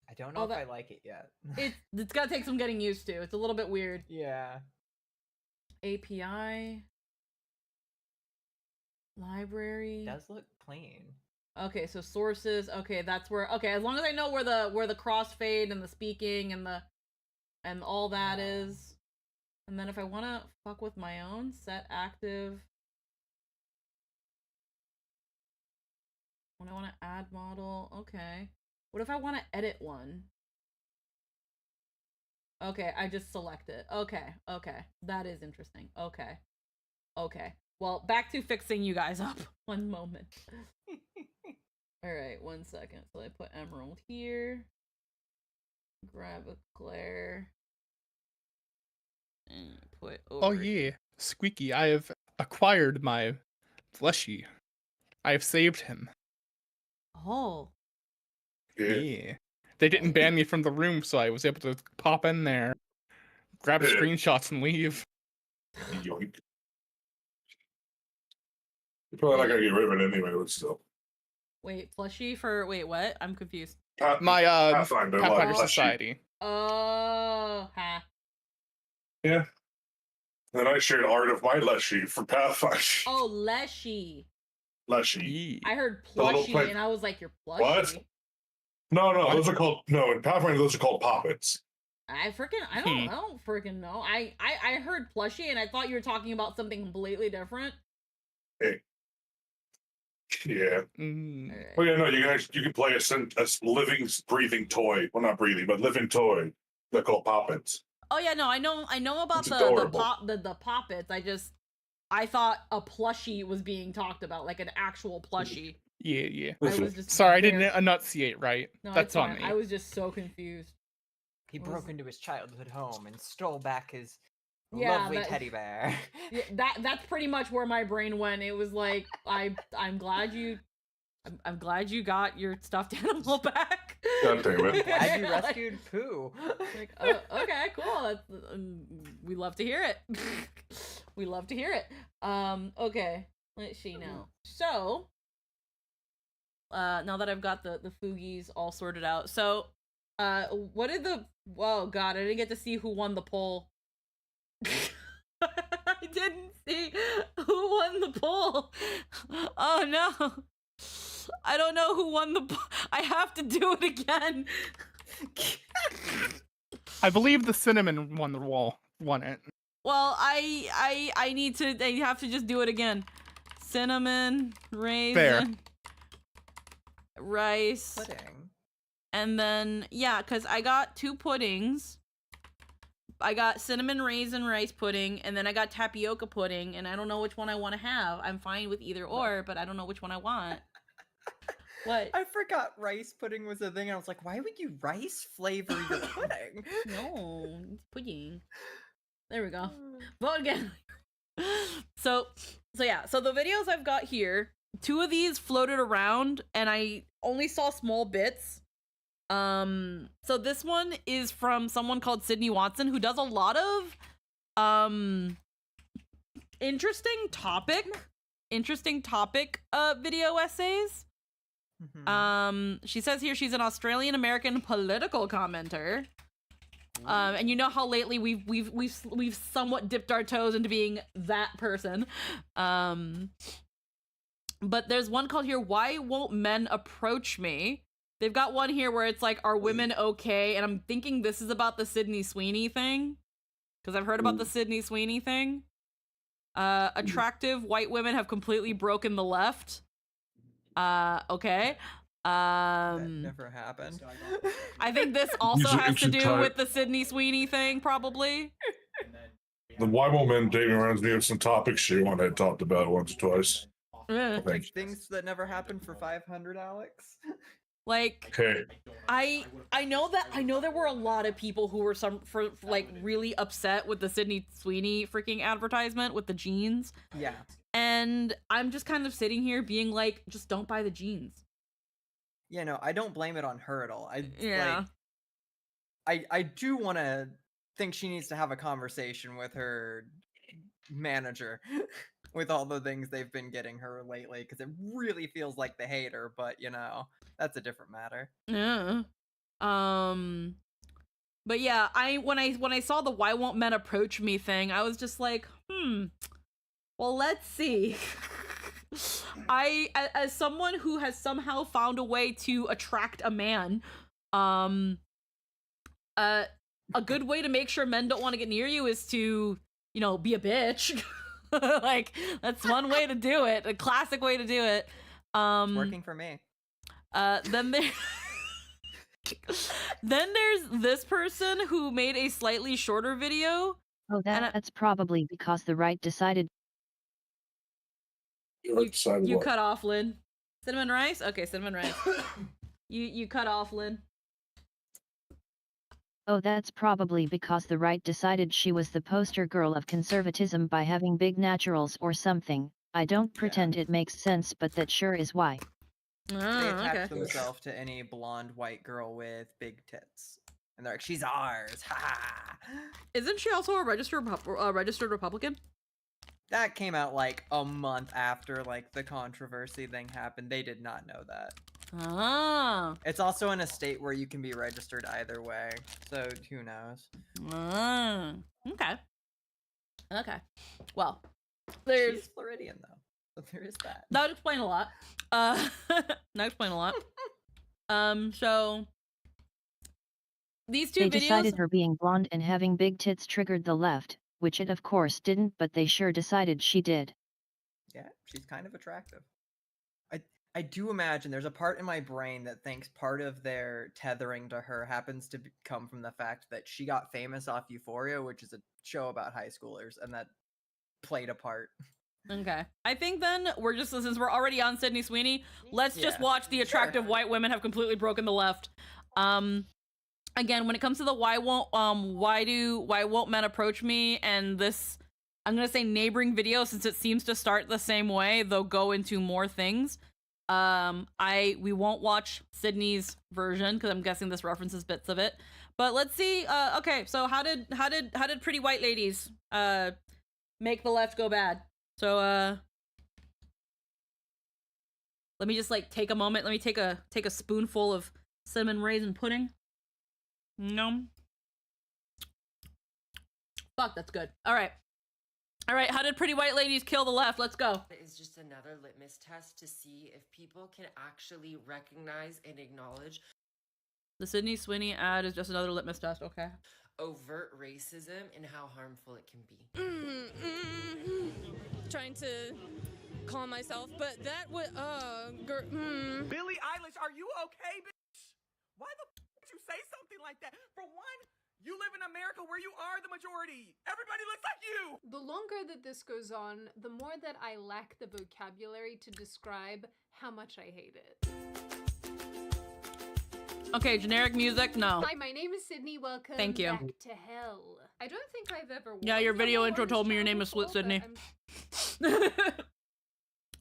I don't know if I like it yet.
It's gotta take some getting used to. It's a little bit weird.
Yeah.
API. Library.
It does look clean.
Okay, so sources. Okay, that's where. Okay, as long as I know where the crossfade and the speaking and all that is. And then if I want to fuck with my own, set active. When I want to add model, okay. What if I want to edit one? Okay, I just select it. Okay, okay. That is interesting. Okay. Okay. Well, back to fixing you guys up. One moment. Alright, 1 second. So I put emerald here. Grab a glare. And put over.
Oh yeah, Squeaky, I have acquired my fleshy. I have saved him.
Oh.
Yeah. They didn't ban me from the room, so I was able to pop in there, grab screenshots, and leave.
Yoink. You're probably not gonna get rid of it anyway, but still.
Wait, plushy for wait, what? I'm confused.
My
Pathfinder
Society.
Oh, ha.
Yeah. And I shared art of my Leshy for Pathfinder.
Oh, Leshy.
Leshy.
I heard
The little
plushy,
plant-
and I was like, you're plushy.
What? No, those are called in Pathfinder those are called poppets.
I don't freaking know. I heard plushy, and I thought you were talking about something completely different.
Hey. Yeah.
Right.
Oh yeah, no, you can play a living, breathing toy. Well, not breathing, but living toy. They're called poppets.
Oh yeah, no, I know about
It's
the
adorable.
poppets. I thought a plushie was being talked about, like an actual plushie.
Yeah.
I was just
Sorry, I didn't enunciate right.
No,
That's
it's
on
fine.
me.
I was just so confused.
He broke into his childhood home and stole back his
Yeah,
lovely
that-
teddy bear.
Yeah, that's pretty much where my brain went. It was like I'm glad you got your stuffed animal back.
God damn it.
Glad you rescued Pooh.
Like, oh, okay, cool. That's, we love to hear it. We love to hear it. Okay, let's see now. So, now that I've got the Foogies all sorted out, so, what did oh god, I didn't get to see who won the poll. I didn't see who won the poll. Oh no. I don't know who won the poll. I have to do it again.
I believe the cinnamon won it.
Well, I have to just do it again. Cinnamon, raisin, rice,
pudding.
And then yeah, because I got 2 puddings. I got cinnamon raisin rice pudding, and then I got tapioca pudding, and I don't know which one I want to have. I'm fine with either or, but I don't know which one I want. What?
I forgot rice pudding was a thing. I was like, why would you rice flavor your pudding?
No, it's pudding. There we go. Vote again. So yeah, so the videos I've got here, 2 of these floated around, and I only saw small bits. So this one is from someone called Sydney Watson, who does a lot of interesting topic video essays. She says here she's an Australian American political commenter. And you know how lately we've somewhat dipped our toes into being that person. But there's one called here, Why Won't Men Approach Me? They've got one here where it's like, are women okay? And I'm thinking this is about the Sydney Sweeney thing. Because I've heard about the Sydney Sweeney thing. Attractive white women have completely broken the left. Okay.
That never happened.
I think this also
These are
has to do
ancient
with the Sydney Sweeney thing, probably.
The Why Won't Men Dating reminds me of some topics she had talked about once or twice. I
Like
think.
things that never happened for 500, Alex.
Like,
Okay.
I know there were a lot of people who were really upset with the Sydney Sweeney freaking advertisement with the jeans.
Yeah.
And I'm just kind of sitting here being like, just don't buy the jeans.
Yeah, no, I don't blame it on her at all.
Yeah.
I do want to think she needs to have a conversation with her manager with all the things they've been getting her lately, because it really feels like they hate her, but that's a different matter.
Yeah. But yeah, when I saw the Why Won't Men Approach Me thing, I was just like, well, let's see. as someone who has somehow found a way to attract a man, a good way to make sure men don't want to get near you is to, you know, be a bitch. Like, that's one way to do it. A classic way to do it.
It's working for me.
Then there's this person who made a slightly shorter video.
Oh, that's probably because the right decided.
You cut off, Lynn. Cinnamon rice? Okay, cinnamon rice. You cut off, Lynn.
Oh, that's probably because the right decided she was the poster girl of conservatism by having big naturals or something. I don't pretend it makes sense, but that sure is why.
They attach themselves to any blonde white girl with big tits. And they're like, she's ours. Ha ha.
Isn't she also a registered Republican?
That came out like a month after like the controversy thing happened. They did not know that.
Ah.
It's also in a state where you can be registered either way. So who knows?
Okay. Okay. Well, there's
She's Floridian though. So there is that.
That would explain a lot. That would explain a lot. So these two
They
videos
decided her being blonde and having big tits triggered the left, which it of course didn't, but they sure decided she did.
Yeah, she's kind of attractive. I do imagine there's a part in my brain that thinks part of their tethering to her happens to come from the fact that she got famous off Euphoria, which is a show about high schoolers, and that played a part.
Okay. I think then we're just, since we're already on Sydney Sweeney, let's just watch the attractive white women have completely broken the left. Again, when it comes to the why won't men approach me, and this, I'm gonna say neighboring video, since it seems to start the same way, they'll go into more things. We won't watch Sydney's version because I'm guessing this references bits of it. But let's see. Okay, so how did pretty white ladies make the left go bad? So let me just like take a moment. Let me take a spoonful of cinnamon raisin pudding. No. Fuck, that's good. All right. All right, how did pretty white ladies kill the left? Let's go.
It is just another litmus test to see if people can actually recognize and acknowledge
the Sydney Sweeney ad is just another litmus test. Okay.
Overt racism and how harmful it can be.
Trying to calm myself, but that would
Billie Eilish, are you okay, bitch? Why the f did you say something like that? For one, you live in America where you are the majority. Everybody looks like you.
The longer that this goes on, the more that I lack the vocabulary to describe how much I hate it.
Okay, generic music, no.
Hi, my name is Sydney. Welcome
Thank you.
back to hell. I don't think I've ever.
Yeah, your video intro told me your name is Split Sydney.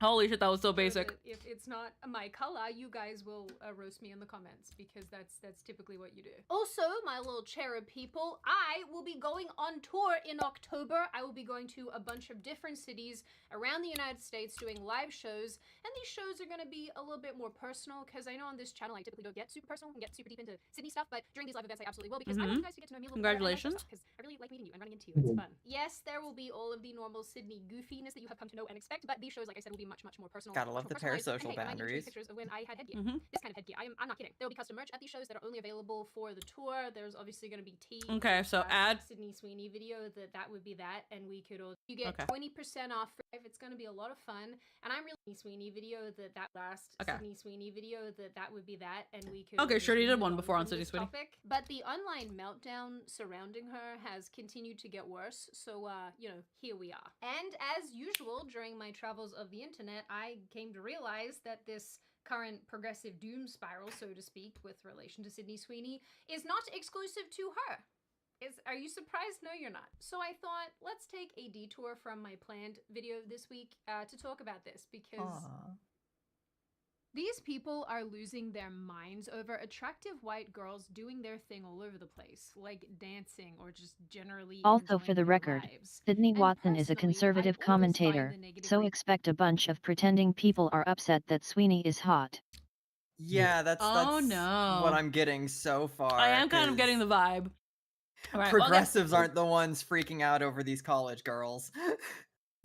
Holy shit, that was so basic.
If it's not my color, you guys will roast me in the comments because that's typically what you do. Also, my little cherub people, I will be going on tour in October. I will be going to a bunch of different cities around the United States doing live shows, and these shows are going to be a little bit more personal because I know on this channel I typically don't get super personal and get super deep into Sydney stuff, but during these live events I absolutely will because I want you guys to get to know me a little bit better.
Congratulations.
Because I really like meeting you and running into you. It's fun. Yes, there will be all of the normal Sydney goofiness that you have come to know and expect, but these shows, like I said, will be much more personal.
Gotta love the parasocial boundaries.
Pictures of when I had headgear. This kind of headgear. I'm not kidding. There will be custom merch at these shows that are only available for the tour. There's obviously going to be tea.
Okay, so add
Sydney Sweeney video that would be that, and we could all you get 20% off. It's going to be a lot of fun, and I'm really Sweeney video that last Sydney Sweeney video that would be that, and we could.
Okay, sure, you did one before on Sydney Sweeney.
But the online meltdown surrounding her has continued to get worse. So here we are. And as usual, during my travels of the internet, I came to realize that this current progressive doom spiral, so to speak, with relation to Sydney Sweeney, is not exclusive to her. Are you surprised? No, you're not. So I thought, let's take a detour from my planned video this week to talk about this, because these people are losing their minds over attractive white girls doing their thing all over the place, like dancing or just generally.
Also, for the record, Sydney Watson is a conservative commentator, so expect a bunch of pretending people are upset that Sweeney is hot.
Yeah, that's what I'm getting so far.
I am kind of getting the vibe. All right,
progressives aren't the ones freaking out over these college girls.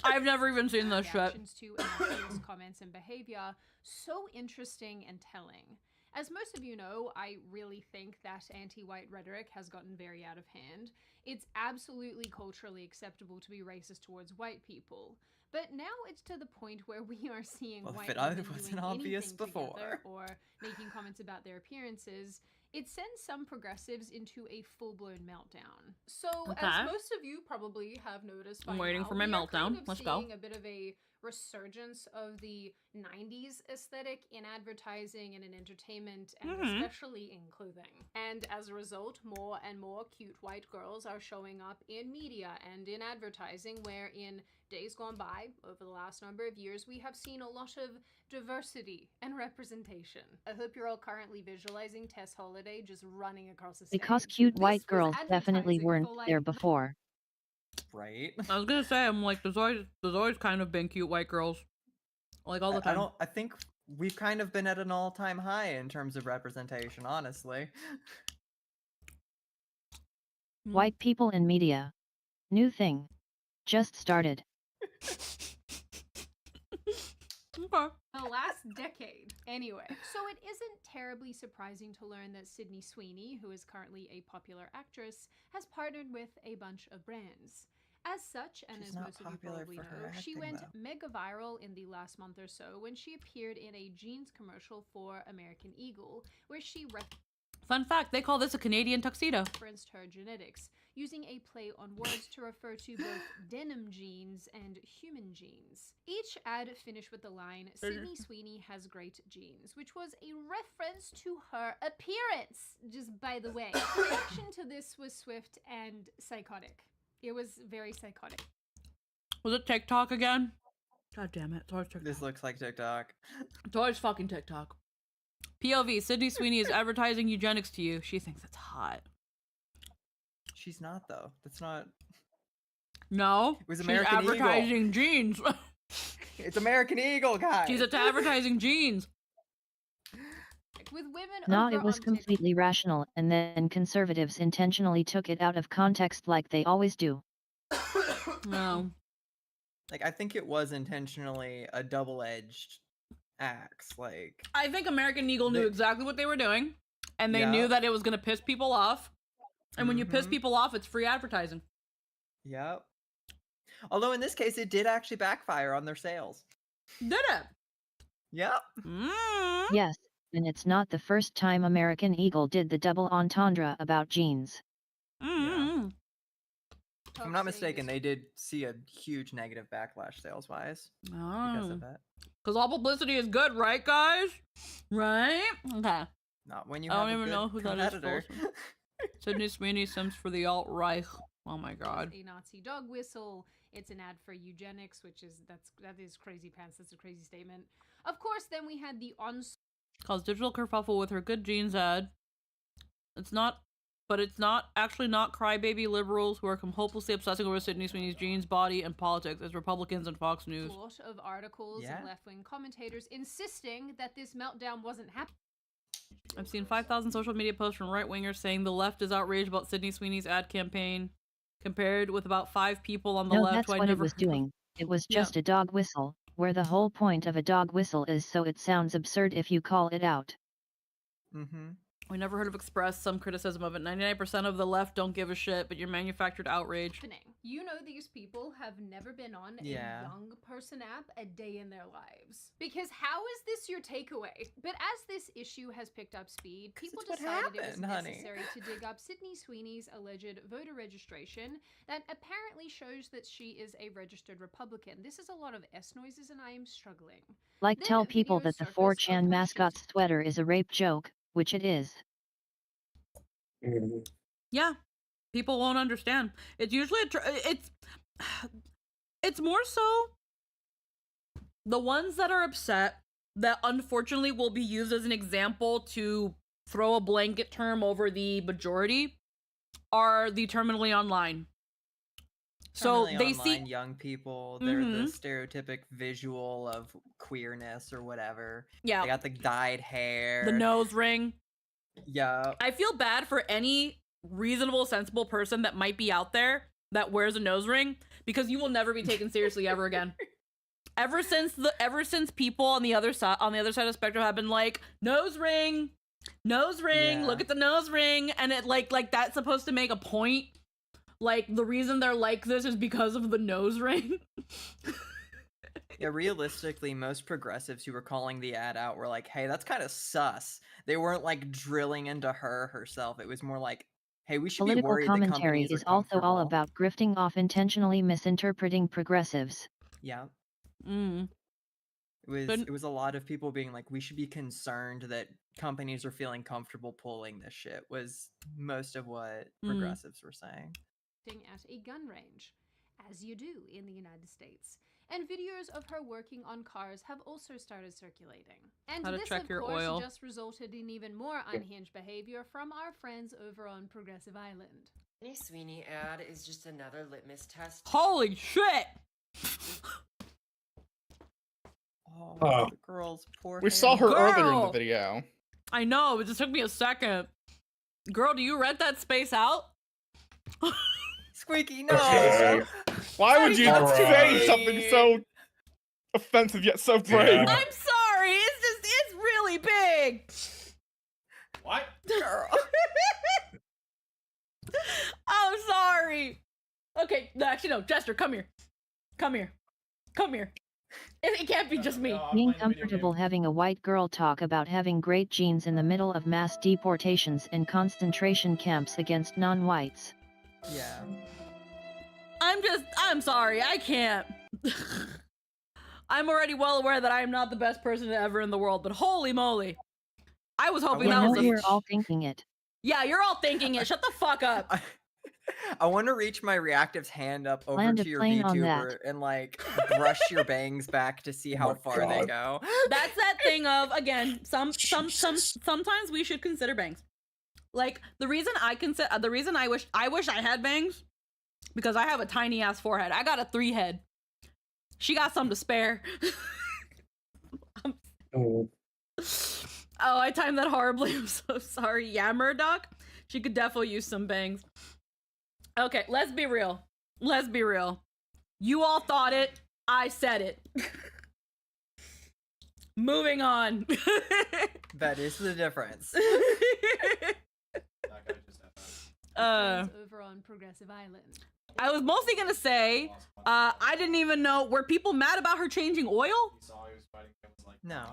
I've never even seen this shit.
Reactions to innocuous comments and behavior so interesting and telling. As most of you know, I really think that anti-white rhetoric has gotten very out of hand. It's absolutely culturally acceptable to be racist towards white people. But now it's to the point where we are seeing
Well,
white
if it
women
wasn't
doing
obvious
anything
before.
together or making comments about their appearances. It sends some progressives into a full-blown meltdown. So,
Okay.
as most of you probably have noticed by
I'm waiting
now,
for my
we are
meltdown.
kind of
Let's go.
seeing a bit of a resurgence of the 90s aesthetic in advertising and in entertainment, and especially in clothing. And as a result, more and more cute white girls are showing up in media and in advertising, where in days gone by, over the last number of years, we have seen a lot of diversity and representation. I hope you're all currently visualizing Tess Holiday just running across the stage.
Because cute
This
white
was
girls definitely
advertising
weren't
for, like,
there before.
Right?
I was gonna say, I'm like, there's always kind of been cute white girls, like all the time.
I think we've kind of been at an all-time high in terms of representation, honestly.
White people in media. New thing. Just started.
Okay.
The last decade. Anyway, so it isn't terribly surprising to learn that Sydney Sweeney, who is currently a popular actress, has partnered with a bunch of brands. As such, and
She's
as
not
most of you
popular
probably
for
know,
her
she
acting,
went
though.
mega viral in the last month or so when she appeared in a jeans commercial for American Eagle, where she
Fun fact, they call this a Canadian tuxedo.
referenced her genetics, using a play on words to refer to both denim jeans and human jeans. Each ad finished with the line, Sydney Sweeney has great genes, which was a reference to her appearance, just by the way. The reaction to this was swift and psychotic. It was very psychotic.
Was it TikTok again? God damn it, it's always TikTok.
This looks like TikTok.
It's always fucking TikTok. POV, Sydney Sweeney is advertising eugenics to you. She thinks it's hot.
She's not, though. That's not...
No,
It was
she's
American Eagle.
advertising jeans.
It's American Eagle, guys!
She's advertising jeans.
With women
No,
over
it was
on
completely rational, and then conservatives intentionally took it out of context like they always do.
No.
Like, I think it was intentionally a double-edged axe. Like,
I think American Eagle knew
They-
exactly what they were doing, and they
Yeah.
knew that it was going to piss people off. And when you piss
Mhm.
people off, it's free advertising.
yep. Although in this case, it did actually backfire on their sales.
Did it?
Yep.
Yes, and it's not the first time American Eagle did the double entendre about jeans.
Mm-hmm.
If I'm not mistaken, they did see a huge negative backlash sales-wise because of it.
Because all publicity is good, right, guys? Right? Okay.
Not when you
I
have
don't
a
even
good
know who that is.
competitor.
Sydney Sweeney sims for the alt-Reich. Oh my god.
a Nazi dog whistle. It's an ad for eugenics, which is that is crazy pants. That's a crazy statement. Of course, then we had the
Calls digital kerfuffle with her good jeans ad. It's not actually not crybaby liberals who are hopelessly obsessing over Sydney Sweeney's jeans, body, and politics as Republicans and Fox News.
onslaught of articles
Yeah.
and left-wing commentators insisting that this meltdown wasn't happening.
I've seen 5,000 social media posts from right-wingers saying the left is outraged about Sydney Sweeney's ad campaign, compared with about 5 people on the
No,
left
that's
who I
what it
never
was
heard of.
doing. It was
Yeah.
just a dog whistle, where the whole point of a dog whistle is so it sounds absurd if you call it out.
Mm-hmm.
We never heard of Express, some criticism of it. 99% of the left don't give a shit, but you're manufactured outrage.
You know these people have never been on
Yeah.
a young person app a day in their lives. Because how is this your takeaway? But as this issue has picked up speed, people
it's what
decided it was
happened, honey.
necessary to dig up Sydney Sweeney's alleged voter registration that apparently shows that she is a registered Republican. This is a lot of S noises and I am struggling.
Like
Then
tell people
videos
that the
surfaced
4chan mascot's sweater is a rape joke, which it is.
Yeah, people won't understand. It's usually it's more so the ones that are upset that unfortunately will be used as an example to throw a blanket term over the majority are the terminally online. So
Terminally
they
online
see
young people. They're the
Mhm.
stereotypic visual of queerness or whatever.
Yeah.
They got the dyed hair.
the nose ring.
Yeah.
I feel bad for any reasonable, sensible person that might be out there that wears a nose ring because you will never be taken seriously ever again. Ever since people on the other side of the spectrum have been like, nose ring,
Yeah.
look at the nose ring, and it like that's supposed to make a point. Like the reason they're like this is because of the nose ring.
Yeah, realistically, most progressives who were calling the ad out were like, hey, that's kind of sus. They weren't like drilling into her herself. It was more like, hey, we should be
Political
worried that
commentary
companies are
is also all
comfortable.
about grifting off intentionally misinterpreting progressives.
Yeah.
Mm.
It was a lot of people being like, we should be concerned that companies are feeling comfortable pulling this shit, was most of what progressives were saying.
At a gun range, as you do in the United States. And videos of her working on cars have also started circulating. And
How to
this,
check
of
your
course,
oil.
just resulted in even more unhinged behavior from our friends over on Progressive Island.
Any Sweeney ad is just another litmus test.
Holy shit!
Oh, the girl's poor
We saw her earlier in the
Girl!
video.
I know, it just took me a second. Girl, do you rent that space out?
Squeaky, no!
Okay. Why would you say something so offensive yet so brave?
I'm sorry, it's really big.
What?
Girl.
I'm sorry. Okay, no, actually no, Jester, come here. Come here. It can't be just me.
Being comfortable having a white girl talk about having great genes in the middle of mass deportations and concentration camps against non-whites.
Yeah.
I'm sorry, I can't. I'm already well aware that I am not the best person ever in the world, but holy moly. I was hoping that was
we're all thinking it.
Yeah, you're all thinking it. Shut the fuck up.
I want to reach my reactive's hand up over
Land a
to your
plane on
VTuber and like brush your bangs back to see how far they go.
That's that thing of, again, sometimes we should consider bangs. Like the reason I wish I had bangs because I have a tiny ass forehead. I got a 3 head. She got some to spare. Oh, I timed that horribly. I'm so sorry. Yeah, Murdoch. She could definitely use some bangs. Okay, let's be real. You all thought it. I said it. Moving on.
That is the difference.
Over on Progressive Island.
I was mostly gonna say, I didn't even know, were people mad about her changing oil?
No.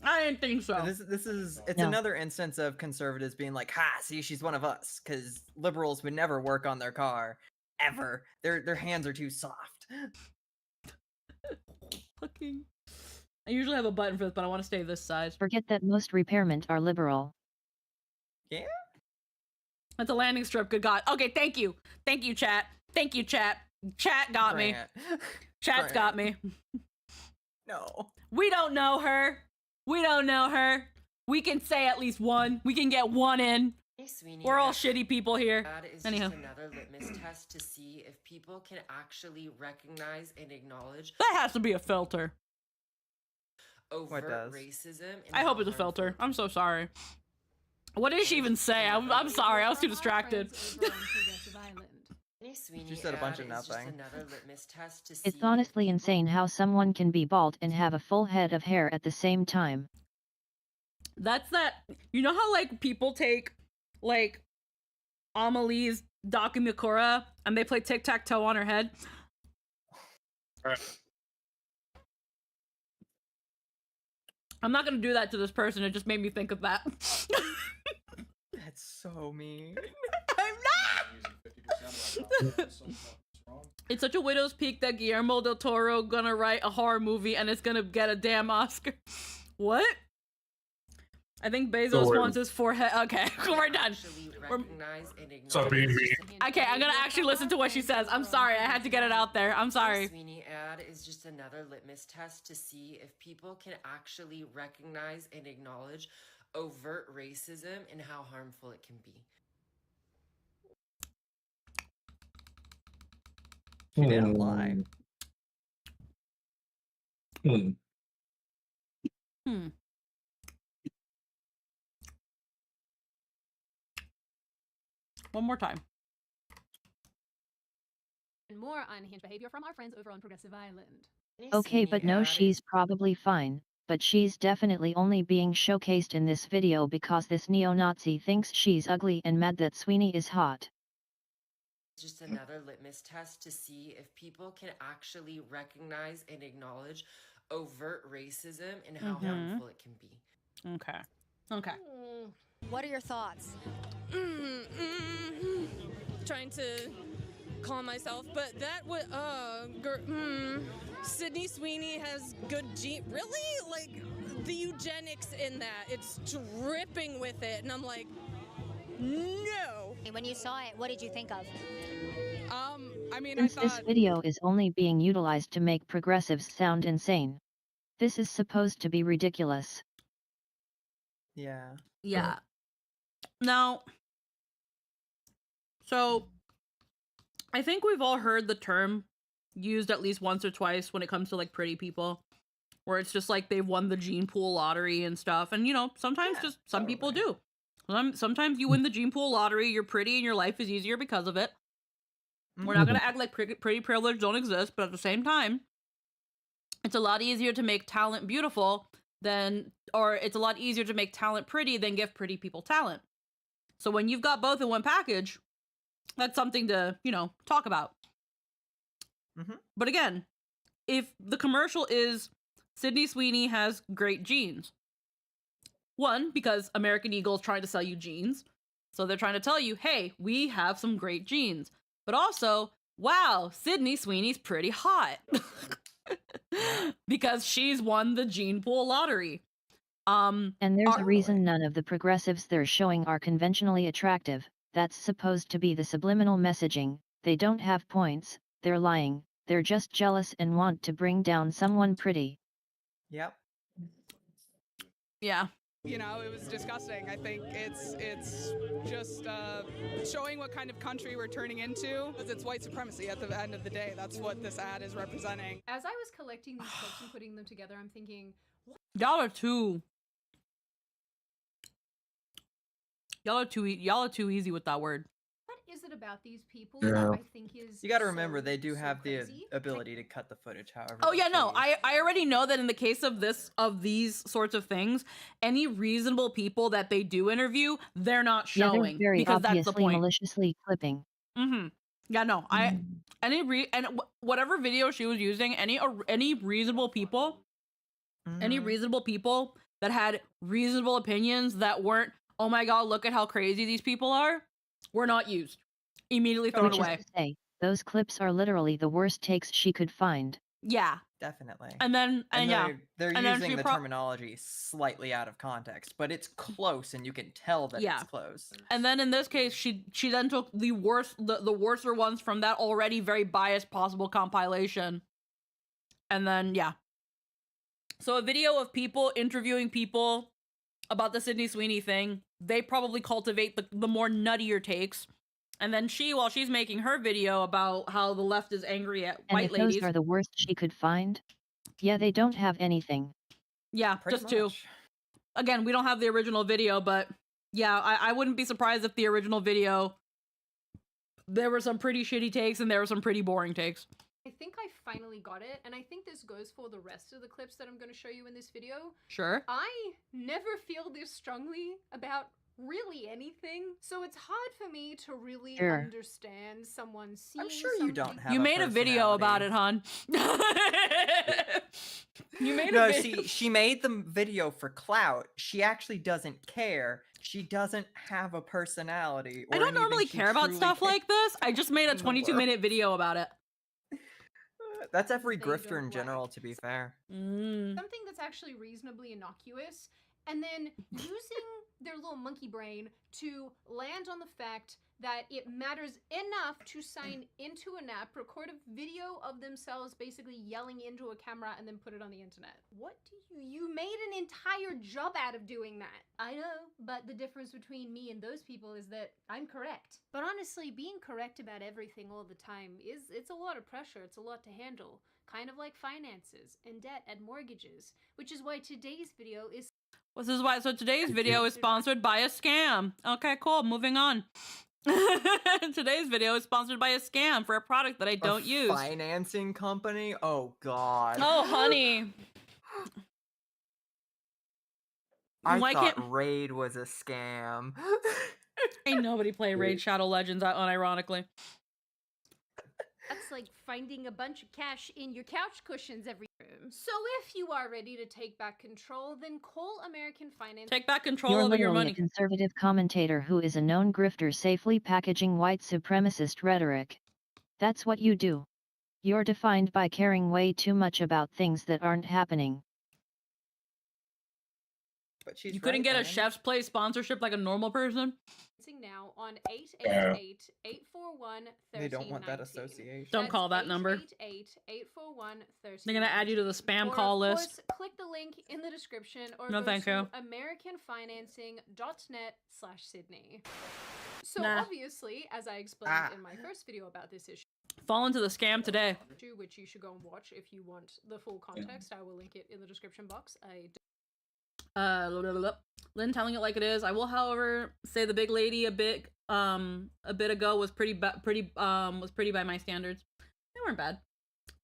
I didn't think so.
It's another instance of conservatives being like, ha, see, she's one of us, because liberals would never work on their car. Ever. Their hands are too soft.
Fucking. I usually have a button for this, but I want to stay this size.
Forget that most repairmen are liberal.
Yeah?
That's a landing strip, good God. Okay, thank you. Thank you, chat. Thank you, chat. Chat got me. Chat's got me.
No.
We don't know her. We can say at least one. We can get one in.
Hey, Sweeney,
We're all shitty people here.
That is
Anyhow.
just another litmus test to see if people can actually recognize and acknowledge
That has to be a filter.
overt
does?
racism. And
I hope
how
it's a
harmful
filter. I'm so sorry. What did she even say? I'm sorry. I was too distracted.
Hey, Sweeney,
She said a bunch of
ad is just
nothing.
another litmus test to see
It's honestly insane how someone can be bald and have a full head of hair at the same time.
That's that. You know how like people take like Amelie's Dakimakura and they play tic-tac-toe on her head? I'm not gonna do that to this person. It just made me think of that.
That's so mean.
I'm not. It's such a widow's peak that Guillermo del Toro gonna write a horror movie and it's gonna get a damn Oscar. What? I think Bezos wants his forehead. Okay, we're done.
Stop being mean.
Okay, I'm gonna actually listen to what she says. I'm sorry, I had to get it out there. I'm sorry.
Sweeney ad is just another litmus test to see if people can actually recognize and acknowledge overt racism and how harmful it can be.
She didn't lie.
One more time.
And more unhinged behavior from our friends over on Progressive Island.
Okay, but no, she's probably fine, but she's definitely only being showcased in this video because this neo-Nazi thinks she's ugly and mad that Sweeney is hot.
Just another litmus test to see if people can actually recognize and acknowledge overt racism and how harmful it can be.
Okay. Okay.
What are your thoughts? Trying to calm myself, but that would Sydney Sweeney has good really? Like the eugenics in that, it's dripping with it, and I'm like, no.
When you saw it, what did you think of?
I mean,
Since this video is only being utilized to make progressives sound insane, this is supposed to be ridiculous.
Yeah.
Yeah. Now, so I think we've all heard the term used at least once or twice when it comes to like pretty people, where it's just like they've won the gene pool lottery and stuff. And you know, sometimes just some people do. Sometimes you win the gene pool lottery, you're pretty, and your life is easier because of it. We're not gonna act like pretty privilege don't exist, but at the same time, it's a lot easier to make talent beautiful or it's a lot easier to make talent pretty than give pretty people talent. So when you've got both in one package, that's something to, you know, talk about. But again, if the commercial is Sydney Sweeney has great genes, one, because American Eagle is trying to sell you genes, so they're trying to tell you, hey, we have some great genes. But also, wow, Sydney Sweeney's pretty hot. Because she's won the gene pool lottery.
And there's a reason none of the progressives they're showing are conventionally attractive. That's supposed to be the subliminal messaging. They don't have points, they're lying, they're just jealous and want to bring down someone pretty.
Yep.
Yeah.
You know, it was disgusting. I think it's just showing what kind of country we're turning into. Because it's white supremacy at the end of the day. That's what this ad is representing.
As I was collecting these clips and putting them together, I'm thinking,
Y'all are too easy with that word.
what is it about these people
Yeah.
that I think is
You got to remember, they do
so
have the
crazy?
ability to cut the footage however.
Oh
they
yeah, no,
please.
I already know that in the case of these sorts of things, any reasonable people that they do interview, they're not
Yeah,
showing
they're very
because that's the
obviously
point.
maliciously clipping.
Yeah, no, whatever video she was using, any reasonable people, any reasonable people that had reasonable opinions that weren't, oh my god, look at how crazy these people are, were not used. Immediately thrown
Which
away.
is to say, those clips are literally the worst takes she could find.
Yeah.
Definitely.
And then,
they're
and then
using
she
the terminology slightly out of context, but it's close, and you can tell that
Yeah.
it's close.
And then in this case, she then took the worser ones from that already very biased possible compilation. And then, yeah. So a video of people interviewing people about the Sydney Sweeney thing, they probably cultivate the more nuttier takes. And then while she's making her video about how the left is angry at
And
white
if
ladies.
those are the worst she could find, yeah, they don't have anything.
Yeah, just two. Again, we don't have the original video, but yeah, I wouldn't be surprised if the original video, there were some pretty shitty takes and there were some pretty boring takes.
I think I finally got it, and I think this goes for the rest of the clips that I'm going to show you in this video.
Sure.
I never feel this strongly about really anything, so it's hard for me to really
Sure.
understand someone seeing
I'm sure you don't have
You made a video about it, hon. You made
No,
a video.
she made the video for clout. She actually doesn't care. She doesn't have a personality.
I
or
don't
anything
normally
she
care about
truly
stuff
cares
like this. I just made a
in the
22-minute video about it.
That's every grifter in general, to be fair.
something that's actually reasonably innocuous, and then using their little monkey brain to land on the fact that it matters enough to sign into an app, record a video of themselves basically yelling into a camera, and then put it on the internet. What do you made an entire job out of doing that. I know, but the difference between me and those people is that I'm correct. But honestly, being correct about everything all the time it's a lot of pressure, it's a lot to handle. Kind of like finances and debt and mortgages, which is why today's video is
So today's video is sponsored by a scam. Okay, cool. Moving on. Today's video is sponsored by a scam for a product that I don't use.
Financing company? Oh god.
Oh, honey.
I
Why
thought
can't-
Raid was a scam.
Ain't nobody play Raid
Raid.
Shadow Legends, unironically.
That's like finding a bunch of cash in your couch cushions every room. So if you are ready to take back control, then call American Finance.
Take back control
You're
over
literally
your
a
money.
conservative commentator who is a known grifter safely packaging white supremacist rhetoric. That's what you do. You're defined by caring way too much about things that aren't happening.
But she's
You couldn't
right,
get a
man.
Chef's Play sponsorship like a normal person?
Now on
Yeah.
888-841-1319.
They don't want that association.
Don't call that number.
888-841-1319.
They're gonna add you to the spam
Or,
call
of
list.
course, click the link in the description or
No,
go
thank
to
you.
americanfinancing.net/Sydney. So
Nah.
obviously, as I explained in my first video about this issue,
Fall into the scam today.
which you should go and watch if you want the full context, I will link it in the description box.
Lynn telling it like it is. I will, however, say the big lady a bit ago was pretty by my standards. They weren't bad.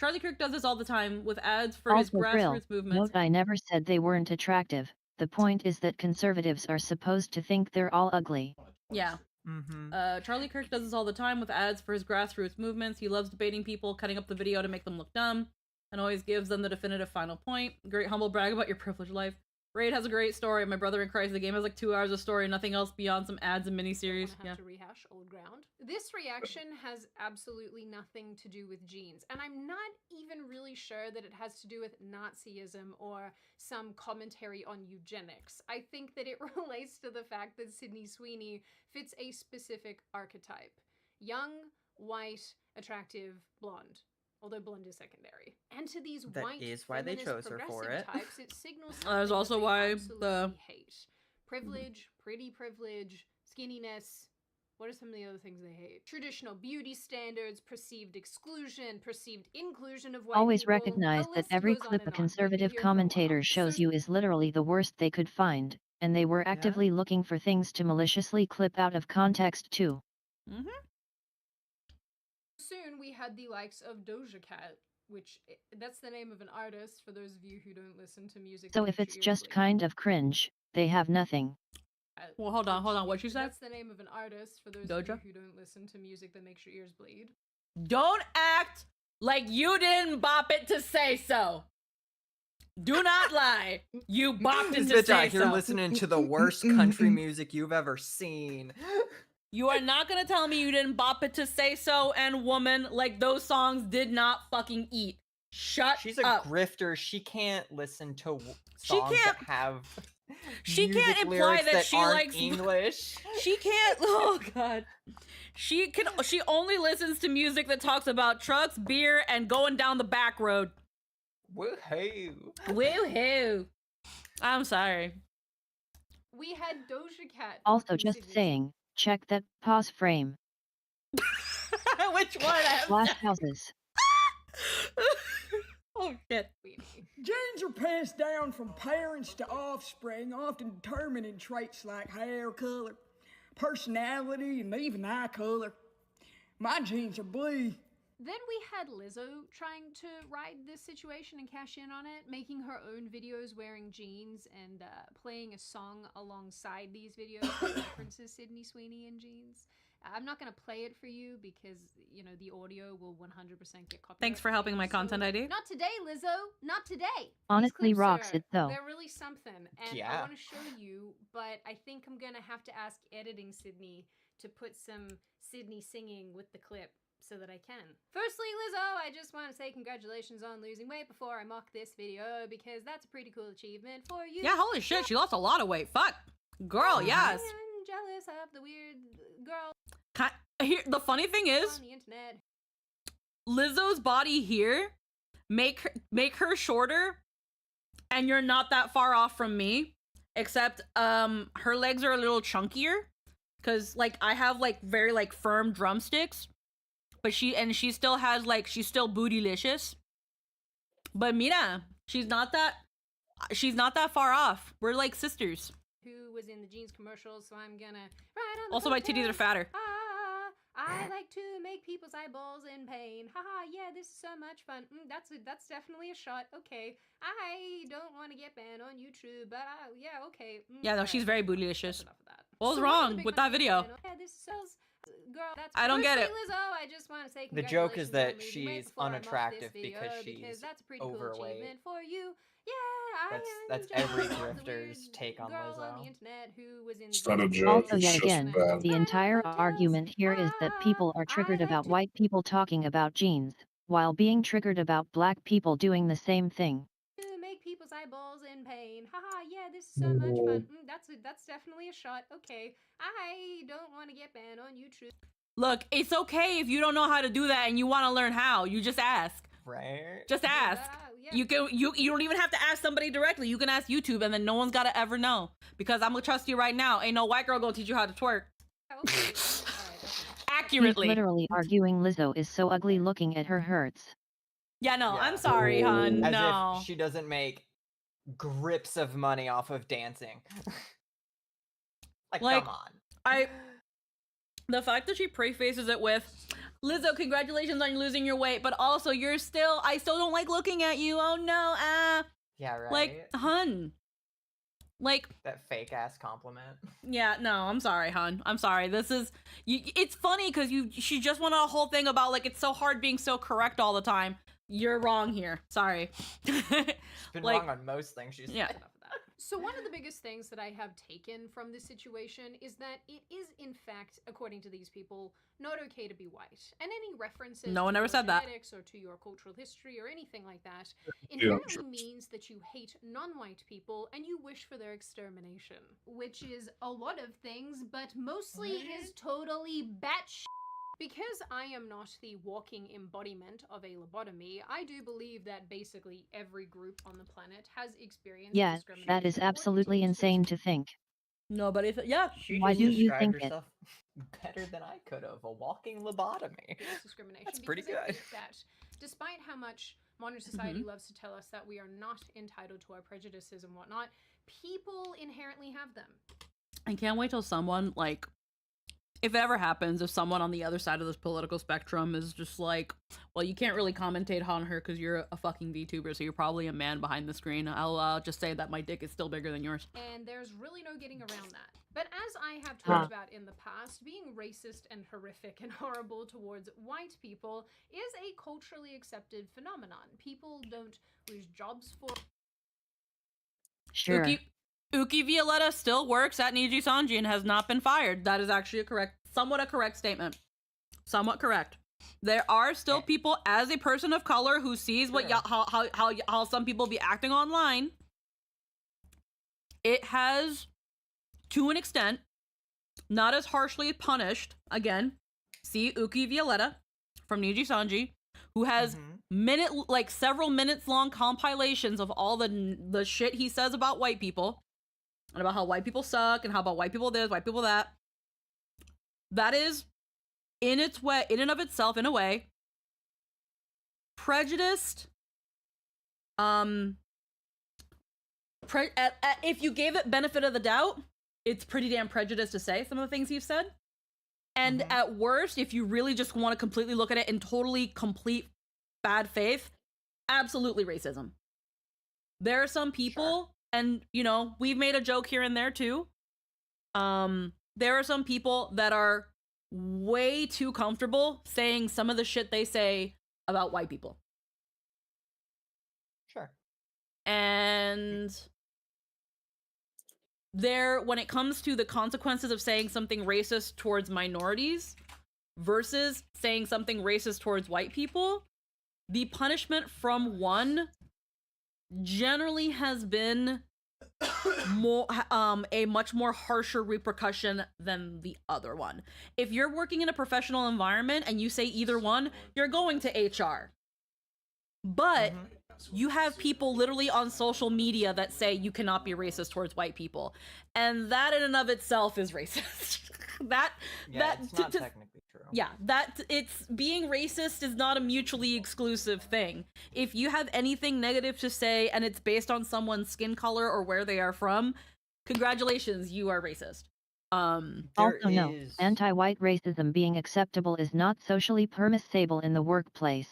Charlie Kirk does this all the time with ads for his
Also, Brill,
grassroots movements.
note I never said they weren't attractive. The point is that conservatives are supposed to think they're all ugly.
Yeah. Charlie Kirk does this all the time with ads for his grassroots movements. He loves debating people, cutting up the video to make them look dumb, and always gives them the definitive final point. Great humble brag about your privileged life. Raid has a great story. My brother in Christ. The game has like 2 hours of story, nothing else beyond some ads and miniseries.
Have to rehash old ground. This reaction has absolutely nothing to do with jeans, and I'm not even really sure that it has to do with Nazism or some commentary on eugenics. I think that it relates to the fact that Sydney Sweeney fits a specific archetype. Young, white, attractive, blonde. Although blonde is secondary. And to these
That
white
is why they chose her for
progressive
it.
types, it signals
That is
something
also
that they
why
absolutely
the
hate. Privilege, pretty privilege, skinniness. What are some of the other things they hate? Traditional beauty standards, perceived exclusion, perceived inclusion of white
Always
people.
recognize
The
that
list
every
goes on
clip
and
a
on.
conservative commentator shows you is literally the worst they could find, and they were actively looking for things to maliciously clip out of context too.
Soon we had the likes of Doja Cat, which that's the name of an artist for those of you who don't listen to music.
So
that
if
makes
it's
your ears
just
bleed.
kind of cringe, they have nothing.
Well, hold on. What'd you say?
That's the name of an artist for those of
Doja?
you who don't listen to music that makes your ears bleed.
Don't act like you didn't bop it to say so. Do not lie. You bopped it
This
to
bitch
say
out here
so.
listening to the worst country music you've ever seen.
You are not gonna tell me you didn't bop it to say so and woman, like those songs did not fucking eat. Shut
She's a
up.
grifter. She can't listen to
She
songs
can't-
that have
She
music
can't imply
lyrics
that she
aren't
likes
English.
She can't. Oh god. She only listens to music that talks about trucks, beer, and going down the back road.
Woohoo!
Woohoo! I'm sorry.
We had Doja Cat.
Also just saying, check that pause frame.
Which one?
Flash houses.
Oh shit.
Genes are passed down from parents to offspring, often determining traits like hair color, personality, and even eye color. My genes are blue.
Then we had Lizzo trying to ride this situation and cash in on it, making her own videos wearing jeans and playing a song alongside these videos that references Sydney Sweeney in jeans. I'm not going to play it for you because, you know, the audio will 100% get copyright.
Thanks for helping my content ID.
Not today, Lizzo. Not today.
Honestly
These clips
rocks
are-
it though.
They're really something. And I
Yeah.
want to show you, but I think I'm going to have to ask editing Sydney to put some Sydney singing with the clip so that I can. Firstly, Lizzo, I just want to say congratulations on losing weight before I mock this video because that's a pretty cool achievement for you.
Yeah, holy shit, she lost a lot of weight. Fuck. Girl, yes.
I'm jealous of the weird girl
Here, the funny thing is,
on the internet.
Lizzo's body here, make her shorter, and you're not that far off from me. Except, her legs are a little chunkier, cause like I have like very like firm drumsticks, but she still has like she's still bootylicious. But mira, she's not that far off. We're like sisters.
Who was in the jeans commercials, so I'm gonna ride on the
Also, my titties are fatter.
Ah, I like to make people's eyeballs in pain. Haha, yeah, this is so much fun. That's definitely a shot. Okay. I don't want to get banned on YouTube, but yeah, okay.
Yeah, no, she's very bootylicious. What was
So one of the
wrong
big
with that
ones
video?
Yeah, this sells. Girl, that's
I don't get
Firstly,
it.
Lizzo, I just want to say
The joke is
congratulations
that
on losing weight
she's
before I'm off
unattractive
this video,
because she's
that's a pretty cool
overweight.
achievement for you. Yeah,
That's
I
every
enjoy the
grifter's take on
girl on the
Lizzo.
internet who was in the
It's not a
video.
joke.
Also,
It's
yet
just
again,
bad.
the entire argument here is that people are triggered about white people talking about jeans, while being triggered about black people doing the same thing.
To make people's eyeballs in pain. Haha, yeah, this is so much fun. That's definitely a shot. Okay. I don't want to get banned on YouTube.
Look, it's okay if you don't know how to do that and you want to learn how. You just ask.
Right?
Just ask. You don't even have to ask somebody directly. You can ask YouTube, and then no one's gotta ever know. Because I'm gonna trust you right now. Ain't no white girl gonna teach you how to twerk. Accurately.
He's literally arguing Lizzo is so ugly looking at her hurts.
Yeah, no, I'm sorry, hun.
As
No.
if she doesn't make grips of money off of dancing. Like, come on.
The fact that she prefaces it with, Lizzo, congratulations on losing your weight, but also I still don't like looking at you. Oh no,
Yeah, right.
Like, hun. Like
that fake ass compliment.
Yeah, no, I'm sorry, hun. I'm sorry. It's funny because she just went on a whole thing about like it's so hard being so correct all the time. You're wrong here. Sorry.
She's been wrong on most things she's said.
So one of the biggest things that I have taken from this situation is that it is, in fact, according to these people, not okay to be white. And any references
No one
to
ever
your
said that.
genetics or to your cultural history or anything like that inherently means that you hate non-white people and you wish for their extermination. Which is a lot of things, but mostly is totally batshit. Because I am not the walking embodiment of a lobotomy, I do believe that basically every group on the planet has experienced
Yeah,
discrimination.
that is absolutely insane to think.
Nobody, yeah.
Why do you
described
think it?
herself better than I could have. A walking lobotomy.
Discrimination.
That's pretty
because I
good.
think that despite how much modern society loves to tell us that we are not entitled to our prejudices and whatnot, people inherently have them.
I can't wait till someone, like, if it ever happens, if someone on the other side of this political spectrum is just like, well, you can't really commentate on her because you're a fucking VTuber, so you're probably a man behind the screen. I'll just say that my dick is still bigger than yours.
And there's really no getting around that. But as I have talked about in the past, being racist and horrific and horrible towards white people is a culturally accepted phenomenon. People don't lose jobs for...
Sure.
Uki Violetta still works at Niji Sanji and has not been fired. That is actually somewhat a correct statement. Somewhat correct. There are still people, as a person of color, who sees what how some people be acting online. It has, to an extent, not as harshly punished. Again, see Uki Violetta from Niji Sanji, who has several minutes long compilations of all the shit he says about white people. And about how white people suck, and how about white people this, white people that. That is, in and of itself, in a way, prejudiced. If you gave it benefit of the doubt, it's pretty damn prejudiced to say some of the things he's said. And at worst, if you really just want to completely look at it in totally complete bad faith, absolutely racism. There are some people... And, you know, we've made a joke here and there, too. There are some people that are way too comfortable saying some of the shit they say about white people.
Sure.
And when it comes to the consequences of saying something racist towards minorities versus saying something racist towards white people, the punishment from one generally has been a much more harsher repercussion than the other one. If you're working in a professional environment and you say either one, you're going to HR. But you have people literally on social media that say you cannot be racist towards white people, and that in and of itself is racist.
It's not technically true.
Yeah, it's being racist is not a mutually exclusive thing. If you have anything negative to say and it's based on someone's skin color or where they are from, congratulations, you are racist.
Also no, anti-white racism being acceptable is not socially permissible in the workplace.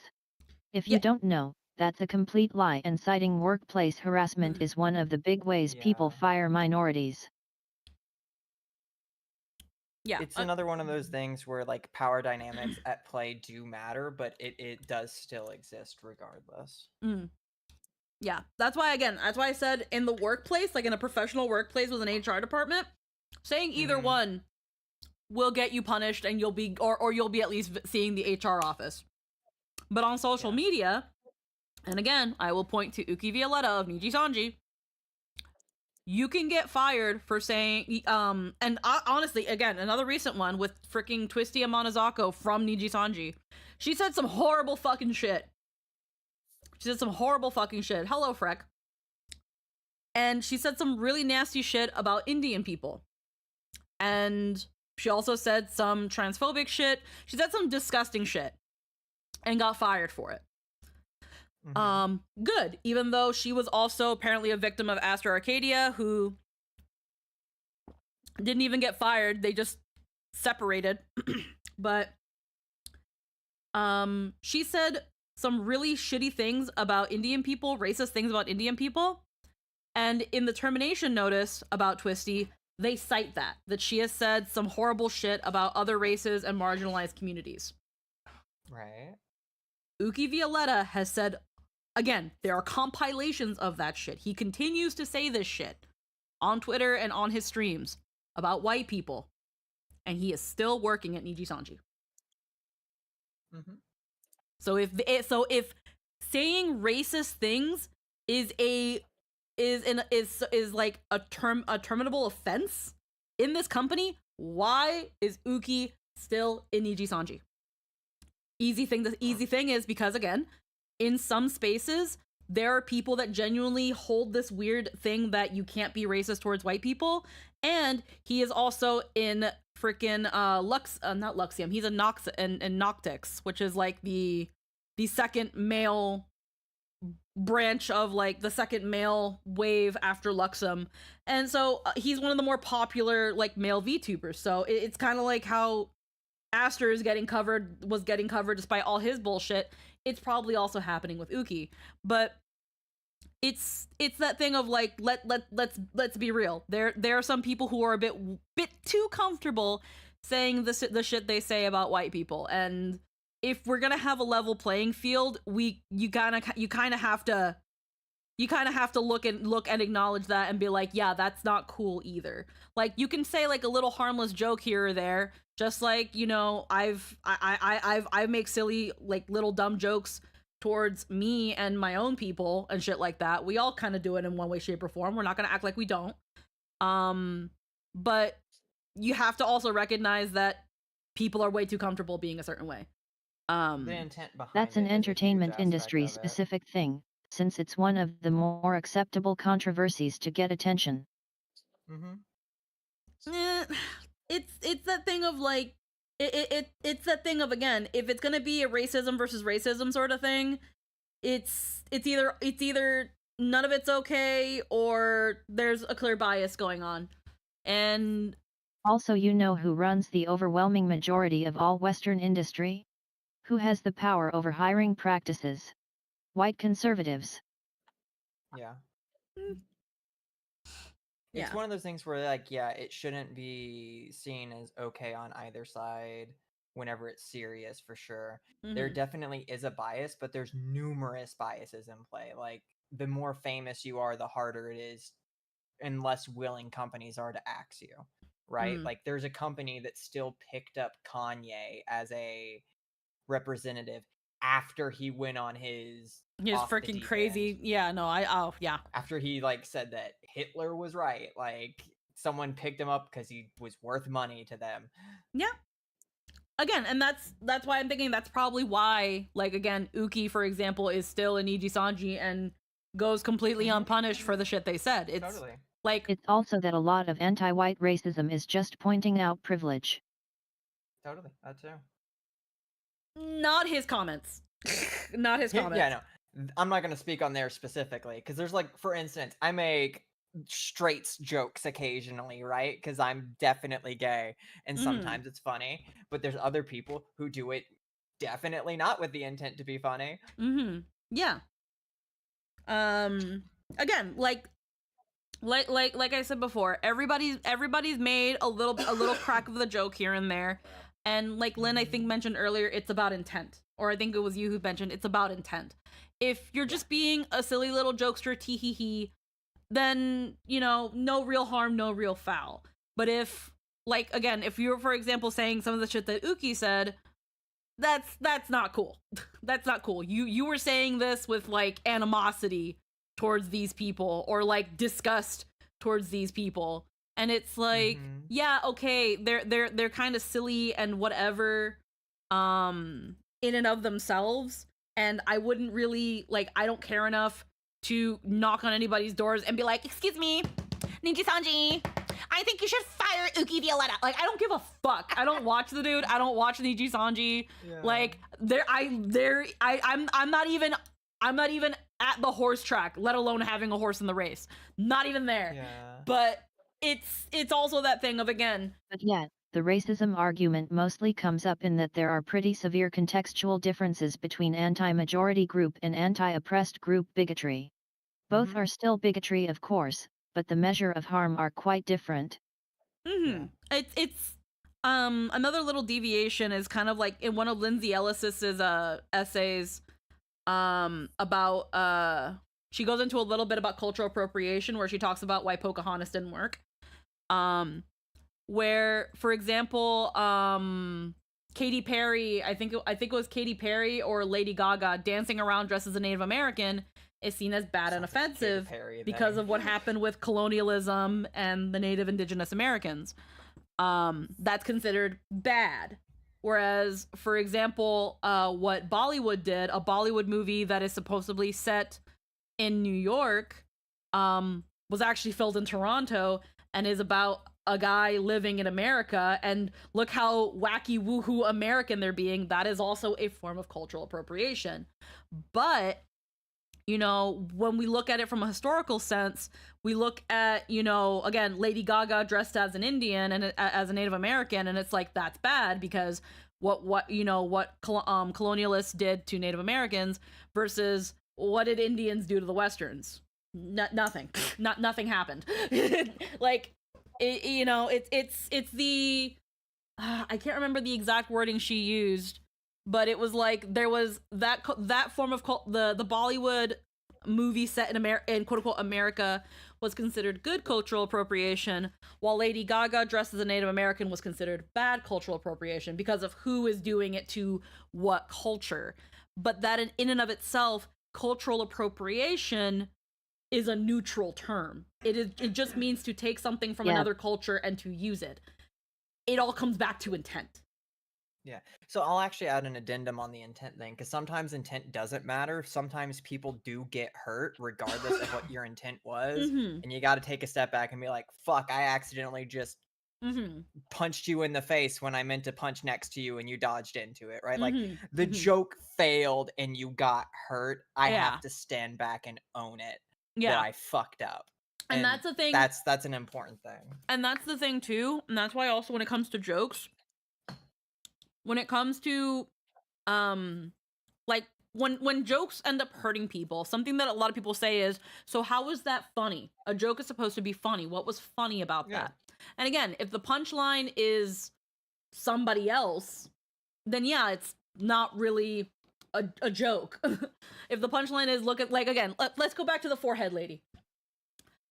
If you don't know, that's a complete lie, and citing workplace harassment is one of the big ways people fire minorities.
Yeah.
It's another one of those things where like power dynamics at play do matter, but it does still exist regardless.
Yeah, that's why I said in the workplace, like in a professional workplace with an HR department, saying either one will get you punished, and you'll be or you'll be at least seeing the HR office. But on social media, and again, I will point to Uki Violetta of Niji Sanji. You can get fired for saying and honestly, again, another recent one with freaking Twisty Amanazako from Niji Sanji. She said some horrible fucking shit. Hello, Freck. And she said some really nasty shit about Indian people. And she also said some transphobic shit. She said some disgusting shit. And got fired for it. Good. Even though she was also apparently a victim of Astro Arcadia, who didn't even get fired. They just separated. But she said some really shitty things about Indian people, racist things about Indian people. And in the termination notice about Twisty, they cite that she has said some horrible shit about other races and marginalized communities.
Right.
Uki Violetta has said, again, there are compilations of that shit. He continues to say this shit on Twitter and on his streams about white people. And he is still working at Niji Sanji. So if saying racist things is like a terminable offense in this company, why is Uki still in Niji Sanji? The easy thing is because, again, in some spaces there are people that genuinely hold this weird thing that you can't be racist towards white people, and he is also in freaking not Luxium. He's a Nox and Noctix, which is like the second male branch of like the second male wave after Luxum. And so he's one of the more popular like male VTubers. So it's kind of like how Aster was getting covered despite all his bullshit. It's probably also happening with Uki. But it's that thing of like let's be real. There are some people who are a bit too comfortable saying the shit they say about white people, and if we're gonna have a level playing field, you kind of have to look and acknowledge that and be like, yeah, that's not cool either. Like, you can say like a little harmless joke here or there, just like, you know, I make silly like little dumb jokes towards me and my own people and shit like that. We all kind of do it in one way, shape, or form. We're not gonna act like we don't. But you have to also recognize that people are way too comfortable being a certain way.
The intent behind
That's an entertainment industry specific thing, since it's one of the more acceptable controversies to get attention.
It's that thing of like it's that thing of, again, if it's gonna be a racism versus racism sort of thing, it's either none of it's okay or there's a clear bias going on. And
also, you know who runs the overwhelming majority of all Western industry? Who has the power over hiring practices? White conservatives.
Yeah. It's one of those things where, like, yeah, it shouldn't be seen as okay on either side whenever it's serious, for sure. There definitely is a bias, but there's numerous biases in play. Like, the more famous you are, the harder it is and less willing companies are to axe you, right? Like, there's a company that still picked up Kanye as a representative after he went on his
freaking crazy end.
After he like said that Hitler was right, like someone picked him up because he was worth money to them.
Again, and that's why I'm thinking that's probably why, like, again, Uki, for example, is still in Niji Sanji and goes completely unpunished for the shit they said. It's like,
it's also that a lot of anti-white racism is just pointing out privilege.
Totally, that too.
Not his comments. Not his comments.
Yeah, no. I'm not going to speak on there specifically, because there's, like, for instance, I make straights jokes occasionally, right? Because I'm definitely gay, and sometimes it's funny. But there's other people who do it definitely not with the intent to be funny.
Yeah. Again, like I said before, everybody's made a little crack of the joke here and there. And like Lynn, I think, mentioned earlier, it's about intent. Or I think it was you who mentioned it's about intent. If you're just being a silly little jokester, tee hee hee, then, you know, no real harm, no real foul. But if, like, again, if you're, for example, saying some of the shit that Uki said, that's not cool. That's not cool. You were saying this with, like, animosity towards these people, or, like, disgust towards these people. And it's like, yeah, okay, they're kind of silly and whatever, in and of themselves. And I wouldn't really, like, I don't care enough to knock on anybody's doors and be like, excuse me, Niji-sanji, I think you should fire Uki Violetta. Like, I don't give a fuck. I don't watch the dude. I don't watch Niji-sanji. Yeah. Like, I'm not even at the horse track, let alone having a horse in the race. Not even there. Yeah. But it's also that thing of, again.
But yet, the racism argument mostly comes up in that there are pretty severe contextual differences between anti-majority group and anti-oppressed group bigotry. Both are still bigotry, of course, but the measure of harm are quite different.
Yeah. It's another little deviation is kind of like in one of Lindsay Ellis's essays about she goes into a little bit about cultural appropriation, where she talks about why Pocahontas didn't work. Where, for example, Katy Perry, I think it was Katy Perry or Lady Gaga dancing around dressed as a Native American is seen as bad and offensive because of what happened with colonialism and the Native Indigenous Americans. That's considered bad. Whereas, for example, what Bollywood did, a Bollywood movie that is supposedly set in New York, was actually filmed in Toronto and is about a guy living in America, and look how wacky woohoo American they're being. That is also a form of cultural appropriation. But, you know, when we look at it from a historical sense, we look at, you know, again, Lady Gaga dressed as an Indian and as a Native American, and it's like, that's bad because what colonialists did to Native Americans versus what did Indians do to the Westerns? Nothing. Nothing happened. Like, you know, it's the I can't remember the exact wording she used, but it was like there was that form of the Bollywood movie set in quote unquote America was considered good cultural appropriation, while Lady Gaga dressed as a Native American was considered bad cultural appropriation because of who is doing it to what culture. But that in and of itself, cultural appropriation is a neutral term. It just means to take something from another culture and to use it. It all comes back to intent.
Yeah. So I'll actually add an addendum on the intent thing, because sometimes intent doesn't matter. Sometimes people do get hurt regardless of what your intent was. And you got to take a step back and be like, fuck, I accidentally just punched you in the face when I meant to punch next to you and you dodged into it, right? Like the joke failed and you got hurt. I have to stand back and own it. That I fucked up.
And that's the thing.
That's an important thing.
And that's the thing too. And that's why also when it comes to jokes, when it comes to like when jokes end up hurting people, something that a lot of people say is, so how is that funny? A joke is supposed to be funny. What was funny about that? And again, if the punchline is somebody else, then yeah, it's not really a joke. If the punchline is, look at, like, again, let's go back to the forehead lady.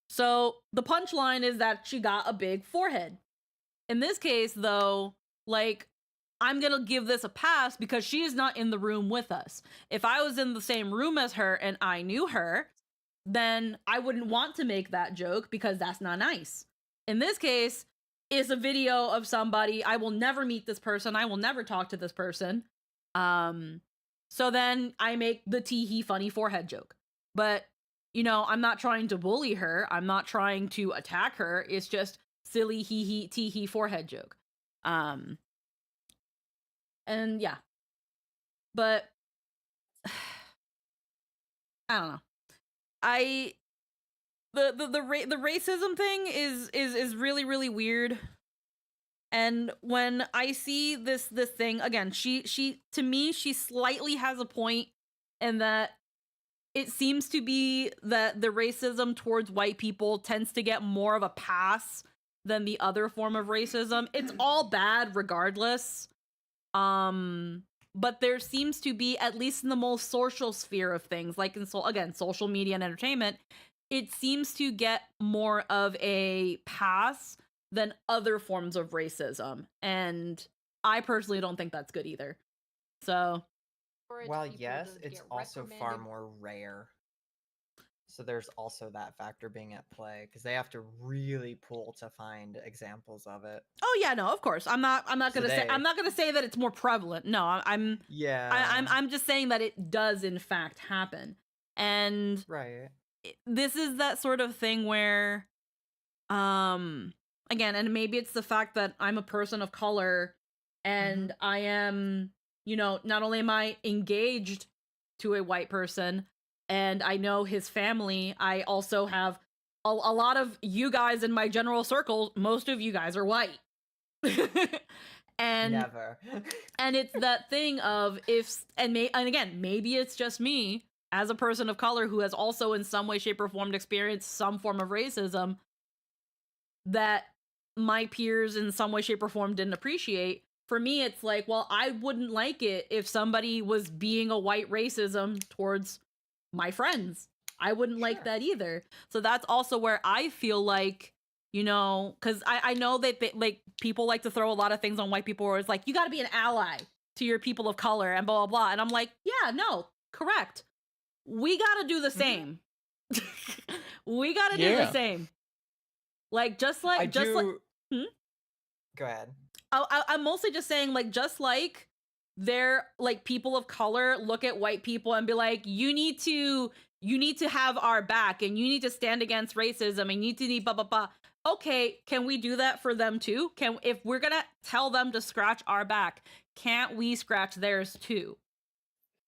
So the punchline is that she got a big forehead. In this case, though, like, I'm gonna give this a pass because she is not in the room with us. If I was in the same room as her and I knew her, then I wouldn't want to make that joke because that's not nice. In this case, it's a video of somebody. I will never meet this person. I will never talk to this person. So then I make the tee-hee funny forehead joke. But, you know, I'm not trying to bully her. I'm not trying to attack her. It's just silly hee-hee tee-hee forehead joke. And yeah. But I don't know. the racism thing is really really weird. And when I see this thing again, she to me she slightly has a point in that it seems to be that the racism towards white people tends to get more of a pass than the other form of racism. It's all bad regardless. But there seems to be, at least in the most social sphere of things, like in social media and entertainment, it seems to get more of a pass than other forms of racism. And I personally don't think that's good either. So,
Well, yes, it's also far more rare. So there's also that factor being at play because they have to really pull to find examples of it.
oh yeah, no, of course. I'm not gonna say that it's more prevalent. No, I'm just saying that it does in fact happen. And
right,
this is that sort of thing where, again, and maybe it's the fact that I'm a person of color and I am, not only am I engaged to a white person and I know his family, I also have a lot of you guys in my general circle. Most of you guys are white. And
never.
And it's that thing of and again, maybe it's just me as a person of color who has also in some way, shape, or form experienced some form of racism that my peers in some way, shape, or form didn't appreciate. For me, it's like, well, I wouldn't like it if somebody was being a white racism towards my friends. I wouldn't like that either. So that's also where I feel like, because I know that like people like to throw a lot of things on white people where it's like, you got to be an ally to your people of color and blah, blah, blah. And I'm like, yeah, no, correct. We got to do the same. We got to do the same. Like, just like,
Go ahead.
I'm mostly just saying, like, just like they're like people of color look at white people and be like, you need to have our back and you need to stand against racism and you need to blah, blah, blah. Okay, can we do that for them too? If we're gonna tell them to scratch our back, can't we scratch theirs too?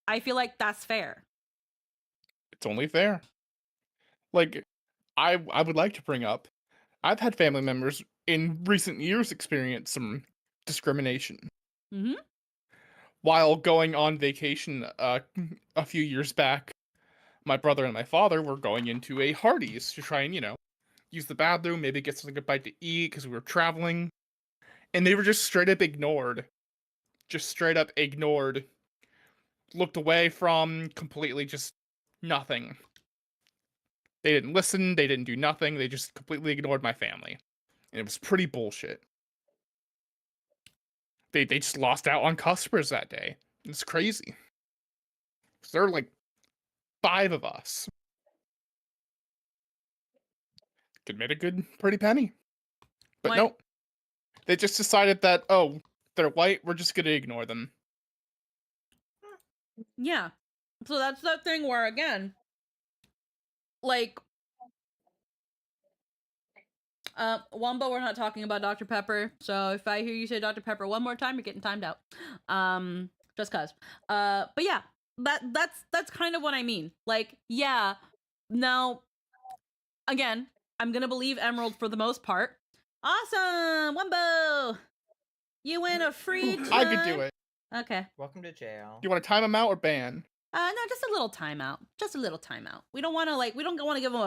I feel like that's fair.
It's only fair. Like, I would like to bring up, I've had family members in recent years experience some discrimination.
Mm-hmm.
While going on vacation a few years back, my brother and my father were going into a Hardee's to try and, use the bathroom, maybe get something to bite to eat because we were traveling. And they were just straight up ignored. Looked away from, completely just nothing. They didn't listen, they didn't do nothing, they just completely ignored my family. And it was pretty bullshit. They just lost out on customers that day. It's crazy. There are like 5 of us. Could make a good pretty penny. But no. They just decided that, oh, they're white, we're just gonna ignore them.
Yeah. So that's that thing where, again, like, Wombo, we're not talking about Dr. Pepper, so if I hear you say Dr. Pepper one more time, you're getting timed out. Just cause. But yeah, that's kind of what I mean. Like, yeah, now, again, I'm gonna believe Emerald for the most part. Awesome, Wombo! You win a free time.
I could do it.
Okay.
Welcome to jail.
Do you want to time him out or ban?
No, just a little timeout. Just a little timeout. We don't want to we don't want to give them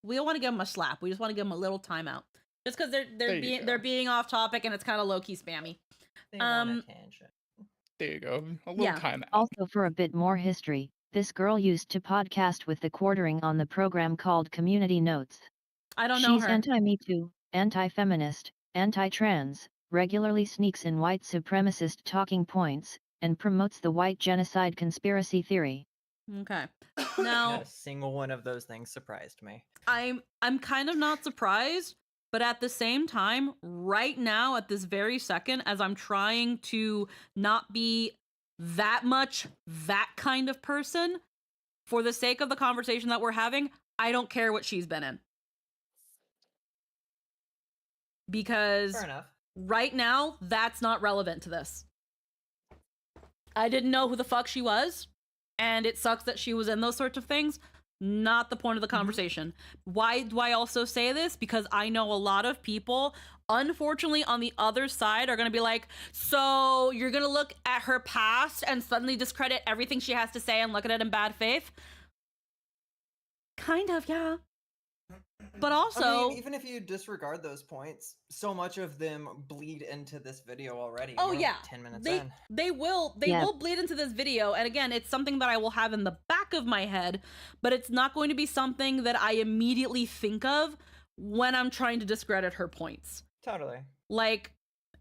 we don't want to give them a slap. We just want to give them a little timeout. Just because they're being off topic and it's kind of low key spammy.
They want a tangent.
There you go. A little timeout.
Also, for a bit more history, this girl used to podcast with the Quartering on the program called Community Notes.
I don't know her.
She's anti-Me Too, anti-feminist, anti-trans, regularly sneaks in white supremacist talking points, and promotes the white genocide conspiracy theory.
Okay. Now,
not a single one of those things surprised me.
I'm kind of not surprised, but at the same time, right now, at this very second, as I'm trying to not be that much that kind of person, for the sake of the conversation that we're having, I don't care what she's been in. Because
fair enough.
Right now, that's not relevant to this. I didn't know who the fuck she was, and it sucks that she was in those sorts of things, Not the point of the conversation. Why do I also say this? Because I know a lot of people, unfortunately, on the other side are going to be like, so you're going to look at her past and suddenly discredit everything she has to say and look at it in bad faith? Kind of, yeah. But also,
I mean, even if you disregard those points, so much of them bleed into this video already.
oh
We're only
yeah,
10 minutes
they
in.
they will bleed into this video, and again, it's something that I will have in the back of my head, but it's not going to be something that I immediately think of when I'm trying to discredit her points.
Totally.
Like,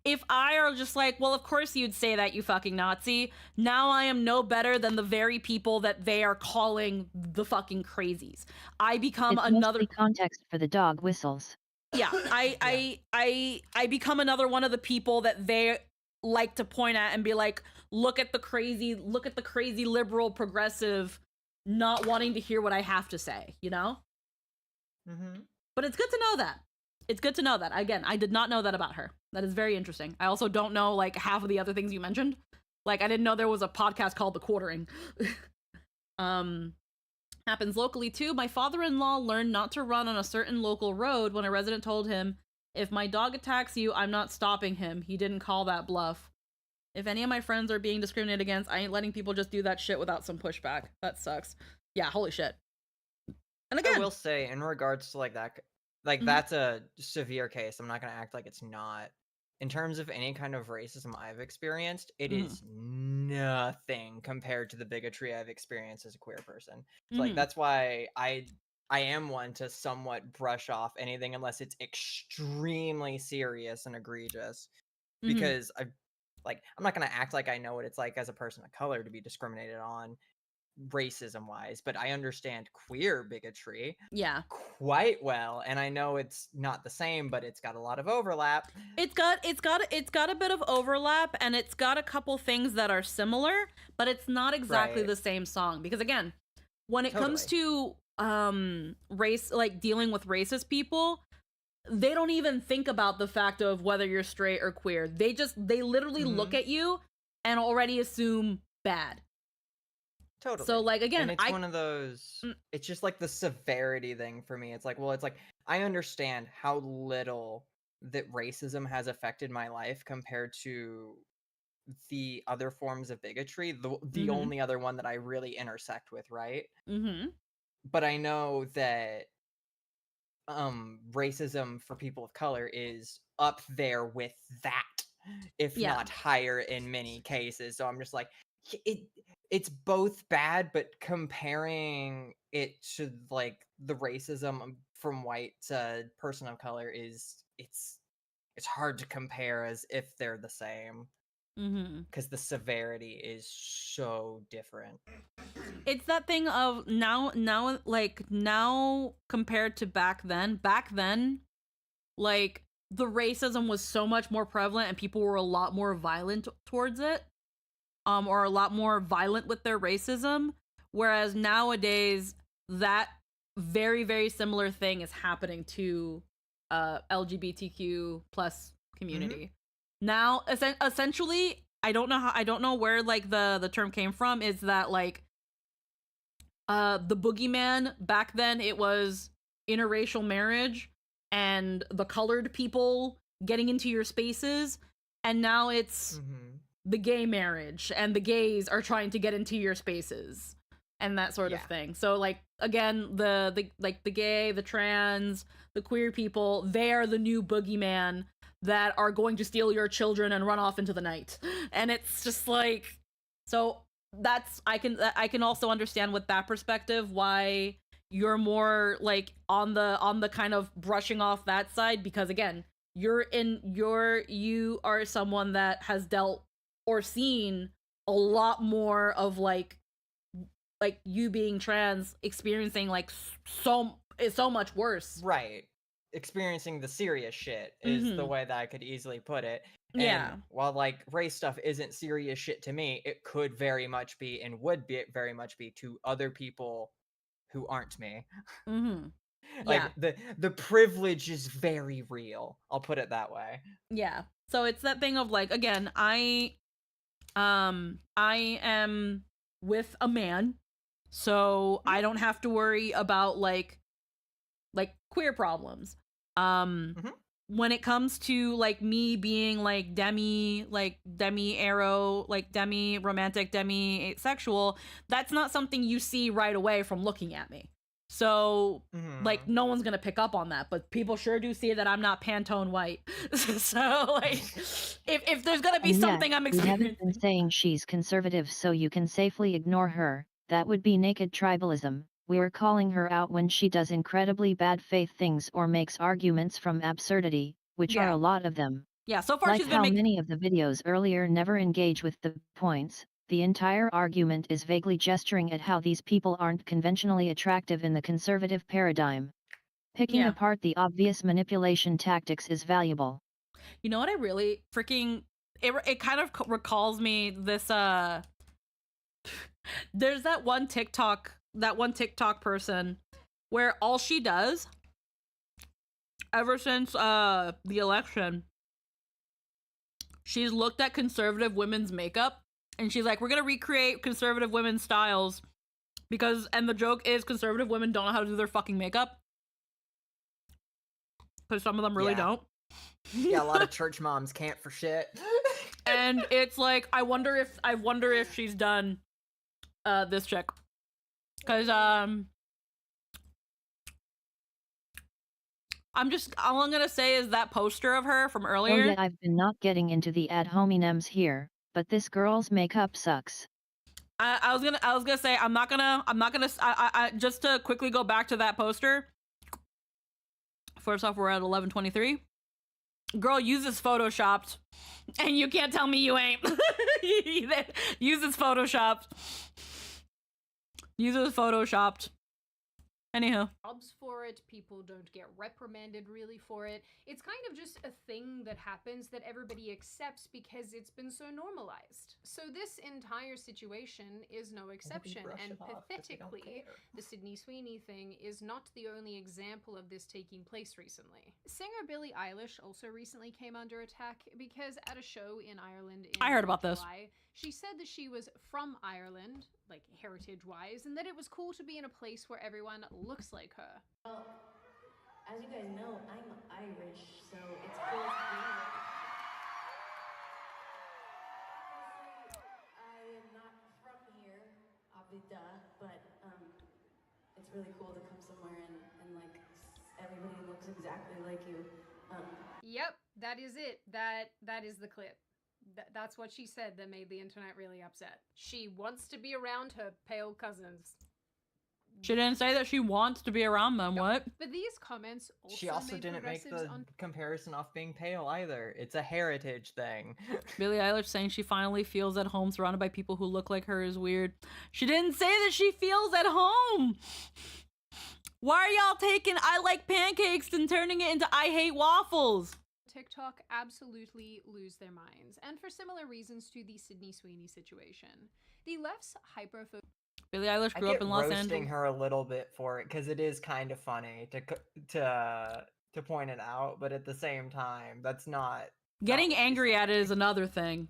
if I are just like, well, of course you'd say that, you fucking Nazi. Now I am no better than the very people that they are calling the fucking crazies. I become
It's
another
mostly context for the dog whistles.
yeah, I become another one of the people that they like to point at and be like, look at the crazy liberal progressive not wanting to hear what I have to say, you know?
Mm-hmm.
But it's good to know that. It's good to know that. Again, I did not know that about her. That is very interesting. I also don't know, like, half of the other things you mentioned. Like, I didn't know there was a podcast called The Quartering. Happens locally, too. My father-in-law learned not to run on a certain local road when a resident told him, if my dog attacks you, I'm not stopping him. He didn't call that bluff. If any of my friends are being discriminated against, I ain't letting people just do that shit without some pushback. That sucks. Yeah, holy shit. And again,
I will say, in regards to, like, that, like, that's a severe case. I'm not going to act like it's not. In terms of any kind of racism I've experienced, it is nothing compared to the bigotry I've experienced as a queer person. So, like, that's why I am one to somewhat brush off anything unless it's extremely serious and egregious. Because I'm not going to act like I know what it's like as a person of color to be discriminated on racism wise, but I understand queer bigotry quite well, and I know it's not the same, but it's got a lot of overlap.
It's got a bit of overlap, and it's got a couple things that are similar, but it's not exactly the same song. Because again, when it comes to race, like dealing with racist people, they don't even think about the fact of whether you're straight or queer. They literally look at you and already assume bad.
Totally.
So, like, again,
and it's one of those, it's just like the severity thing for me. It's like, well, it's like, I understand how little that racism has affected my life compared to the other forms of bigotry. The only other one that I really intersect with, right? But I know that racism for people of color is up there with that, if not higher in many cases. So I'm just like, it's both bad, but comparing it to like the racism from white to person of color is it's hard to compare as if they're the same, because the severity is so different.
It's that thing of now compared to back then, like, the racism was so much more prevalent and people were a lot more violent towards it, or a lot more violent with their racism, whereas nowadays that very, very similar thing is happening to LGBTQ plus community. Now, essentially, I don't know where like the term came from, is that like the boogeyman back then, it was interracial marriage and the colored people getting into your spaces, and now it's the gay marriage and the gays are trying to get into your spaces and that sort of thing. So like, again, the gay, the trans, the queer people, they are the new boogeyman that are going to steal your children and run off into the night. And it's just like, so that's, I can also understand with that perspective why you're more like on the kind of brushing off that side, because again, you are someone that has dealt or seen a lot more of like you being trans, experiencing like so much worse.
Right. Experiencing the serious shit is the way that I could easily put it. And while like race stuff isn't serious shit to me, it could very much be and would be very much be to other people who aren't me. Like the privilege is very real. I'll put it that way.
Yeah. So it's that thing of like, again, I am with a man, so I don't have to worry about like queer problems. When it comes to like me being like demi arrow, like demi romantic, demi asexual, that's not something you see right away from looking at me. So like no one's gonna pick up on that, but people sure do see that I'm not Pantone white. So like if there's gonna be
And
something
yet,
I'm
we
experiencing.
haven't been saying she's conservative so you can safely ignore her. That would be naked tribalism. We're calling her out when she does incredibly bad faith things or makes arguments from absurdity, which are
Yeah.
a lot of them.
Yeah, so far
Like
she's been
how
making.
many of the videos earlier never engage with the points. The entire argument is vaguely gesturing at how these people aren't conventionally attractive in the conservative paradigm. Picking
Yeah.
apart the obvious manipulation tactics is valuable.
You know what I really freaking it kind of recalls me this there's that one TikTok person where all she does ever since the election, she's looked at conservative women's makeup and she's like, we're gonna recreate conservative women's styles because, and the joke is conservative women don't know how to do their fucking makeup because some of them really don't.
Yeah, a lot of church moms can't for shit.
And it's like, I wonder if she's done this chick, because all I'm gonna say is that poster of her from earlier.
Oh yeah, I've been not getting into the ad hominems here, but this girl's makeup sucks.
I was gonna say I'm not gonna I just to quickly go back to that poster. First off, we're at 11:23. Girl uses photoshopped, and you can't tell me you ain't. Uses photoshopped. Uses photoshopped. Anyhow.
Jobs for it, people don't get reprimanded really for it. It's kind of just a thing that happens that everybody accepts because it's been so normalized. So this entire situation is no exception, and pathetically, the Sydney Sweeney thing is not the only example of this taking place recently. Singer Billie Eilish also recently came under attack because at a show in Ireland in
I heard about this.
July, she said that she was from Ireland, like heritage-wise, and that it was cool to be in a place where everyone looks like her.
Well, as you guys know, I'm Irish, so it's cool to be here. I am not from here, obviously, but it's really cool to come somewhere and like everybody looks exactly like you.
Yep, that is it. That is the clip. That's what she said that made the internet really upset. She wants to be around her pale cousins.
She didn't say that she wants to be around them. What?
But these comments also
She also
made
didn't make
progressives
the comparison off being pale either. It's a heritage thing.
Billie Eilish saying she finally feels at home surrounded by people who look like her is weird. She didn't say that she feels at home. Why are y'all taking I like pancakes and turning it into I hate waffles?
TikTok absolutely lose their minds, and for similar reasons to the Sydney Sweeney situation. The left's hyper-focus.
Billie Eilish
I
grew
get
up in Los
roasting
Angeles.
her a little bit for it because it is kind of funny to point it out, but at the same time, that's not
Getting angry at it is another thing.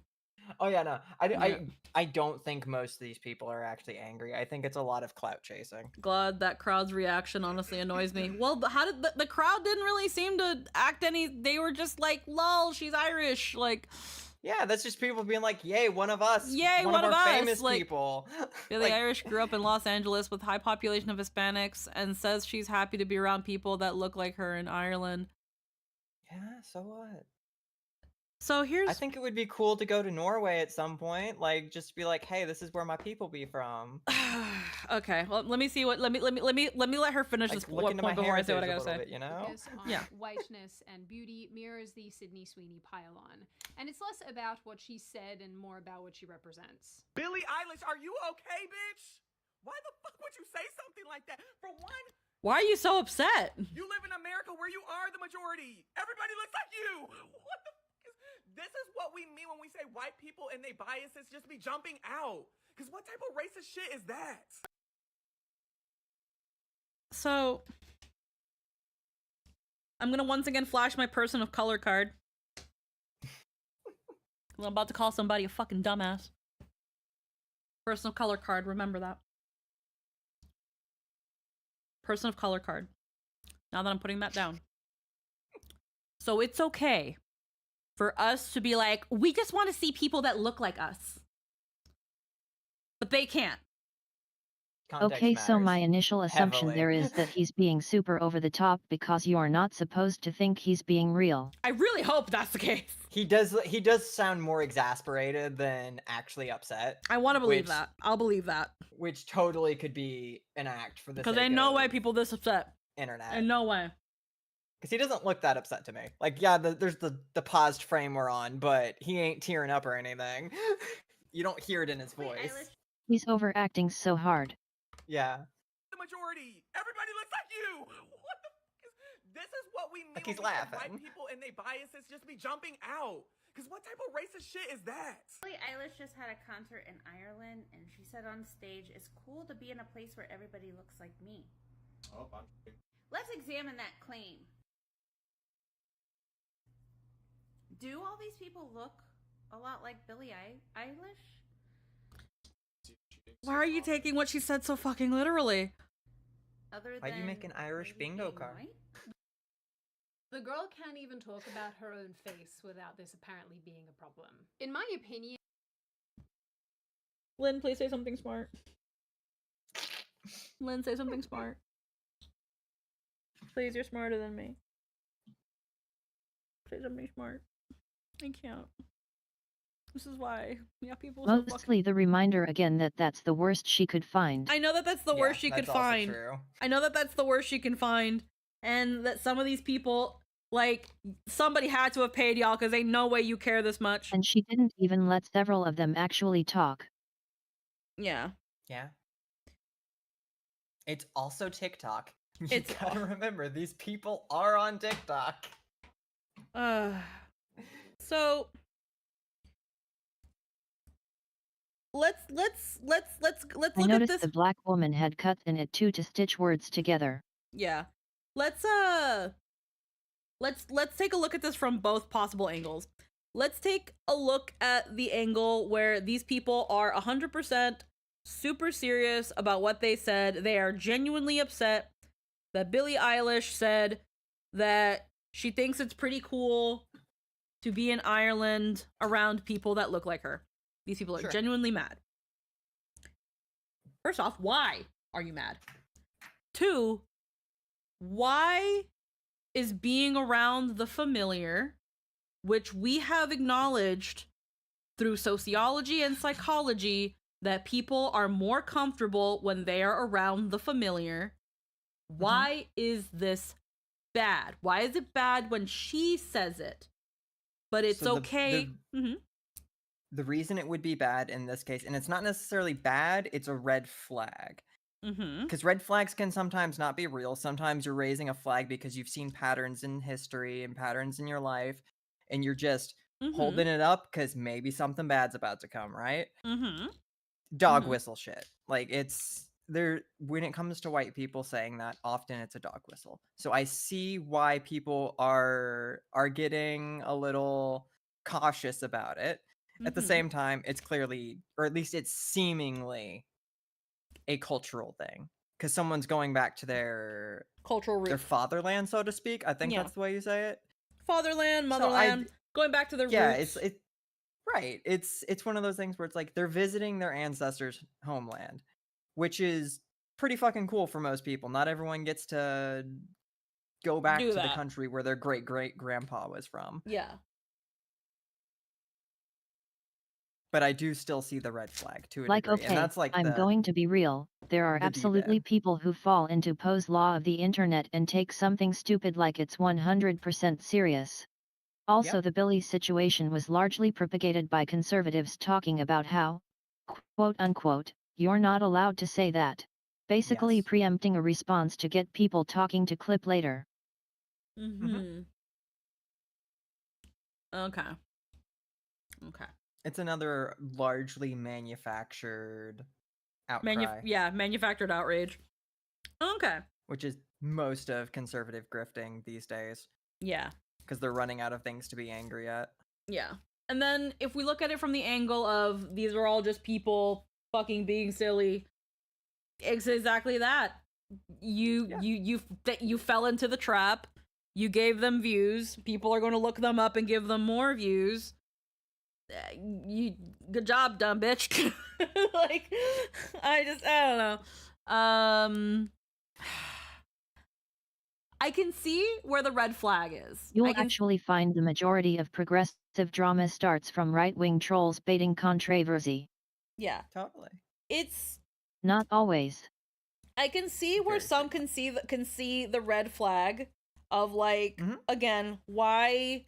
Oh yeah, no, I don't think most of these people are actually angry. I think it's a lot of clout chasing.
Glad that crowd's reaction honestly annoys me. Well, how did the crowd didn't really seem to act any? They were just like, "Lol, she's Irish." Like,
yeah, that's just people being like, "Yay, one of us!
Yay,
one of our
us!"
famous
like,
people."
Billie
Like,
Eilish grew up in Los Angeles with high population of Hispanics and says she's happy to be around people that look like her in Ireland.
yeah, so what?
So here's.
I think it would be cool to go to Norway at some point, like just be like, "Hey, this is where my people be from."
Okay, well, let me see what. Let me let her finish
Like,
this
look
point
into my
before I say what I
heritage
gotta
a little
say.
bit, you know?
Focus on
Yeah.
whiteness and beauty mirrors the Sydney Sweeney pile-on, and it's less about what she said and more about what she represents.
Billie Eilish, are you okay, bitch? Why the fuck would you say something like that? For one,
Why are you so upset?
you live in America where you are the majority. Everybody looks like you. What the fuck is... This is what we mean when we say white people and they biases just be jumping out. Because what type of racist shit is that?
So, I'm gonna once again flash my person of color card. I'm about to call somebody a fucking dumbass. Person of color card, remember that. person of color card. Now that I'm putting that down. So it's okay for us to be like, we just want to see people that look like us. But they can't.
Context
Okay, so my
matters
initial assumption
heavily.
there is that he's being super over the top because you're not supposed to think he's being real.
I really hope that's the case.
He does sound more exasperated than actually upset.
I want to believe that. I'll believe that.
Which totally could be an act for the
Because
sake
ain't no
of
way people this upset.
internet.
And no way.
Because he doesn't look that upset to me. Like, yeah, there's the paused frame we're on, but he ain't tearing up or anything. You don't hear it in his voice.
He's overacting so hard.
Yeah.
The majority. Everybody looks like you. What the f This is what we mean
Like he's
when we say
laughing.
white people and they biases just be jumping out. Because what type of racist shit is that?
Billie Eilish just had a concert in Ireland, and she said on stage, "It's cool to be in a place where everybody looks like me."
Oh,
Let's examine that claim. Do all these people look a lot like Billie Eilish?
Why are you taking what she said so fucking literally?
Other
Why'd you
than
make an Irish bingo card?
white?
The girl can't even talk about her own face without this apparently being a problem. In my opinion,
Lynn, please say something smart. Lynn, say something smart. Please, you're smarter than me. Say something smart. I can't. This is why. Yeah, people.
Mostly the reminder again that that's the worst she could find.
I know that that's the worst she could
that's also
find.
true.
I know that that's the worst she can find, and that some of these people, like, somebody had to have paid y'all because ain't no way you care this much.
And she didn't even let several of them actually talk.
Yeah.
Yeah. It's also TikTok. You
It's
gotta remember, these people are on TikTok.
So let's
I
look at
noticed
this.
the black woman had cuts in it too to stitch words together.
Yeah. Let's take a look at this from both possible angles. Let's take a look at the angle where these people are 100% super serious about what they said. They are genuinely upset that Billie Eilish said that she thinks it's pretty cool to be in Ireland around people that look like her. These people are
Sure.
genuinely mad. First off, why are you mad? Two, why is being around the familiar, which we have acknowledged through sociology and psychology that people are more comfortable when they are around the familiar, why is this bad? Why is it bad when she says it? But it's
So
okay.
The reason it would be bad in this case, and it's not necessarily bad, it's a red flag. Because red flags can sometimes not be real. Sometimes you're raising a flag because you've seen patterns in history and patterns in your life, and you're just holding it up because maybe something bad's about to come, right? Dog whistle shit. Like, it's there when it comes to white people saying that, often it's a dog whistle. So I see why people are getting a little cautious about it. At the same time, it's clearly, or at least it's seemingly, a cultural thing, because someone's going back to their
cultural
their fatherland, so to speak. I think
Yeah.
that's the way you say it.
Fatherland, motherland, going back to their roots.
it's right. It's one of those things where it's like they're visiting their ancestors' homeland, which is pretty fucking cool for most people. Not everyone gets to go back
Do
to the
that.
country where their great great grandpa was from.
Yeah.
But I do still see the red flag to a
Like,
degree,
okay,
and that's like
I'm
the,
going to be real. There are
the
absolutely people who fall into Poe's law of the internet and take something stupid like it's 100% serious. Also, the Billy situation was largely propagated by conservatives talking about how, quote unquote, you're not allowed to say that. Basically preempting a response to get people talking to clip later.
Okay.
It's another largely manufactured outcry,
Manufactured outrage. Okay.
which is most of conservative grifting these days.
Yeah.
Because they're running out of things to be angry at.
Yeah. And then if we look at it from the angle of these are all just people fucking being silly, it's exactly that. you fell into the trap. You gave them views. People are going to look them up and give them more views. Good job, dumb bitch. Like, I don't know. I can see where the red flag is.
You'll actually find the majority of progressive drama starts from right-wing trolls baiting controversy.
Yeah.
Totally.
It's
not always.
I can see where some can see the red flag of like, again, why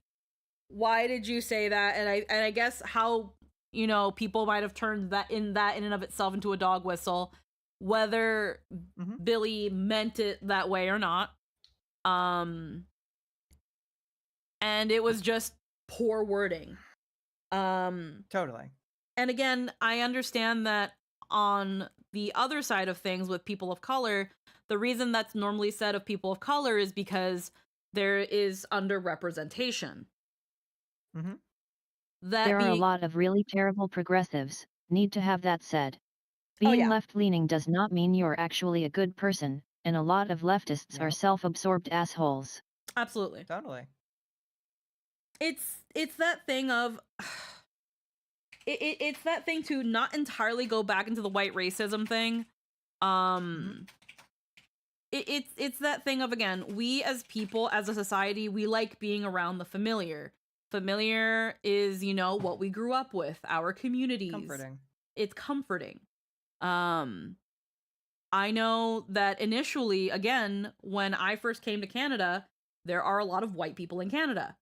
did you say that? And I guess how, you know, people might have turned that in and of itself into a dog whistle, whether Billy meant it that way or not. And it was just poor wording.
Totally.
And again, I understand that on the other side of things with people of color, the reason that's normally said of people of color is because there is underrepresentation.
There are a lot of really terrible progressives, need to have that said. Being left-leaning does not mean you're actually a good person, and a lot of leftists are self-absorbed assholes.
Absolutely.
Totally.
It's that thing of it's that thing to not entirely go back into the white racism thing. It's that thing of, again, we as people, as a society, we like being around the familiar. Familiar is, you know, what we grew up with, our communities.
Comforting.
It's comforting. I know that initially, again, when I first came to Canada, there are a lot of white people in Canada.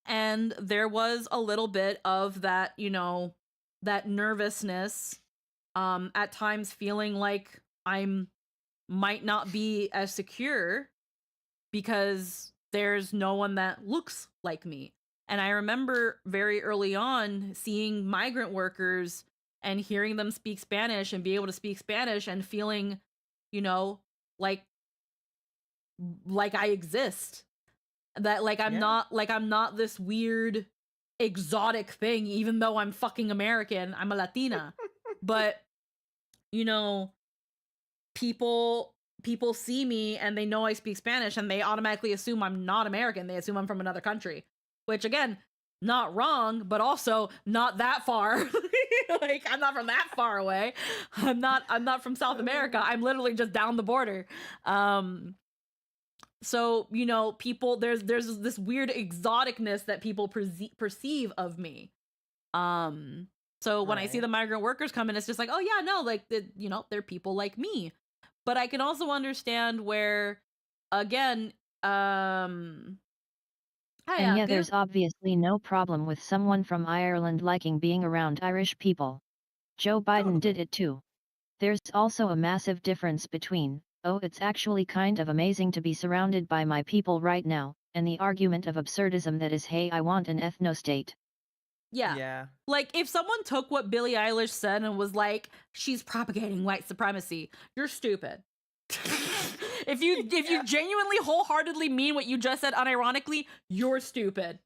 And there was a little bit of that, you know, that nervousness, at times feeling like might not be as secure because there's no one that looks like me. And I remember very early on seeing migrant workers and hearing them speak Spanish and be able to speak Spanish and feeling, you know, like I exist. That like I'm not this weird exotic thing, even though I'm fucking American. I'm a Latina. But, you know, people see me and they know I speak Spanish and they automatically assume I'm not American. They assume I'm from another country, which, again, not wrong, but also not that far. Like, I'm not from that far away. I'm not from South America. I'm literally just down the border. So, you know, people, there's this weird exoticness that people perceive of me. So when I see the migrant workers come in, it's just like, oh yeah, no, like, you know, they're people like me. But I can also understand where, again,
And yeah, there's obviously no problem with someone from Ireland liking being around Irish people. Joe Biden did it too. There's also a massive difference between, oh, it's actually kind of amazing to be surrounded by my people right now, and the argument of absurdism that is, hey, I want an ethnostate.
Yeah. Like, if someone took what Billie Eilish said and was like, she's propagating white supremacy, you're stupid. If you genuinely wholeheartedly mean what you just said unironically, you're stupid.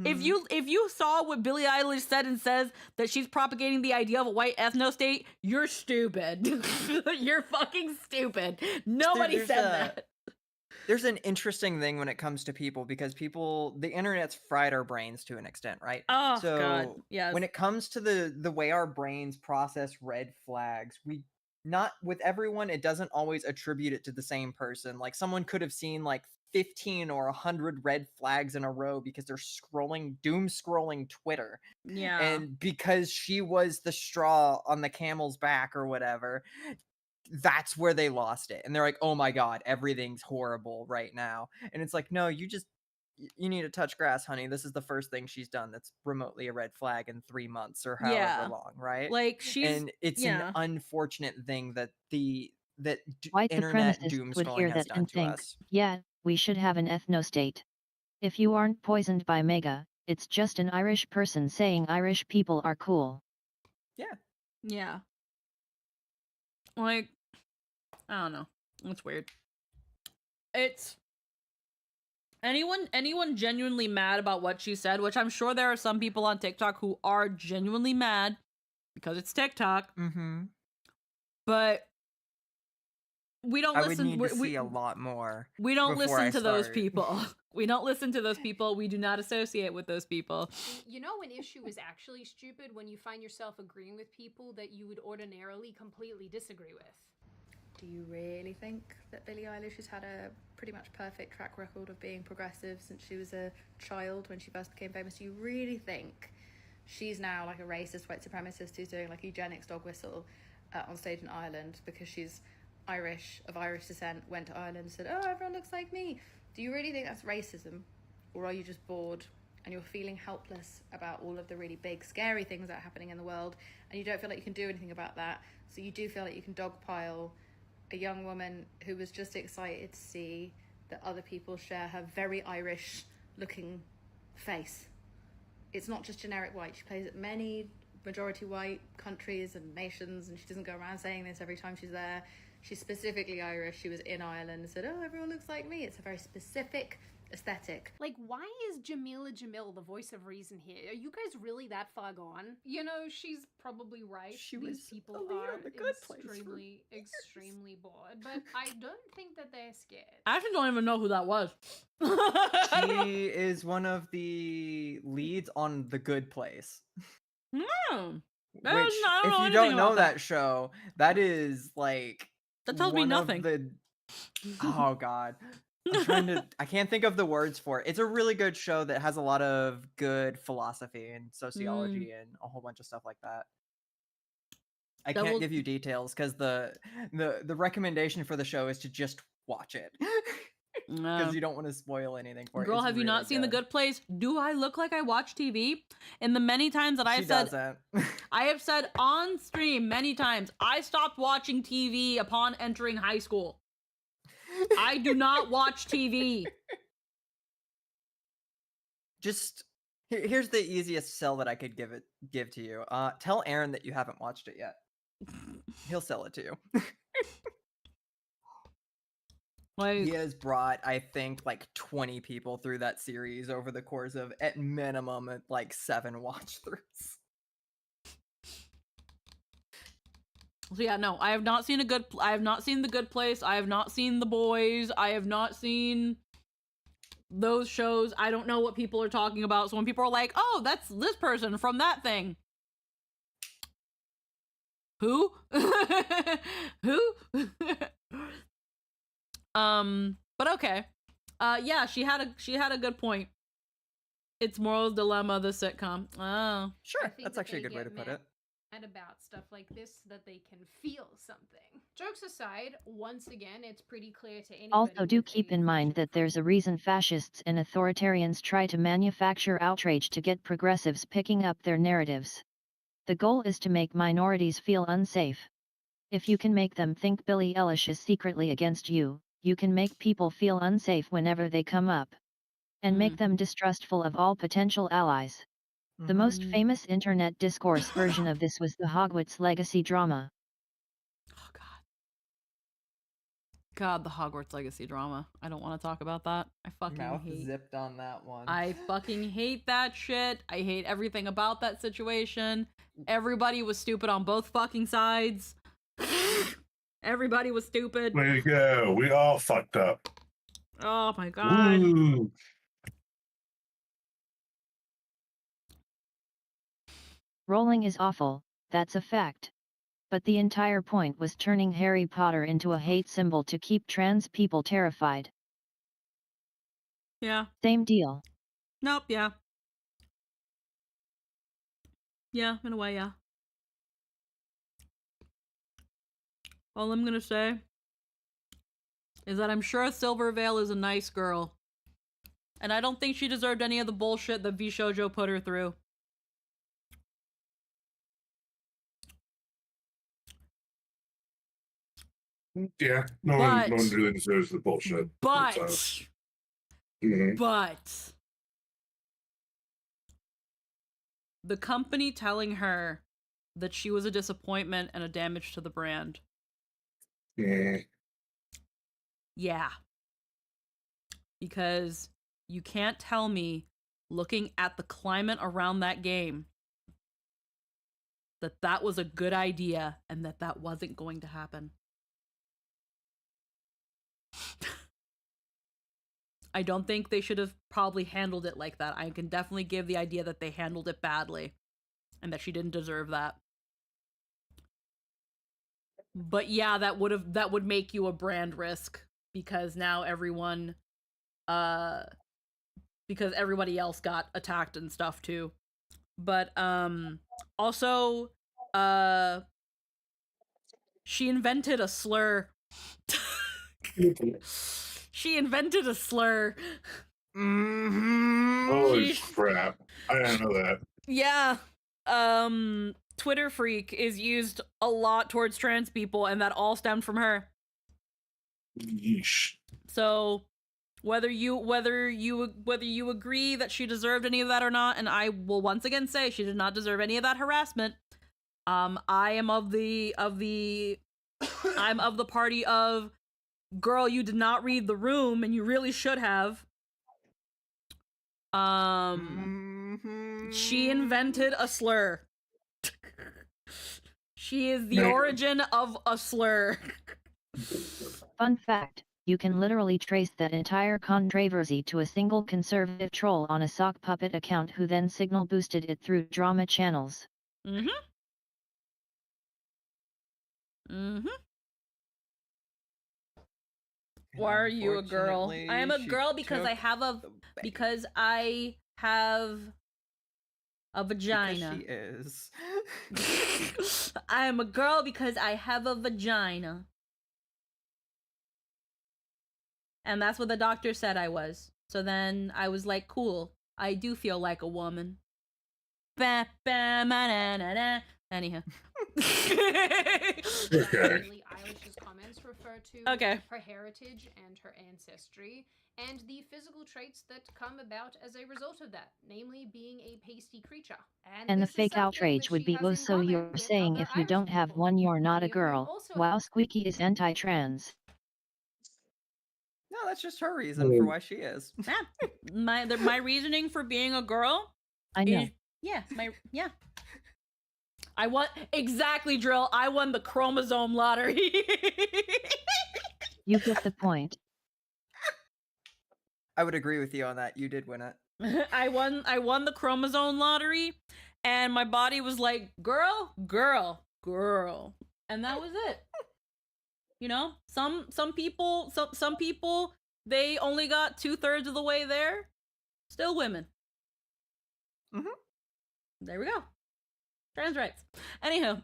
If you saw what Billie Eilish said and says that she's propagating the idea of a white ethnostate, you're stupid. You're fucking stupid. Nobody said that.
There's an interesting thing when it comes to people, because the internet's fried our brains to an extent, right?
Oh,
so
God. Yes.
When it comes to the way our brains process red flags, not with everyone, it doesn't always attribute it to the same person. Like, someone could have seen like 15 or 100 red flags in a row because they're doom scrolling Twitter.
Yeah.
And because she was the straw on the camel's back or whatever, that's where they lost it. And they're like, oh my God, everything's horrible right now. And it's like, no, you need to touch grass, honey. This is the first thing she's done that's remotely a red flag in 3 months or however long, right?
Like,
and it's an unfortunate thing that
White
internet doom
supremacists would hear
scrolling has
that
done
and
to
think,
us.
yeah, we should have an ethnostate. If you aren't poisoned by mega, it's just an Irish person saying Irish people are cool.
Yeah. Like, I don't know. It's weird. It's anyone genuinely mad about what she said, which I'm sure there are some people on TikTok who are genuinely mad because it's TikTok.
Mm-hmm.
But we don't
I would
listen.
need to see a lot more.
We don't
before
listen
I
to those
start.
people. We don't listen to those people. We do not associate with those people.
You know, an issue is actually stupid when you find yourself agreeing with people that you would ordinarily completely disagree with.
Do you really think that Billie Eilish has had a pretty much perfect track record of being progressive since she was a child when she first became famous? Do you really think she's now like a racist white supremacist who's doing like eugenics dog whistle on stage in Ireland because she's Irish, of Irish descent, went to Ireland and said, oh, everyone looks like me? Do you really think that's racism? Or are you just bored and you're feeling helpless about all of the really big, scary things that are happening in the world and you don't feel like you can do anything about that? So you do feel like you can dogpile a young woman who was just excited to see that other people share her very Irish looking face. It's not just generic white. She plays at many majority white countries and nations, and she doesn't go around saying this every time she's there. She's specifically Irish. She was in Ireland and said, oh, everyone looks like me. It's a very specific aesthetic.
Like, why is Jamila Jamil the voice of reason here? Are you guys really that far gone? You know, she's probably right. These people are extremely bored, but I don't think that they're scared.
I actually don't even know who that was.
She is one of the leads on The Good Place.
No.
Which, if you don't know that show, that is like
that tells me nothing.
Oh god. I can't think of the words for it. It's a really good show that has a lot of good philosophy and sociology and a whole bunch of stuff like that. I can't give you details because the recommendation for the show is to just watch it. Because you don't want to spoil anything for it.
Girl,
It's
have you not
really
seen The Good Place? Do I look like I watch TV? In the many times that I've said, I have said on stream many times, I stopped watching TV upon entering high school. I do not watch TV.
Just here's the easiest sell that I could give to you. Tell Aaron that you haven't watched it yet. He'll sell it to you. He has brought, I think, like 20 people through that series over the course of, at minimum, like 7 watch throughs.
So yeah, no, I have not seen I have not seen The Good Place. I have not seen The Boys. I have not seen those shows. I don't know what people are talking about. So when people are like, "Oh, that's this person from that thing," who? Who? But okay. Yeah, she had a good point. It's Moral's Dilemma, the sitcom. Oh,
sure, that's actually a good way to put it.
And about stuff like this so that they can feel something. Jokes aside, once again, it's pretty clear to anybody.
Also, do keep in mind that there's a reason fascists and authoritarians try to manufacture outrage to get progressives picking up their narratives. The goal is to make minorities feel unsafe. If you can make them think Billie Eilish is secretly against you, you can make people feel unsafe whenever they come up. And make them distrustful of all potential allies. The most famous internet discourse version of this was the Hogwarts Legacy drama.
Oh God, the Hogwarts Legacy drama. I don't want to talk about that. I fucking
Mouth
hate.
Zipped on that one.
I fucking hate that shit. I hate everything about that situation. Everybody was stupid on both fucking sides. Everybody was stupid.
Way to go. We all fucked up.
Oh my God.
Ooh.
Rolling is awful, that's a fact. But the entire point was turning Harry Potter into a hate symbol to keep trans people terrified.
Yeah.
Same deal.
Nope, yeah. Yeah, in a way, yeah. All I'm gonna say is that I'm sure Silverveil is a nice girl. And I don't think she deserved any of the bullshit that V Shoujo put her through.
Yeah, no one really deserves the bullshit.
But the company telling her that she was a disappointment and a damage to the brand. Yeah. Because you can't tell me, looking at the climate around that game, that that was a good idea and that that wasn't going to happen. I don't think they should have probably handled it like that. I can definitely give the idea that they handled it badly and that she didn't deserve that. But yeah, that would make you a brand risk because now everyone because everybody else got attacked and stuff too. But also she invented a slur. She invented a slur.
Holy crap. I didn't know that.
Yeah. Twitter freak is used a lot towards trans people, and that all stemmed from her.
Yeesh.
So whether you agree that she deserved any of that or not, and I will once again say she did not deserve any of that harassment. I am of the I'm of the party of, girl, you did not read the room and you really should have. She invented a slur. She is the origin of a slur.
Fun fact, you can literally trace that entire controversy to a single conservative troll on a sock puppet account who then signal boosted it through drama channels.
Mm-hmm. Why are you a girl? I am a girl because I have a vagina.
Because she is.
I am a girl because I have a vagina. And that's what the doctor said I was. So then I was like, cool. I do feel like a woman. Anyhow.
Billie Eilish's comments refer to her heritage and her ancestry, and the physical traits that come about as a result of that, namely being a pasty creature.
And the fake outrage would be, so you're saying if you don't have one you're not a girl. Wow, Squeaky is anti-trans.
No, that's just her reason for why she is.
Yeah. My reasoning for being a girl.
I know.
Yeah. I won exactly, Drill. I won the chromosome lottery.
You get the point.
I would agree with you on that. You did win it.
I won the chromosome lottery, and my body was like, girl, and that was it. You know, some people they only got 2/3 of the way there. Still women.
Mm-hmm.
There we go. Trans rights. Anywho.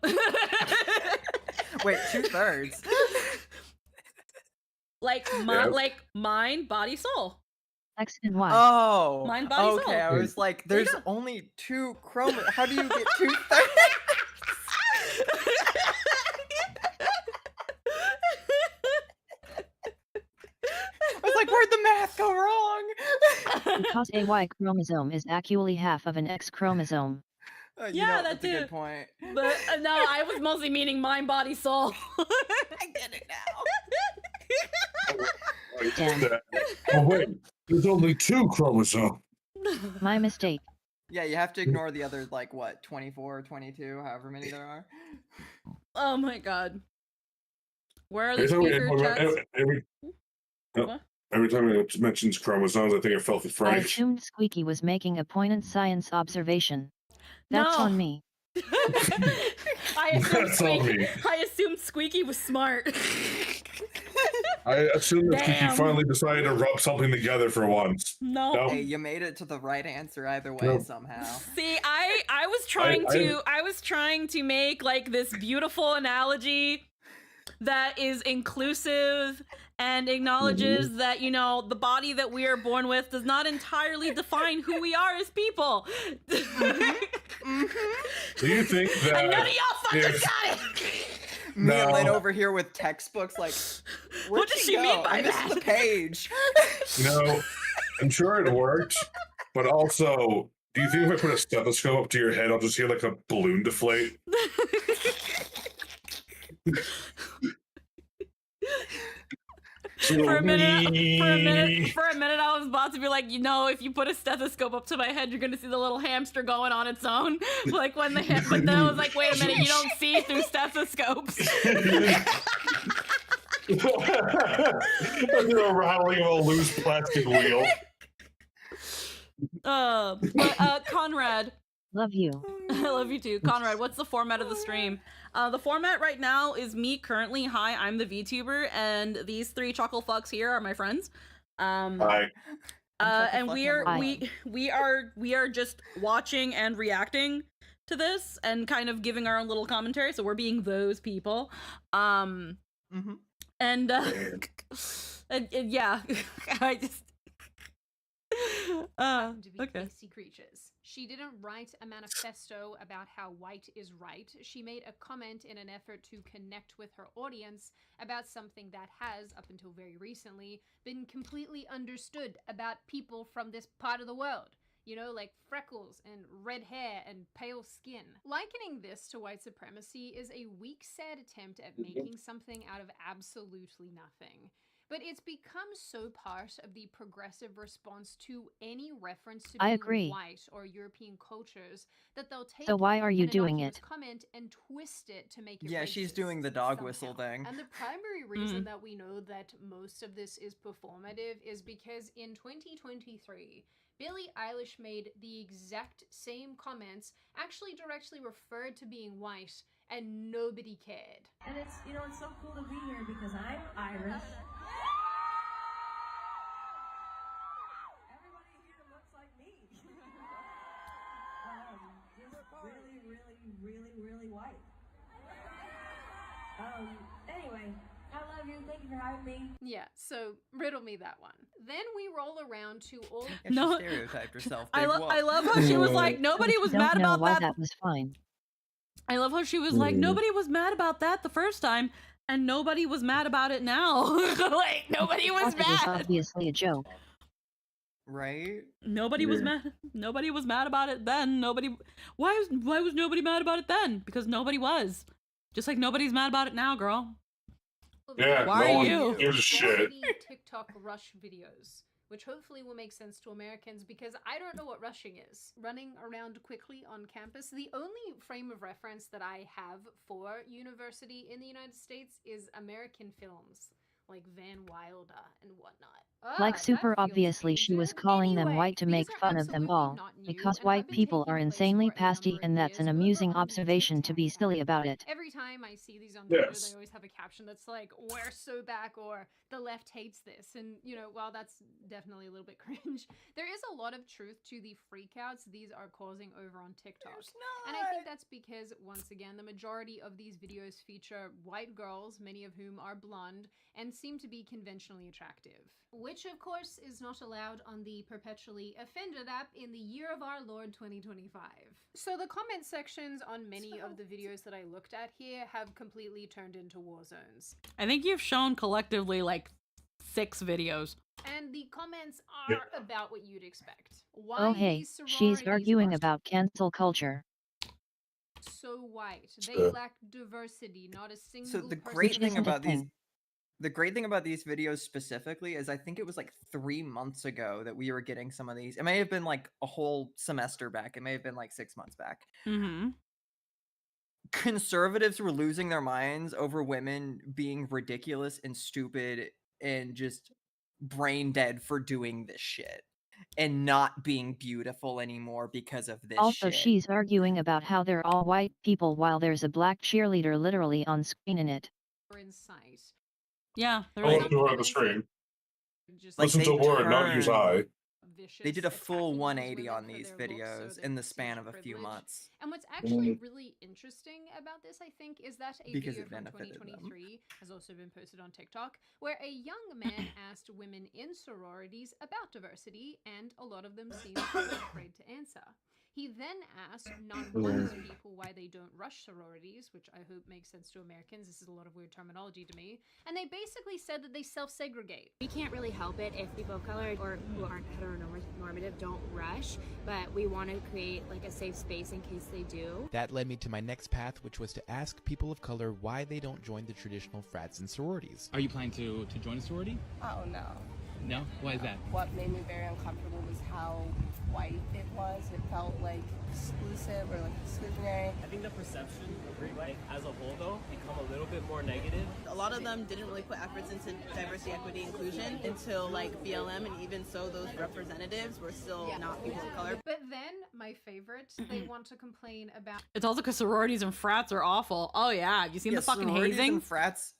Wait, 2/3.
like mind, body, soul.
X and Y.
Oh.
Mind, body, soul.
Okay, I was like, there's only 2 chromosomes. How do you get 2/3? I was like, where'd the math go wrong?
Because a Y chromosome is actually half of an X chromosome.
That's a good point.
But no, I was mostly meaning mind, body, soul.
I get it now.
Damn.
Oh wait, there's only 2 chromosomes.
My mistake.
Yeah, you have to ignore the other, 24, 22, however many there are.
Oh my god. Where are the speaker chats?
Every time it mentions chromosomes, I think of Filthy
I
Frank.
assumed Squeaky was making a pointed science observation. That's on me.
I assumed Squeaky was smart.
I assume that Kiki finally decided to rub something together for once.
No.
Hey, you made it to the right answer either way somehow.
See, I was trying to make this beautiful analogy that is inclusive and acknowledges that, the body that we are born with does not entirely define who we are as people.
Do you think that...
And none of y'all fuckers got it!
Me and Lynn over here with textbooks,
what does she mean by that?
I missed the page.
I'm sure it worked, but also, do you think if I put a stethoscope up to your head, I'll just hear a balloon deflate?
For a minute, I was about to be like, if you put a stethoscope up to my head, you're gonna see the little hamster going on its own. But then I was like, wait a minute, you don't see through stethoscopes.
The rattling of a loose plastic wheel.
But Conrad.
Love you.
I love you too. Conrad, what's the format of the stream? The format right now is me currently, hi, I'm the VTuber, and these three chuckle fucks here are my friends.
Hi.
And we are just watching and reacting to this and kind of giving our own little commentary, so we're being those people. And yeah, I just
to be
okay.
pasty creatures. She didn't write a manifesto about how white is right. She made a comment in an effort to connect with her audience about something that has, up until very recently, been completely understood about people from this part of the world. You know, like freckles and red hair and pale skin. Likening this to white supremacy is a weak, sad attempt at making something out of absolutely nothing. But it's become so part of the progressive response to any reference to
I
being
agree.
white or European cultures that they'll take
So why are you
an
doing
innocuous
it?
comment and twist it to make it
Yeah, she's
racist
doing the dog
somehow.
whistle thing.
And the primary reason that we know that most of this is performative is because in 2023, Billie Eilish made the exact same comments, actually directly referred to being white, and nobody cared.
And it's, you know, it's so cool to be here because I'm Irish. Everybody here looks like me. Just really white. Anyway, I love you. Thank you for having me.
Yeah, so riddle me that one. Then we roll around to all.
Yeah, she stereotyped herself.
I love how she was like, nobody was
Don't
mad
know
about
why
that.
that was fine.
I love how she was like, nobody was mad about that the first time, and nobody was mad about it now. Like, nobody was
It was
mad.
obviously a joke.
Right?
Nobody was mad. Nobody was mad about it then. Why was nobody mad about it then? Because nobody was. Just like nobody's mad about it now, girl.
Yeah,
Why
no
are
one
you?
gives a shit.
TikTok rush videos, which hopefully will make sense to Americans because I don't know what rushing is. Running around quickly on campus. The only frame of reference that I have for university in the United States is American films like Van Wilder and whatnot.
Like super obviously she was calling them white to make fun of them all, because white people are insanely pasty and that's an amusing observation to be silly about it.
Every time I see these on Twitter,
Yes.
they always have a caption that's like, we're so back, or the left hates this. And, you know, while that's definitely a little bit cringe, there is a lot of truth to the freakouts these are causing over on TikTok. And I think that's because, once again, the majority of these videos feature white girls, many of whom are blonde, and seem to be conventionally attractive. Which, of course, is not allowed on the Perpetually Offended app in the year of our Lord 2025. So the comment sections on many of the videos that I looked at here have completely turned into war zones.
I think you've shown collectively like 6 videos.
And the comments are about what you'd expect. Why
Oh hey,
these
she's
sororities
arguing
are
about cancel culture.
so white. They lack diversity, not a single
So the
person
great thing
isn't a
about these
thing.
the great thing about these videos specifically is I think it was like 3 months ago that we were getting some of these. It may have been like a whole semester back. It may have been like 6 months back.
Mm-hmm.
Conservatives were losing their minds over women being ridiculous and stupid and just brain dead for doing this shit and not being beautiful anymore because of this
Also
shit.
she's arguing about how they're all white people while there's a black cheerleader literally on screen in it.
are in sight.
Yeah,
I want to on the screen.
Just
Like,
Listen
they
to word, not use
turned-
eye.
They did a full
attacking these
180
women
on
for
these
their looks or
videos
their
in the span of a
perceived
few
privilege.
months.
And what's actually really interesting about this, I think, is that a
Because
video
it
from
benefited them.
2023 has also been posted on TikTok, where a young man asked women in sororities about diversity, and a lot of them seemed afraid to answer. He then asked non-white people why they don't rush sororities, which I hope makes sense to Americans. This is a lot of weird terminology to me. And they basically said that they self-segregate.
We can't really help it if people of color or who aren't heteronormative don't rush, but we want to create like a safe space in case they do.
That led me to my next path, which was to ask people of color why they don't join the traditional frats and sororities.
Are you planning to join a sorority?
Oh, no.
No? Why is that?
What made me very uncomfortable was how white it was. It felt like
exclusive or like exclusionary.
I think the perception of Greek life as a whole, though, become a little bit more negative.
A lot of them didn't really put efforts into diversity, equity, inclusion until like BLM, and even so, those representatives were still not people of color.
But then, my favorite, they want to complain about.
It's also because sororities and frats are awful. Oh yeah, you seen the fucking
sororities
hazing?
and frats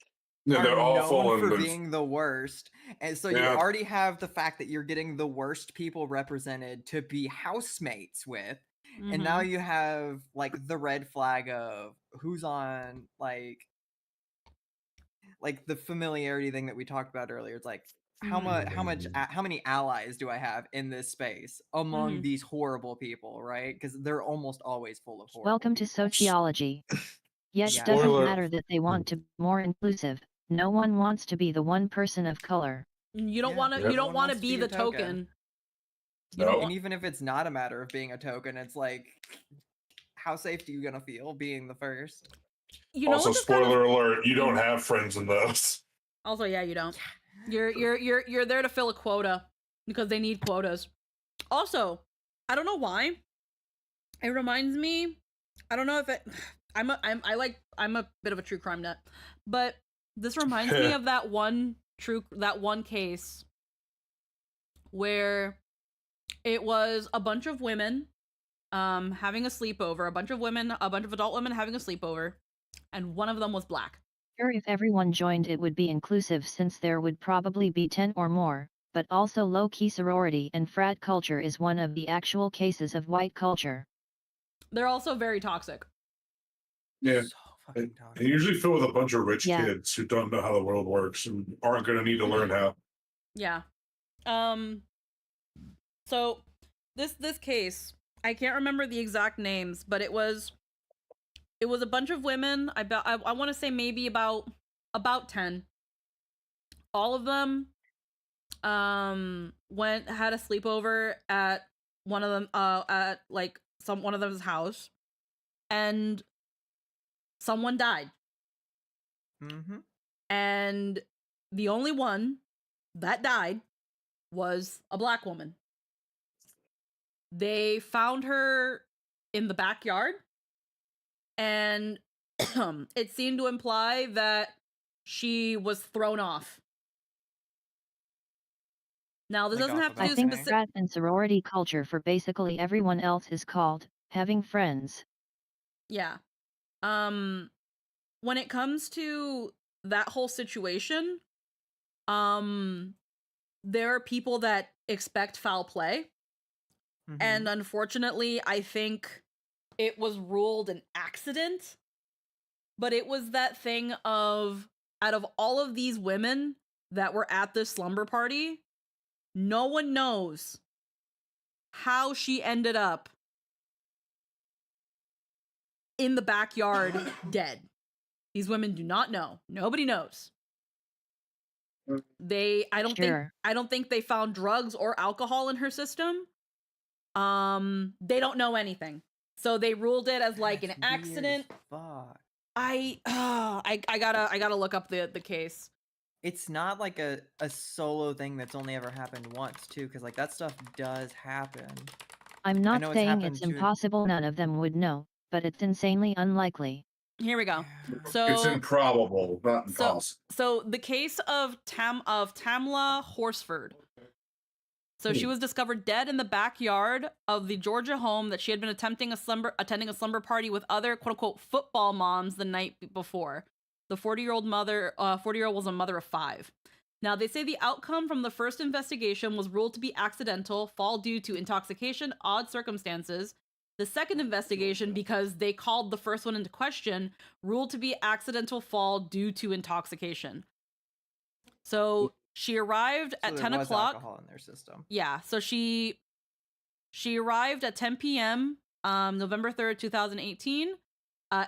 Yeah,
are
they're awful
known for
and
being the worst, and so you
Yeah.
already have the fact that you're getting the worst people represented to be housemates with, and now
Mhm.
you have like the red flag of who's on like the familiarity thing that we talked about earlier. It's like how many allies do I have in this space among
Mhm.
these horrible people, right? Because they're almost always full of horrible.
Welcome to sociology. Yet
Yeah.
doesn't
Spoiler.
matter that they want to be more inclusive. No one wants to be the one person of color.
You don't want to.
Everyone
You don't want to
wants
be the
a
token.
You
don't
know,
want-
and even if it's not a matter of being a token, it's like, how safe do you gonna feel being the first?
You know
also,
what this kind of-
spoiler alert: you don't have friends in those.
Also, yeah, you don't. You're there to fill a quota because they need quotas. Also, I don't know why. It reminds me. I don't know if it. I'm a bit of a true crime nut, but this reminds me of that one case where it was a bunch of women having a sleepover, a bunch of adult women having a sleepover, and one of them was black.
Sure, if everyone joined it would be inclusive since there would probably be 10 or more, but also low-key sorority and frat culture is one of the actual cases of white culture.
They're also very toxic.
Yeah. And usually filled with a bunch of rich
Yeah.
kids who don't know how the world works and aren't going to need to learn how.
Yeah. So this case, I can't remember the exact names, but it was a bunch of women. I want to say maybe about 10. All of them had a sleepover at one of them at like one of them's house, and someone died.
Mm-hmm.
And the only one that died was a black woman. They found her in the backyard, and it seemed to imply that she was thrown off. Now, this doesn't have to
I
do
think
specific.
frat and sorority culture for basically everyone else is called having friends.
Yeah. When it comes to that whole situation, there are people that expect foul play. And unfortunately, I think it was ruled an accident. But it was that thing of, out of all of these women that were at this slumber party, no one knows how she ended up in the backyard dead. These women do not know. Nobody knows. I don't think they found drugs or alcohol in her system. They don't know anything. So they ruled it as like an accident.
Fuck.
I gotta look up the case.
It's not like a solo thing that's only ever happened once, too, because like that stuff does happen.
I'm
I
not
know it's
saying
happened
it's
to-
impossible none of them would know, but it's insanely unlikely.
Here we go.
It's
So
improbable, not impossible.
so the case of Tamla Horsford. So she was discovered dead in the backyard of the Georgia home that she had been attending a slumber party with other quote unquote football moms the night before. The 40-year-old was a mother of 5. Now, they say the outcome from the first investigation was ruled to be accidental, fall due to intoxication, odd circumstances. The second investigation, because they called the first one into question, ruled to be accidental fall due to intoxication. So she arrived at
So
10
there was
o'clock.
alcohol in their system.
Yeah, so she arrived at 10 p.m. November 3rd, 2018.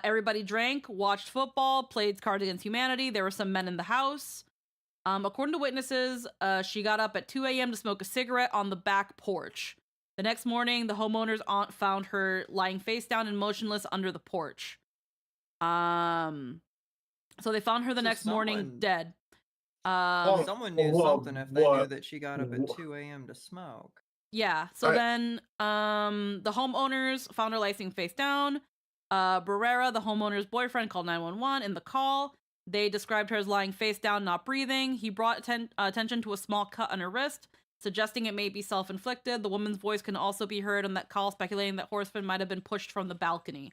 Everybody drank, watched football, played Cards Against Humanity. There were some men in the house. According to witnesses, she got up at 2 a.m. to smoke a cigarette on the back porch. The next morning, the homeowner's aunt found her lying face down and motionless under the porch. So they found her the next morning dead.
Someone knew something if they knew that she got up at 2 a.m. to smoke.
Yeah. So then the homeowners found her lying face down. Barrera, the homeowner's boyfriend, called 911 in the call. They described her as lying face down, not breathing. He brought attention to a small cut on her wrist, suggesting it may be self-inflicted. The woman's voice can also be heard on that call, speculating that Horsford might have been pushed from the balcony.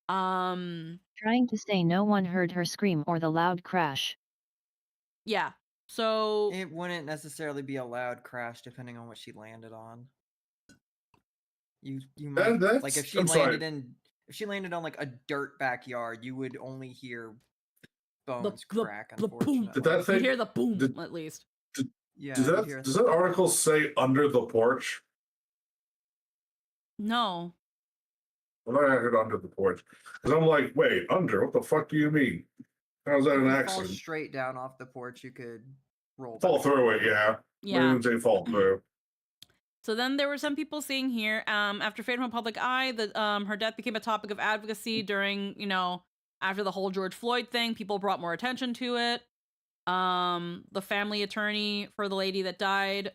Trying to say no one heard her scream or the loud crash.
Yeah. So
it wouldn't necessarily be a loud crash depending on what she landed on. You might like if she landed on like a dirt backyard, you would only hear bones crack. Unfortunately,
Did that thing,
you hear the boom at least?
Does that article say under the porch?
No.
Well, I heard under the porch because I'm like, wait, under? What the fuck do you mean? How's that an accident?
Fall straight down off the porch, you could
fall through it. Yeah.
Yeah.
Maybe say fall through.
So then there were some people seeing here, after fading from public eye, that her death became a topic of advocacy during, after the whole George Floyd thing. People brought more attention to it. The family attorney for the lady that died,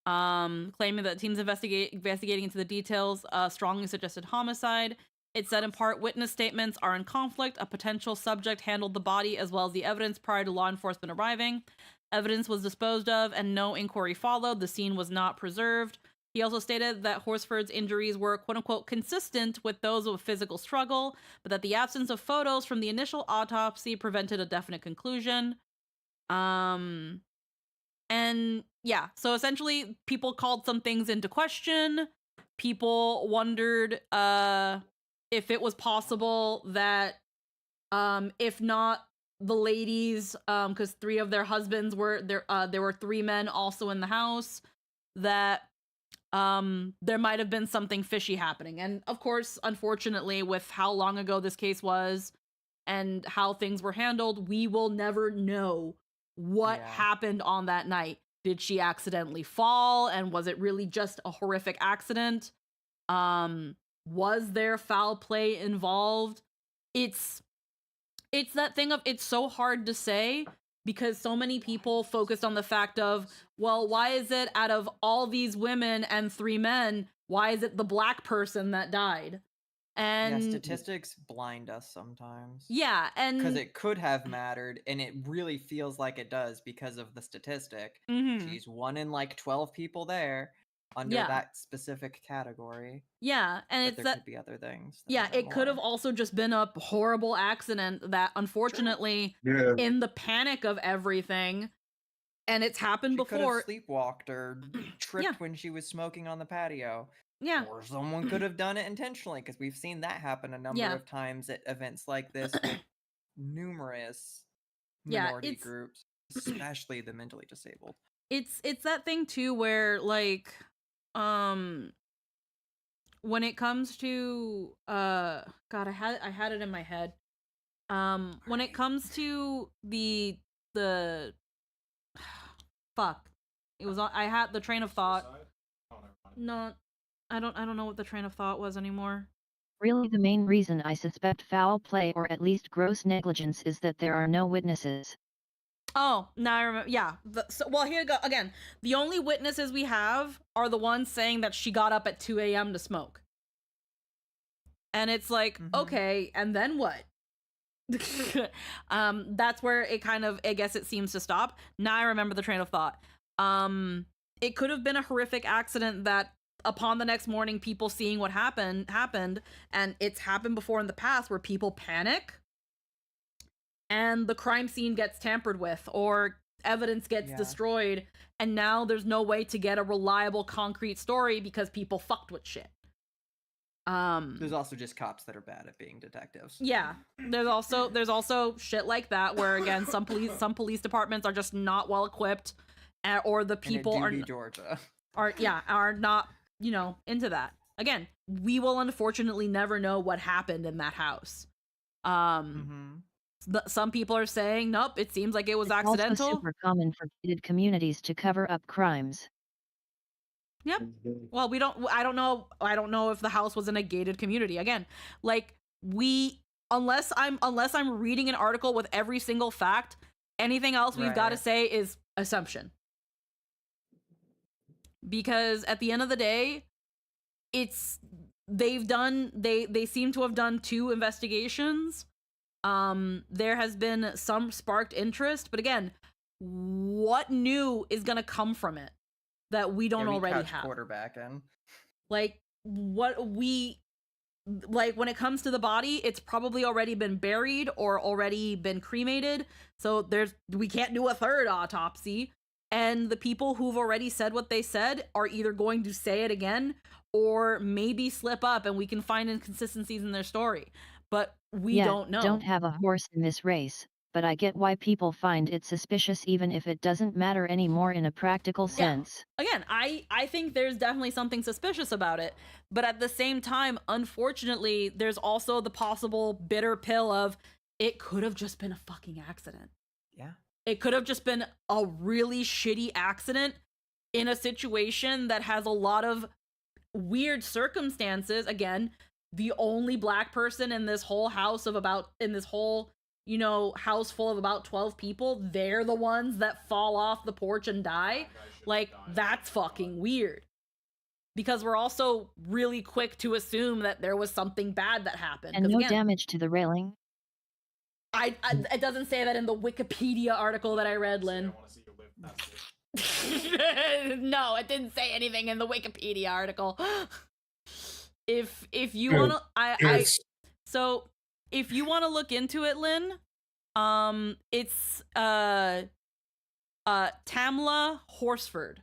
claiming that teams investigating into the details strongly suggested homicide. It said in part, witness statements are in conflict. A potential subject handled the body as well as the evidence prior to law enforcement arriving. Evidence was disposed of and no inquiry followed. The scene was not preserved. He also stated that Horsford's injuries were, quote unquote, consistent with those of a physical struggle, but that the absence of photos from the initial autopsy prevented a definite conclusion. And yeah, so essentially people called some things into question. People wondered if it was possible that if not the ladies, because 3 of their husbands were there, there were 3 men also in the house, that there might have been something fishy happening. And of course, unfortunately, with how long ago this case was and how things were handled, we will never know what happened on that night. Did she accidentally fall, and was it really just a horrific accident? Was there foul play involved? It's that thing of, it's so hard to say because so many people focused on the fact of, well, why is it out of all these women and 3 men, why is it the black person that died? And
statistics blind us sometimes.
Yeah, and
because it could have mattered, and it really feels like it does because of the statistic.
Mhm.
She's 1 in like 12 people there under that specific category.
Yeah, and
but
it's
there
that
could be other things.
Yeah, it could have also just been a horrible accident that unfortunately, in the panic of everything, and it's happened
Could
before.
have sleepwalked or tripped when she was smoking on the patio.
Yeah.
Or someone could have done it intentionally, because we've seen that happen a number of times at events like this with numerous minority groups, especially the mentally disabled.
It's that thing too where like when it comes to God, I had it in my head. When it comes to the fuck. It was on, I had the train of thought. No, I don't know what the train of thought was anymore.
Really, the main reason I suspect foul play or at least gross negligence is that there are no witnesses.
Oh, now I remember. Yeah. Well, here you go. Again, the only witnesses we have are the ones saying that she got up at 2 a.m. to smoke. And it's like, okay, and then what? That's where it kind of, I guess it seems to stop. Now I remember the train of thought. It could have been a horrific accident that upon the next morning, people seeing what happened, and it's happened before in the past where people panic and the crime scene gets tampered with or evidence gets destroyed, and now there's no way to get a reliable concrete story because people fucked with shit.
There's also just cops that are bad at being detectives.
Yeah, there's also shit like that where again some police departments are just not well equipped, or the people are
Georgia
are not into that. Again, we will unfortunately never know what happened in that house. Some people are saying nope, it seems like it was accidental.
It's also super common for gated communities to cover up crimes.
Yep. Well, I don't know if the house was in a gated community. Again, like unless I'm reading an article with every single fact, anything else we've got to say is assumption. because at the end of the day, they seem to have done 2 investigations. There has been some sparked interest, but again, what new is gonna come from it that we don't already have?
Quarterback in.
Like when it comes to the body, it's probably already been buried or already been cremated. So we can't do a 3rd autopsy. And the people who've already said what they said are either going to say it again or maybe slip up and we can find inconsistencies in their story. But we don't know.
Don't have a horse in this race, but I get why people find it suspicious even if it doesn't matter anymore in a practical sense.
Again, I think there's definitely something suspicious about it, but at the same time, unfortunately, there's also the possible bitter pill of it could have just been a fucking accident.
Yeah.
It could have just been a really shitty accident in a situation that has a lot of weird circumstances. Again, the only black person in this whole house house full of about 12 people, they're the ones that fall off the porch and die. Like, that's fucking weird. Because we're also really quick to assume that there was something bad that happened.
And no damage to the railing.
It doesn't say that in the Wikipedia article that I read, Lynn. No, it didn't say anything in the Wikipedia article. If you wanna, so if you wanna look into it, Lynn, it's Tamla Horsford.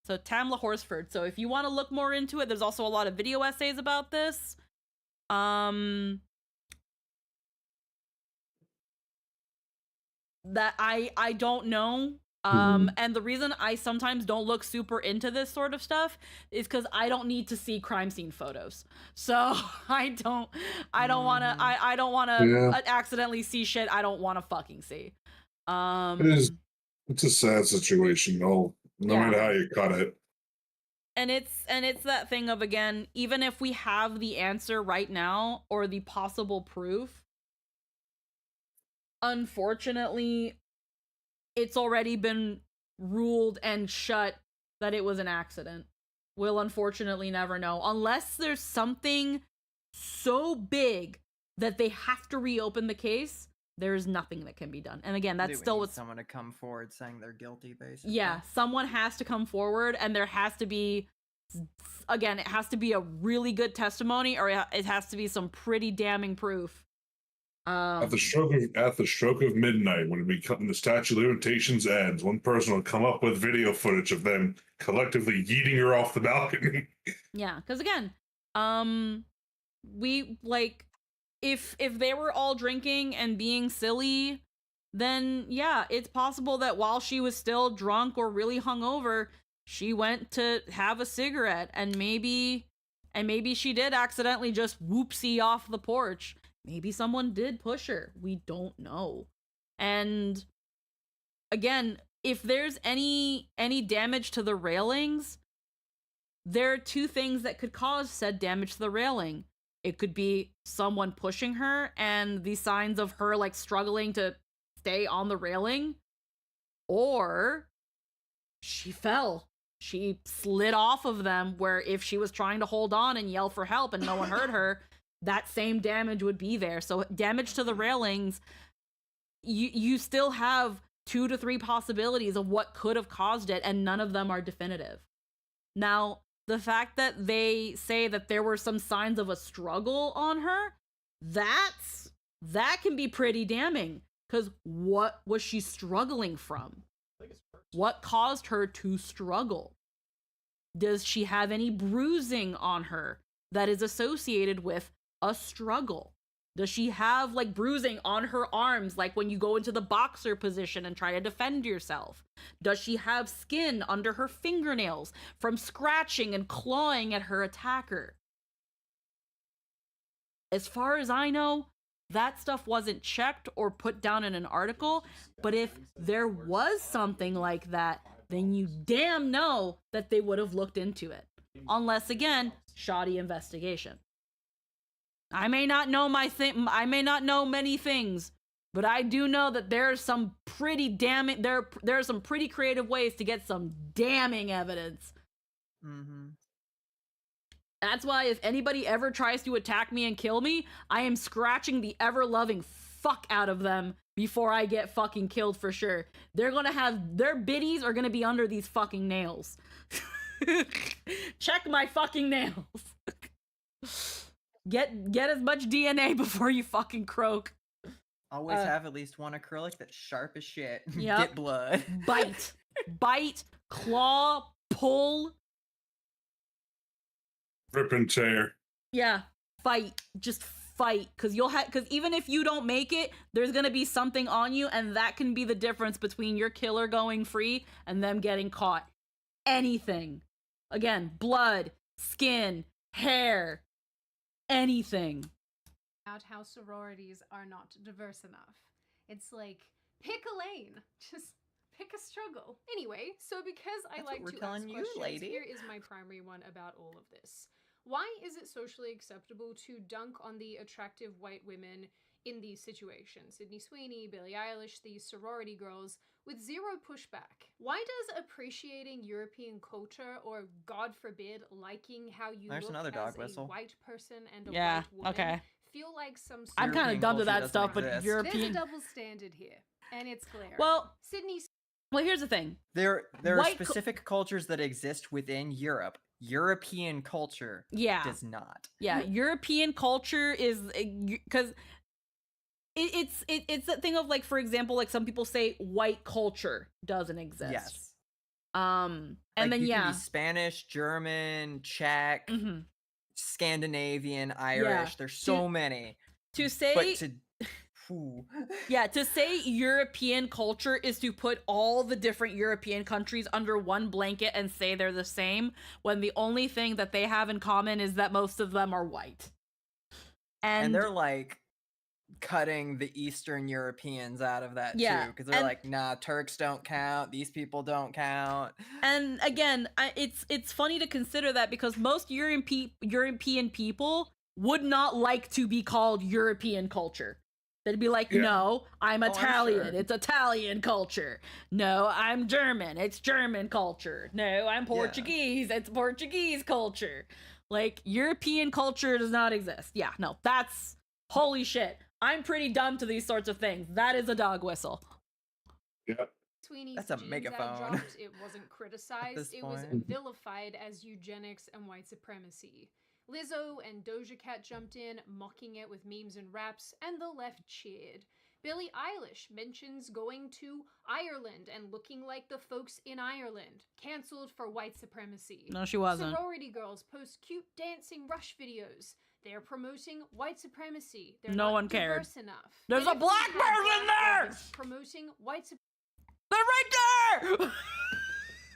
So Tamla Horsford. So if you want to look more into it, there's also a lot of video essays about this. That I don't know. And the reason I sometimes don't look super into this sort of stuff is because I don't need to see crime scene photos. So I don't wanna accidentally see shit I don't wanna fucking see.
It's a sad situation, no matter how you cut it.
And it's that thing of, again, even if we have the answer right now or the possible proof, unfortunately, it's already been ruled and shut that it was an accident. We'll unfortunately never know. Unless there's something so big that they have to reopen the case, there's nothing that can be done. And again, that's still what's...
someone to come forward saying they're guilty, basically.
Yeah, someone has to come forward, and there has to be... Again, it has to be a really good testimony, or it has to be some pretty damning proof.
At the stroke of midnight, when the statute of limitations ends, one person will come up with video footage of them collectively yeeting her off the balcony.
Yeah, because again, we if they were all drinking and being silly, then yeah, it's possible that while she was still drunk or really hungover, she went to have a cigarette, and maybe she did accidentally just whoopsie off the porch. Maybe someone did push her. We don't know. And again, if there's any damage to the railings, there are 2 things that could cause said damage to the railing. It could be someone pushing her and the signs of her like struggling to stay on the railing, or she fell. She slid off of them, where if she was trying to hold on and yell for help and no one heard her, that same damage would be there. So damage to the railings, you still have 2 to 3 possibilities of what could have caused it, and none of them are definitive. Now, the fact that they say that there were some signs of a struggle on her, that can be pretty damning, because what was she struggling from? What caused her to struggle? Does she have any bruising on her that is associated with a struggle? Does she have like bruising on her arms, like when you go into the boxer position and try to defend yourself? Does she have skin under her fingernails from scratching and clawing at her attacker? As far as I know, that stuff wasn't checked or put down in an article, but if there was something like that, then you damn know that they would have looked into it. Unless, again, shoddy investigation. I may not know many things, But I do know that there's some pretty damning, there are some pretty creative ways to get some damning evidence.
Mm-hmm.
That's why if anybody ever tries to attack me and kill me, I am scratching the ever-loving fuck out of them before I get fucking killed for sure. They're gonna have, their biddies are gonna be under these fucking nails. Check my fucking nails. Get as much DNA before you fucking croak.
Always have at least one acrylic that's sharp as shit.
Yep.
Get blood.
Bite, claw, pull.
Rip and tear.
Yeah, fight. Just fight, because even if you don't make it, there's gonna be something on you, and that can be the difference between your killer going free and them getting caught. Anything. Again, blood, skin, hair, anything.
Out how sororities are not diverse enough. It's like, pick a lane. Just pick a struggle. Anyway, so because I
That's
like
what
to
we're telling
ask
you,
questions,
lady.
here is my primary one about all of this. Why is it socially acceptable to dunk on the attractive white women in these situations? Sydney Sweeney, Billie Eilish, these sorority girls, with zero pushback. Why does appreciating European culture, or God forbid, liking how you
There's
look
another
as
dog
a
whistle.
white person and a
Yeah,
white woman
okay.
feel like some sort
I'm kind of dumb to that stuff, but
There's
European.
a double standard here, and it's glaring.
Well,
Sydney.
Well, here's the thing.
There are
White
specific cultures that exist within Europe. European culture does not.
Yeah, European culture is because it's that thing of, like, for example, like some people say white culture doesn't exist.
Yes.
And
Like,
then
you can be Spanish, German, Czech, Scandinavian, Irish. There's so many.
To say
But to
yeah, to say European culture is to put all the different European countries under one blanket and say they're the same, when the only thing that they have in common is that most of them are white.
And they're like cutting the Eastern Europeans out of that
Yeah,
too, because they're like, nah, Turks don't count, these people don't count.
And again, it's funny to consider that, because most European people would not like to be called European culture. They'd be like, no, I'm Italian. It's Italian culture. No, I'm German. It's German culture. No, I'm Portuguese. It's Portuguese culture. Like, European culture does not exist. Yeah, no, that's holy shit. I'm pretty dumb to these sorts of things. That is a dog whistle.
Yep.
Sweeney's
That's a
jeans
megaphone.
ad dropped. It wasn't criticized. It was
point.
vilified as eugenics and white supremacy. Lizzo and Doja Cat jumped in, mocking it with memes and raps, and the left cheered. Billie Eilish mentions going to Ireland and looking like the folks in Ireland. Cancelled for white supremacy.
No, she wasn't.
Sorority girls post cute dancing rush videos. They're promoting white supremacy. They're
No
not
one cared.
diverse enough.
There's
And
a
if we
black
had
person
black
there!
girls promoting white supremacy.
They're right there!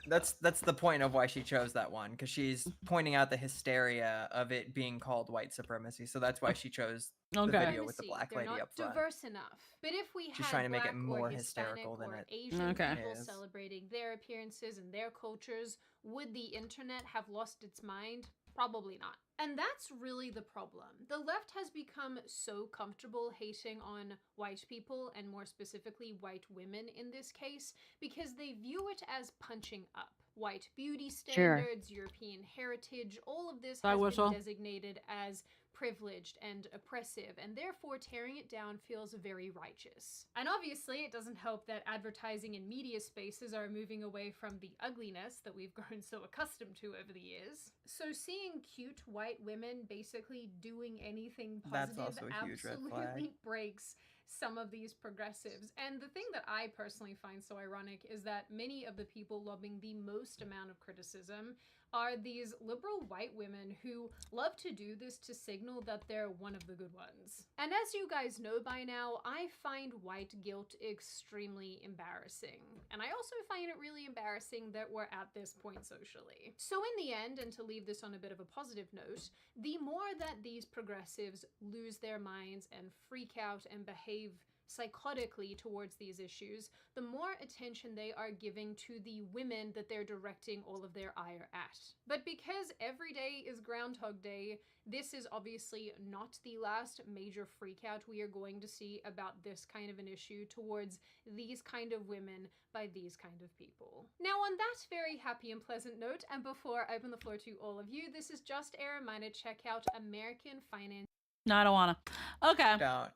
That's the point of why she chose that one, because she's pointing out the hysteria of it being called white supremacy. So that's why she chose the video with the black lady up front.
Diverse enough. But if we
She's
had
trying to make it
black
more
or Hispanic
hysterical than
or
it
Asian people
is.
celebrating their appearances and their cultures, would the internet have lost its mind? Probably not. And that's really the problem. The left has become so comfortable hating on white people, and more specifically white women in this case, because they view it as punching up. White beauty standards, European heritage, all of this has been designated as privileged and oppressive, and therefore tearing it down feels very righteous. And obviously it doesn't help that advertising and media spaces are moving away from the ugliness that we've grown so accustomed to over the years. So seeing cute white women basically doing anything
That's
positive
also a huge red flag.
absolutely breaks some of these progressives. And the thing that I personally find so ironic is that many of the people lobbing the most amount of criticism are these liberal white women who love to do this to signal that they're one of the good ones. And as you guys know by now, I find white guilt extremely embarrassing. And I also find it really embarrassing that we're at this point socially. So in the end, and to leave this on a bit of a positive note, the more that these progressives lose their minds and freak out and behave psychotically towards these issues, the more attention they are giving to the women that they're directing all of their ire at. But because every day is Groundhog Day, this is obviously not the last major freakout we are going to see about this kind of an issue towards these kind of women by these kind of people. Now, on that very happy and pleasant note, and before I open the floor to all of you, this is just a reminder, check out American Finance.
No, I don't wanna. Okay.
Don't.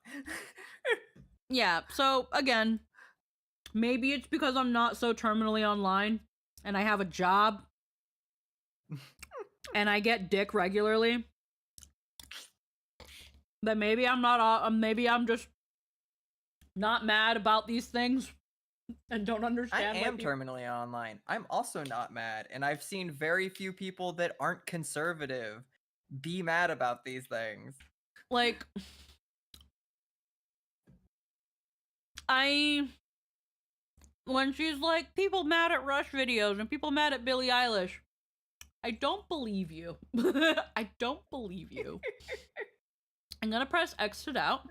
Yeah, so again, maybe it's because I'm not so terminally online and I have a job and I get dick regularly. That maybe I'm not, maybe I'm just not mad about these things and don't understand.
I am terminally online. I'm also not mad, and I've seen very few people that aren't conservative be mad about these things.
Like, when she's like, people mad at Rush videos and people mad at Billie Eilish, I don't believe you. I don't believe you. I'm gonna press X to doubt.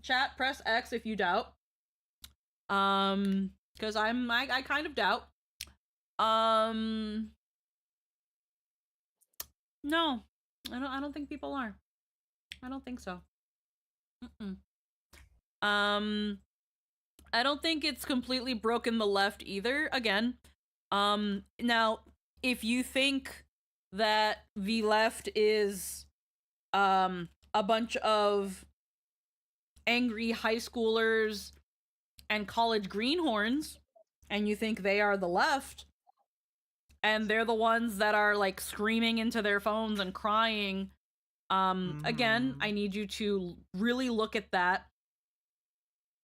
Chat, press X if you doubt. Because I kind of doubt. No, I don't think people are. I don't think so. I don't think it's completely broken the left either. Again, now if you think that the left is a bunch of angry high schoolers and college greenhorns, and you think they are the left, and they're the ones that are like screaming into their phones and crying, again, I need you to really look at that.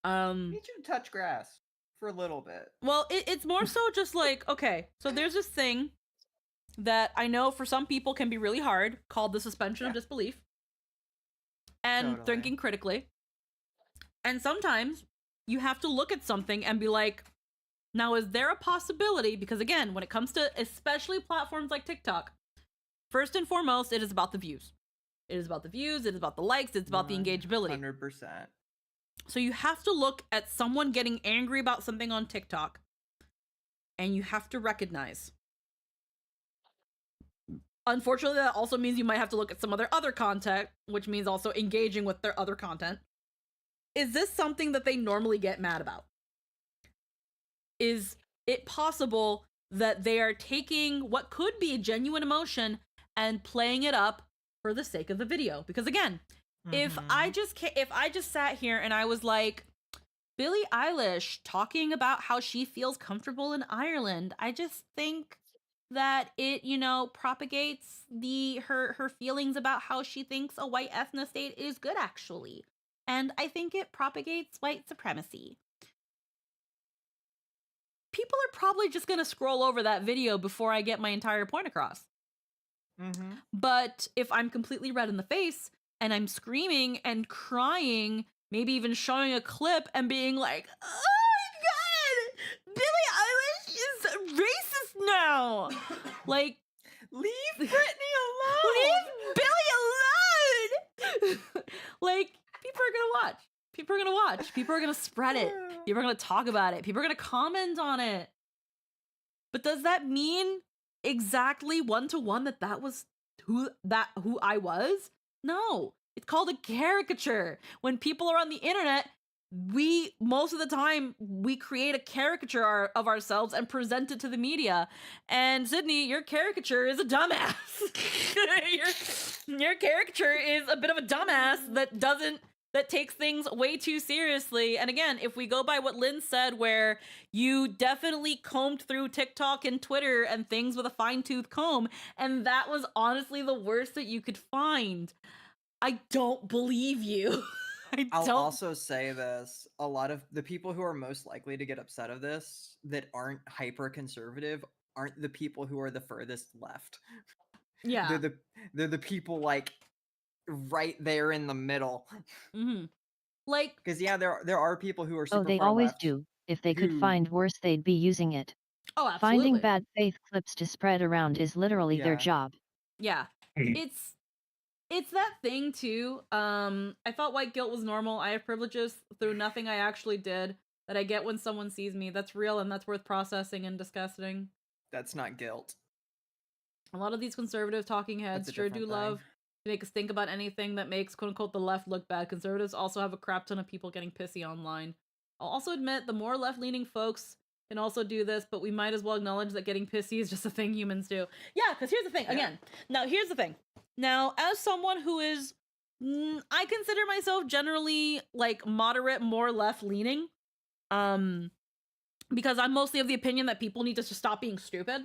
I need you to touch grass for a little bit.
Well, it's more so just like, okay, so there's this thing that I know for some people can be really hard, called the suspension of disbelief, and thinking critically. And sometimes you have to look at something and be like, now is there a possibility, because again, when it comes to especially platforms like TikTok, first and foremost, it is about the views. It is about the views, it is about the likes, it's about the engageability.
100%.
So you have to look at someone getting angry about something on TikTok, and you have to recognize. Unfortunately, that also means you might have to look at some of their other content, which means also engaging with their other content. Is this something that they normally get mad about? Is it possible that they are taking what could be a genuine emotion and playing it up for the sake of the video? Because again, if I just sat here and I was like, Billie Eilish talking about how she feels comfortable in Ireland, I just think that it, propagates her feelings about how she thinks a white ethno state is good, actually. And I think it propagates white supremacy. People are probably just gonna scroll over that video before I get my entire point across. But if I'm completely red in the face and I'm screaming and crying, maybe even showing a clip and being like, oh my god, Billie Eilish is racist now. Like,
leave Britney alone.
Leave Billie alone. Like, people are gonna watch. People are gonna watch. People are gonna spread it. People are gonna talk about it. People are gonna comment on it. But does that mean exactly one-to-one that was who I was? No. It's called a caricature. When people are on the internet, most of the time we create a caricature of ourselves and present it to the media. And Sydney, your caricature is a dumbass. your caricature is a bit of a dumbass that takes things way too seriously. And again, if we go by what Lynn said, where you definitely combed through TikTok and Twitter and things with a fine-tooth comb, and that was honestly the worst that you could find, I don't believe you.
I'll also say this. A lot of the people who are most likely to get upset of this that aren't hyper-conservative aren't the people who are the furthest left.
Yeah.
They're the people like right there in the middle.
Like,
because there are people who are super
they
far
always
left
do. If they could
who-
find worse, they'd be using it.
Oh, absolutely.
Finding bad faith clips to spread around is literally their job.
Yeah. It's it's that thing too. I thought white guilt was normal. I have privileges through nothing I actually did that I get when someone sees me. That's real and that's worth processing and discussing.
That's not guilt.
A lot of these conservative talking heads sure do love to make us think about anything that makes quote unquote the left look bad. Conservatives also have a crap ton of people getting pissy online. I'll also admit the more left-leaning folks can also do this, but we might as well acknowledge that getting pissy is just a thing humans do. Yeah, because here's the thing. Again, now here's the thing. Now, as someone who is, I consider myself generally like moderate, more left-leaning, because I'm mostly of the opinion that people need to just stop being stupid,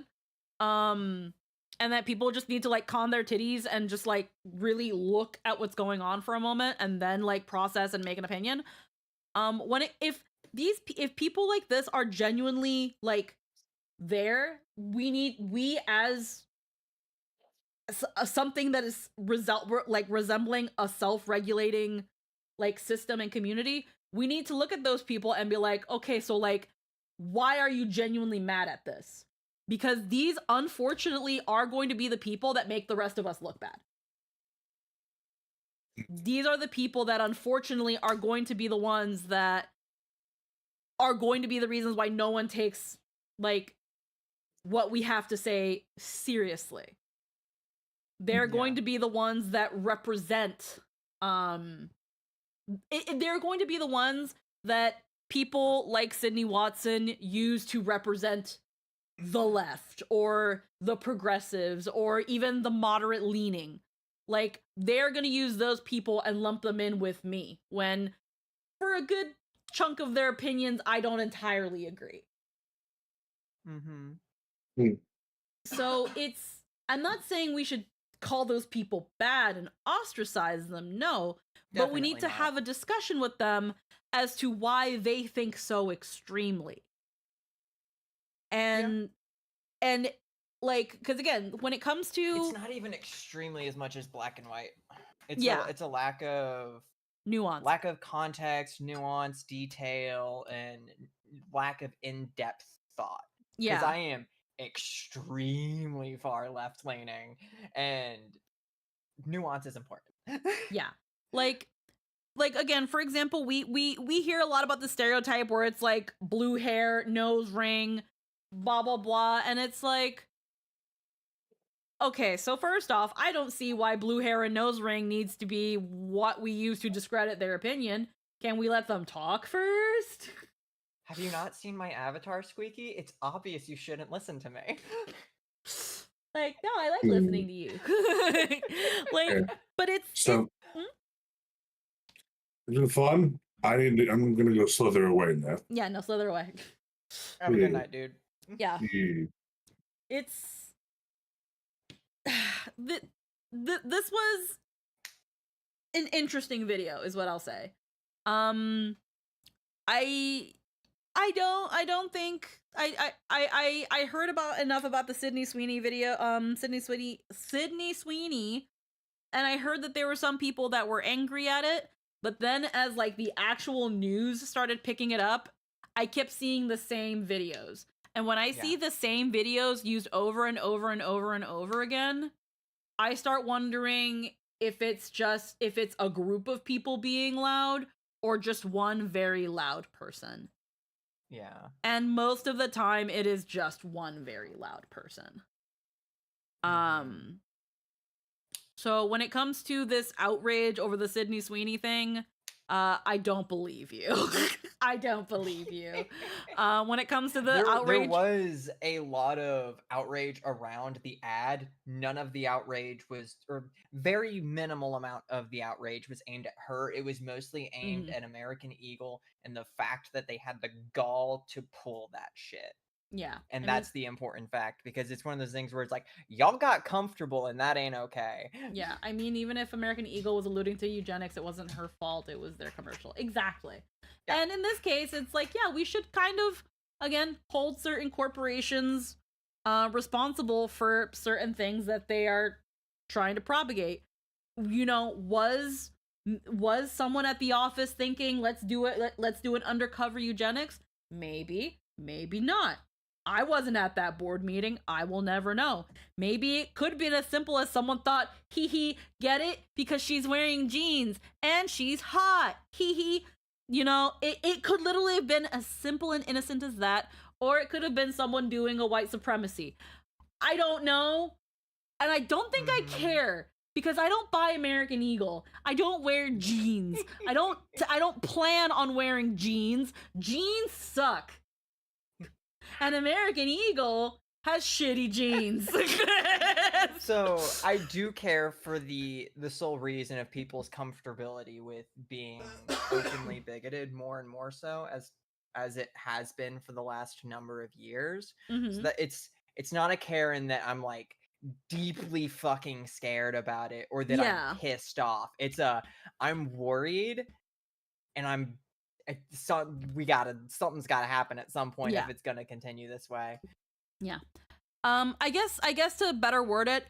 and that people just need to like con their titties and just like really look at what's going on for a moment and then like process and make an opinion. If people like this are genuinely like there, we as something that is resembling a self-regulating like system and community, we need to look at those people and be like, okay, so like, why are you genuinely mad at this? Because these unfortunately are going to be the people that make the rest of us look bad. These are the people that unfortunately are going to be the ones that are going to be the reasons why no one takes like what we have to say seriously. They're going to be the ones that represent they're going to be the ones that people like Sydney Watson use to represent the left or the progressives or even the moderate leaning. Like, they're going to use those people and lump them in with me when for a good chunk of their opinions I don't entirely agree. So I'm not saying we should call those people bad and ostracize them, no, but we need to have a discussion with them as to why they think so extremely. And like, because again, when it comes to,
it's not even extremely as much as black and white. It's it's a lack of
nuance,
lack of context, nuance, detail, and lack of in-depth thought. Because I am extremely far left-leaning, and nuance is important.
like again, for example, we hear a lot about the stereotype where it's like blue hair, nose ring, blah blah blah, and it's like, okay, so first off, I don't see why blue hair and nose ring needs to be what we use to discredit their opinion. Can we let them talk first?
Have you not seen my avatar, Squeaky? It's obvious you shouldn't listen to me.
Like, no, I like listening to you. Like, but it's
so. It's been fun. I'm gonna go slither away now.
Yeah, no, slither away.
Have a good night, dude.
Yeah. It's this was an interesting video, is what I'll say. I don't think I heard about enough about the Sydney Sweeney video, Sydney Sweeney, and I heard that there were some people that were angry at it, but then as like the actual news started picking it up, I kept seeing the same videos. And when I see the same videos used over and over and over and over again, I start wondering if it's a group of people being loud or just one very loud person.
Yeah.
And most of the time it is just one very loud person. So when it comes to this outrage over the Sydney Sweeney thing, I don't believe you. I don't believe you. When it comes to the outrage,
there was a lot of outrage around the ad. None of the outrage was, or very minimal amount of the outrage was aimed at her. It was mostly aimed at American Eagle and the fact that they had the gall to pull that shit.
Yeah.
And that's the important fact, because it's one of those things where it's like, y'all got comfortable and that ain't okay.
Yeah, I mean, even if American Eagle was alluding to eugenics, it wasn't her fault, it was their commercial. Exactly. Yeah. And in this case, it's like, yeah, we should kind of, again, hold certain corporations responsible for certain things that they are trying to propagate. You know, was someone at the office thinking, let's do it, let's do an undercover eugenics? Maybe, maybe not. I wasn't at that board meeting. I will never know. Maybe it could have been as simple as someone thought, hee hee, get it? Because she's wearing jeans and she's hot. Hee hee. You know, it could literally have been as simple and innocent as that, or it could have been someone doing a white supremacy. I don't know. And I don't think I care because I don't buy American Eagle. I don't wear jeans. I don't plan on wearing jeans. Jeans suck. And American Eagle has shitty jeans.
So I do care for the sole reason of people's comfortability with being openly bigoted more and more so as it has been for the last number of years. So that it's not a Karen that I'm like deeply fucking scared about it or that I'm pissed off. It's I'm worried and something's gotta happen at some point if it's gonna continue this way.
Yeah. I guess to better word it,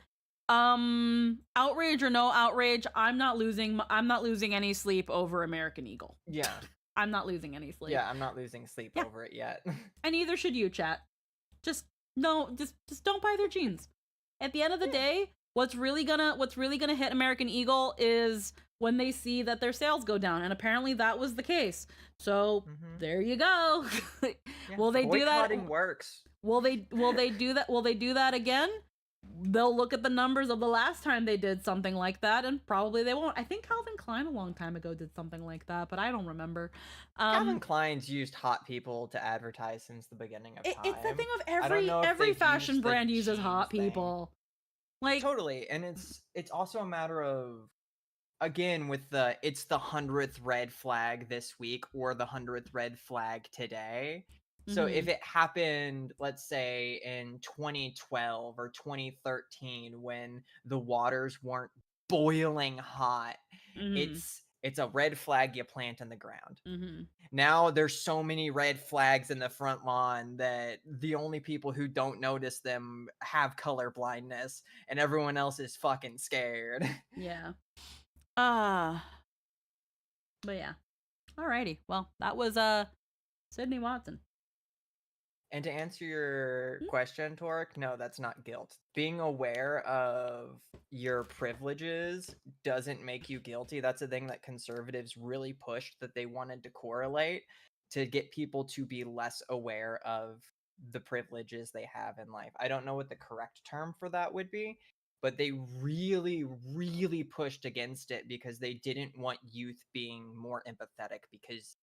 outrage or no outrage, I'm not losing any sleep over American Eagle.
Yeah.
I'm not losing any sleep.
Yeah, I'm not losing sleep over it yet.
And neither should you, chat. Just don't buy their jeans. At the end of the day, what's really gonna hit American Eagle is when they see that their sales go down, and apparently that was the case. So there you go. Will they do that?
Boycotting works.
Will they do that? Will they do that again? They'll look at the numbers of the last time they did something like that, and probably they won't. I think Calvin Klein a long time ago did something like that, but I don't remember.
Calvin Klein's used hot people to advertise since the beginning of time.
It's the thing of every fashion brand uses hot people. Like
totally, and it's also a matter of, again, with it's the 100th red flag this week or the 100th red flag today. So if it happened, let's say in 2012 or 2013 when the waters weren't boiling hot, it's a red flag you plant in the ground. Now there's so many red flags in the front lawn that the only people who don't notice them have color blindness and everyone else is fucking scared.
Yeah. But yeah. Alrighty. Well, that was Sydney Watson.
And to answer your question, Torek, no, that's not guilt. Being aware of your privileges doesn't make you guilty. That's a thing that conservatives really pushed, that they wanted to correlate to get people to be less aware of the privileges they have in life. I don't know what the correct term for that would be, but they really, really pushed against it because they didn't want youth being more empathetic, because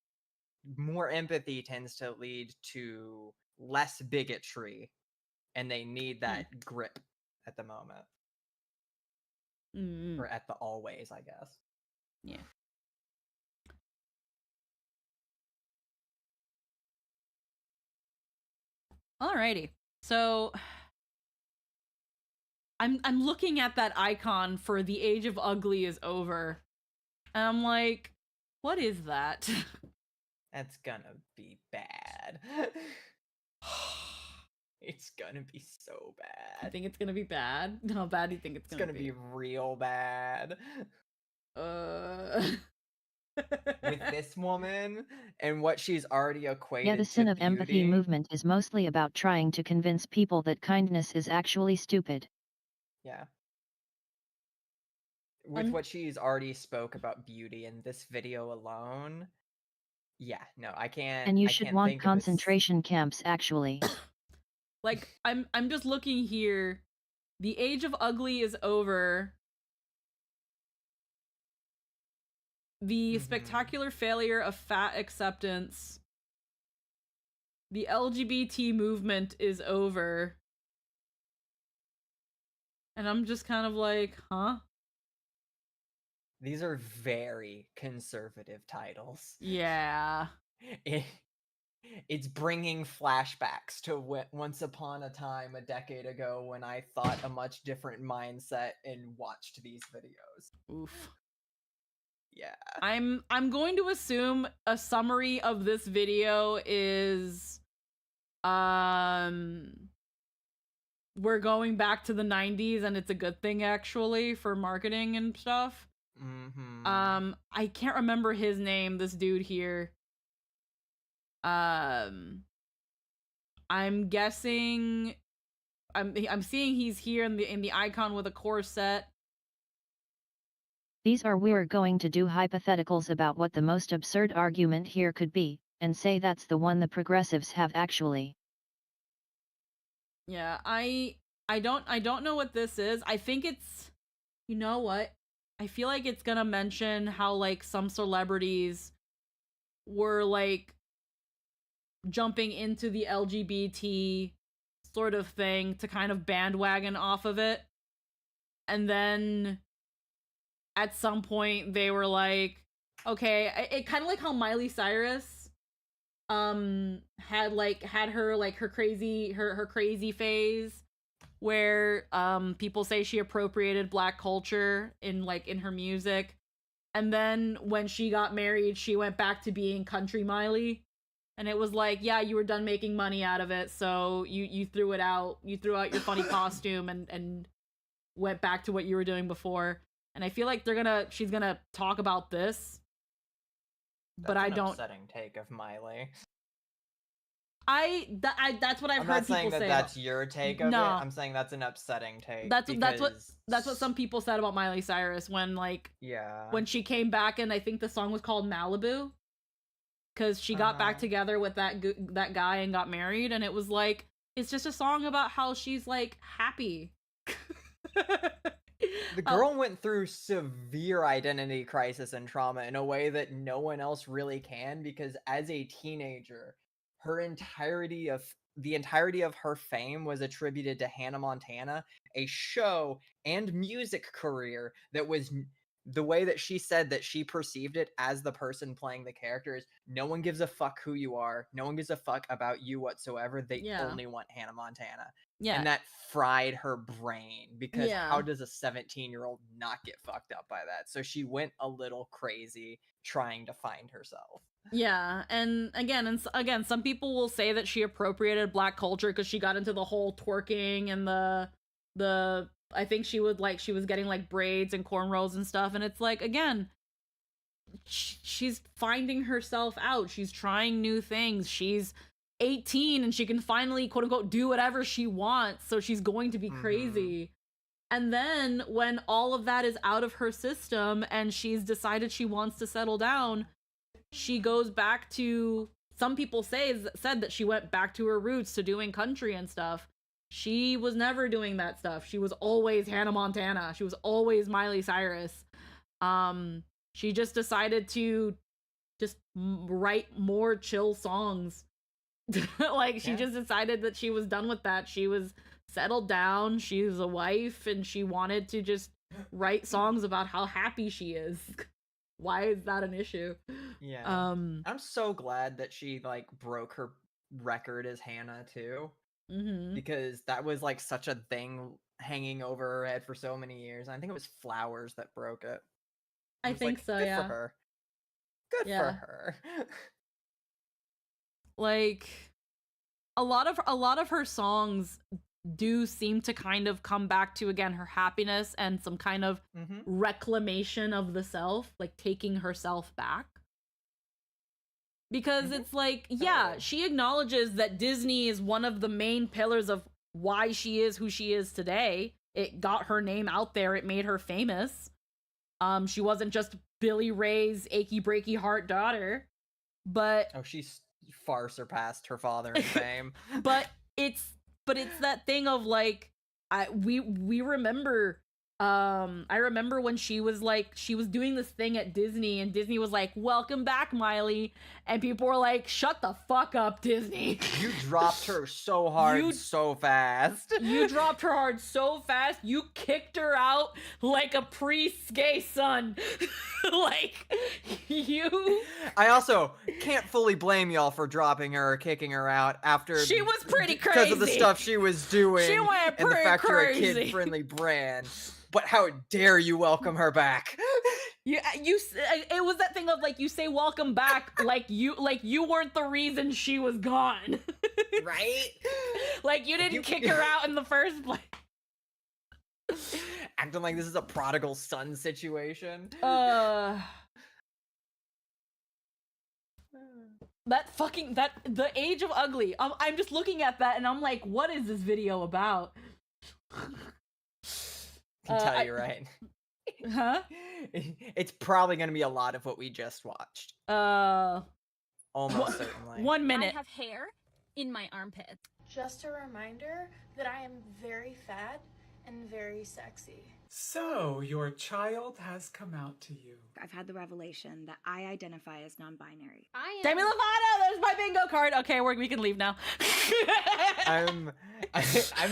more empathy tends to lead to less bigotry, and they need that grip at the moment. Or at the always, I guess.
Yeah. Alrighty. So I'm looking at that icon for The Age of Ugly is over. And I'm like, what is that?
That's gonna be bad. It's gonna be so bad.
You think it's gonna be bad? How bad do you think it's gonna be?
It's gonna be real bad. With this woman and what she's already equated.
Yeah, the sin
to
of empathy
beauty.
movement is mostly about trying to convince people that kindness is actually stupid.
Yeah. With what she's already spoke about beauty in this video alone. Yeah, no, I can't.
And you
I
should
can't
want
think of a
concentration camps, actually.
Like, I'm just looking here. The Age of Ugly is over. The spectacular failure of fat acceptance. The LGBT movement is over. And I'm just kind of like, huh?
These are very conservative titles.
Yeah.
It's bringing flashbacks to once upon a time a decade ago when I thought a much different mindset and watched these videos.
Oof.
Yeah.
I'm going to assume a summary of this video is we're going back to the 90s and it's a good thing actually for marketing and stuff. I can't remember his name, this dude here. I'm guessing I'm seeing he's here in the icon with a corset.
These are we're going to do hypotheticals about what the most absurd argument here could be, and say that's the one the progressives have actually.
Yeah, I don't know what this is. I think it's, you know what? I feel like it's gonna mention how like some celebrities were like jumping into the LGBT sort of thing to kind of bandwagon off of it. And then at some point they were like, okay, it kind of like how Miley Cyrus had her crazy phase where people say she appropriated Black culture in her music, and then when she got married she went back to being country Miley, and it was like, yeah, you were done making money out of it, so you threw it out, you threw out your funny costume and went back to what you were doing before. And I feel like she's gonna talk about this, but I don't.
Upsetting take of Miley.
That's what I've
I'm
heard
not
people
saying that
say.
that's your take of
no.
it. I'm saying that's an upsetting take.
That's what some people said about Miley Cyrus when when she came back, and I think the song was called Malibu, because she got back together with that guy and got married, and it was like, it's just a song about how she's like happy.
The girl went through severe identity crisis and trauma in a way that no one else really can, because as a teenager, the entirety of her fame was attributed to Hannah Montana, a show and music career that was, the way that she said that she perceived it as the person playing the character is, no one gives a fuck who you are, no one gives a fuck about you whatsoever, they only want Hannah Montana.
Yeah.
And that fried her brain, because
Yeah.
how does a 17-year-old not get fucked up by that? So she went a little crazy trying to find herself.
Yeah, and again, some people will say that she appropriated Black culture because she got into the whole twerking and the I think she was getting like braids and cornrows and stuff, and it's like, again, she's finding herself out. She's trying new things. She's 18 and she can finally, quote unquote, do whatever she wants, so she's going to be crazy. And then when all of that is out of her system and she's decided she wants to settle down, she goes back to, some people said that she went back to her roots, to doing country and stuff. She was never doing that stuff. She was always Hannah Montana. She was always Miley Cyrus. She just decided to just write more chill songs. She just decided that she was done with that. She was settled down. She was a wife, and she wanted to just write songs about how happy she is. Why is that an issue?
Yeah. I'm so glad that she broke her record as Hannah too. Because that was such a thing hanging over her head for so many years. I think it was Flowers that broke it.
I think so,
good
yeah.
for her. Good for her.
A lot of her songs do seem to kind of come back to, again, her happiness and some kind of reclamation of the self, taking herself back. Because it's she acknowledges that Disney is one of the main pillars of why she is who she is today. It got her name out there. It made her famous. She wasn't just Billy Ray's achy breaky heart daughter, but
she's far surpassed her father in fame.
but it's that thing of we remember. I remember when she was doing this thing at Disney, and Disney was like, "Welcome back, Miley," and people were like, "Shut the fuck up, Disney."
You dropped her so hard so fast.
You dropped her hard so fast. You kicked her out like a priest's gay son.
I also can't fully blame y'all for dropping her or kicking her out after
she was pretty crazy
because of the stuff she was doing.
She went
and the fact
crazy.
you're a kid-friendly brand. But how dare you welcome her back?
It was that thing of you say welcome back like you weren't the reason she was gone.
Right?
You didn't kick her out in the first place.
Acting like this is a prodigal son situation.
the age of ugly. I'm just looking at that and I'm like, what is this video about?
Can tell you right.
Huh?
It's probably going to be a lot of what we just watched. Almost certainly.
1 minute.
I have hair in my armpits.
Just a reminder that I am very fat and very sexy.
So, your child has come out to you.
I've had the revelation that I identify as non-binary.
Demi Lovato, there's my bingo card. Okay, we can leave now.
I'm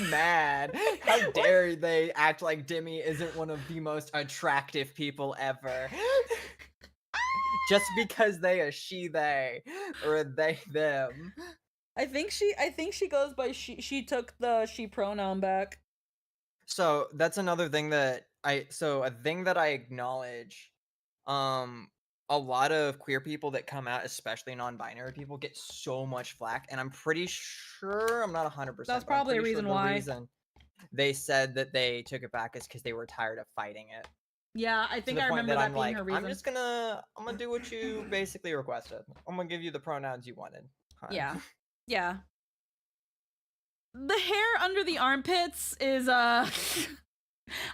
mad. How dare they act like Demi isn't one of the most attractive people ever. Just because they a she they or a they them.
I think she goes by she took the she pronoun back.
So that's another thing that a thing that I acknowledge. A lot of queer people that come out, especially non-binary people, get so much flack, and I'm pretty sure, I'm not 100%.
That's probably a reason why.
Reason they said that they took it back is because they were tired of fighting it.
Yeah, I think I remember that being her reason.
I'm gonna do what you basically requested. I'm gonna give you the pronouns you wanted. Huh.
Yeah. Yeah. The hair under the armpits is I've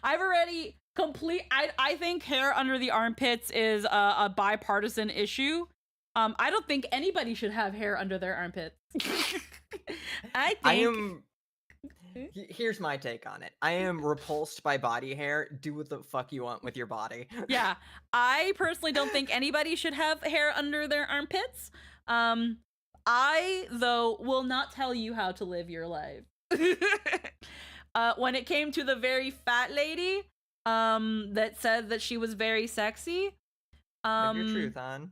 already I think hair under the armpits is a bipartisan issue. I don't think anybody should have hair under their armpits.
Here's my take on it. I am repulsed by body hair. Do what the fuck you want with your body.
Yeah. I personally don't think anybody should have hair under their armpits. I, though, will not tell you how to live your life. When it came to the very fat lady, that said that she was very sexy,
live your truth, hon.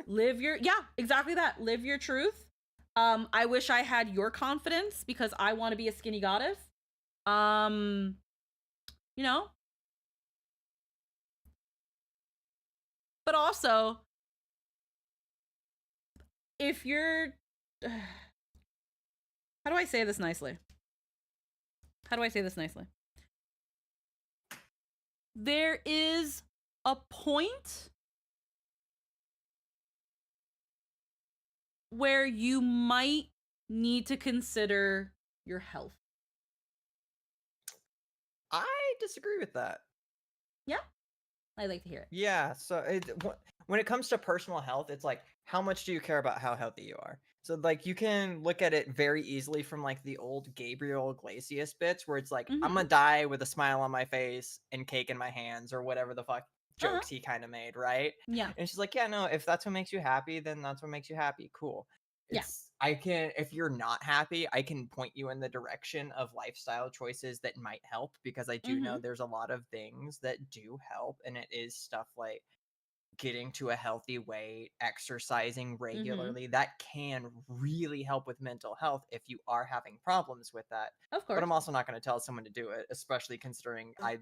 Yeah, exactly that. Live your truth. I wish I had your confidence because I want to be a skinny goddess. You know. But also, if you're how do I say this nicely? There is a point where you might need to consider your health.
I disagree with that.
Yeah? I'd like to hear it.
Yeah, so when it comes to personal health, it's like, how much do you care about how healthy you are? So, like, you can look at it very easily from, like, the old Gabriel Iglesias bits, where it's like, I'm gonna die with a smile on my face and cake in my hands, or whatever the fuck jokes he kind of made, right?
Yeah.
And she's like, yeah, no, if that's what makes you happy, then that's what makes you happy. Cool. If you're not happy, I can point you in the direction of lifestyle choices that might help, because I do know there's a lot of things that do help, and it is stuff like getting to a healthy weight, exercising regularly, that can really help with mental health if you are having problems with that.
Of course.
But I'm also not going to tell someone to do it, especially considering I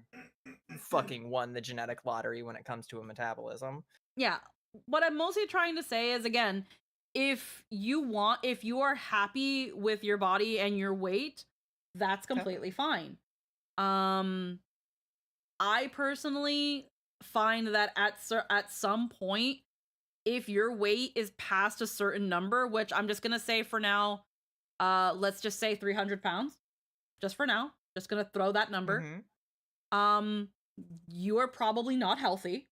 fucking won the genetic lottery when it comes to a metabolism.
Yeah. What I'm mostly trying to say is, again, if you are happy with your body and your weight, that's completely fine. I personally find that at some point, if your weight is past a certain number, which I'm just gonna say for now, let's just say 300 pounds, just for now, just gonna throw that number. You are probably not healthy.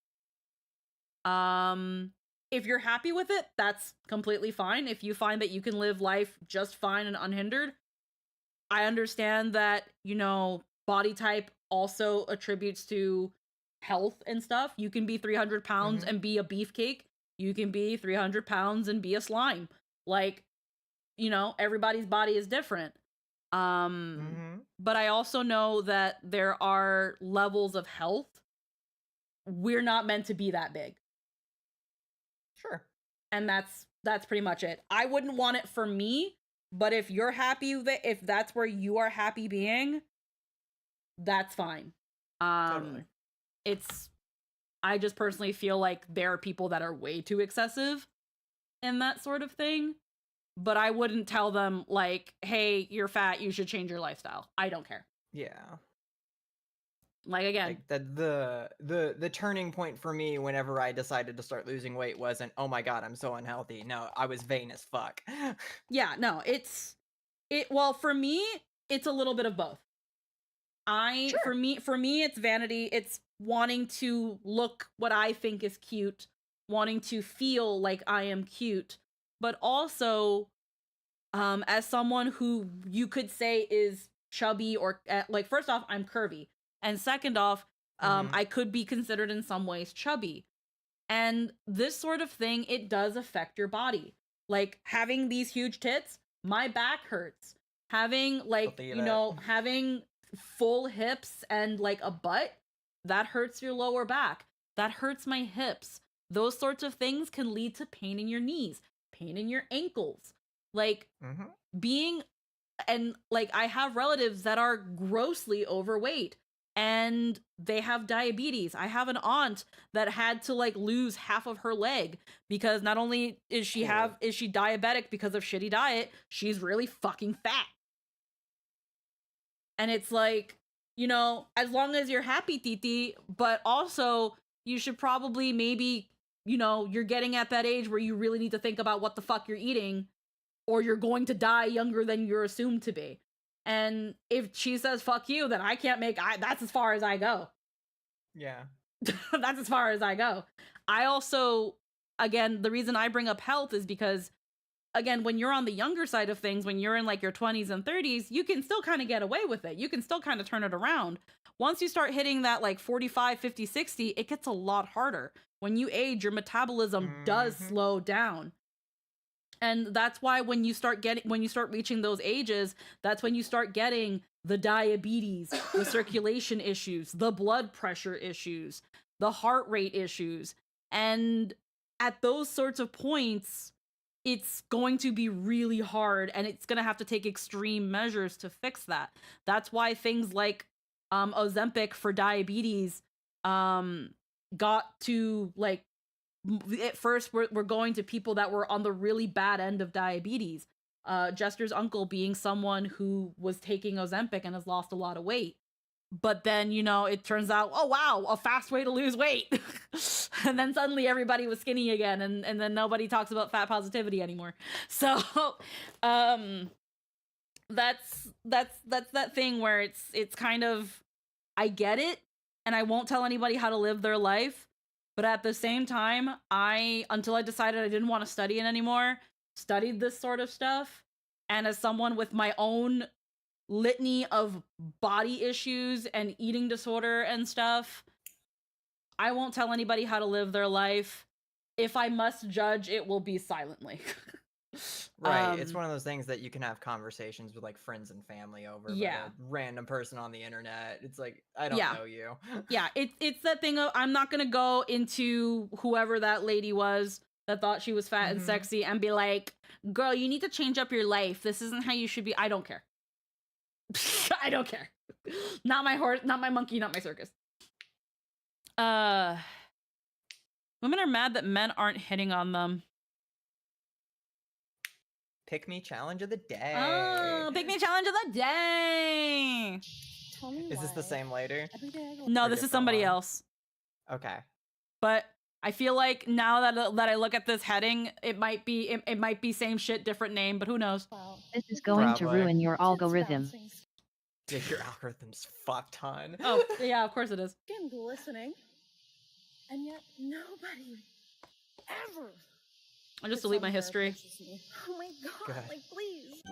If you're happy with it, that's completely fine. If you find that you can live life just fine and unhindered, I understand that, body type also attributes to health and stuff. You can be 300 pounds and be a beefcake. You can be 300 pounds and be a slime. Like, everybody's body is different. But I also know that there are levels of health. We're not meant to be that big.
Sure.
And that's pretty much it. I wouldn't want it for me, but if you're happy with it, if that's where you are happy being, that's fine. Totally. I just personally feel like there are people that are way too excessive in that sort of thing, but I wouldn't tell them like, hey, you're fat, you should change your lifestyle. I don't care.
Yeah.
Like again,
like the turning point for me whenever I decided to start losing weight wasn't, oh my god, I'm so unhealthy. No, I was vain as fuck.
Yeah, no, well, for me, it's a little bit of both. For me, it's vanity. It's wanting to look what I think is cute, wanting to feel like I am cute, but also, as someone who you could say is chubby or like, first off, I'm curvy, and second off, I could be considered in some ways chubby. And this sort of thing, it does affect your body. Like having these huge tits, my back hurts. Having like, having full hips and like a butt, that hurts your lower back. That hurts my hips. Those sorts of things can lead to pain in your knees, pain in your ankles. Like and like I have relatives that are grossly overweight and they have diabetes. I have an aunt that had to like lose half of her leg because not only is she diabetic because of shitty diet, she's really fucking fat. And it's like, as long as you're happy, Titi, but also you should probably maybe, you're getting at that age where you really need to think about what the fuck you're eating, or you're going to die younger than you're assumed to be. And if she says fuck you, then that's as far as I go.
Yeah.
That's as far as I go. I also, again, the reason I bring up health is because, again, when you're on the younger side of things, when you're in like your 20s and 30s, you can still kind of get away with it. You can still kind of turn it around. Once you start hitting that like 45, 50, 60, it gets a lot harder. When you age, your metabolism does slow down. And that's why when you start reaching those ages, that's when you start getting the diabetes, the circulation issues, the blood pressure issues, the heart rate issues. And at those sorts of points, it's going to be really hard, and it's going to have to take extreme measures to fix that. That's why things like Ozempic for diabetes got to like, at first we're going to people that were on the really bad end of diabetes. Jester's uncle being someone who was taking Ozempic and has lost a lot of weight. But then, it turns out, oh wow, a fast way to lose weight. And then suddenly everybody was skinny again, and then nobody talks about fat positivity anymore. So that's that thing where it's kind of, I get it, and I won't tell anybody how to live their life. But at the same time, until I decided I didn't want to study it anymore, studied this sort of stuff. And as someone with my own litany of body issues and eating disorder and stuff, I won't tell anybody how to live their life. If I must judge, it will be silently.
Right. It's one of those things that you can have conversations with like friends and family over.
Yeah.
But a random person on the internet, it's like, I don't know you.
Yeah. It's that thing of, I'm not going to go into whoever that lady was that thought she was fat and sexy and be like, girl, you need to change up your life. This isn't how you should be. I don't care. I don't care. Not my horse, not my monkey, not my circus. Women are mad that men aren't hitting on them.
Pick me challenge of the day.
Oh, pick me challenge of the day.
Is this the same later?
No, this is somebody else.
Okay.
But I feel like now that I look at this heading, it might be same shit, different name, but who knows?
This is going to ruin your algorithm.
Yeah, your algorithm's fucked, hon.
Oh, yeah, of course it is.
Skin glistening, and yet nobody ever.
I'll just delete my history.
Oh my god, like please.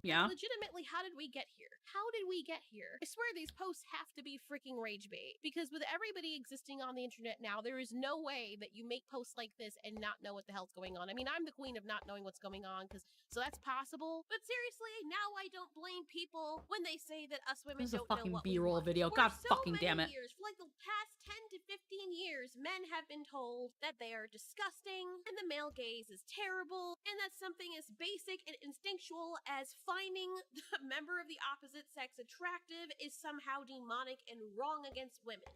Yeah.
Legitimately, how did we get here? How did we get here? I swear these posts have to be freaking rage bait. Because with everybody existing on the internet now, there is no way that you make posts like this and not know what the hell's going on. I mean, I'm the queen of not knowing what's going on, so that's possible. But seriously, now I don't blame people when they say that us women don't know what we want.
This is a fucking B-roll video. God fucking damn it.
Years, for like the past 10 to 15 years, men have been told that they are disgusting and the male gaze is terrible and that something as basic and instinctual as finding a member of the opposite opposite sex attractive is somehow demonic and wrong against women.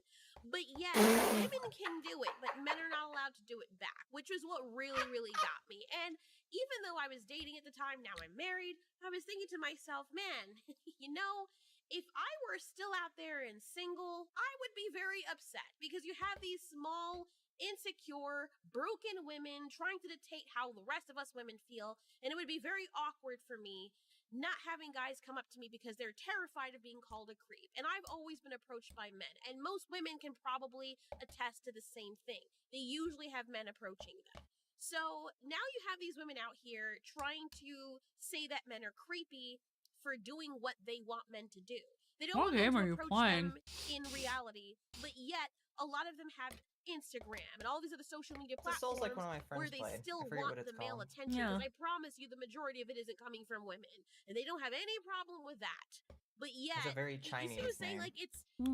But yet, women can do it, but men are not allowed to do it back, which is what really, really got me. And even though I was dating at the time, now I'm married, I was thinking to myself, man, you know, if I were still out there and single, I would be very upset because you have these small, insecure, broken women trying to dictate how the rest of us women feel, and it would be very awkward for me not having guys come up to me because they're terrified of being called a creep. And I've always been approached by men, and most women can probably attest to the same thing. They usually have men approaching them. So now you have these women out here trying to say that men are creepy for doing what they want men to do. They don't want men to approach them in reality, but yet a lot of them have Instagram and all these other social media platforms
like one of my
where
friends
they
play.
still
I forget
want
what it's
the male
called.
attention.
Yeah.
Because I promise you, the majority of it isn't coming from women, and they don't have any problem with that. But yet,
It's a very
you see what I'm
Chinese
saying?
name.
Like,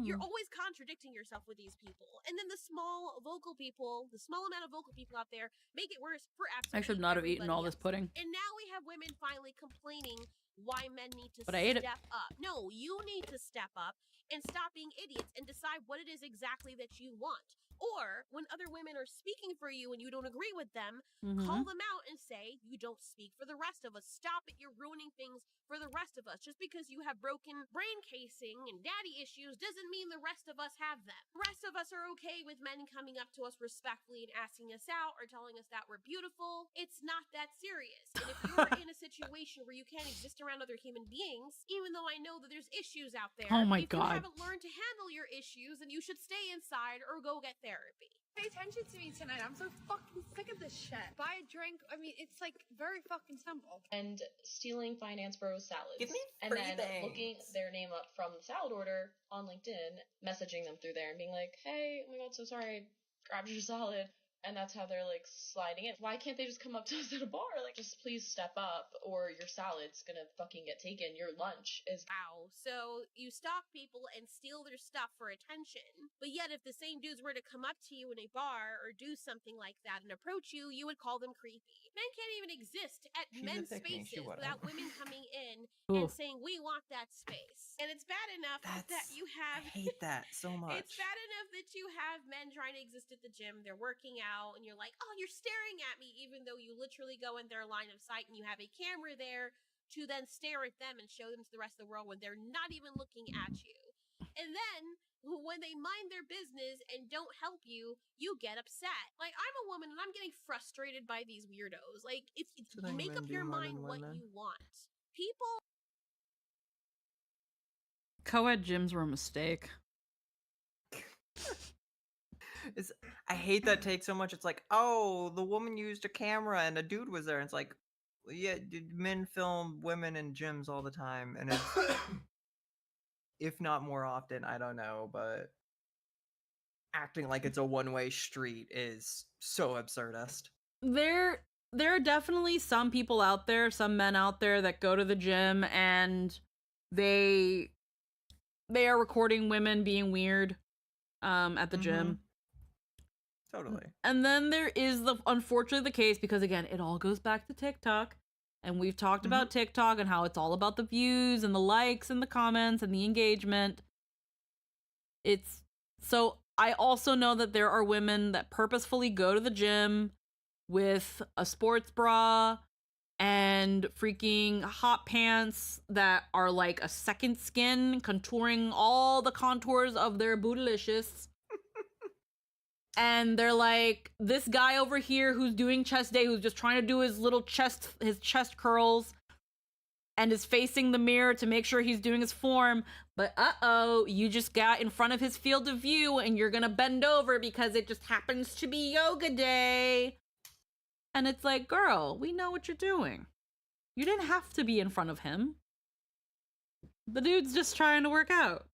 you're always contradicting yourself with these people. And then the small vocal people, the small amount of vocal people out there, make it worse for absolutely
I should not have eaten all
everybody
this
else.
pudding.
And now we have women finally complaining why men need to
But I ate it.
step up. No, you need to step up and stop being idiots and decide what it is exactly that you want. Or when other women are speaking for you and you don't agree with them, call them out and say, you don't speak for the rest of us. Stop it. You're ruining things for the rest of us. Just because you have broken brain casing and daddy issues doesn't mean the rest of us have them. The rest of us are okay with men coming up to us respectfully and asking us out or telling us that we're beautiful. It's not that serious. And if you're in a situation where you can't exist around other human beings, even though I know that there's issues out there,
Oh my
if you
God.
haven't learned to handle your issues, then you should stay inside or go get therapy.
Pay attention to me tonight. I'm so fucking sick of this shit. Buy a drink. I mean, it's like very fucking simple.
And stealing Finance Bros salads.
Give me
and
free
then looking
things.
their name up from the salad order on LinkedIn, messaging them through there and being like, hey, oh my god, so sorry, grabbed your salad. And that's how they're like sliding in. Why can't they just come up to us at a bar? Like, just please step up or your salad's gonna fucking get taken. Your lunch is.
Wow. So you stalk people and steal their stuff for attention. But yet if the same dudes were to come up to you in a bar or do something like that and approach you, you would call them creepy. Men can't even exist at
She's a
men's
pick-me. She
spaces
wouldn't.
without women coming in
Ooh.
and saying, we want that space. And it's bad enough that you
I
have...
hate that so much.
It's bad enough that you have men trying to exist at the gym, they're working out, and you're like, oh, you're staring at me, even though you literally go in their line of sight and you have a camera there to then stare at them and show them to the rest of the world when they're not even looking at you. And then, when they mind their business and don't help you, you get upset. Like, I'm a woman and I'm getting frustrated by these weirdos. Like, if
So then
make
men
up
do
your
more
mind
than
what
women?
you want. People
Co-ed gyms were a mistake.
I hate that take so much. It's like, oh, the woman used a camera and a dude was there. And it's like, well, yeah, men film women in gyms all the time, and it's if not more often, I don't know, but acting like it's a one-way street is so absurdist.
There are definitely some people out there, some men out there that go to the gym and they are recording women being weird at the gym.
Totally.
And then there is unfortunately the case, because again, it all goes back to TikTok. And we've talked about TikTok and how it's all about the views and the likes and the comments and the engagement. So I also know that there are women that purposefully go to the gym with a sports bra and freaking hot pants that are like a second skin, contouring all the contours of their bootylicious. And they're like, this guy over here who's doing chest day, who's just trying to do his chest curls and is facing the mirror to make sure he's doing his form. But you just got in front of his field of view and you're gonna bend over because it just happens to be yoga day. And it's like, girl, we know what you're doing. You didn't have to be in front of him. The dude's just trying to work out.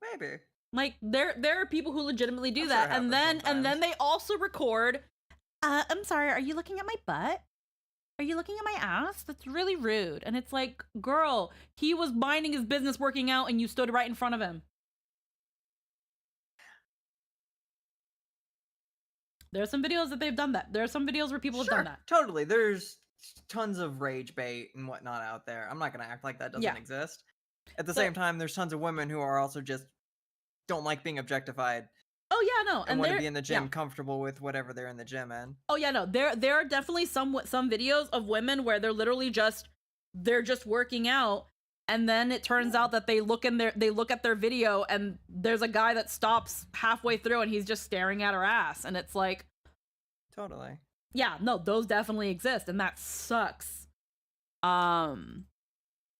Maybe.
Like, there are people who legitimately do that, and then they also record. I'm sorry, are you looking at my butt? Are you looking at my ass? That's really rude. And it's like, girl, he was minding his business working out, and you stood right in front of him. There are some videos that they've done that. There are some videos where people have done that.
Totally. There's tons of rage bait and whatnot out there. I'm not gonna act like that doesn't
Yeah.
exist. At the same time, there's tons of women who are also just don't like being objectified.
Oh yeah, no,
And want to
they're-
be in the gym
yeah.
comfortable with whatever they're in the gym in.
Oh yeah, no. There are definitely some videos of women where they're literally just working out, and then it turns out that they look at their video and there's a guy that stops halfway through and he's just staring at her ass, and it's like,
totally.
Yeah, no, those definitely exist, and that sucks.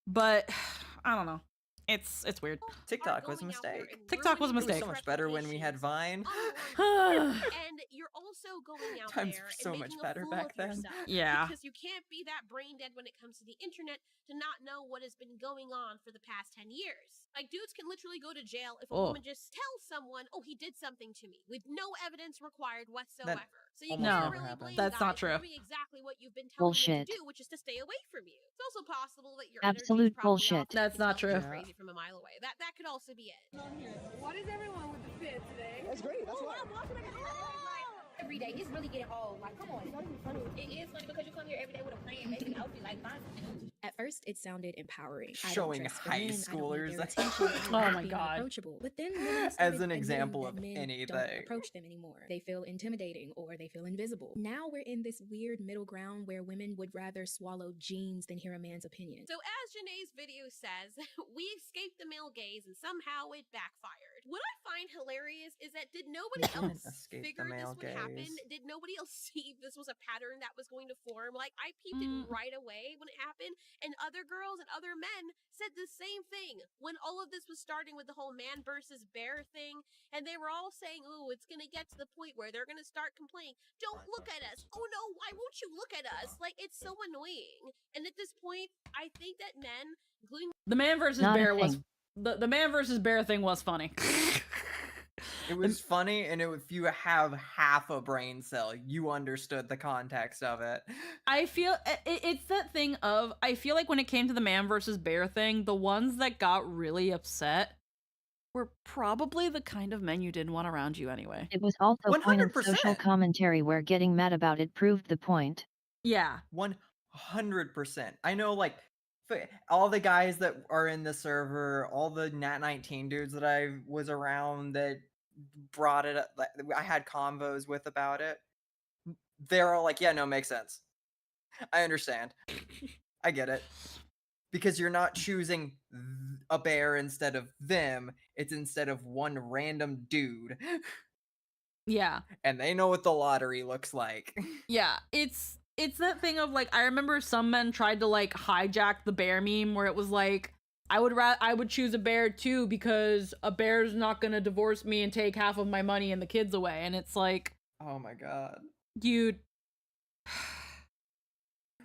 But I don't know. It's weird.
TikTok was a mistake.
TikTok was a
It was
mistake.
so much better when we had Vine.
And you're also going out
Times
there
were
and
so
making
much
a
better
fool
back
of
then.
yourself.
Yeah.
Because you can't be that brain dead when it comes to the internet to not know what has been going on for the past 10 years. Like, dudes can literally go to jail if a
Oh.
woman just tells someone, oh, he did something to me, with no evidence required whatsoever. So you
almost
can't
never
really
happens.
blame
That's not
guys for
true.
doing exactly what you've been telling them
Bullshit.
to do, which is to stay away from you. It's also possible that your
Absolute
energy is probably
bullshit.
off and you
That's
can
not
tell that
true.
you're crazy from a mile away. That could also be it.
What is everyone with the fit today?
That's great. That's why.
Every day, it's really getting old. Like, come on, it's not even funny. It is funny because you come here every day with a plan, make an outfit like mine.
At first, it sounded empowering.
Showing high schoolers.
Oh my God.
Approachable. But then women
As
started
an
admitting
example
that
of
men
anything.
don't approach them anymore. They feel intimidating or they feel invisible. Now we're in this weird middle ground where women would rather swallow jeans than hear a man's opinion.
So as Janae's video says, we escaped the male gaze and somehow it backfired. What I find hilarious is that did nobody else
escape the
figure this
male
would happen?
gaze.
Did nobody else see this was a pattern that was going to form? Like, I peeped it right away when it happened, and other girls and other men said the same thing when all of this was starting with the whole man versus bear thing, and they were all saying, oh, it's gonna get to the point where they're gonna start complaining, don't look at us, oh no, why won't you look at us? Like, it's so annoying. And at this point, I think that men, including
The man versus
Not a
bear was
thing.
the man versus bear thing was funny.
It was funny, and if you have half a brain cell, you understood the context of it.
I feel it's that thing of, I feel like when it came to the man versus bear thing, the ones that got really upset were probably the kind of men you didn't want around you anyway.
It was also pointed
100%.
social commentary where getting mad about it proved the point.
Yeah.
100%. I know, like, all the guys that are in the server, all the Nat 19 dudes that I was around that brought it up, like, I had convos with about it, they're all like, yeah, no, makes sense. I understand. I get it. Because you're not choosing a bear instead of them, it's instead of one random dude.
Yeah.
And they know what the lottery looks like.
Yeah, it's that thing of, like, I remember some men tried to, like, hijack the bear meme where it was like, I would choose a bear too because a bear's not gonna divorce me and take half of my money and the kids away. And it's like,
oh my God,
you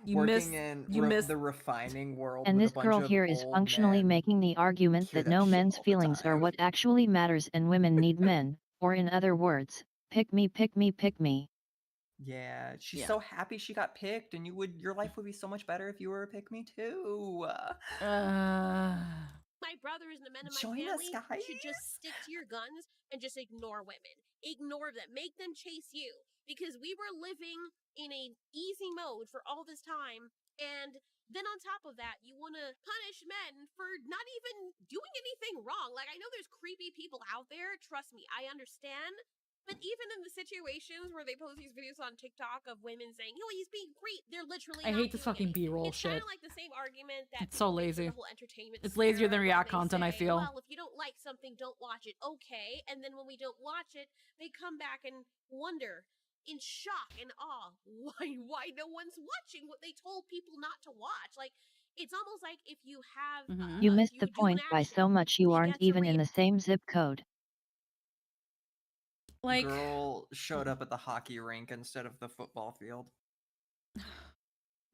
working in the refining world.
And
with
this
a bunch
girl
of
here is
old
functionally
men.
making the argument that no men's feelings are what actually matters and women need men, or in other words, pick me, pick me, pick me.
Yeah, she's
Yeah.
so happy she got picked, and your life would be so much better if you were a pick me too.
my brothers and the men in my
Join us,
family should just stick to your guns and just ignore women. Ignore them. Make them chase you. Because we were living in a easy mode for all this time, and then on top of that, you want to punish men for not even doing anything wrong. Like, I know there's creepy people out there. Trust me, I understand. But even in the situations where they post these videos on TikTok of women saying, "Oh, he's being creep," they're literally.
I
not
hate this
doing
fucking
anything.
B-roll
It's
shit.
kind of like the same argument that
It's so
people make for
lazy.
the whole entertainment
It's lazier
sphere
than
when
React
they
content, I
say,
feel.
Well, if you don't like something, don't watch it. Okay, and then when we don't watch it, they come back and wonder in shock and awe why no one's watching what they told people not to watch. Like, it's almost like if you have
You
if
missed
you
the
do an
point by
action,
so much you aren't even in the same zip code.
Like,
girl showed up at the hockey rink instead of the football field.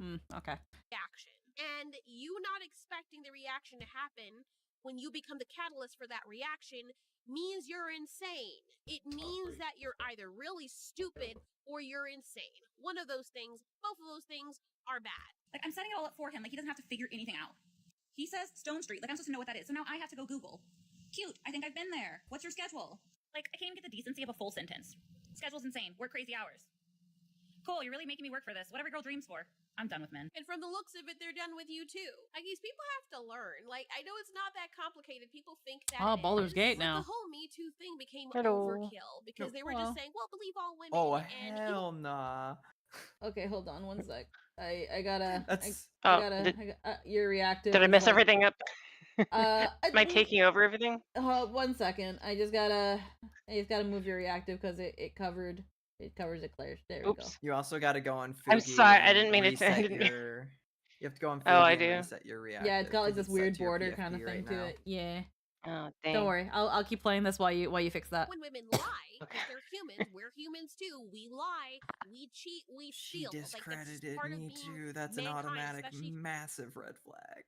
Okay.
reaction. And you not expecting the reaction to happen when you become the catalyst for that reaction means you're insane. It means that you're either really stupid or you're insane. One of those things, both of those things are bad.
Like, I'm setting it all up for him. Like, he doesn't have to figure anything out. He says Stone Street. Like, I'm supposed to know what that is. So now I have to go Google. Cute. I think I've been there. What's your schedule? Like, I can't even get the decency of a full sentence. Schedule's insane. Work crazy hours. Cool. You're really making me work for this. What every girl dreams for. I'm done with men.
And from the looks of it, they're done with you too. Like, these people have to learn. Like, I know it's not that complicated. People think that
Oh,
it
Baldur's
is.
Gate
But
now.
the whole Me Too thing became
Hello.
overkill because they were just saying, well, believe all women.
Oh
and
hell nah.
Okay, hold on one sec. I gotta.
That's.
You're reactive.
Did I
is
mess
like-
everything up?
Am
I taking over everything?
1 second. I just gotta move your reactive because it covers it, Claire. There we go.
You also got to go on Fugi.
I'm sorry, I
and
didn't mean to.
reset your... You have to go on Fugi
Oh, I
and
do.
reset your reactive.
Yeah, it's got like
'cause
this
it's set
weird
to your
border
PFP
kind of thing
right
to
now.
it. Yeah.
Oh, dang.
Don't worry. I'll keep playing this while you fix that.
When women lie, because they're humans, we're humans too. We lie, we cheat, we
She
steal.
discredited
like, that's part
me
of being
too. That's an
mankind,
automatic
especially
massive red flag.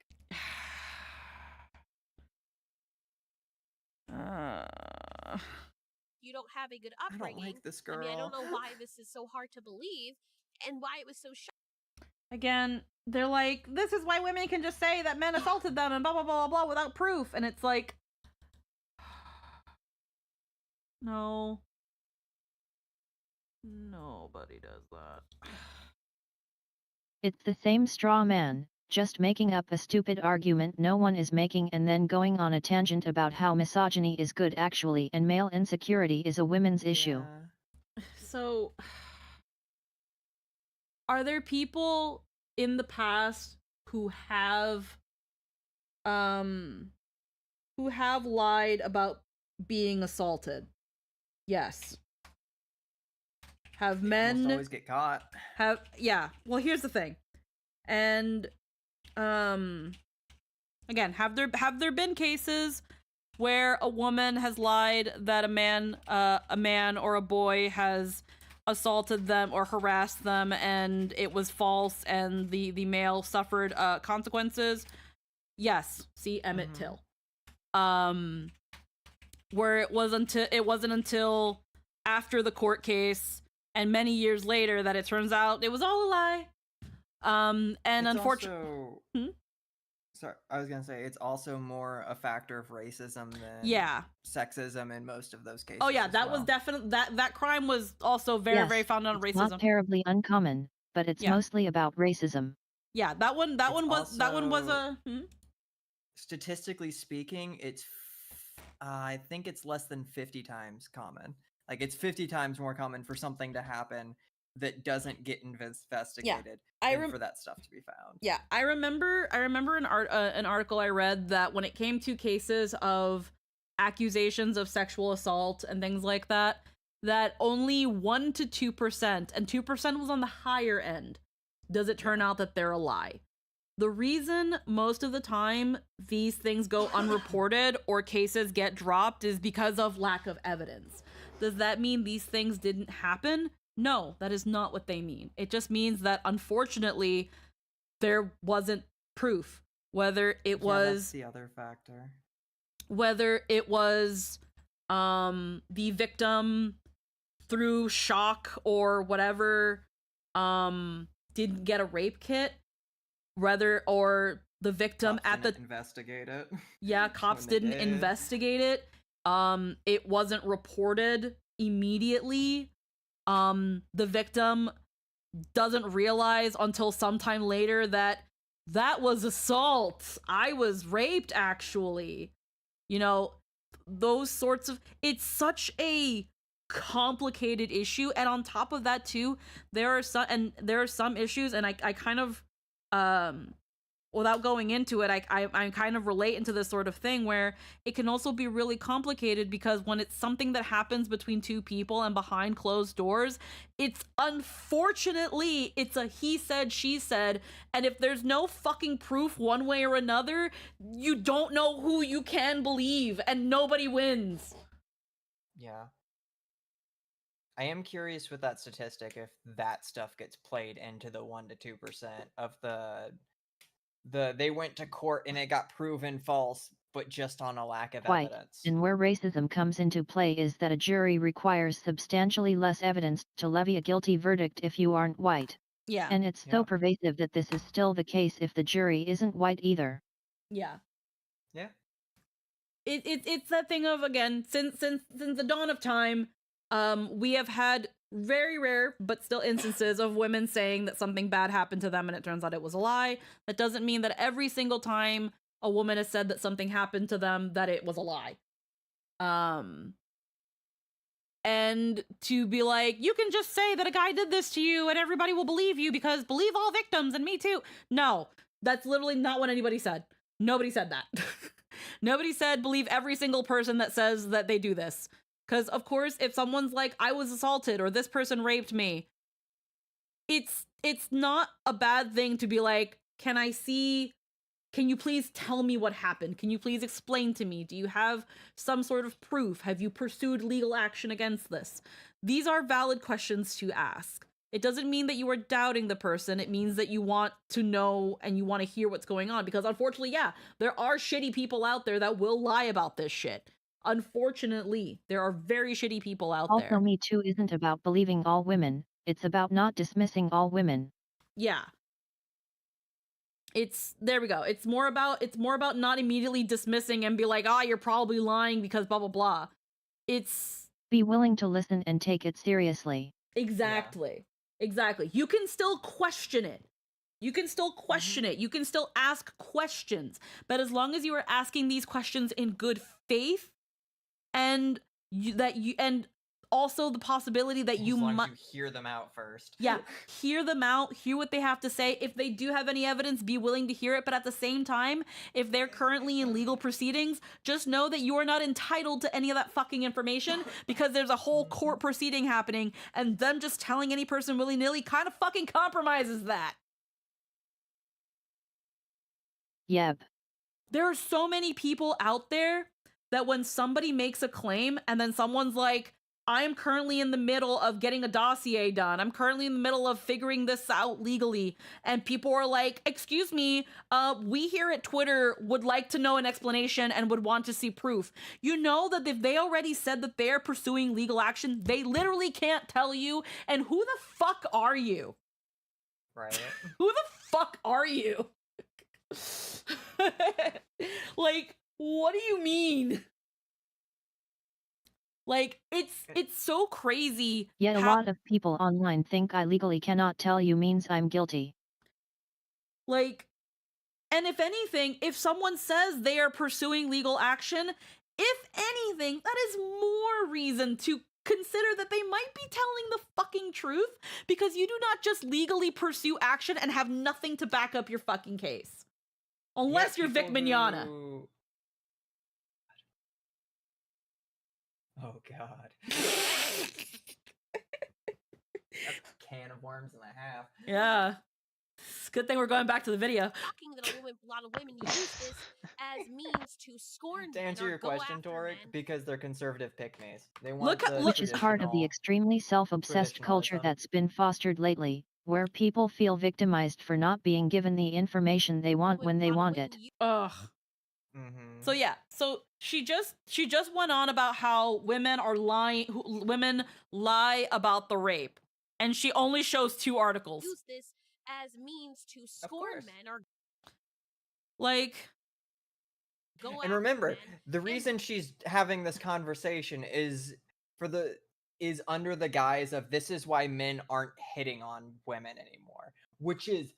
you don't have a good
I don't
upbringing.
like this
I mean, I don't
girl.
know why this is so hard to believe and why it was so
Again, they're like, this is why women can just say that men assaulted them and blah blah blah blah without proof, and it's like, no, nobody does that.
It's the same straw man, just making up a stupid argument no one is making and then going on a tangent about how misogyny is good actually and male insecurity is a women's issue.
So, are there people in the past who have lied about being assaulted? Yes. Have men
Almost always get caught.
Yeah. Well, here's the thing. And again, have there been cases where a woman has lied that a man or a boy has assaulted them or harassed them and it was false and the male suffered consequences? Yes. See Emmett Till. Where it wasn't until after the court case and many years later that it turns out it was all a lie. And unfortunately,
Sorry, I was gonna say it's also more a factor of racism than sexism in most of those cases.
Oh yeah,
as
that
well.
was definitely that crime was also very very founded on
It's
racism.
not terribly uncommon, but it's mostly about racism.
Yeah, that one was a
statistically speaking, it's I think it's less than 50 times common. Like it's 50 times more common for something to happen that doesn't get investigated than for that stuff to be found.
Yeah, I remember an article I read that when it came to cases of accusations of sexual assault and things like that only 1 to 2%, and 2% was on the higher end, does it turn out that they're a lie. The reason most of the time these things go unreported or cases get dropped is because of lack of evidence. Does that mean these things didn't happen? No, that is not what they mean. It just means that unfortunately there wasn't proof. Whether it was
that's the other factor.
Whether it was the victim through shock or whatever didn't get a rape kit, or the victim
Cops didn't investigate it.
Yeah, cops didn't investigate it. It wasn't reported immediately. The victim doesn't realize until sometime later that was assault. I was raped, actually. You know, those sorts of... It's such a complicated issue, and on top of that too, there are some issues, and I kind of without going into it, I kind of relate into this sort of thing where it can also be really complicated because when it's something that happens between two people and behind closed doors, it's unfortunately a he said, she said, and if there's no fucking proof one way or another, you don't know who you can believe and nobody wins.
Yeah. I am curious with that statistic if that stuff gets played into the 1 to 2% of the they went to court and it got proven false, but just on a lack of evidence.
And where racism comes into play is that a jury requires substantially less evidence to levy a guilty verdict if you aren't white.
Yeah.
And it's so pervasive that this is still the case if the jury isn't white either.
Yeah.
Yeah.
It's that thing of, again, since the dawn of time, We have had very rare but still instances of women saying that something bad happened to them and it turns out it was a lie. That doesn't mean that every single time a woman has said that something happened to them that it was a lie. And to be like, you can just say that a guy did this to you and everybody will believe you because believe all victims and me too. No, that's literally not what anybody said. Nobody said that. Nobody said believe every single person that says that they do this. Because, of course, if someone's like, I was assaulted or this person raped me, it's not a bad thing to be like, can you please tell me what happened? Can you please explain to me? Do you have some sort of proof? Have you pursued legal action against this? These are valid questions to ask. It doesn't mean that you are doubting the person. It means that you want to know and you want to hear what's going on. Because unfortunately, yeah, there are shitty people out there that will lie about this shit. Unfortunately, there are very shitty people out there.
Also, Me Too isn't about believing all women. It's about not dismissing all women.
Yeah. There we go. It's more about not immediately dismissing and be like, you're probably lying because blah, blah, blah.
Be willing to listen and take it seriously.
Exactly. Yeah. Exactly. You can still question it. You can still question it. You can still ask questions. But as long as you are asking these questions in good faith and also the possibility that you might
hear them out first.
Yeah, hear them out, hear what they have to say. If they do have any evidence, be willing to hear it. But at the same time, if they're currently in legal proceedings, just know that you are not entitled to any of that fucking information because there's a whole court proceeding happening, and them just telling any person willy-nilly kind of fucking compromises that.
Yep.
There are so many people out there that when somebody makes a claim and then someone's like, I'm currently in the middle of getting a dossier done. I'm currently in the middle of figuring this out legally. And people are like, excuse me, we here at Twitter would like to know an explanation and would want to see proof. You know that if they already said that they're pursuing legal action, they literally can't tell you. And who the fuck are you?
Right.
Who the fuck are you? Like, what do you mean? Like, it's so crazy.
Yet a lot of people online think I legally cannot tell you means I'm guilty.
Like, and if anything, if someone says they are pursuing legal action, if anything, that is more reason to consider that they might be telling the fucking truth, because you do not just legally pursue action and have nothing to back up your fucking case. Unless you're Vic Mignogna.
Oh god. That's a can of worms and a half.
Yeah. It's a good thing we're going back to the video.
Shocking that a lot of women use this as means to scorn
To
men
answer
or
your
go
question,
after
Torek,
men.
because they're conservative pick-me's. They want
Which is part of the extremely self-obsessed culture that's been fostered lately, where people feel victimized for not being given the information they want when they want it.
Ugh. So yeah, so she just went on about how women are lying, women lie about the rape, and she only shows 2 articles.
Use this as means to scorn men or
like.
Go
and remember, the reason she's having this conversation is under the guise of this is why men aren't hitting on women anymore, which is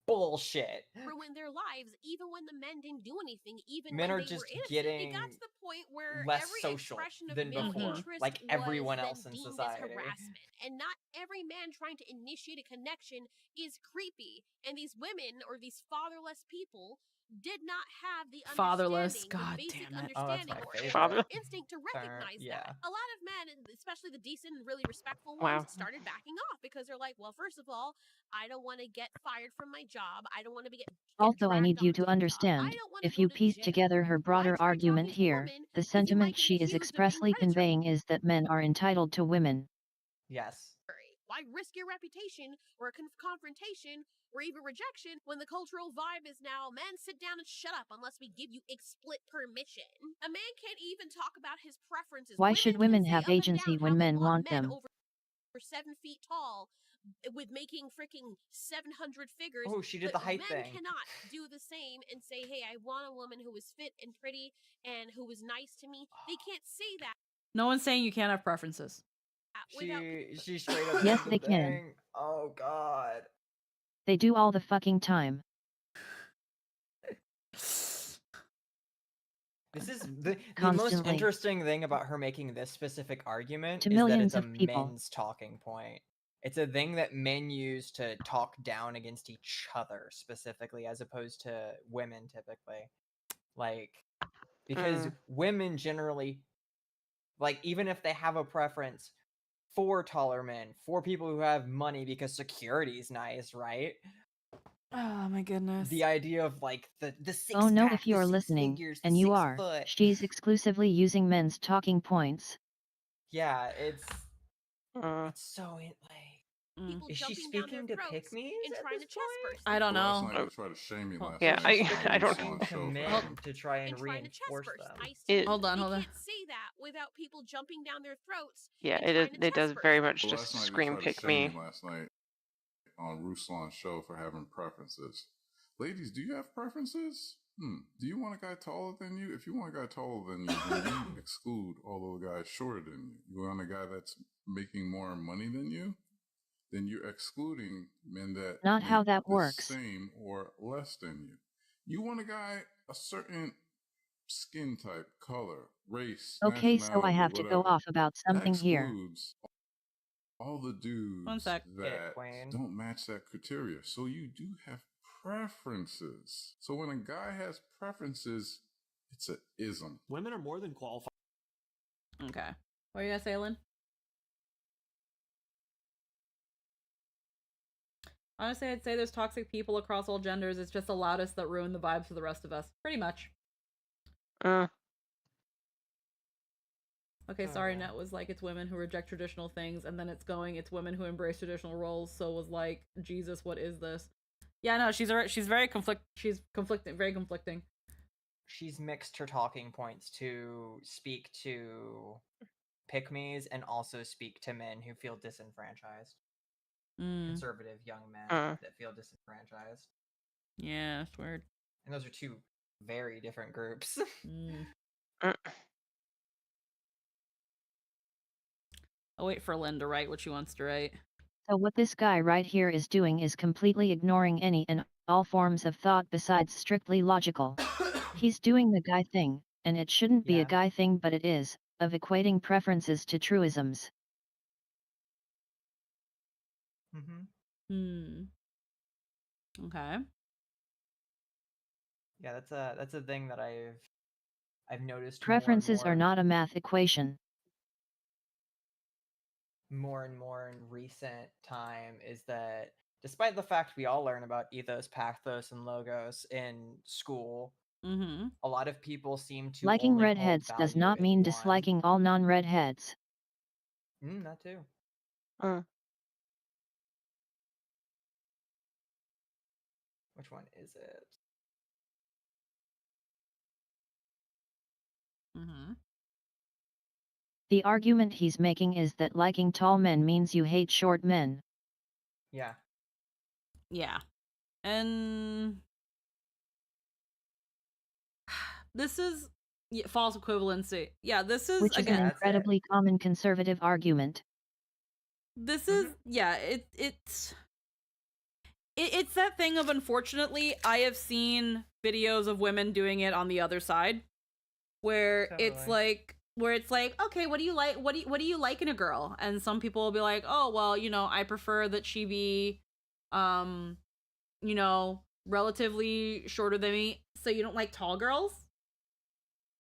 bullshit.
Ruin their lives, even when the men didn't do anything, even
Men
when
are
they
just
were innocent.
getting
it got to the point where
less
every
social
expression of
than
male
before,
interest
like
was
everyone
then
else in
deemed
society.
as harassment. And not every man trying to initiate a connection is creepy. And these women or these fatherless people did not have the
Fatherless,
understanding,
god
the basic
damn it.
understanding
my
or
favorite
instinct to recognize
yeah.
that. A lot of men, especially the decent and really respectful
Wow.
ones, started backing off because they're like, well, first of all, I don't want to get fired from my job. I don't want to get
Also, I need you to understand, if you piece together her broader argument here, the sentiment she is expressly conveying is that men are entitled to women.
Yes.
Why risk your reputation or a confrontation or even rejection when the cultural vibe is now, men, sit down and shut up unless we give you explicit permission. A man can't even talk about his preferences.
Why should women have agency when men want them?
Over 7 feet tall with making freaking 700 figures.
Oh, she did the height
men
thing.
cannot do the same and say, hey, I want a woman who is fit and pretty and who is nice to me. They can't say that.
No one's saying you can't have preferences.
She straight up
Yes,
did
they
the
can.
thing. Oh god.
They do all the fucking time.
This is the most
Constantly.
interesting thing about her making this specific argument
To
is that
millions
it's a
of people.
men's talking point. It's a thing that men use to talk down against each other specifically, as opposed to women typically. Like, because women generally, like, even if they have a preference for taller men, for people who have money because security's nice, right?
Oh my goodness.
The idea of like the six
Oh no,
pack,
if you're
the six
listening,
figures,
and
the
you
6
are,
foot.
she's exclusively using men's talking points.
Yeah, it's so
People
is she
jumping down their
speaking to
throats
pick me
and
at
trying
this
to chest
point?
burst.
I don't
Well,
know.
last night they tried to shame me last
Yeah,
night.
I don't.
Ruslan show for
Men
having
to try and
trying to chest
reinforce
burst.
them.
Hold on,
They
hold on.
can't say that without people jumping down their throats.
Yeah,
and trying to
it does
chest burst.
very much
Well,
just
last night they
scream
tried to
pick
shame
me.
me last night on Ruslan's show for having preferences. Ladies, do you have preferences? Do you want a guy taller than you? If you want a guy taller than you, then you exclude all the guys shorter than you. You want a guy that's making more money than you? Then you're excluding men that
Not how
make
that
the
works.
same or less than you. You want a guy a certain skin type, color, race,
Okay, so I
nationality,
have to go
whatever.
off about
That
something here.
excludes all the dudes
One sec.
that don't match that criteria. So you do have preferences. So when a guy has preferences, it's a ism.
Women are more than qualified.
Okay. What are you gonna say, Lynn? Honestly, I'd say there's toxic people across all genders. It's just the loudest that ruin the vibes for the rest of us. Pretty much. Okay, sorry, Net was like, it's women who reject traditional things, and then it's it's women who embrace traditional roles, so was like, Jesus, what is this? Yeah, no, she's very conflicting, very conflicting.
She's mixed her talking points to speak to pick-me's and also speak to men who feel disenfranchised. Conservative young men that feel disenfranchised.
Yeah, it's weird.
And those are two very different groups.
I'll wait for Lynn to write what she wants to write.
So what this guy right here is doing is completely ignoring any and all forms of thought besides strictly logical. He's doing the guy thing, and it shouldn't be a guy thing but it is, of equating preferences to truisms.
Okay.
Yeah, that's a thing that I've noticed
Preferences are not a math equation.
more and more in recent time is that despite the fact we all learn about ethos, pathos, and logos in school, a lot of people seem to
Liking
only
redheads
hold
does
value
not
in
mean
one.
disliking all non-redheads.
That too. Which one is it?
The argument he's making is that liking tall men means you hate short men.
Yeah.
Yeah. And this is false equivalency. Yeah, this is
Which is
again
an incredibly common conservative argument.
This is it's that thing of, unfortunately, I have seen videos of women doing it on the other side where it's like okay, what do you like, what do you like in a girl? And some people will be like, oh well, I prefer that she be relatively shorter than me. So you don't like tall girls?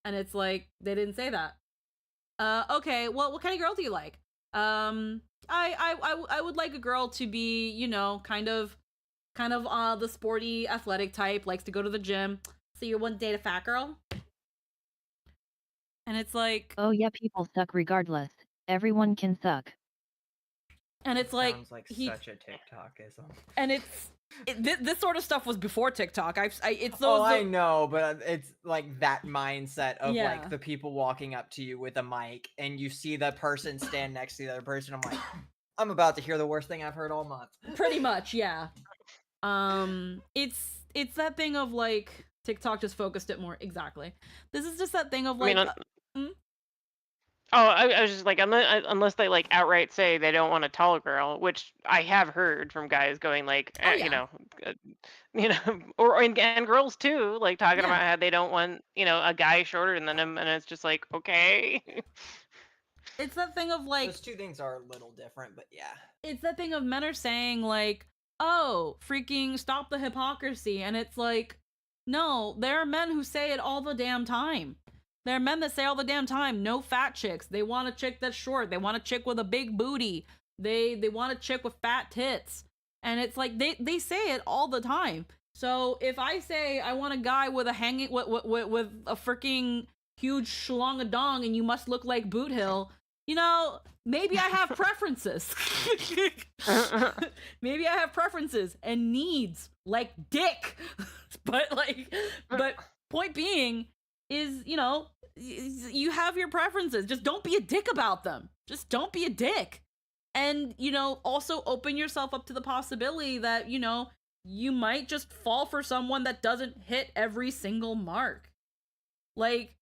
And it's like, they didn't say that. Okay, well, what kind of girl do you like? I would like a girl to be, kind of the sporty, athletic type, likes to go to the gym. So you wouldn't date a fat girl? And it's like,
oh yeah, people suck regardless. Everyone can suck.
And it's like,
sounds like such a TikTokism.
And this sort of stuff was before TikTok. It's those.
Oh, I know, but it's like that mindset of
Yeah.
like the people walking up to you with a mic, and you see the person stand next to the other person. I'm like, I'm about to hear the worst thing I've heard all month.
Pretty much, yeah. It's that thing of like, TikTok just focused it more. Exactly. This is just that thing of like.
I was just like, unless they like outright say they don't want a tall girl, which I have heard from guys going like,
Oh
you
yeah.
know, and girls too, like talking
Yeah.
about how they don't want, a guy shorter than them, and it's just like, okay.
It's that thing of like,
Those two things are a little different, but yeah.
it's that thing of men are saying like, oh, freaking stop the hypocrisy, and it's like, no, there are men who say it all the damn time. There are men that say all the damn time, no fat chicks. They want a chick that's short. They want a chick with a big booty. They want a chick with fat tits. And it's like they say it all the time. So if I say I want a guy with a hanging with a freaking huge schlongadong and you must look like Boot Hill, maybe I have preferences. Maybe I have preferences and needs like dick. but point being is, you have your preferences. Just don't be a dick about them. Just don't be a dick. And, also open yourself up to the possibility that, you might just fall for someone that doesn't hit every single mark. Like,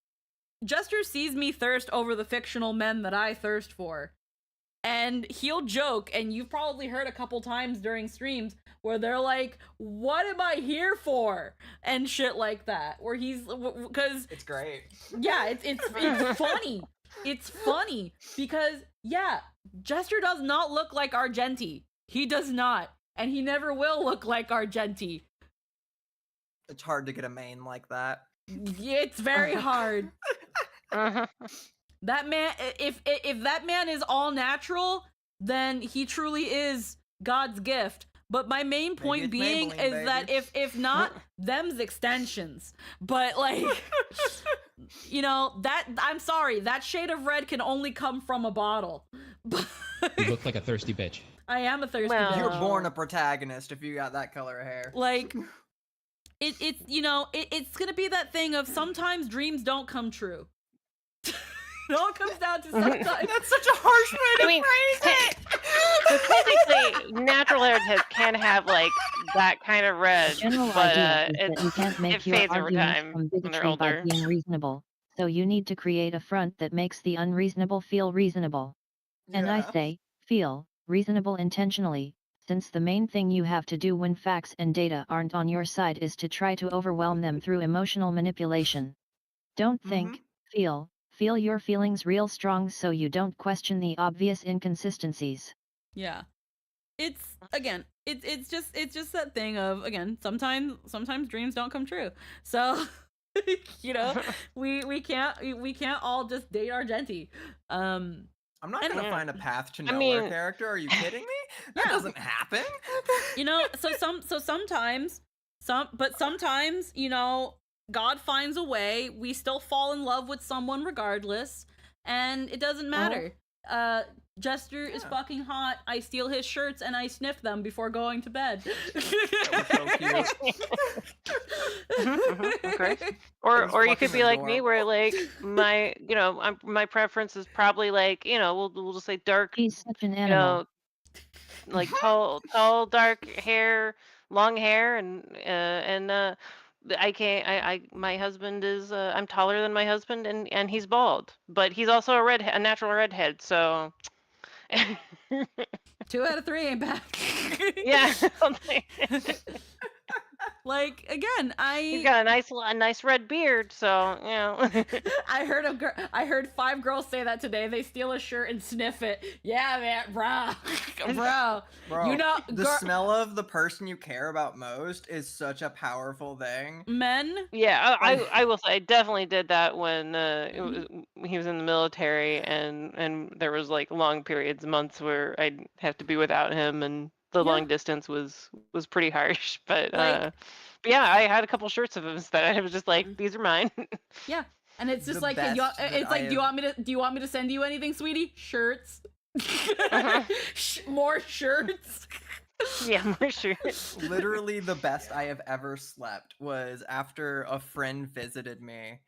Jester sees me thirst over the fictional men that I thirst for. And he'll joke, and you've probably heard a couple times during streams, where they're like, what am I here for? And shit like that. Where he's, because...
It's great.
Yeah, it's funny. It's funny. Because, yeah, Jester does not look like Argenti. He does not. And he never will look like Argenti.
It's hard to get a main like that.
It's very hard. That man, if that man is all natural, then he truly is God's gift. But my main point being is that if not, them's extensions. But like, that, I'm sorry, that shade of red can only come from a bottle.
You look like a thirsty bitch.
I am a thirsty bitch.
You're born a protagonist if you got that color of hair.
Like, it's gonna be that thing of sometimes dreams don't come true. It all comes down to sometimes.
That's such a harsh way to phrase it.
So technically, natural hairheads can have like that kind of red,
General
but
idea is that you can't
it
make your
fades over
argument
time
from
when they're
bigotry by
older.
being reasonable, so you need to create a front that makes the unreasonable feel reasonable. And I say, feel reasonable intentionally, since the main thing you have to do when facts and data aren't on your side is to try to overwhelm them through emotional manipulation. Don't think, feel your feelings real strong so you don't question the obvious inconsistencies.
Yeah. It's just that thing of, again, sometimes dreams don't come true. So we can't all just date Argenti.
I'm not gonna find a path to know our character. Are you kidding me? That doesn't happen.
Sometimes, God finds a way. We still fall in love with someone regardless, and it doesn't matter. Jester is fucking hot. I steal his shirts and I sniff them before going to bed.
Okay. Or you could be like me, where like my my preference is probably like we'll just say dark.
He's such an animal.
Like tall, dark hair, long hair, and I can't. My husband is. I'm taller than my husband, and he's bald, but he's also a natural redhead. So
2 out of 3 ain't bad.
Yeah.
Like, again,
he's got a nice red beard, so
I heard 5 girls say that today. They steal a shirt and sniff it. Yeah, man, bro.
The smell of the person you care about most is such a powerful thing.
Men.
Yeah, I will say I definitely did that when he was in the military, and there was like long periods, months where I'd have to be without him, and the long distance was pretty harsh. But yeah, I had a couple shirts of his that I was just like, these are mine.
Yeah, and it's just like, do you want me to send you anything, sweetie? Shirts. More shirts.
Yeah, more shirts.
Literally the best I have ever slept was after a friend visited me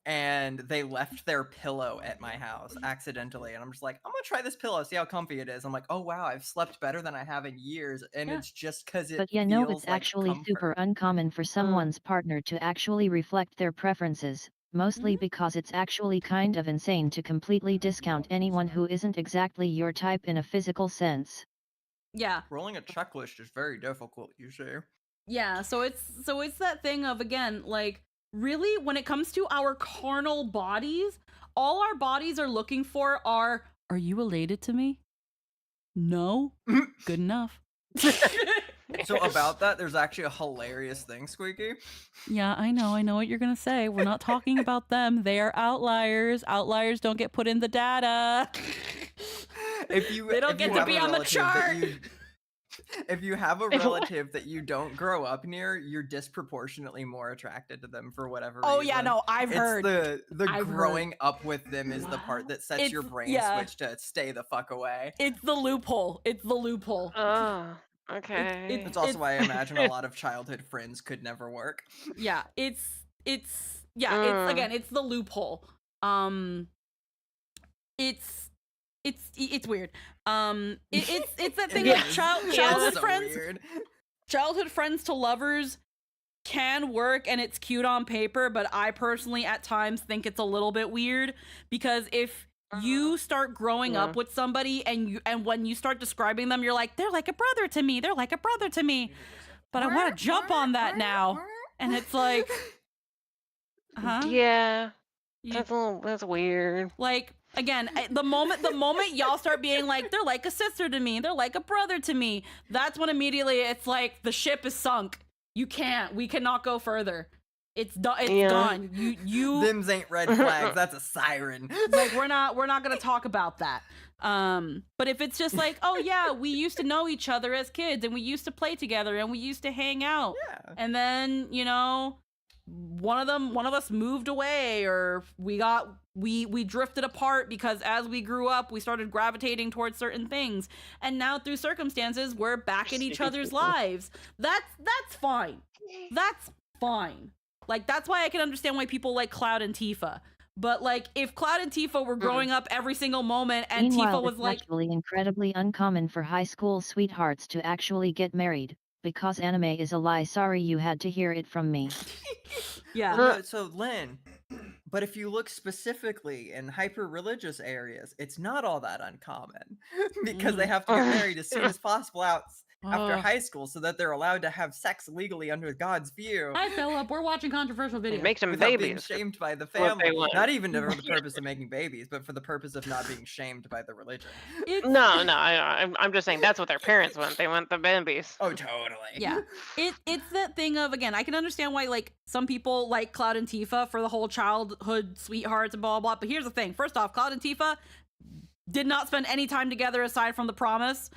and they left their pillow at my house accidentally, and I'm just like, I'm gonna try this pillow, see how comfy it is. I'm like, oh wow, I've slept better than I have in years, and it's just because it
But
feels
it's actually
comfort.
super uncommon for someone's partner to actually reflect their preferences. Mostly because it's actually kind of insane to completely discount anyone who isn't exactly your type in a physical sense.
Yeah.
Rolling a checklist is very difficult, you see.
Yeah, so it's that thing of, again, like, really, when it comes to our carnal bodies, all our bodies are looking for are you related to me? No? Good enough.
So about that, there's actually a hilarious thing, Squeaky.
Yeah, I know what you're gonna say. We're not talking about them. They are outliers. Outliers don't get put in the data.
They don't
get to be on the chart.
If you have a relative that you don't grow up near, you're disproportionately more attracted to them for whatever reason.
Oh, yeah, no, I've heard.
The
I've
growing up with them is the part that sets your brain switch to stay the fuck away.
It's the loophole.
Oh, okay.
That's also why I imagine a lot of childhood friends could never work.
Yeah, it's again, it's the loophole. It's weird. It's that thing of childhood friends.
Weird.
Childhood friends to lovers can work, and it's cute on paper, but I personally at times think it's a little bit weird, because if you start growing up with somebody and when you start describing them, you're like, they're like a brother to me. They're like a brother to me. But I want to jump on that now. And it's like,
Yeah. That's weird.
Like, again, the moment y'all start being like, they're like a sister to me, they're like a brother to me, that's when immediately it's like the ship is sunk. We cannot go further. It's gone. You
Them's ain't red flags. That's a siren.
Like, we're not gonna talk about that. But if it's just like, oh yeah, we used to know each other as kids, and we used to play together, and we used to hang out, and then, you know, one of us moved away, or we drifted apart because as we grew up, we started gravitating towards certain things, and now through circumstances, we're back in each other's lives. That's fine. That's fine. Like, that's why I can understand why people like Cloud and Tifa. But, like, if Cloud and Tifa were growing up every single moment, and
Meanwhile,
Tifa was
it's
like,
actually incredibly uncommon for high school sweethearts to actually get married, because anime is a lie. Sorry you had to hear it from me.
Yeah.
Well, no, so Lynn, but if you look specifically in hyper-religious areas, it's not all that uncommon, because they have to get married as soon as possible after high school, so that they're allowed to have sex legally under God's view.
Hi Philip, we're watching controversial videos.
Make them
without being
babies.
shamed by the
What they
family.
want.
Not even for the purpose of making babies, but for the purpose of not being shamed by the religion.
No, I'm just saying that's what their parents want. They want the babies.
Oh, totally.
Yeah. It's that thing of, again, I can understand why, like, some people like Cloud and Tifa for the whole childhood sweethearts and blah, blah, blah. But here's the thing. First off, Cloud and Tifa did not spend any time together aside from the promise.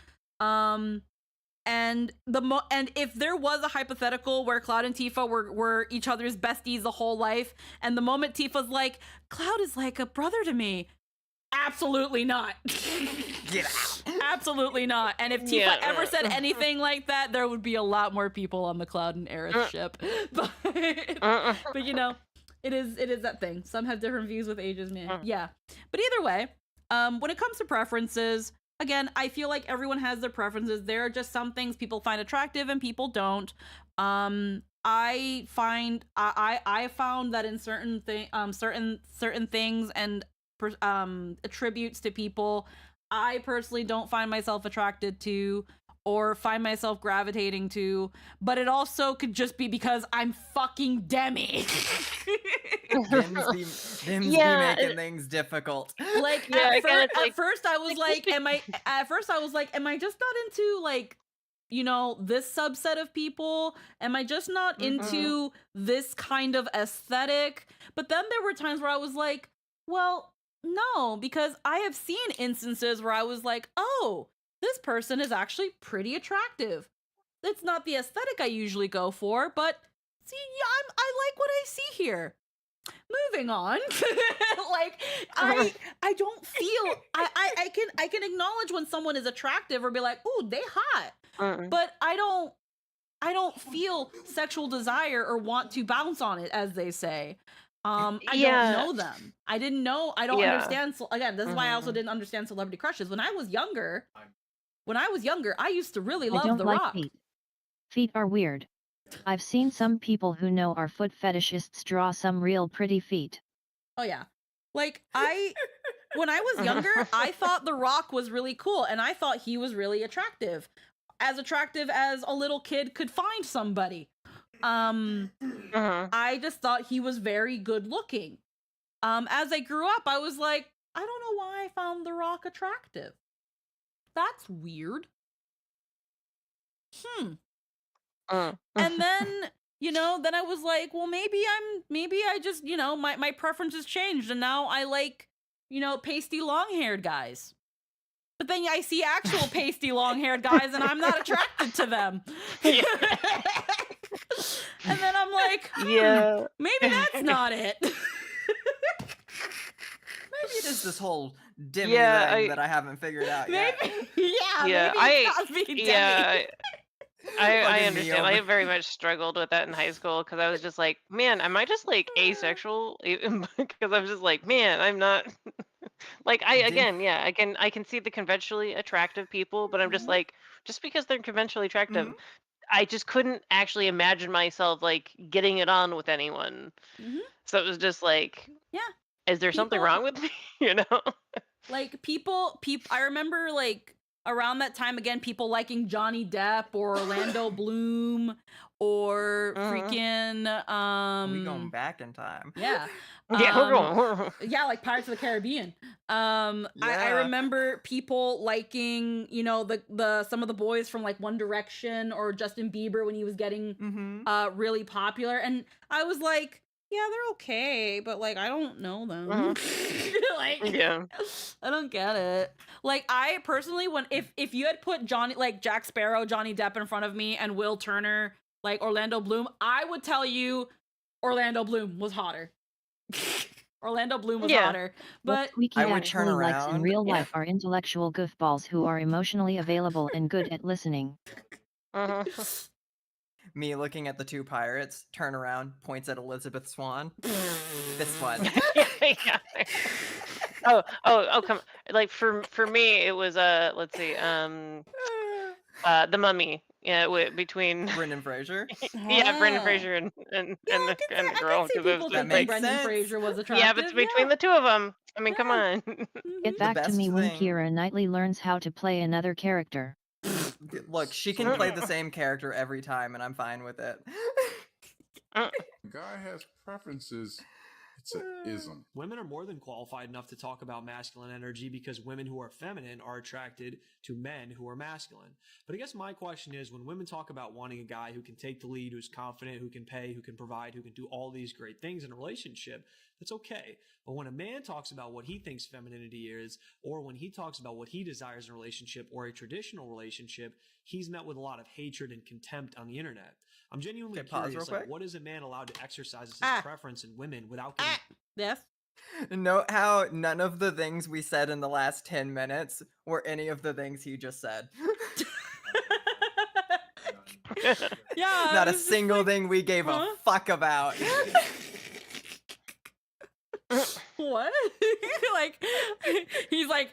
And if there was a hypothetical where Cloud and Tifa were each other's besties the whole life, and the moment Tifa's like, Cloud is like a brother to me, absolutely not.
Get out.
Absolutely not. And if Tifa ever said anything like that, there would be a lot more people on the Cloud and Aerith ship. But you know, it is that thing. Some have different views with ages, man. Yeah. But either way, when it comes to preferences, again, I feel like everyone has their preferences. There are just some things people find attractive and people don't. I found that in certain things and attributes to people, I personally don't find myself attracted to or find myself gravitating to, but it also could just be because I'm fucking Demi.
Them's be making things difficult.
Like, at first I was like, am I just not into, like, you know, this subset of people? Am I just not into this kind of aesthetic? But then there were times where I was like, well, no, because I have seen instances where I was like, oh, this person is actually pretty attractive. It's not the aesthetic I usually go for, but see, I like what I see here. Moving on. Like, I don't feel I can acknowledge when someone is attractive or be like, ooh, they hot. But I don't feel sexual desire or want to bounce on it, as they say. I don't know them. I didn't know. I don't understand. Again, this is why I also didn't understand celebrity crushes. When I was younger, I used to really love The Rock.
Feet. Feet are weird. I've seen some people who know are foot fetishists draw some real pretty feet.
Oh yeah. Like when I was younger, I thought The Rock was really cool and I thought he was really attractive. As attractive as a little kid could find somebody. I just thought he was very good looking. As I grew up, I was like, I don't know why I found The Rock attractive. That's weird. And then, then I was like, well, maybe I just, my preferences changed and now I like, pasty long-haired guys. But then I see actual pasty long-haired guys and I'm not attracted to them. And then I'm like, maybe that's not it.
Maybe it is this whole Demi
Yeah,
thing that I haven't figured out yet.
maybe it's not being Demi.
I
Fucking
understand.
Neil.
I very much struggled with that in high school because I was just like, man, am I just like asexual? Because I was just like, man, I'm not. Like I can see the conventionally attractive people, but I'm just like, just because they're conventionally attractive, I just couldn't actually imagine myself like getting it on with anyone. So it was just like, is there something wrong with me?
Like people I remember like around that time again, people liking Johnny Depp or Orlando Bloom or freaking
We going back in time.
Yeah.
Yeah, we're going.
Yeah, like Pirates of the Caribbean. I remember people liking, the some of the boys from like One Direction or Justin Bieber when he was getting really popular, and I was like, yeah, they're okay, but like I don't know them. Like, I don't get it. Like I personally, if you had put Jack Sparrow, Johnny Depp in front of me, and Will Turner, like Orlando Bloom, I would tell you Orlando Bloom was hotter. Orlando Bloom was hotter, but
What Squeaky actually likes in real life are intellectual goofballs who are emotionally available and good at listening.
Me looking at the two pirates, turn around, points at Elizabeth Swann. This one.
Oh, come. Like for me, it was let's see, The Mummy. Yeah, between
Brendan Fraser.
Brendan Fraser and the girl.
That makes Brendan Fraser was attractive.
Yeah, but it's between the two of them. I mean, come on.
Get back to me when Keira Knightley learns how to play another character.
Look, she can play the same character every time, and I'm fine with it.
Guy has preferences. It's an ism.
Women are more than qualified enough to talk about masculine energy because women who are feminine are attracted to men who are masculine. But I guess my question is, when women talk about wanting a guy who can take the lead, who's confident, who can pay, who can provide, who can do all these great things in a relationship, that's okay. But when a man talks about what he thinks femininity is, or when he talks about what he desires in a relationship or a traditional relationship, he's met with a lot of hatred and contempt on the internet. I'm genuinely curious, like, what is a man allowed to exercise as his preference in women without getting...
Yes.
Note how none of the things we said in the last 10 minutes were any of the things he just said.
Yeah.
Not a single thing we gave a fuck about.
What? Like, he's like,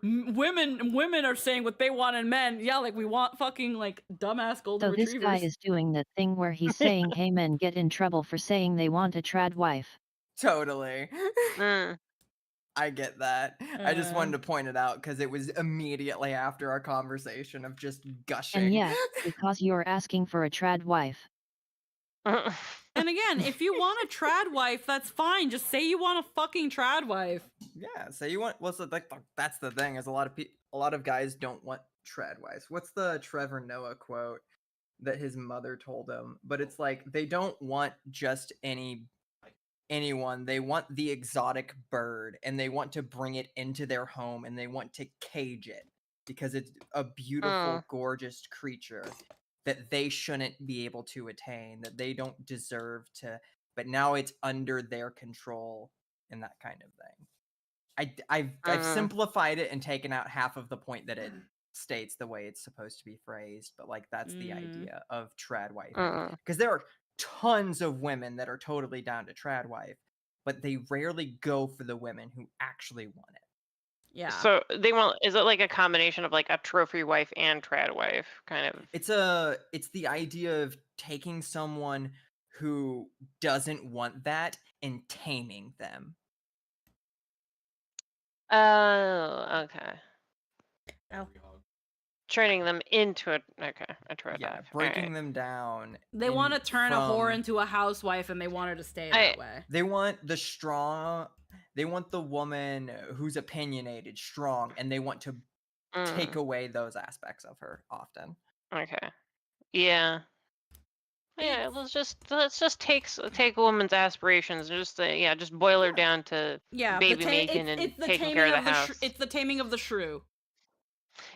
women are saying what they want in men. Yeah, like we want fucking like dumbass golden
So
retrievers.
this guy is doing the thing where he's saying, hey, men get in trouble for saying they want a trad wife.
Totally. I get that. I just wanted to point it out because it was immediately after our conversation of just gushing.
And yeah, because you're asking for a trad wife.
And again, if you want a trad wife, that's fine. Just say you want a fucking trad wife.
Yeah, say you want. Well, so that's the thing. Is a lot of guys don't want trad wives. What's the Trevor Noah quote that his mother told him? But it's like they don't want just anyone. They want the exotic bird, and they want to bring it into their home, and they want to cage it because it's a beautiful, gorgeous creature that they shouldn't be able to attain, that they don't deserve to, but now it's under their control and that kind of thing. I've simplified it and taken out half of the point that it states the way it's supposed to be phrased, but like that's the idea of trad wife. Because there are tons of women that are totally down to trad wife, but they rarely go for the women who actually want it.
Yeah.
So they want, is it like a combination of like a trophy wife and trad wife kind of?
It's the idea of taking someone who doesn't want that and taming them.
Oh, okay.
Oh.
Turning them into a trad
Yeah,
wife.
breaking
Alright.
them down.
They want to turn a whore
from-
into a housewife, and they want her to stay that way.
They want the strong. They want the woman who's opinionated, strong, and they want to take away those aspects of her often.
Okay. Yeah. Yeah, let's just take a woman's aspirations and just boil her down to
Yeah,
baby making and
it's the
taking care
taming
of the house.
it's the taming of the shrew.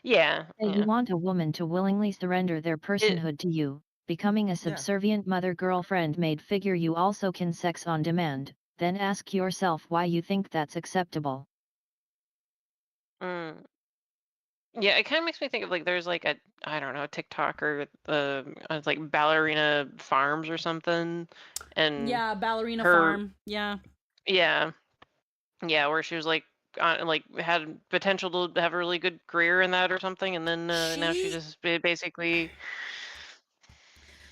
Yeah.
You want a woman to willingly surrender their personhood to you, becoming a subservient mother girlfriend maid figure you also can sex on demand, then ask yourself why you think that's acceptable.
Yeah, it kind of makes me think of like there's like I don't know, TikToker, it's like ballerina farms or something, and
Yeah, ballerina
her-
farm. Yeah.
yeah, where she was like like had potential to have a really good career in that or something, and then now she just basically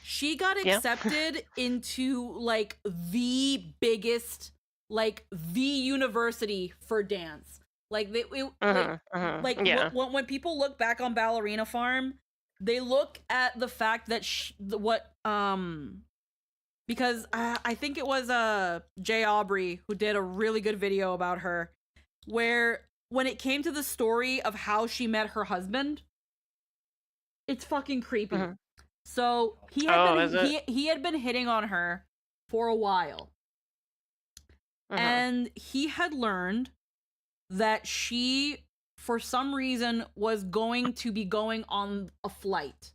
She got
Yeah.
accepted into like the biggest, like the university for dance. Like
yeah.
when people look back on Ballerina Farm, they look at the fact that because I think it was Jay Aubrey who did a really good video about her, where when it came to the story of how she met her husband, it's fucking creepy. So he had been hitting on her for a while. And he had learned that she, for some reason, was going to be going on a flight.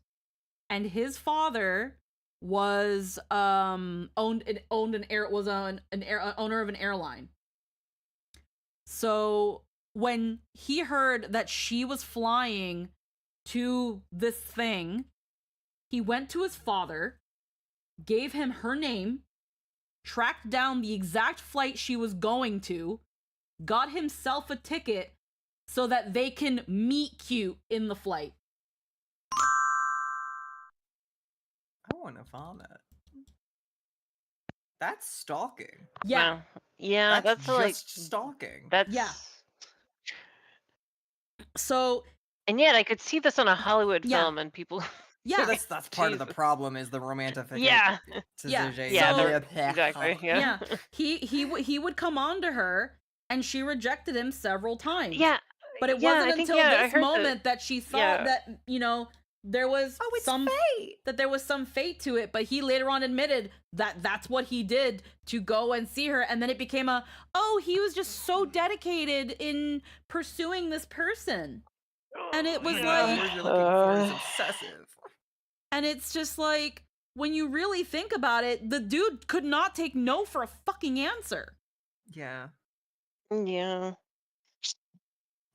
And his father was owner of an airline. So when he heard that she was flying to this thing, he went to his father, gave him her name, tracked down the exact flight she was going to, got himself a ticket so that they can meet cute in the flight.
I want to vomit. That's stalking.
Yeah.
Wow. Yeah, that's
just
like
stalking.
That's
Yeah. So,
and yet I could see this on a Hollywood film and people.
Yeah,
that's part of the problem is the romantification.
Yeah. Exactly. Yeah.
He would come on to her, and she rejected him several times.
Yeah.
But it
Yeah,
wasn't
I think,
until
I
this
heard
moment that she thought that, you know, there was there was some fate to it. But he later on admitted that that's what he did to go and see her, and then it became he was just so dedicated in pursuing this person. And it was like,
word you're looking for is obsessive.
and it's just like, when you really think about it, the dude could not take no for a fucking answer.
Yeah.
Yeah.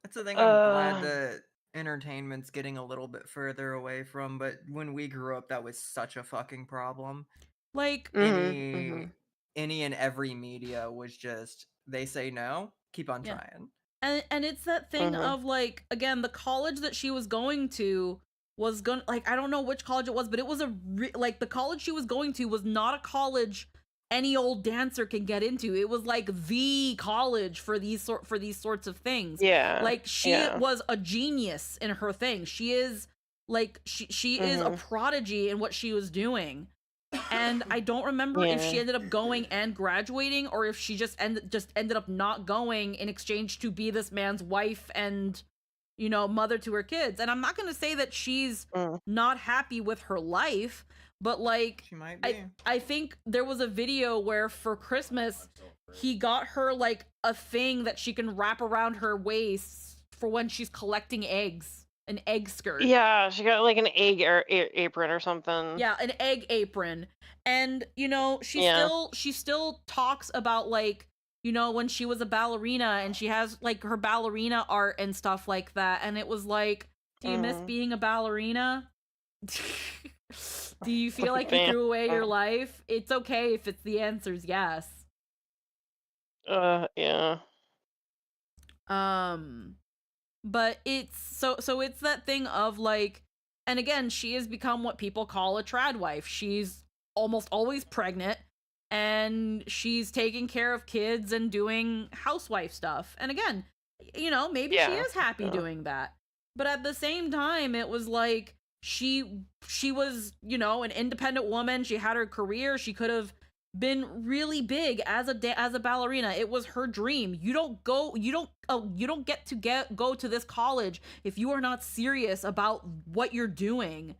That's the thing I'm glad that entertainment's getting a little bit further away from, but when we grew up, that was such a fucking problem.
Like,
any and every media was just, they say no, keep on
Yeah.
trying.
And it's that thing of like, again, the college that she was going to was going, like, I don't know which college it was, but it was like the college she was going to was not a college any old dancer can get into. It was like the college for these sorts of things.
Yeah.
Like she was a genius in her thing. She is like she is a prodigy in what she was doing. And I don't remember if she ended up going and graduating, or if she just ended up not going in exchange to be this man's wife and, you know, mother to her kids. And I'm not going to say that she's not happy with her life, but like,
she might be.
I think there was a video where for Christmas he got her like a thing that she can wrap around her waist for when she's collecting eggs. An egg skirt.
Yeah, she got like an egg apron or something.
Yeah, an egg apron. And, you know, she still talks about, like, you know, when she was a ballerina, and she has like her ballerina art and stuff like that. And it was like, do you miss being a ballerina? Do you feel like you threw away your life? It's okay if the answer's yes.
Yeah.
But it's so it's that thing of like, and again, she has become what people call a trad wife. She's almost always pregnant, and she's taking care of kids and doing housewife stuff. And again, you know, maybe she is happy doing that. But at the same time, it was like she was, you know, an independent woman. She had her career. She could have been really big as a ballerina. It was her dream. You don't get to go to this college if you are not serious about what you're doing.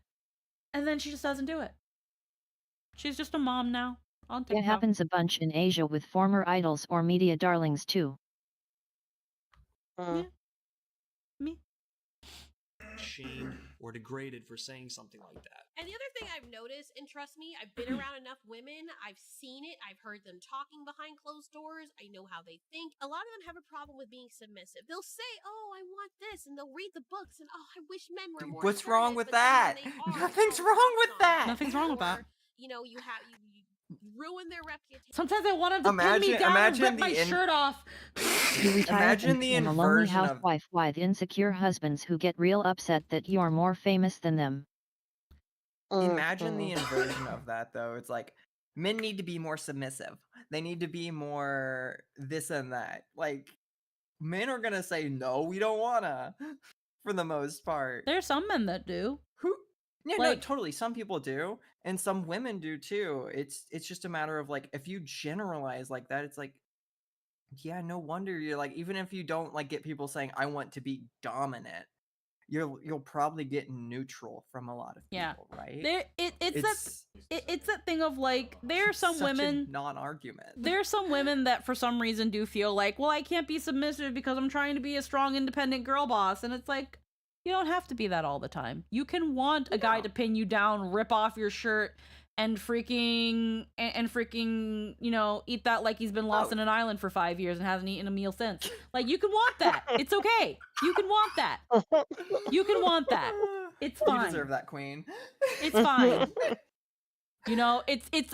And then she just doesn't do it. She's just a mom now on TikTok.
It happens a bunch in Asia with former idols or media darlings too.
Yeah. Me.
Shamed or degraded for saying something like that.
And the other thing I've noticed, and trust me, I've been around enough women, I've seen it, I've heard them talking behind closed doors, I know how they think. A lot of them have a problem with being submissive. They'll say, oh, I want this, and they'll read the books, and oh, I wish men were more
What's wrong
assertive,"
with
but then
that?
when they are,
Nothing's
oh,
wrong with
that's not
that.
Nothing's wrong with that.
you know, you ruin their reputation.
Sometimes I want them to pin me down and rip my shirt off.
You retire
Imagine
and
the
become a lonely
inversion of-
housewife with insecure husbands who get real upset that you're more famous than them.
Imagine the inversion of that, though. It's like men need to be more submissive. They need to be more this and that. Like men are gonna say no, we don't wanna. For the most part,
There's some men that do.
yeah,
like-
no, totally. Some people do, and some women do too. It's just a matter of like if you generalize like that, it's like, yeah, no wonder you're like, even if you don't like get people saying I want to be dominant, you'll probably get neutral from a lot of people, right?
It's that thing of like, there are some
such a
women
non-argument.
There are some women that for some reason do feel like, well, I can't be submissive because I'm trying to be a strong, independent girl boss. And it's like, you don't have to be that all the time. You can want a guy to pin you down, rip off your shirt, and freaking, you know, eat that like he's been lost in an island for 5 years and hasn't eaten a meal since. Like, you can want that. It's okay. You can want that. You can want that. It's fine.
You deserve that, queen.
It's fine. You know,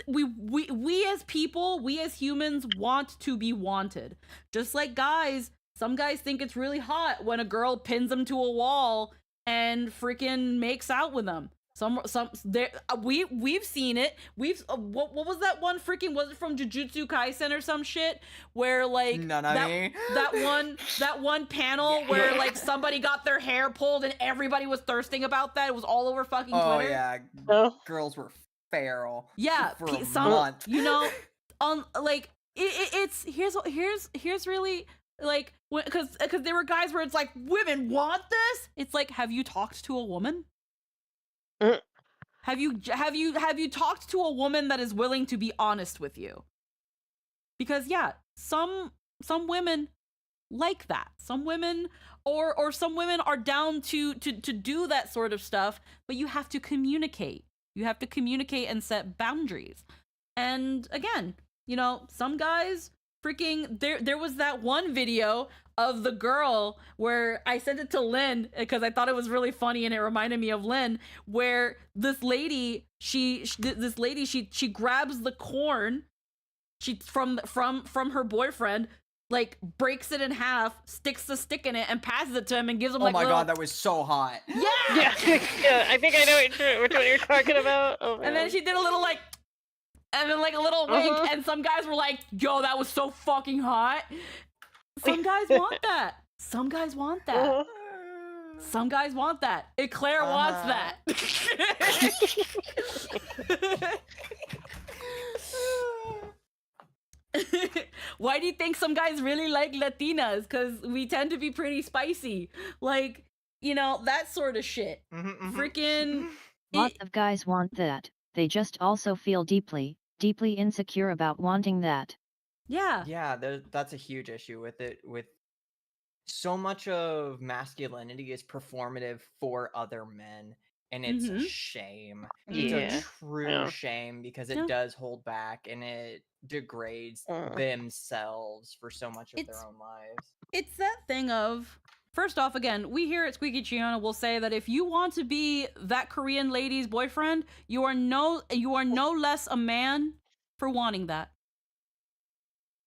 we as people, we as humans want to be wanted. Just like guys, some guys think it's really hot when a girl pins them to a wall and freaking makes out with them. We've seen it. What was that one freaking, was it from Jujutsu Kaisen or some shit where like that one panel where like somebody got their hair pulled and everybody was thirsting about that. It was all over fucking Twitter.
Oh yeah, girls were feral.
Yeah,
for a month.
You know, like it's here's really like, because there were guys where it's like, women want this. It's like, have you talked to a woman? Have you talked to a woman that is willing to be honest with you? Because yeah, some women like that. Some women or some women are down to do that sort of stuff, but you have to communicate. You have to communicate and set boundaries. And again, you know, some guys freaking, there was that one video of the girl where I sent it to Lynn because I thought it was really funny and it reminded me of Lynn, where this lady she grabs the corn from her boyfriend, like breaks it in half, sticks the stick in it and passes it to him and gives him
oh
like
my
little...
god, that was so hot.
Yeah.
Yeah, I think I know which one you're talking about. Oh,
and then she did a little like, and then like a little wink, and some guys were like, yo, that was so fucking hot. Some guys want that. Some guys want that. Some guys want that. Claire wants that. Why do you think some guys really like Latinas? Because we tend to be pretty spicy. Like, you know, that sort of shit. Freaking...
Lots of guys want that. They just also feel deeply insecure about wanting that.
Yeah.
Yeah, that's a huge issue with it. With so much of masculinity is performative for other men, and it's a shame. It's a true shame because it does hold back and it degrades themselves for so much of their own lives.
It's that thing of, first off, again, we here at Squeaky Chiona will say that if you want to be that Korean lady's boyfriend, you are no less a man for wanting that.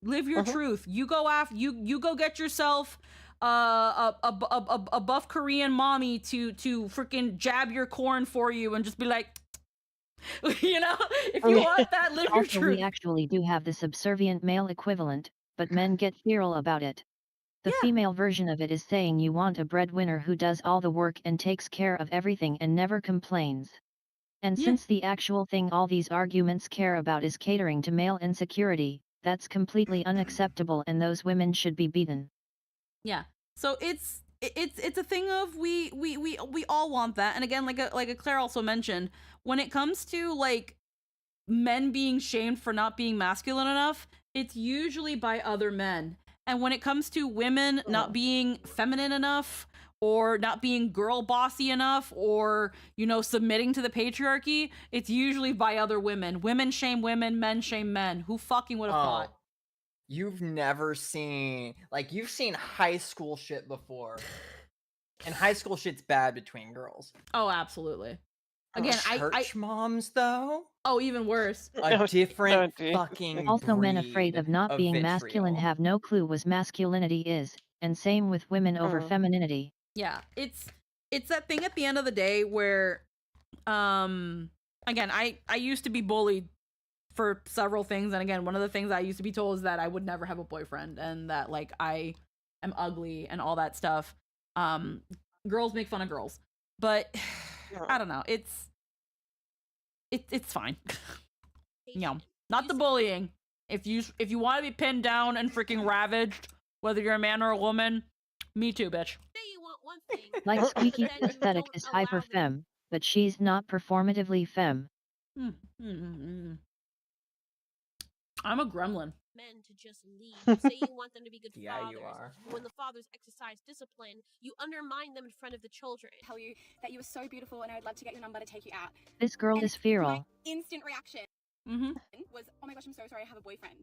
Live your truth. You go after you go get yourself a buff Korean mommy to freaking jab your corn for you and just be like, you know, if you want that, live your
Also,
truth.
we actually do have the subservient male equivalent, but men get feral about it. The female version of it is saying you want a breadwinner who does all the work and takes care of everything and never complains. And since the actual thing all these arguments care about is catering to male insecurity, that's completely unacceptable and those women should be beaten.
Yeah. So it's a thing of we all want that. And again, like a Claire also mentioned, when it comes to like men being shamed for not being masculine enough, it's usually by other men. And when it comes to women not being feminine enough or not being girl bossy enough or, you know, submitting to the patriarchy, it's usually by other women. Women shame women, men shame men. Who fucking would have thought?
You've never seen, like, you've seen high school shit before. And high school shit's bad between girls.
Oh, absolutely. Again,
Church moms, though?
Oh, even worse.
A different fucking
Also, men
breed
afraid of not being masculine have no clue what masculinity is, and same with women over femininity.
Yeah, it's that thing at the end of the day where, again, I used to be bullied for several things, and again, one of the things I used to be told is that I would never have a boyfriend, and that like I am ugly and all that stuff. Girls make fun of girls, but I don't know. It's fine. You know, not the bullying. If you want to be pinned down and freaking ravaged, whether you're a man or a woman, me too, bitch.
Like Squeaky's aesthetic is hyper femme, but she's not performatively femme.
I'm a gremlin.
Men to just leave. You say you want them to be good
Yeah,
fathers.
you are.
But when the fathers exercise discipline, you undermine them in front of the children.
Tell you that you were so beautiful and I would love to get your number to take you out.
This girl is feral.
My instant reaction was, oh my gosh, I'm so sorry, I have a boyfriend.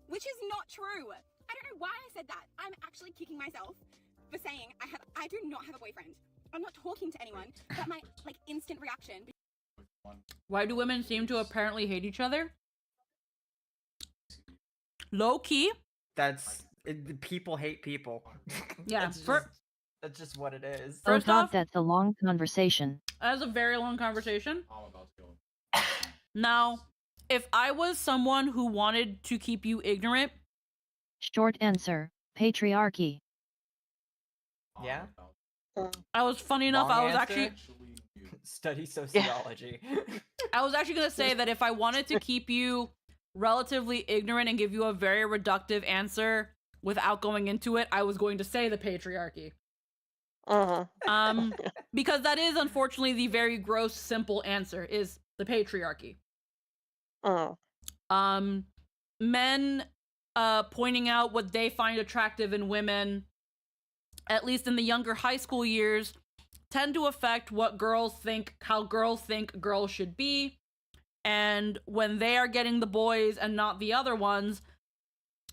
Which is not true. I don't know why I said that. I'm actually kicking myself for saying I do not have a boyfriend. I'm not talking to anyone, but my like instant reaction.
Why do women seem to apparently hate each other? Low key.
People hate people.
Yeah.
That's just what it is.
Oh god, that's a long conversation.
That was a very long conversation. Now, if I was someone who wanted to keep you ignorant.
Short answer, patriarchy.
Yeah?
I was funny enough,
Long
I was
answer?
actually
Study sociology.
I was actually going to say that if I wanted to keep you relatively ignorant and give you a very reductive answer without going into it, I was going to say the patriarchy. Because that is unfortunately the very gross, simple answer is the patriarchy. Men pointing out what they find attractive in women, at least in the younger high school years, tend to affect what girls think, how girls think girls should be. And when they are getting the boys and not the other ones,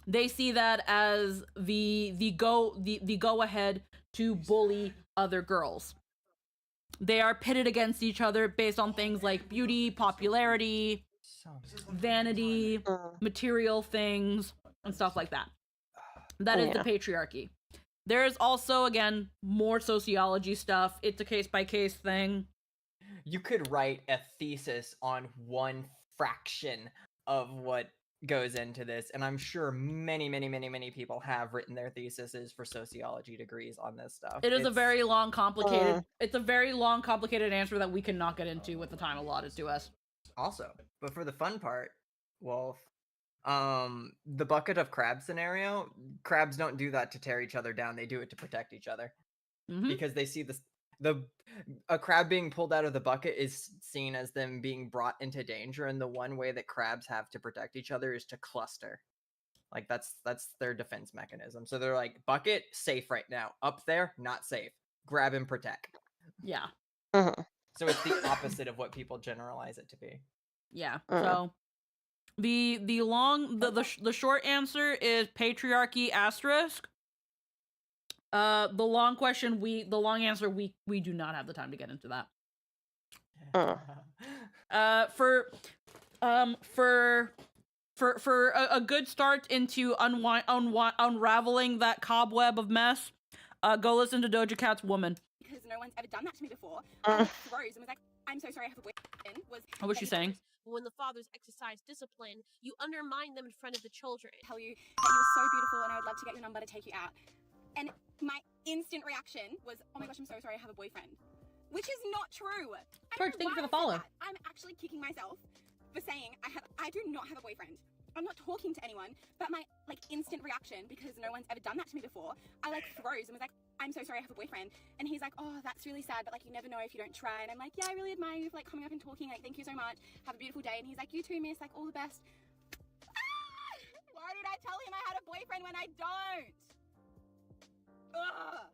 they see that as the go ahead to bully other girls. They are pitted against each other based on things like beauty, popularity, vanity, material things, and stuff like that. That is the patriarchy. There's also, again, more sociology stuff. It's a case-by-case thing.
You could write a thesis on one fraction of what goes into this, and I'm sure many people have written their theses for sociology degrees on this stuff.
It is a very long, complicated. It's a very long, complicated answer that we cannot get into with the time allotted to us.
Also, but for the fun part, Wolf, the bucket of crab scenario, crabs don't do that to tear each other down. They do it to protect each other because they see a crab being pulled out of the bucket is seen as them being brought into danger, and the one way that crabs have to protect each other is to cluster. Like that's their defense mechanism. So they're like, bucket safe right now, up there not safe, grab and protect.
Yeah.
So it's the opposite of what people generalize it to be.
Yeah. So the short answer is patriarchy asterisk. The long answer, we do not have the time to get into that. For a good start into unraveling that cobweb of mess, Go listen to Doja Cat's Woman.
Because no one's ever done that to me before. I like froze and was like, I'm so sorry I have a boyfriend.
What was she saying?
When the fathers exercise discipline, you undermine them in front of the children.
Tell you that you were so beautiful and I would love to get your number to take you out. And my instant reaction was, oh my gosh, I'm so sorry I have a boyfriend. Which is not true.
George, thank you for the follow.
I'm actually kicking myself for saying I do not have a boyfriend. I'm not talking to anyone, but my instant reaction, because no one's ever done that to me before, I froze and was like, I'm so sorry I have a boyfriend. And he's like, oh, that's really sad, but you never know if you don't try. And I'm like, yeah, I really admire you for coming up and talking, thank you so much, have a beautiful day. And he's like, you too, miss, all the best. Why did I tell him I had a boyfriend when I don't? Ugh.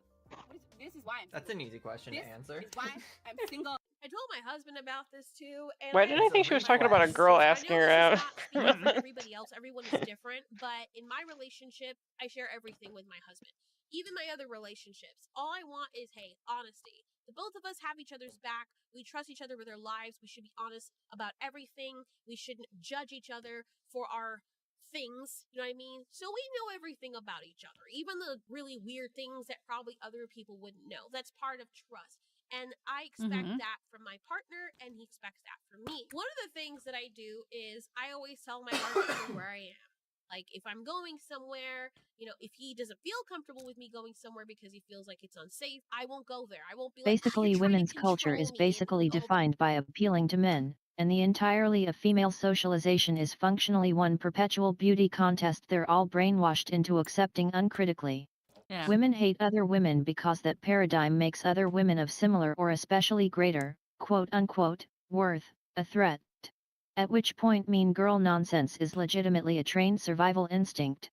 This is why I'm single.
That's an easy question to answer.
This is why I'm single.
I told my husband about this too. And
Why did I think she was talking about a girl asking her out?
Everybody else, everyone is different, but in my relationship, I share everything with my husband. Even my other relationships, all I want is, hey, honesty. The both of us have each other's back. We trust each other with our lives. We should be honest about everything. We shouldn't judge each other for our things, you know what I mean? So we know everything about each other, even the really weird things that probably other people wouldn't know. That's part of trust. And I expect that from my partner, and he expects that from me. One of the things that I do is I always tell my partner where I am. If I'm going somewhere, if he doesn't feel comfortable with me going somewhere because he feels like it's unsafe, I won't go there. I won't be
basically, women's culture is basically defined by appealing to men, and the entirely of female socialization is functionally one perpetual beauty contest they're all brainwashed into accepting uncritically.
Yeah.
Women hate other women because that paradigm makes other women of similar or especially greater, quote-unquote, worth, a threat. At which point mean girl nonsense is legitimately a trained survival instinct.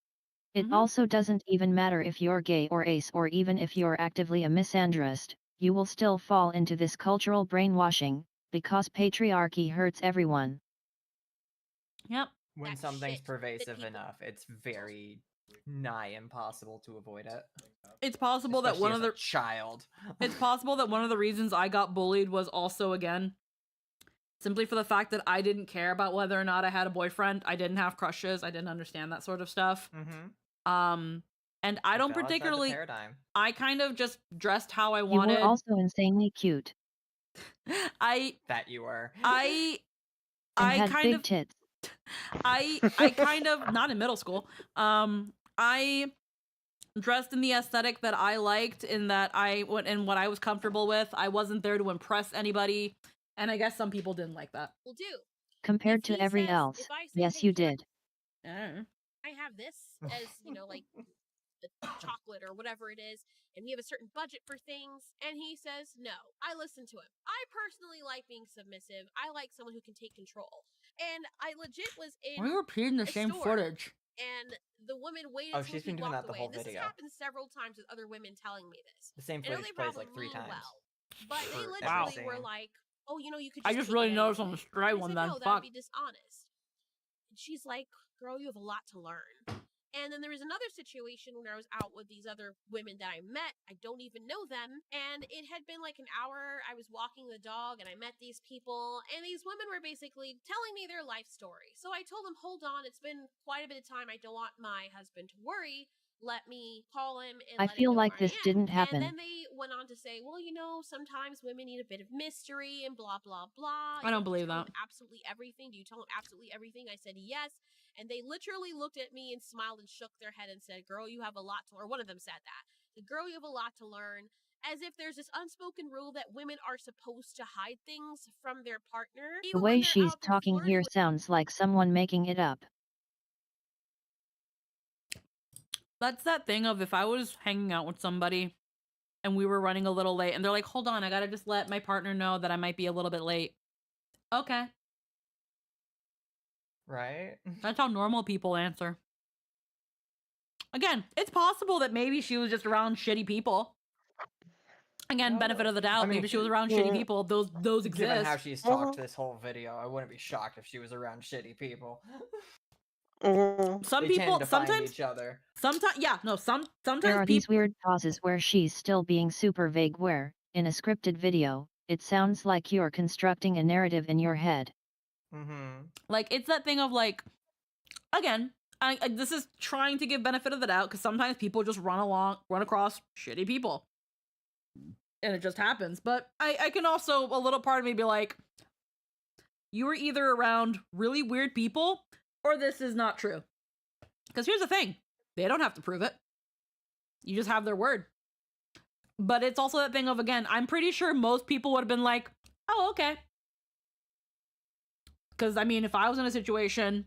It also doesn't even matter if you're gay or ace or even if you're actively a misandrist, you will still fall into this cultural brainwashing, because patriarchy hurts everyone.
Yep.
When something's pervasive enough, it's very nigh impossible to avoid it.
It's possible that one of the
child.
It's possible that one of the reasons I got bullied was also, again, simply for the fact that I didn't care about whether or not I had a boyfriend. I didn't have crushes. I didn't understand that sort of stuff. And I don't particularly. I kind of just dressed how I wanted.
You were also insanely cute.
That you were.
And
I
had
kind
big
of
tits.
I kind of, not in middle school. I dressed in the aesthetic that I liked, in that I went in what I was comfortable with. I wasn't there to impress anybody, and I guess some people didn't like that.
Will do.
Compared to every else, yes, you did.
I have this as, a chocolate or whatever it is, and we have a certain budget for things, and he says no. I listen to him. I personally like being submissive. I like someone who can take control. And I legit was in
Why are you repeating the same
store,
footage?
and the woman waited
Oh,
till
she's
he
been doing
walked
that the
away.
whole
This
video.
has happened several times with other women telling me this.
The same
I know
footage
they
plays
probably
like 3
mean
times.
well, but they
for
literally
every
were
scene.
like, oh, you could
I
just
just
take
really
it
noticed on the
anyway.
stray
I
one
said,
then.
no, that
Fuck.
would be dishonest. And she's like, girl, you have a lot to learn. And then there was another situation where I was out with these other women that I met. I don't even know them. And it had been like an hour. I was walking the dog and I met these people. And these women were basically telling me their life story. So I told them, hold on, it's been quite a bit of time. I don't want my husband to worry. Let me call him and
I
let him
feel
know
like
where
this
I am.
didn't happen.
And then they went on to say, well, sometimes women need a bit of mystery and blah, blah, blah.
I don't believe that.
Absolutely everything. Do you tell them absolutely everything? I said, yes. And they literally looked at me and smiled and shook their head and said, girl, you have a lot to learn. One of them said that. The girl, you have a lot to learn. As if there's this unspoken rule that women are supposed to hide things from their partner.
The way she's talking here sounds like someone making it up.
That's that thing of, if I was hanging out with somebody and we were running a little late and they're like, hold on, I gotta just let my partner know that I might be a little bit late. Okay.
Right?
That's how normal people answer. Again, it's possible that maybe she was just around shitty people. Again, benefit of the doubt. Maybe she was around shitty people. Those exist.
Given how she's talked this whole video, I wouldn't be shocked if she was around shitty people.
Some
They
people
tend to find
sometimes
each other.
Sometimes sometimes
There are
people.
these weird pauses where she's still being super vague where, in a scripted video, it sounds like you're constructing a narrative in your head.
Like, it's that thing of, like, again, this is trying to give benefit of the doubt because sometimes people just run across shitty people, and it just happens. But I can also, a little part of me be like, you were either around really weird people or this is not true. Because here's the thing, they don't have to prove it. You just have their word. But it's also that thing of, again, I'm pretty sure most people would have been like, oh, okay. Because, I mean, if I was in a situation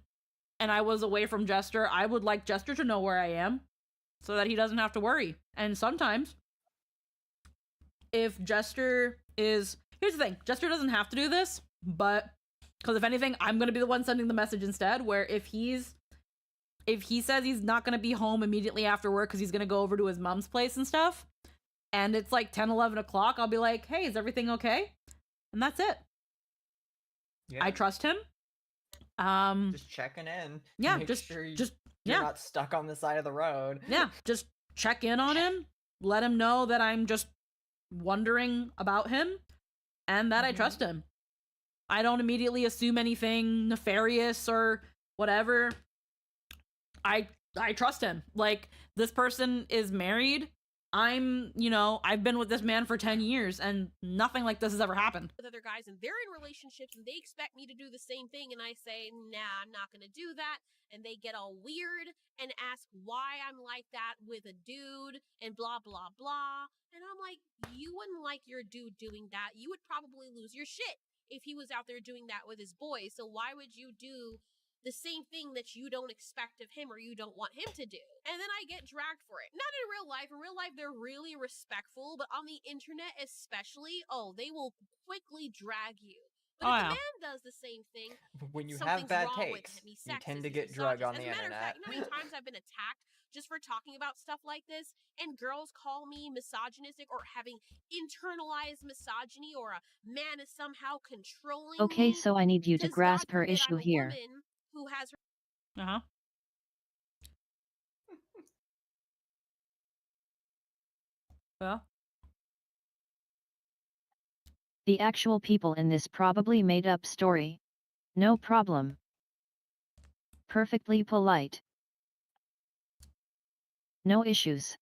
and I was away from Jester, I would like Jester to know where I am so that he doesn't have to worry. And sometimes, if Jester is... Here's the thing, Jester doesn't have to do this, but... Because if anything, I'm going to be the one sending the message instead, where if he says he's not going to be home immediately after work because he's going to go over to his mom's place and stuff, and it's like 10, 11 o'clock, I'll be like, hey, is everything okay? And that's it.
Yeah.
I trust him.
Just checking in.
Yeah,
Make
just
sure
you're
not stuck on the side of the road.
Yeah, just check in on him. Let him know that I'm just wondering about him and that I trust him. I don't immediately assume anything nefarious or whatever. I trust him. Like, this person is married. I've been with this man for 10 years and nothing like this has ever happened.
With other guys and they're in relationships and they expect me to do the same thing and I say, nah, I'm not gonna do that. And they get all weird and ask why I'm like that with a dude and blah, blah, blah. And I'm like, you wouldn't like your dude doing that. You would probably lose your shit if he was out there doing that with his boys. So why would you do the same thing that you don't expect of him or you don't want him to do? And then I get dragged for it. Not in real life. In real life, they're really respectful, but on the internet especially, they will quickly drag you. But if a man does the same thing,
When you
something's
have bad
wrong with
takes,
him. He's
you
sexist,
tend to
he's
get drugged on
misogynist.
the
As a matter of
internet.
fact, you know how many times I've been attacked just for talking about stuff like this, and girls call me misogynistic or having internalized misogyny, or a man is somehow controlling
Okay,
me?
so I need you to
Because
grasp
God
her
forbid
issue
I'm a
here.
woman who has her
Well,
The actual people in this probably made up story. No problem. Perfectly polite. No issues.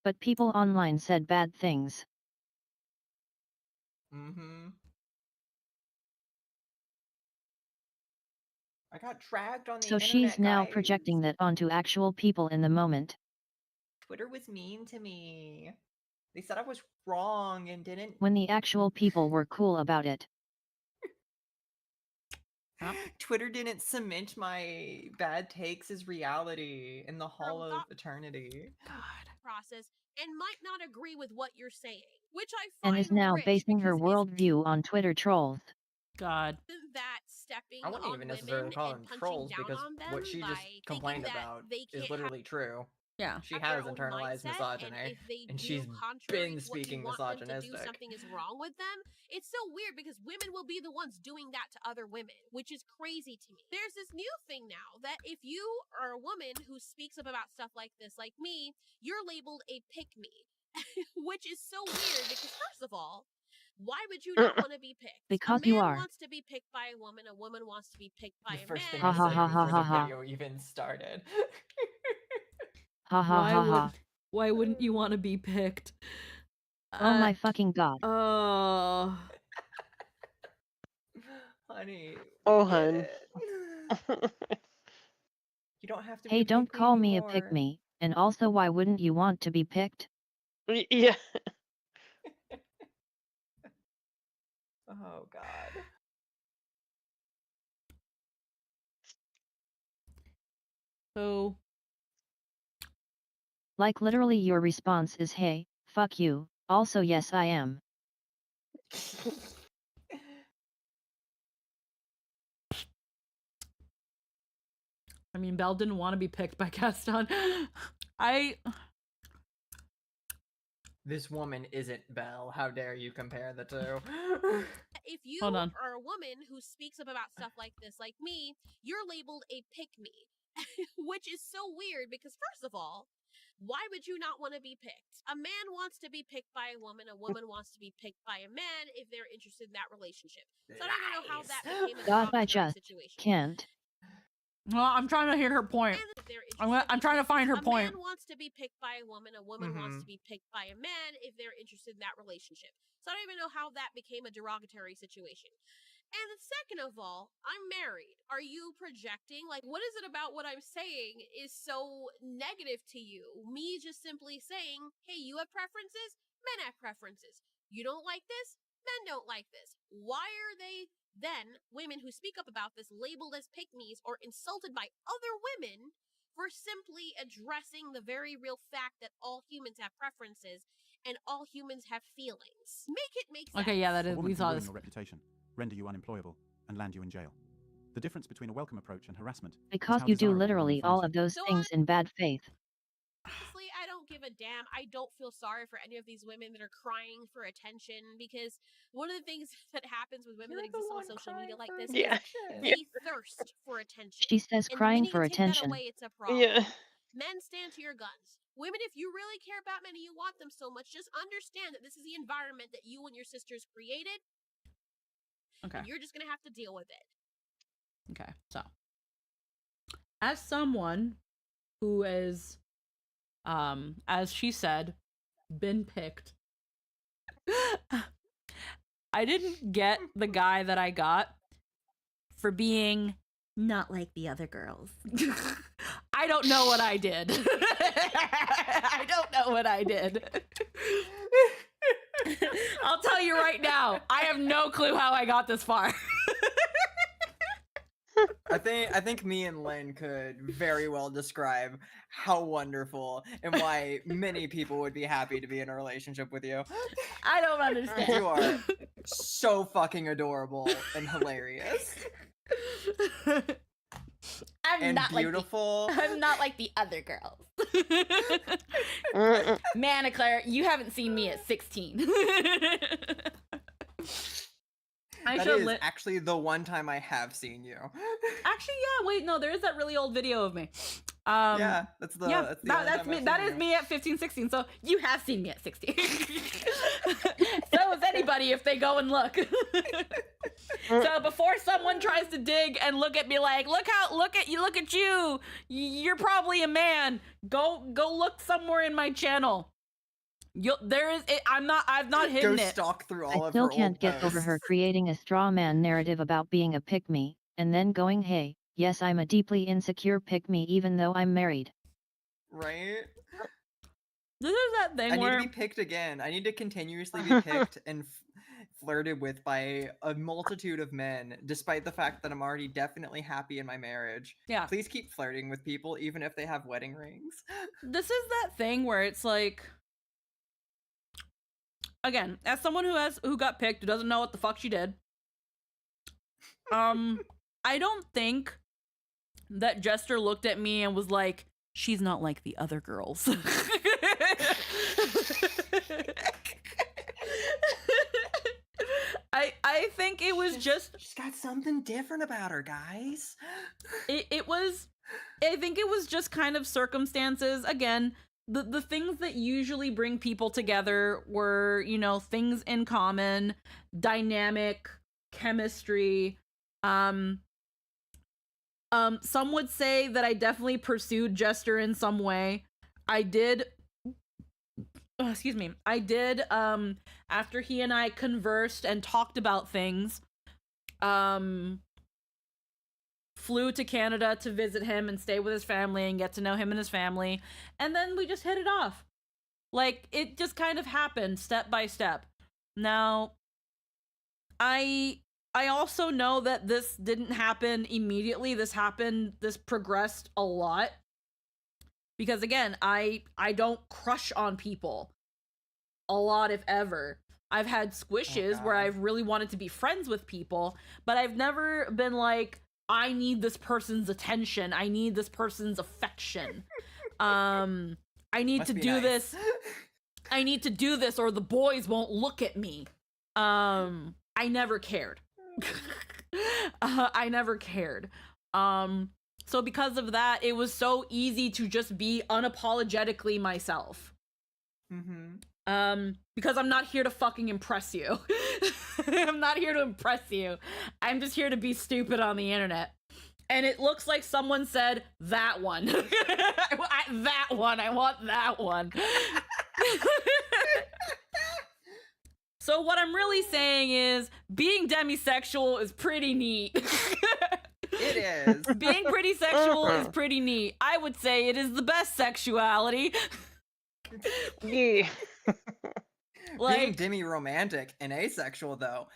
But people online said bad things.
I got dragged on the
So
internet,
she's now
guys.
projecting that onto actual people in the moment.
Twitter was mean to me. They said I was wrong and didn't.
When the actual people were cool about it.
Twitter didn't cement my bad takes as reality in the hall of eternity.
process and might not agree with what you're saying, which I
And
find
is now
rich
basing her
because
worldview on Twitter trolls.
God.
isn't that stepping
I wouldn't
on
even
women
necessarily call
and
them
punching
trolls
down
because
on them
what she just
by
complained
thinking that
about
they
is
can't
literally true.
Yeah.
She
have their
has
own
internalized
mindset, and
misogyny,
if they
and
do
she's
contrary
been
to what you
speaking
want them to do,
misogynistic.
something is wrong with them. It's so weird because women will be the ones doing that to other women, which is crazy to me. There's this new thing now that if you are a woman who speaks up about stuff like this, like me, you're labeled a pick-me, which is so weird because first of all, why would you not want to be picked?
Because
a
you
man
are.
wants to be picked by a woman wants to be picked by
The
a
first
man.
thing
Ha
I
ha
said
ha ha
before
ha
the
ha.
video even started.
Ha ha ha ha.
Why wouldn't you want to be picked?
Oh my fucking god.
Oh.
Honey.
Oh,
we get
hun.
it. You don't have to be
Hey,
a
don't
pick-me
call me a
anymore.
pick-me. And also, why wouldn't you want to be picked?
Yeah.
Oh god.
So,
Like literally your response is hey, fuck you. Also yes I am.
I mean, Belle didn't want to be picked by Gaston.
This woman isn't Belle. How dare you compare the two?
If you
Hold on.
are a woman who speaks up about stuff like this, like me, you're labeled a pick-me, which is so weird because first of all, Why would you not want to be picked? A man wants to be picked by a woman wants to be picked by a man if they're interested in that relationship. So I don't even know how that became a
God, I
derogatory
just
situation.
can't.
Well, I'm trying to hear her point. I'm trying to find her point.
A man wants to be picked by a woman wants to be picked by a man if they're interested in that relationship. So I don't even know how that became a derogatory situation. And second of all, I'm married. Are you projecting? Like, what is it about what I'm saying is so negative to you? Me just simply saying, hey, you have preferences, men have preferences. You don't like this, men don't like this. Why are they then, women who speak up about this, labeled as pick-me's or insulted by other women for simply addressing the very real fact that all humans have preferences and all humans have feelings? Make it make sense.
Okay, yeah, that is.
A woman
We
can
saw
ruin
this.
your reputation, render you unemployable, and land you in jail. The difference between a welcome approach and harassment is
Because
how
you do
desirable a woman
literally
finds
all
you.
of those things in bad faith.
Honestly, I don't give a damn. I don't feel sorry for any of these women that are crying for attention, because one of the things that happens with women that exist on social media like this
Yeah.
is we thirst for attention.
She says
And the
crying
minute
for
you take that
attention.
away, it's a problem.
Yeah.
Men, stand to your guns. Women, if you really care about men and you want them so much, just understand that this is the environment that you and your sisters created.
Okay.
And you're just going to have to deal with it.
Okay, so as someone who is, as she said, been picked, I didn't get the guy that I got for being not like the other girls. I don't know what I did. I don't know what I did. I'll tell you right now, I have no clue how I got this far.
I think me and Lynn could very well describe how wonderful and why many people would be happy to be in a relationship with you.
I don't understand.
You are so fucking adorable and hilarious.
I'm not
beautiful.
I'm not like the other girls. Man, Claire, you haven't seen me at 16.
That is actually the one time I have seen you.
Actually, yeah. Wait, no, there is that really old video of me.
Yeah, that's the only
that's
time
me.
I've
That
seen
is
you.
me at 15, 16. So you have seen me at 16. So is anybody if they go and look. So before someone tries to dig and look at me like, look at you. You're probably a man. Go look somewhere in my channel. I've not hidden
Go
it.
stalk through
I
all of
still
her
can't
old
get
posts.
over her creating a straw man narrative about being a pick-me, and then going, hey, yes, I'm a deeply insecure pick-me even though I'm married.
Right?
This is that thing
I need
where
to be picked again. I need to continuously be picked and flirted with by a multitude of men, despite the fact that I'm already definitely happy in my marriage.
Yeah.
Please keep flirting with people, even if they have wedding rings.
this is that thing where it's like, again, as someone who got picked, who doesn't know what the fuck she did, I don't think that Jester looked at me and was like, she's not like the other girls. I think it was just
she's got something different about her, guys.
I think it was just kind of circumstances. Again, the things that usually bring people together were, things in common, dynamic, chemistry. Some would say that I definitely pursued Jester in some way. I did, after he and I conversed and talked about things, flew to Canada to visit him and stay with his family and get to know him and his family. And then we just hit it off. Like, it just kind of happened step by step. Now, I also know that this didn't happen immediately. This progressed a lot. Because again, I don't crush on people a lot, if ever. I've had squishes where I've really wanted to be friends with people, but I've never been like, I need this person's attention. I need this person's affection. I need to do this. I need to do this or the boys won't look at me. I never cared. I never cared. So because of that, it was so easy to just be unapologetically myself. Because I'm not here to fucking impress you. I'm not here to impress you. I'm just here to be stupid on the internet. And it looks like someone said, that one. That one. I want that one. So what I'm really saying is, being demisexual is pretty neat.
It is.
Being pretty sexual is pretty neat. I would say it is the best sexuality.
Yeah.
Being demi-romantic and asexual, though,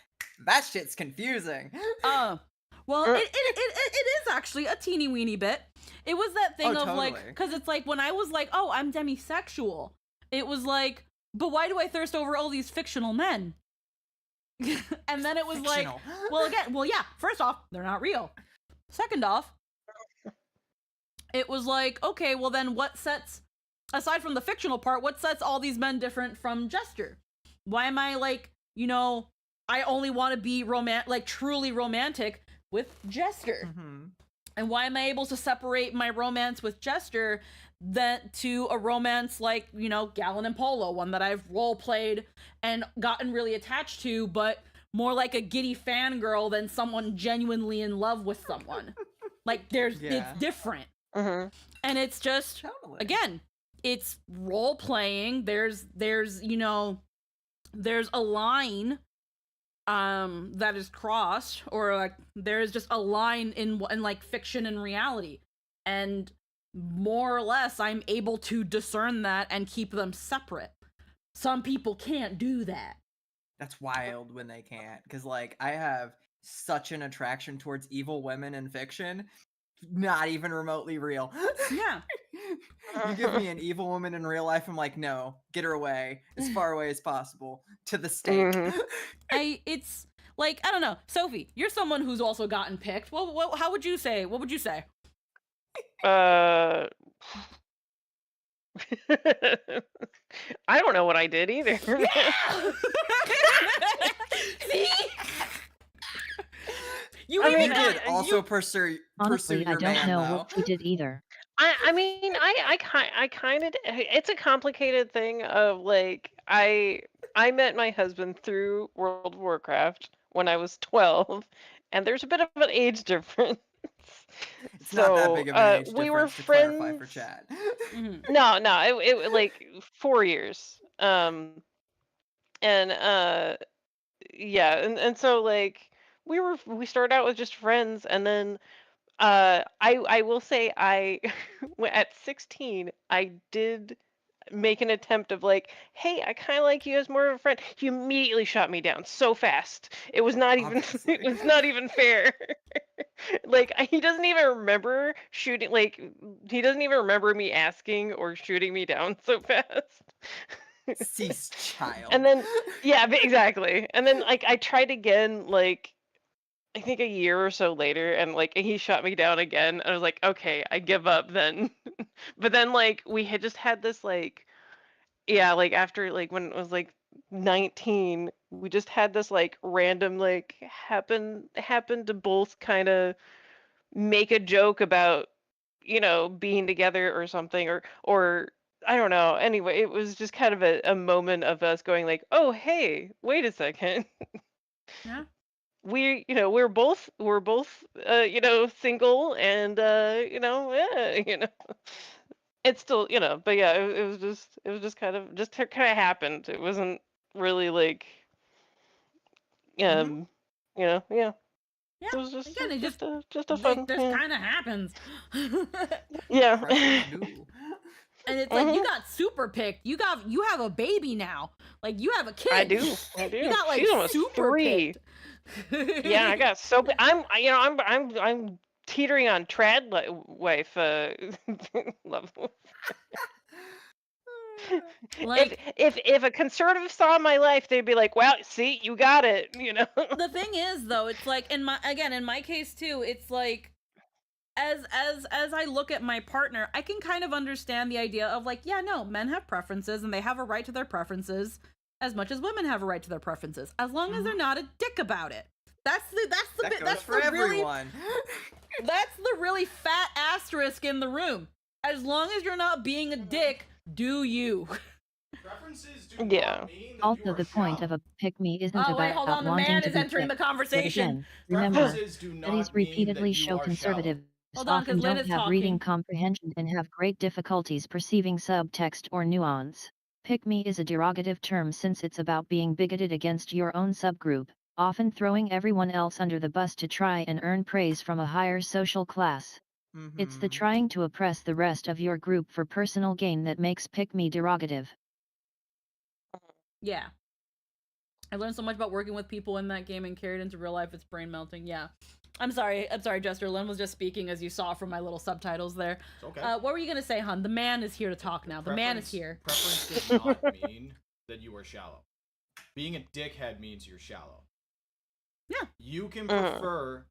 that shit's confusing.
Well, it is actually a teeny weeny bit. It was that thing of
totally.
like, because it's like when I was like, oh, I'm demisexual, it was like, but why do I thirst over all these fictional men? And then it was
Fictional.
like, yeah, first off, they're not real. Second off, it was like, okay, well then what sets, aside from the fictional part, what sets all these men different from Jester? Why am I like, you know, I only want to be truly romantic with Jester? And why am I able to separate my romance with Jester to a romance like, you know, Gallon and Polo, one that I've role played and gotten really attached to, but more like a giddy fangirl than someone genuinely in love with someone. Like it's different. And it's just, again, it's role playing. There's you know, there's a line that is crossed, or like there is just a line in like fiction and reality, and more or less I'm able to discern that and keep them separate. Some people can't do that.
That's wild when they can't, because like I have such an attraction towards evil women in fiction, not even remotely real.
Yeah.
You give me an evil woman in real life, I'm like, no, get her away as far away as possible to the stake.
It's like, I don't know, Sophie, you're someone who's also gotten picked. Well, how would you say? What would you say?
I don't know what I did either.
See?
You did also pursue
Honestly,
your
I don't
man,
know
though.
what we did either.
I mean, I kind of, it's a complicated thing of like, I met my husband through World of Warcraft when I was 12, and there's a bit of an age difference.
It's not that big of an age
we were
difference to
friends.
clarify for chat.
No, it like 4 years. Yeah, and so like we started out with just friends, and then I will say at 16 I did make an attempt of like, hey, I kind of like you as more of a friend. He immediately shot me down so fast. It was not even it was not even fair. Like he doesn't even remember shooting, like he doesn't even remember me asking or shooting me down so fast.
Cease, child.
And then yeah, exactly. And then like I tried again, like I think a year or so later, and like he shot me down again. I was like, okay, I give up then. But then like we had just had this like, yeah, like after like when it was like 19, we just had this like random like happened to both kind of make a joke about, you know, being together or something, or I don't know. Anyway, it was just kind of a moment of us going like, oh hey, wait a second.
Yeah.
We're both you know, single, and you know, it's still, you know, but yeah, it was just kind of happened. It wasn't really like you know, yeah.
Yeah,
It was just
again, it just
a fun
it just kind of happens.
Yeah.
And it's like, you got super picked. You have a baby now. Like, you have a kid.
I do.
You got like
She's almost
super
3.
picked.
Yeah, I got so I'm teetering on trad wife level.
Like,
if a conservative saw my life, they'd be like, well, see, you got it, you know.
The thing is, though, it's like in my case too, it's like as I look at my partner, I can kind of understand the idea of like, yeah, no, men have preferences and they have a right to their preferences as much as women have a right to their preferences, as long as they're not a dick about it. That's the
for everyone.
That's the really fat asterisk in the room. As long as you're not being a dick, do you?
Preferences do
Yeah.
not mean that
Also,
you are
the point of
shallow.
a pick-me isn't
Oh, wait,
about
hold on. The
wanting
man
to
is
be
entering the
picked. But
conversation.
again, remember,
Preferences do
studies
not mean
repeatedly
that you
show
are
conservatives
Hold on, 'cause
often
Lynn
don't
is
have reading
talking.
comprehension and have great difficulties perceiving subtext or nuance. Pick-me is a derogative term since it's about being bigoted against your own subgroup, often throwing everyone else under the bus to try and earn praise from a higher social class. It's the trying to oppress the rest of your group for personal gain that makes pick-me derogative.
Yeah. I learned so much about working with people in that game and carried into real life. It's brain melting. Yeah. I'm sorry, Jester. Lynn was just speaking, as you saw from my little subtitles there.
It's okay.
What were you gonna say, hun? The man is here to talk now. The man is here.
Preference does not mean that you are shallow. Being a dickhead means you're shallow.
Yeah.
You can prefer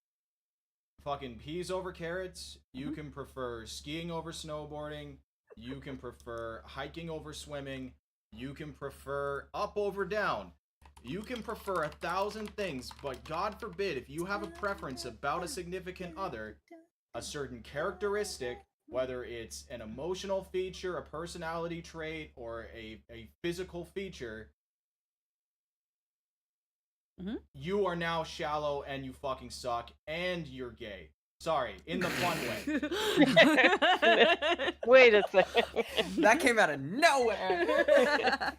fucking peas over carrots. You can prefer skiing over snowboarding. You can prefer hiking over swimming. You can prefer up over down. You can prefer 1,000 things, but God forbid if you have a preference about a significant other, a certain characteristic, whether it's an emotional feature, a personality trait, or a physical feature, you are now shallow and you fucking suck and you're gay. Sorry, in the fun way.
Wait a second.
That came out of nowhere.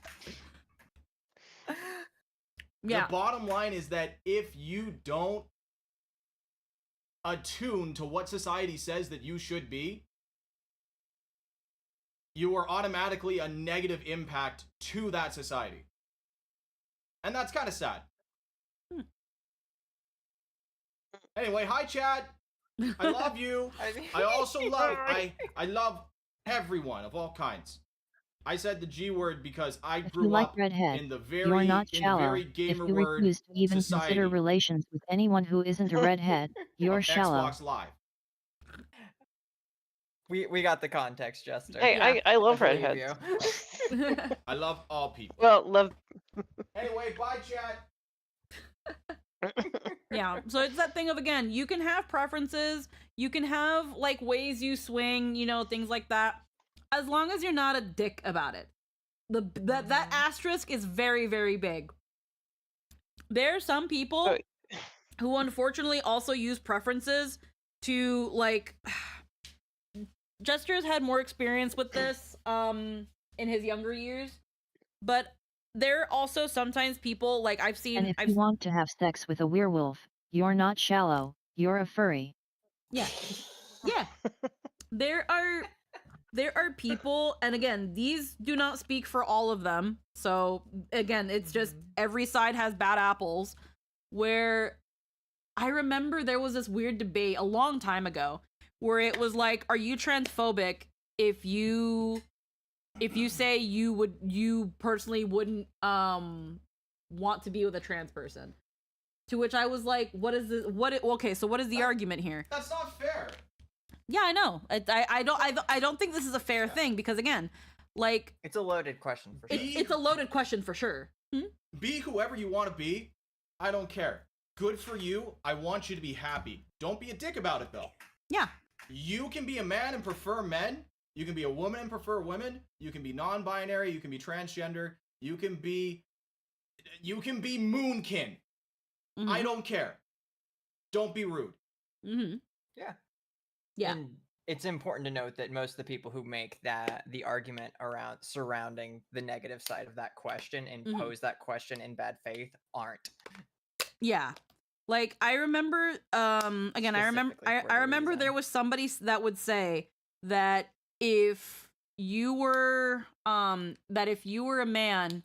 The bottom line is that if you don't attune to what society says that you should be, you are automatically a negative impact to that society. And that's kind of sad. Anyway, hi Chad. I love you. I also love I love everyone of all kinds. I said the G word because I
If you
grew
like
up
redhead,
in the
you're not shallow.
very
If
gamer
you
word
refuse to even
society
consider relations with anyone who isn't a redhead, you're
of
shallow.
Xbox Live.
We got the context, Jester.
Hey, I love
believe
redheads.
you.
I love all people.
Well, love.
Anyway, bye Chad.
Yeah, so it's that thing of, again, you can have preferences, you can have like ways you swing, you know, things like that, as long as you're not a dick about it. That asterisk is very, very big. There are some people who unfortunately also use preferences to, like, Jester's had more experience with this in his younger years, but there are also sometimes people, like, I've seen...
And if you want to have sex with a werewolf, you're not shallow, you're a furry.
Yeah. Yeah. There are people, and again, these do not speak for all of them. So again, it's just every side has bad apples, where I remember there was this weird debate a long time ago where it was like, are you transphobic if you say you personally wouldn't want to be with a trans person? To which I was like, okay, so what is the argument here?
That's not fair.
Yeah, I know. I don't think this is a fair thing, because again, like,
it's a loaded question for sure.
It's a loaded question for sure.
Be whoever you want to be. I don't care. Good for you. I want you to be happy. Don't be a dick about it though.
Yeah.
You can be a man and prefer men. You can be a woman and prefer women. You can be non-binary. You can be transgender. You can be moonkin. I don't care. Don't be rude.
Yeah.
Yeah.
And it's important to note that most of the people who make the argument around surrounding the negative side of that question and pose that question in bad faith aren't.
Yeah. Like, I remember, again, I remember there was somebody that would say that if you were a man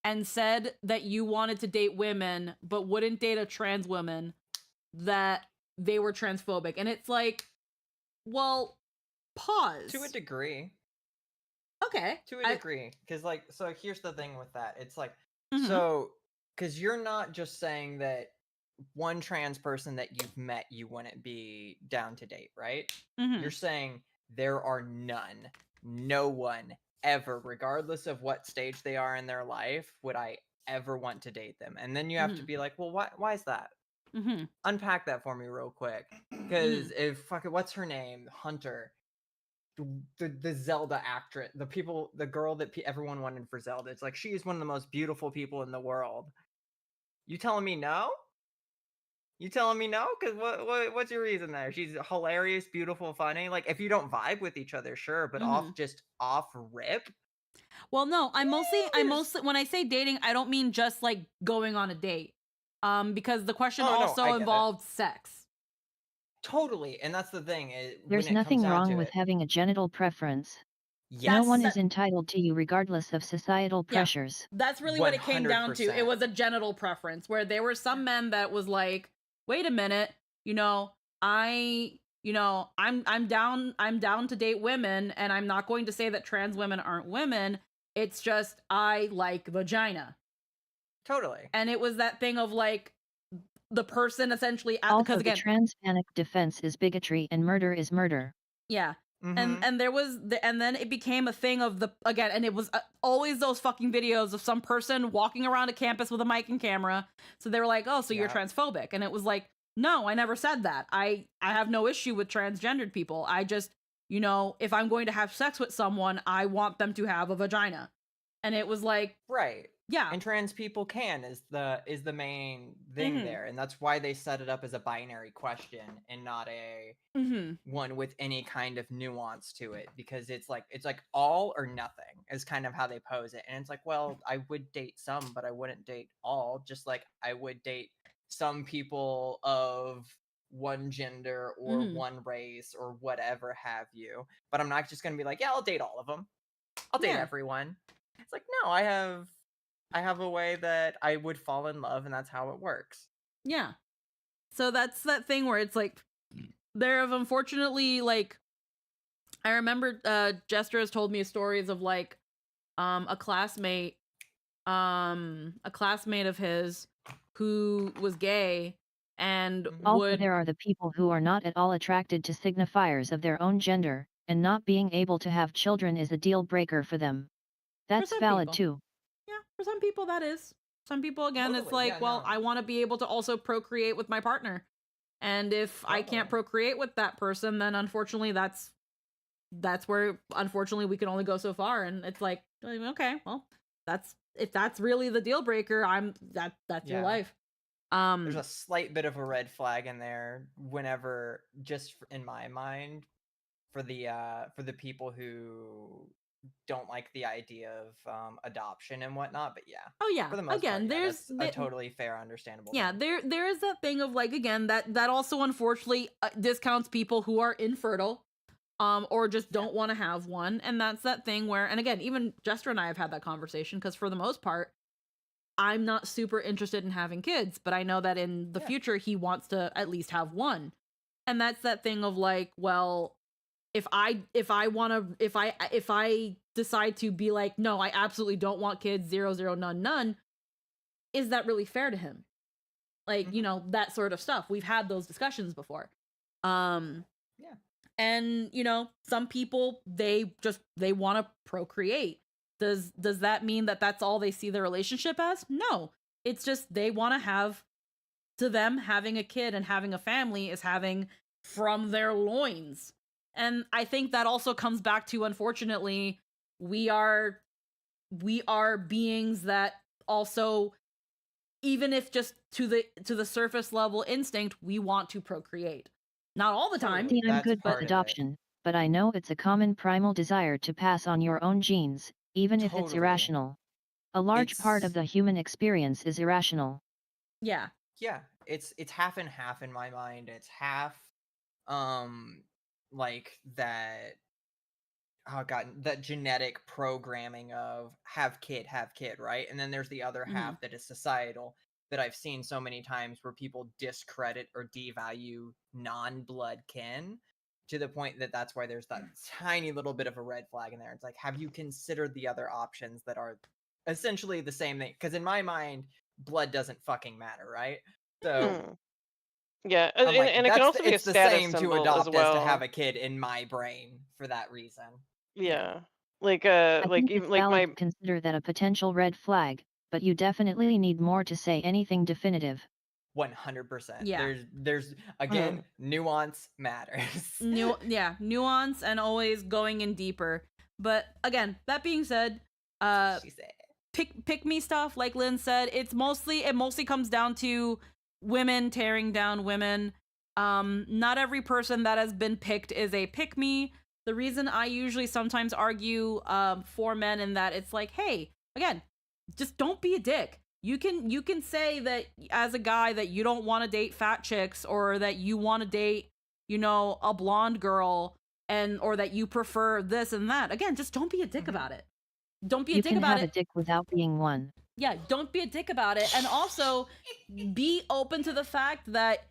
and said that you wanted to date women but wouldn't date a trans woman, that they were transphobic. And it's like, well, pause.
To a degree.
Okay.
To a degree. Because, like, so here's the thing with that. It's like,
Mhm.
so, because you're not just saying that one trans person that you've met you wouldn't be down to date, right?
Mhm.
You're saying there are none, no one ever, regardless of what stage they are in their life, would I ever want to date them. And then you have to be like, well, why is that? Unpack that for me real quick, because if what's her name, Hunter, the Zelda actress, the girl that everyone wanted for Zelda, it's like she's one of the most beautiful people in the world. You telling me no? You telling me no? Because what's your reason there? She's hilarious, beautiful, funny. Like, if you don't vibe with each other, sure, but off rip.
Well, no, I mostly when I say dating, I don't mean just like going on a date. Because the question also involved sex.
Totally, and that's the thing.
There's nothing wrong with having a genital preference. No one is entitled to you regardless of societal pressures.
That's really what it came down to. It was a genital preference where there were some men that was like, wait a minute, I'm down to date women, and I'm not going to say that trans women aren't women. It's just I like vagina.
Totally.
And it was that thing of like the person essentially
Also, the transpanic defense is bigotry and murder is murder.
Yeah. And there was and then it became a thing of and it was always those fucking videos of some person walking around a campus with a mic and camera. So they were like, "Oh, so you're transphobic." And it was like, "No, I never said that. I have no issue with transgendered people. I just, if I'm going to have sex with someone, I want them to have a vagina." And it was like,
right.
Yeah.
And trans people is the main thing there, and that's why they set it up as a binary question and not a one with any kind of nuance to it, because it's like all or nothing is kind of how they pose it. And it's like, well, I would date some, but I wouldn't date all, just like I would date some people of one gender or one race or whatever have you, but I'm not just going to be like, yeah, I'll date all of them. I'll date everyone. It's like, no, I have a way that I would fall in love, and that's how it works.
Yeah. So that's that thing where it's like, there have unfortunately, like, I remember Jester has told me stories of like a classmate of his who was gay and
also there are the people who are not at all attracted to signifiers of their own gender, and not being able to have children is a deal breaker for them. That's valid too.
Yeah, for some people that is. Some people, again, it's like, I want to be able to also procreate with my partner. And if I can't procreate with that person, then unfortunately that's where, unfortunately, we can only go so far. And it's like, okay, well, if that's really the deal breaker, that's your life.
There's a slight bit of a red flag in there whenever, just in my mind, for the people who don't like the idea of adoption and whatnot, but for the most part, that's a totally fair, understandable thing.
there is that thing of like, again, that also unfortunately discounts people who are infertile or just don't want to have one. And that's that thing where, and again, even Jester and I have had that conversation, because for the most part I'm not super interested in having kids, but I know that in the future he wants to at least have one. And that's that thing of like, well, if I decide to be like, no, I absolutely don't want kids, 0, 0, none, is that really fair to him? Like, that sort of stuff. We've had those discussions before. And, some people, they want to procreate. Does that mean that that's all they see their relationship as? No. It's just they want to have, to them, having a kid and having a family is having from their loins. And I think that also comes back to, unfortunately, we are beings that also, even if just to the surface level instinct, we want to procreate. Not all the time.
See, I'm good with adoption, but I know it's a common primal desire to pass on your own genes, even if it's irrational. A large part of the human experience is irrational.
Yeah.
Yeah, it's half and half in my mind. It's half like that, oh god, that genetic programming of have kid, right? And then there's the other half that is societal, that I've seen so many times where people discredit or devalue non-blood kin, to the point that that's why there's that tiny little bit of a red flag in there. It's like, have you considered the other options that are essentially the same thing? Because in my mind, blood doesn't fucking matter, right? So
yeah,
I'm like,
and it can also be a
it's the
status
same to
symbol
adopt
as well.
as to have a kid in my brain for that reason.
Yeah, like
I
like
think
even
it's
like
valid
my
to consider that a potential red flag, but you definitely need more to say anything definitive.
100%.
Yeah.
There's again, nuance matters.
Nuance and always going in deeper. But again, that being said,
She said.
pick me stuff, like Lynn said, it mostly comes down to women tearing down women. Not every person that has been picked is a pick me. The reason I usually sometimes argue for men in that it's like, hey, again, just don't be a dick. You can say that as a guy that you don't want to date fat chicks, or that you want to date, a blonde girl, or that you prefer this and that. Again, just don't be a dick about it. Don't be a dick about it.
You can have a dick without being one.
Yeah, don't be a dick about it. And also be open to the fact that,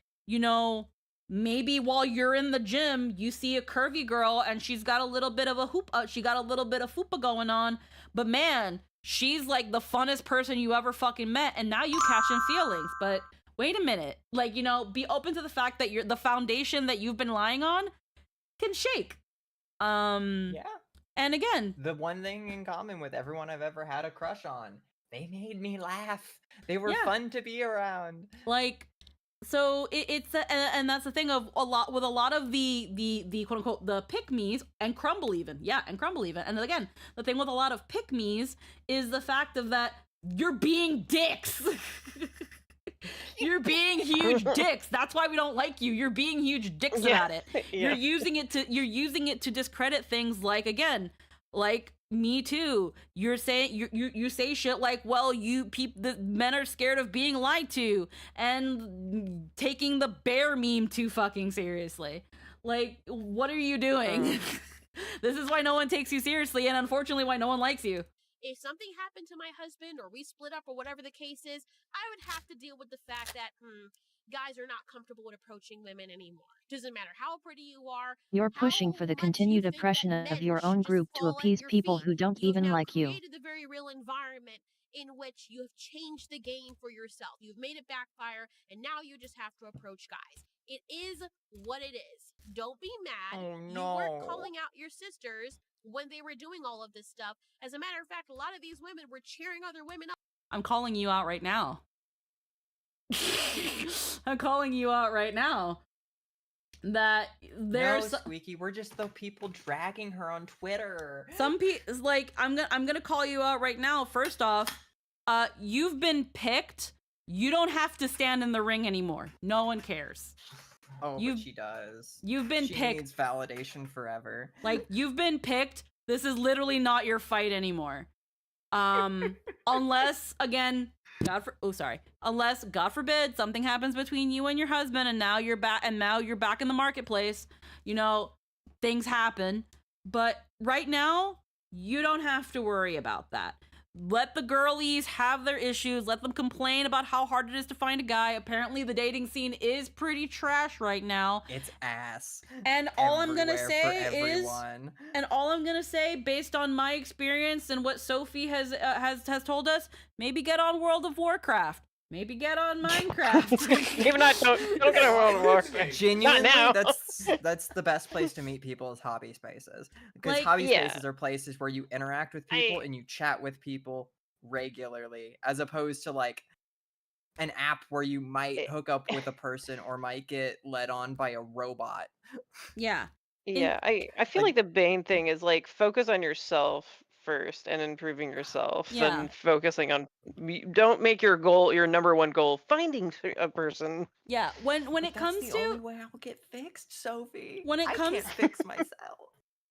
maybe while you're in the gym, you see a curvy girl and she's got a little bit of fupa going on, but man, she's like the funnest person you ever fucking met, and now you catching feelings. But wait a minute, like, be open to the fact that the foundation that you've been lying on can shake.
Yeah.
And again,
the one thing in common with everyone I've ever had a crush on, they made me laugh. They were fun to be around.
Like, so and that's the thing of a lot of the quote unquote the pick-me's and crumble even. And again, the thing with a lot of pick-me's is the fact of that you're being dicks. You're being huge dicks. That's why we don't like you. You're being huge dicks about it.
Yeah.
You're using it to discredit things like, again, like Me Too. You're saying you say shit like, well, the men are scared of being lied to, and taking the bear meme too fucking seriously. Like, what are you doing? This is why no one takes you seriously, and unfortunately why no one likes you.
If something happened to my husband, or we split up, or whatever the case is, I would have to deal with the fact that guys are not comfortable with approaching women anymore. Doesn't matter how pretty you are.
You're pushing for the continued oppression of your own group to appease people who don't even like you.
Created the very real environment in which you have changed the game for yourself. You've made it backfire, and now you just have to approach guys. It is what it is. Don't be mad.
Oh,
You
no.
weren't calling out your sisters when they were doing all of this stuff. As a matter of fact, a lot of these women were cheering other women up.
I'm calling you out right now. I'm calling you out right now. That there's
Squeaky, we're just the people dragging her on Twitter.
some people, like, I'm gonna call you out right now. First off, you've been picked. You don't have to stand in the ring anymore. No one cares.
Oh, but she does.
You've been
she
picked.
Needs validation forever.
Like, you've been picked. This is literally not your fight anymore. Unless, again, unless, God forbid, something happens between you and your husband, and now you're back in the marketplace. Things happen. But right now, you don't have to worry about that. Let the girlies have their issues. Let them complain about how hard it is to find a guy. Apparently, the dating scene is pretty trash right now.
It's ass.
And all I'm gonna
everyone.
say, based on my experience and what Sophie has told us, maybe get on World of Warcraft. Maybe get on Minecraft.
Maybe not. Don't get on World of Warcraft.
Genuinely,
Not now.
that's the best place to meet people is hobby spaces. Because
Like,
hobby
yeah.
spaces are places where you interact with people and you chat with people regularly, as opposed to like an app where you might hook up with a person or might get led on by a robot.
Yeah.
Yeah, I feel like the main thing is like focus on yourself first and improving yourself
Yeah.
than focusing on don't make your number one goal finding a person.
Yeah, when it comes
That's
to
the only way I'll get fixed, Sophie.
When it
I
comes-
can't fix myself.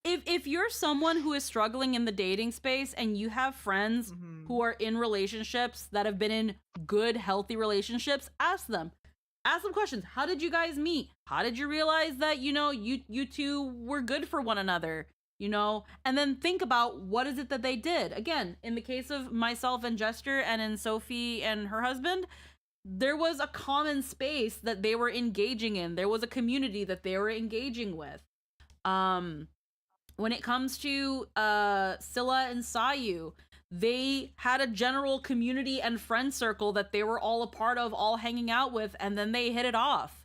if you're someone who is struggling in the dating space and you have friends who are in relationships that have been in good, healthy relationships, ask them questions. How did you guys meet? How did you realize that, you two were good for one another? And then think about what is it that they did. Again, in the case of myself and Jester, and in Sophie and her husband, there was a common space that they were engaging in. There was a community that they were engaging with. When it comes to Scylla and Sayu, they had a general community and friend circle that they were all a part of, all hanging out with, and then they hit it off.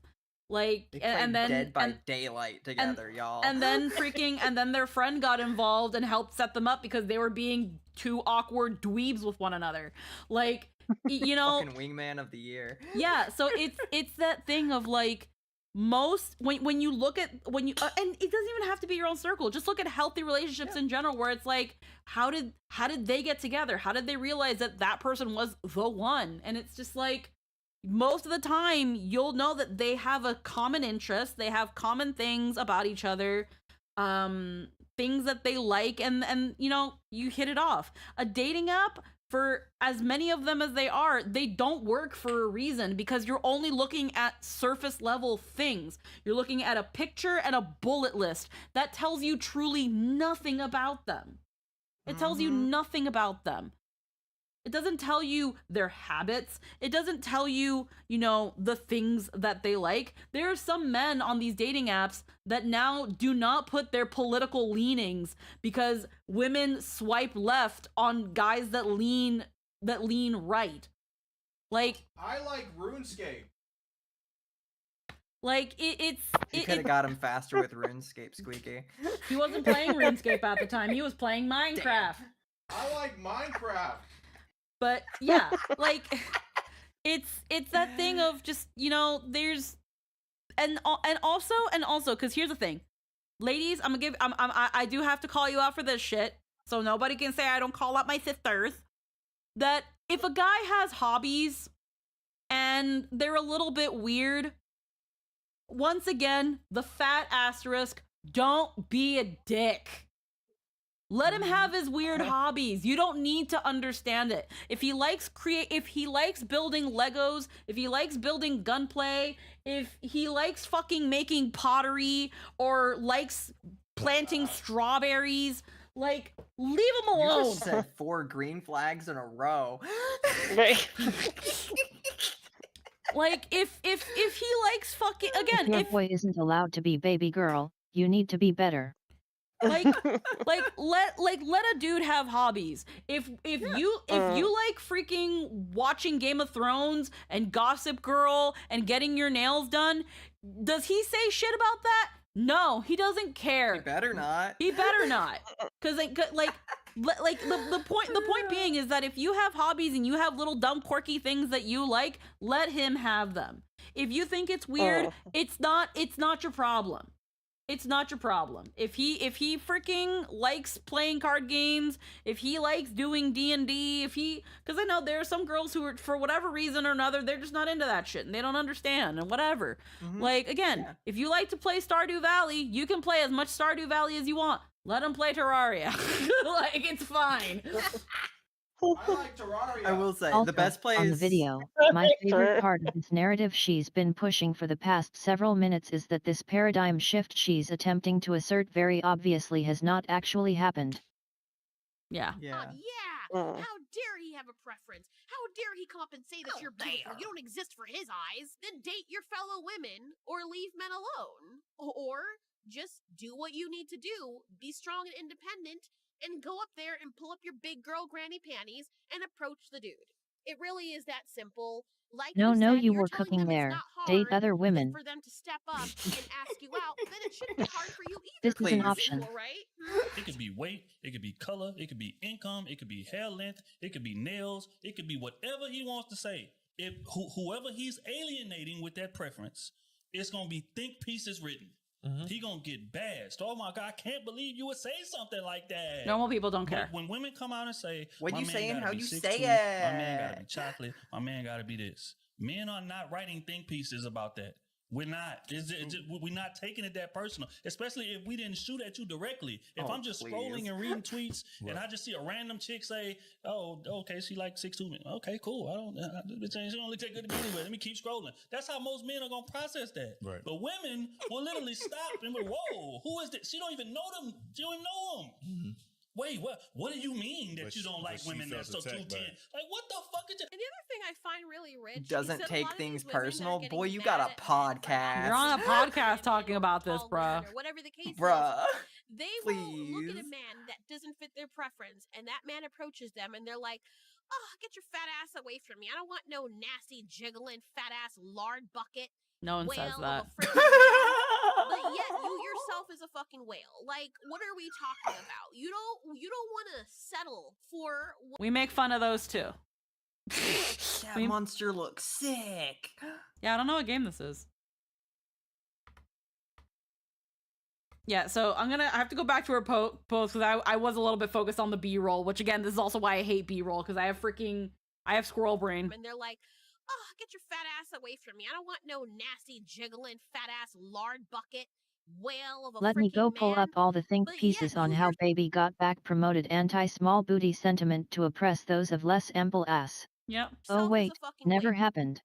Like,
They
and
played
then
Dead by Daylight together, y'all.
and then their friend got involved and helped set them up because they were being two awkward dweebs with one another. Like, you know,
Fucking wingman of the year.
yeah, so it's that thing of like most when you look at and it doesn't even have to be your own circle. Just look at healthy relationships in general, where it's like, how did they get together? How did they realize that person was the one? And it's just like, most of the time you'll know that they have a common interest, they have common things about each other, things that they like, and you know, you hit it off. A dating app, for as many of them as they don't work for a reason, because you're only looking at surface level things. You're looking at a picture and a bullet list that tells you truly nothing about them. It tells you nothing about them. It doesn't tell you their habits. It doesn't tell you, you know, the things that they like. There are some men on these dating apps that now do not put their political leanings, because women swipe left on guys that lean right. Like,
I like RuneScape.
Like, it's...
You could have got him faster with RuneScape, Squeaky.
He wasn't playing RuneScape at the time. He was playing Minecraft.
I like Minecraft.
But yeah, like, it's that thing of just, you know, there's and also because here's the thing, ladies, I do have to call you out for this shit, so nobody can say I don't call out my sisters. That if a guy has hobbies and they're a little bit weird, once again, the fat asterisk, don't be a dick. Let him have his weird hobbies. You don't need to understand it. If he likes building Legos, if he likes building gunplay, if he likes fucking making pottery, or likes planting strawberries, like, leave him alone.
You just said 4 green flags in a row.
Like, if he likes fucking, again,
Your boy isn't allowed to be baby girl, you need to be better.
like let a dude have hobbies. If you like freaking watching Game of Thrones and Gossip Girl and getting your nails done, does he say shit about that? No, he doesn't care.
He better not.
He better not. Cause the point being is that if you have hobbies and you have little dumb quirky things that you like, let him have them. If you think it's weird, it's not your problem. It's not your problem. If he freaking likes playing card games, if he likes doing D&D, because I know there are some girls who are, for whatever reason or another, they're just not into that shit and they don't understand and whatever. Like, again, if you like to play Stardew Valley, you can play as much Stardew Valley as you want. Let him play Terraria. Like, it's fine.
I like Terraria.
I will say,
Also,
the best place
on the video, my favorite part of this narrative she's been pushing for the past several minutes is that this paradigm shift she's attempting to assert very obviously has not actually happened.
Yeah.
How dare he have a preference? How dare he come up and say that you're beautiful? You don't exist for his eyes. Then date your fellow women, or leave men alone. Or just do what you need to do. Be strong and independent, and go up there and pull up your big girl granny panties and approach the dude. It really is that simple. Like
No,
you said,
you
you're
were
telling
cooking
them it's
there.
not
Date
hard,
other
but
women.
for them to step up and ask you out, then it shouldn't be hard for you either.
This is an
Please.
option.
Equal, right?
It could be weight, it could be color, it could be income, it could be hair length, it could be nails, it could be whatever he wants to say. If whoever he's alienating with that preference, it's gonna be think pieces written. He gonna get bashed. Oh my God, I can't believe you would say something like that.
Normal people don't care.
When women come out and say,
What
my
you
man
saying,
gotta
how
be
you
6'2",
say
my man
it.
gotta be chocolate, my man gotta be this. Men are not writing think pieces about that. We're not. We're not taking it that personal, especially if we didn't shoot at you directly. If I'm just scrolling and reading tweets and I just see a random chick say, "Oh, okay, she like 6'2". Okay, cool. She only take good to be anyway. Let me keep scrolling. That's how most men are gonna process that. Right. But women will literally stop and be, "Whoa, who is this? She don't even know them. She don't even know them." Wait, what do you mean that you don't like women that are so 210? Like, what the fuck is it?
And the other thing I find really rich
doesn't
is that a
take
lot of
things
these women that are
personal.
getting
Boy, you
mad
got a
at men for
podcast.
You're on a podcast talking about this, bruh.
or whatever the case
Bruh.
is, they will look at a
Please.
man that doesn't fit their preference, and that man approaches them, and they're like, "Oh, get your fat ass away from me! I don't want no nasty, jiggling, fat ass lard bucket."
No one says
whale
that.
of a freaking man. But yet you yourself is a fucking whale. Like, what are we talking about? You don't want to settle for.
We make fun of those too.
That monster looks sick.
Yeah, I don't know what game this is. Yeah, so I have to go back to her post because I was a little bit focused on the B-roll, which again, this is also why I hate B-roll, because I have squirrel brain.
And they're like, oh, get your fat ass away from me. I don't want no nasty, jiggling, fat ass lard bucket whale of a
Let me go
freaking
pull
man.
up all the think
But
pieces on how baby got back promoted anti-small booty sentiment to oppress those of less ample ass.
Yep.
Oh wait, never happened.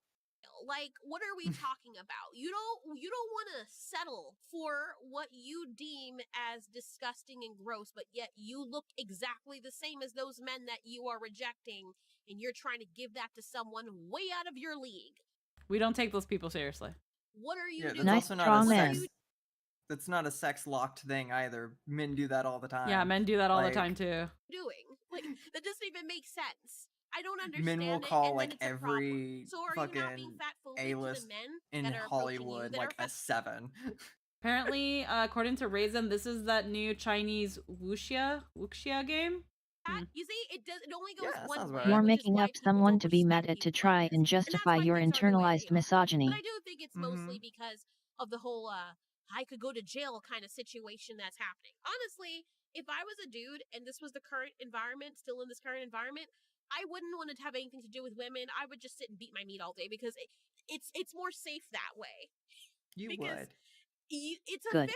Like, what are we talking about? You don't want to settle for what you deem as disgusting and gross, but yet you look exactly the same as those men that you are rejecting, and you're trying to give that to someone way out of your league.
We don't take those people seriously.
What are you
Yeah,
doing?
that's also not a sex. That's not a sex locked thing either. Men do that all the time.
Yeah, men do that all the time too.
Doing like that doesn't even make sense. I don't understand.
Men will
it,
call
and
like
then it's a
every
problem. So are you not being
fucking
fat-phobic
A-list
to the men
in
that are approaching you
Hollywood
that
like
are
a 7.
Apparently, according to Raisin, this is that new Chinese wuxia game.
You see, it only goes one way.
You're
which is
making
why
up someone to be mad at to try and justify your internalized misogyny.
But I do think it's mostly because of the whole I could go to jail kind of situation that's happening. Honestly, if I was a dude and this was the current environment, still in this current environment, I wouldn't want to have anything to do with women. I would just sit and beat my meat all day because it's more safe that way.
You would.
It's a
Good.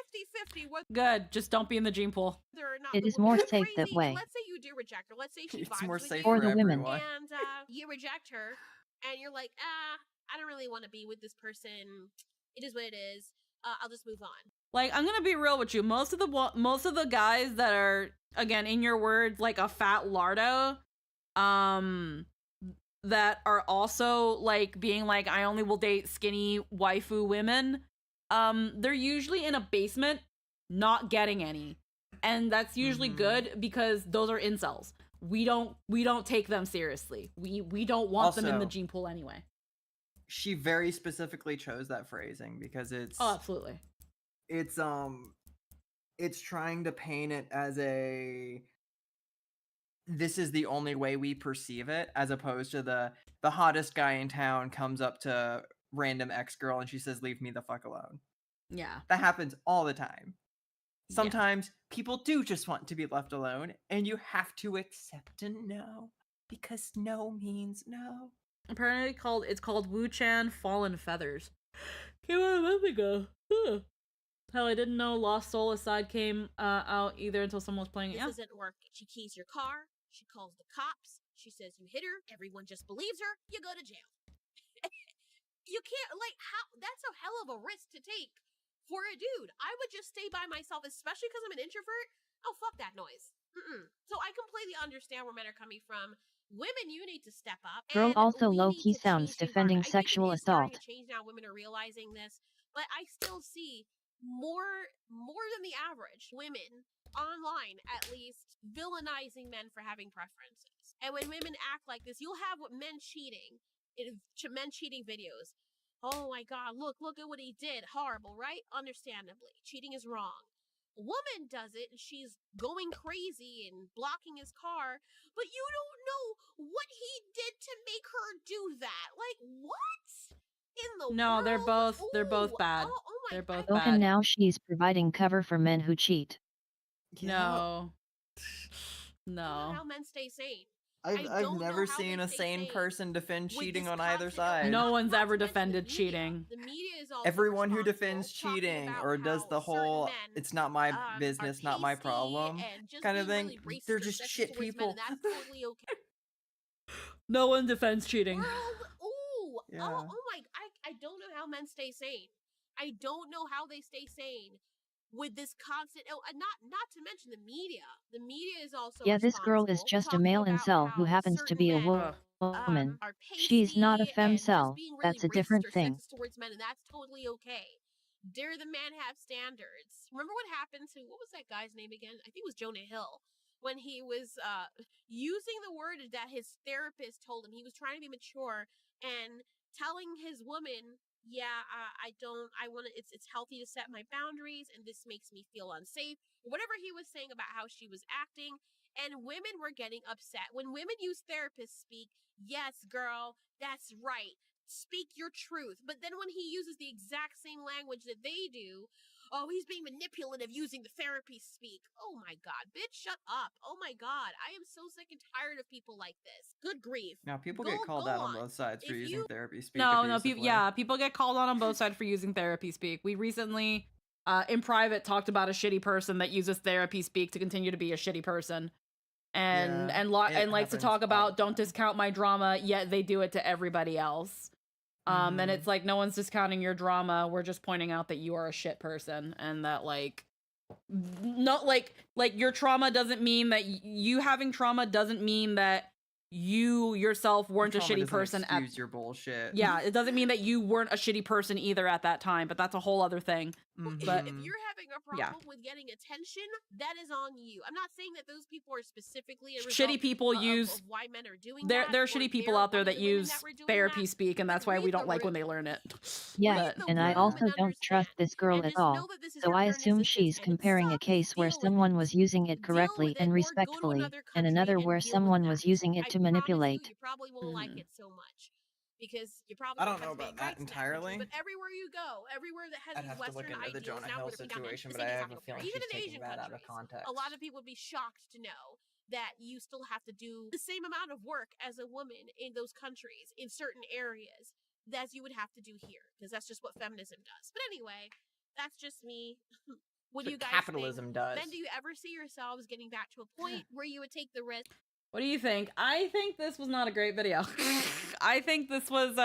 50-50 whether
Good. Just don't be in the gene pool.
or not.
It
the
is
woman
more
is
safe that
crazy,
way.
and let's say you do reject her. Let's say she
It's
vibes
more
with
safe
you,
For the women.
everyone.
and you reject her, and you're like, I don't really want to be with this person. It is what it is. I'll just move on.
Like, I'm gonna be real with you. Most of the guys that are, again, in your words, like a fat lardo, that are also like being like, I only will date skinny waifu women. They're usually in a basement, not getting any, and that's usually good because those are incels. We don't take them seriously. We don't want them in the
Also-
gene pool anyway.
She very specifically chose that phrasing because it's
absolutely.
It's trying to paint it as this is the only way we perceive it, as opposed to the hottest guy in town comes up to random ex-girl and she says, leave me the fuck alone.
Yeah.
That happens all the time. Sometimes people do just want to be left alone, and you have to accept a no, because no means no.
Apparently it's called Wu-Chan Fallen Feathers. Came out a month ago. Huh. Hell, I didn't know Lost Soul Aside came out either until someone was playing it.
This isn't working. She keys your car. She calls the cops. She says you hit her. Everyone just believes her. You go to jail. You can't, like, how? That's a hell of a risk to take for a dude. I would just stay by myself, especially because I'm an introvert. Oh, fuck that noise. So I completely understand where men are coming from. Women, you need to step up.
Girl
and
also
we
low-key
need to
sounds
change the
defending
environment. I think
sexual
it is starting
assault.
to change now. Women are realizing this, but I still see more than the average women online, at least, villainizing men for having preferences. And when women act like this, you'll have men cheating videos. Oh my god, look at what he did. Horrible, right? Understandably. Cheating is wrong. A woman does it and she's going crazy and blocking his car, but you don't know what he did to make her do that. Like, what? In the
No,
world?
they're both bad. They're both
Oh,
bad.
and now she's providing cover for men who cheat.
No.
I don't know
No.
how men stay sane.
I've never seen a sane person defend cheating on either side.
No one's ever defended cheating.
The media is also
Everyone who defends cheating or does the whole it's not my business, not my problem kind of thing, they're just shit people.
and that's totally okay.
No one defends cheating.
Ooh,
Yeah.
oh my, I don't know how men stay sane. I don't know how they stay sane with this constant, not to mention the media. The media is also
Yeah, this girl is just a male incel who happens to be a woman. She's not a femcel.
being really
That's a
racist
different
or
thing.
sexist towards men, and that's totally okay. Dare the man have standards. Remember what happened to, what was that guy's name again? I think it was Jonah Hill. When he was using the word that his therapist told him. He was trying to be mature and telling his woman I want to, it's healthy to set my boundaries, and this makes me feel unsafe. Whatever he was saying about how she was acting, and women were getting upset. When women use therapists speak, yes, girl, that's right. Speak your truth. But then when he uses the exact same language that they do, oh, he's being manipulative using the therapy speak. Oh my God, bitch, shut up. Oh my God, I am so sick and tired of people like this. Good grief.
Now people
Go-
get called
go
out on
on.
both sides for
If
using
you-
therapy speak
No,
abusively.
people get called on both sides for using therapy speak. We recently, in private, talked about a shitty person that uses therapy speak to continue to be a shitty person, and
Yeah,
and likes to
happens
talk
all
about don't discount my drama, yet they do it to everybody else. And
Mhm.
it's like, no one's discounting your drama. We're just pointing out that you are a shit person, and that not like your trauma doesn't mean that you having trauma doesn't mean that you yourself weren't a
Trauma
shitty
doesn't
person
excuse your bullshit.
yeah, it doesn't mean that you weren't a shitty person either at that time, but that's a whole other thing. But
If you're having a problem with getting attention, that is on you. I'm not saying that those people are specifically a
shitty
result
people
of
use
why men are doing
there
that.
are shitty people out there that use therapy speak, and that's why we don't like when they learn it.
Yeah,
But,
and I also don't trust this girl at all, so I assume she's comparing a case where someone was using it correctly and respectfully, and another where someone was using it to manipulate.
You probably won't like it so much. Because you probably
I don't
have
know
to pay
about that
price in
entirely.
But everywhere you go, everywhere that has
I'd
these
have to look
Western
into the
ideals
Jonah
now
Hill
that have become
situation, but
interesting
I
to
have
talk
a
about.
feeling
Even
she's
in
taking
Asian
that out of
countries,
context.
a lot of people would be shocked to know that you still have to do the same amount of work as a woman in those countries in certain areas as you would have to do here, because that's just what feminism does. But anyway, that's just me. What do you guys
capitalism
think?
does.
Men, do you ever see yourselves getting back to a point where you would take the risk?
what do you think? I think this was not a great video. I think this was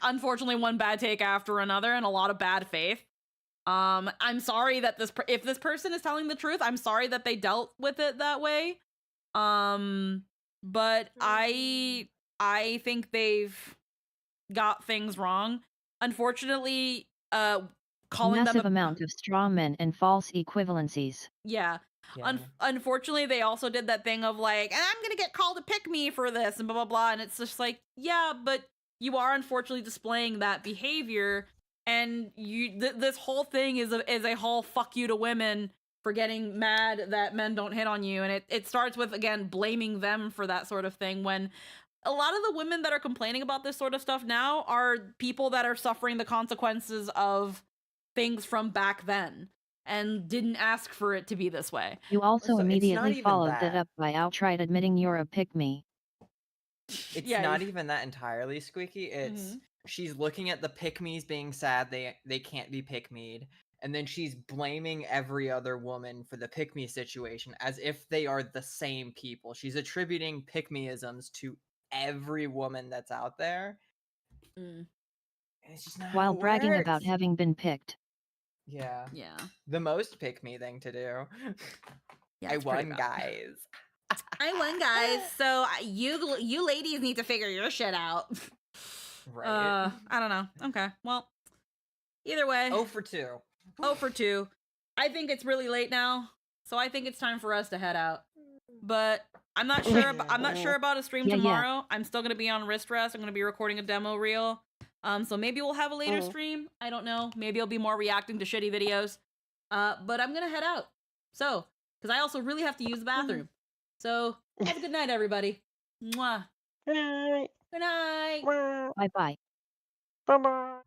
unfortunately one bad take after another and a lot of bad faith. I'm sorry that if this person is telling the truth, I'm sorry that they dealt with it that way. But I think they've got things wrong. Unfortunately, calling
Massive
them
amount of straw men and false equivalencies.
yeah.
Yeah.
Unfortunately, they also did that thing of like, and I'm gonna get called a pick me for this and blah blah blah, and it's just like, yeah, but you are unfortunately displaying that behavior, and this whole thing is a whole fuck you to women for getting mad that men don't hit on you, and it starts with, again, blaming them for that sort of thing, when a lot of the women that are complaining about this sort of stuff now are people that are suffering the consequences of things from back then and didn't ask for it to be this way.
You also
So,
immediately
even
followed
that.
that up by outright admitting you're a pick-me.
It's
Yeah,
not even that entirely, Squeaky. It's she's looking at the pick-me's being sad they can't be pick-me'd, and then she's blaming every other woman for the pick-me situation as if they are the same people. She's attributing pick-me-isms to every woman that's out there.
Mm.
It's just not
While
how it
bragging
works.
about having been picked.
Yeah.
Yeah.
The most pick-me thing to do.
Yeah,
I
it's pretty
won,
bad.
guys.
I won, guys. So you ladies need to figure your shit out.
Right.
I don't know. Okay. Well, either way.
0 for 2.
0 for 2. I think it's really late now, so I think it's time for us to head out. But I'm not sure. I'm not sure about a stream tomorrow. I'm still gonna be on wrist rest. I'm gonna be recording a demo reel. So maybe we'll have a later stream. I don't know. Maybe I'll be more reacting to shitty videos. But I'm gonna head out. So, because I also really have to use the bathroom. So, have a good night, everybody. Mwah.
Good night.
Good night.
Bye-bye.
Bye-bye.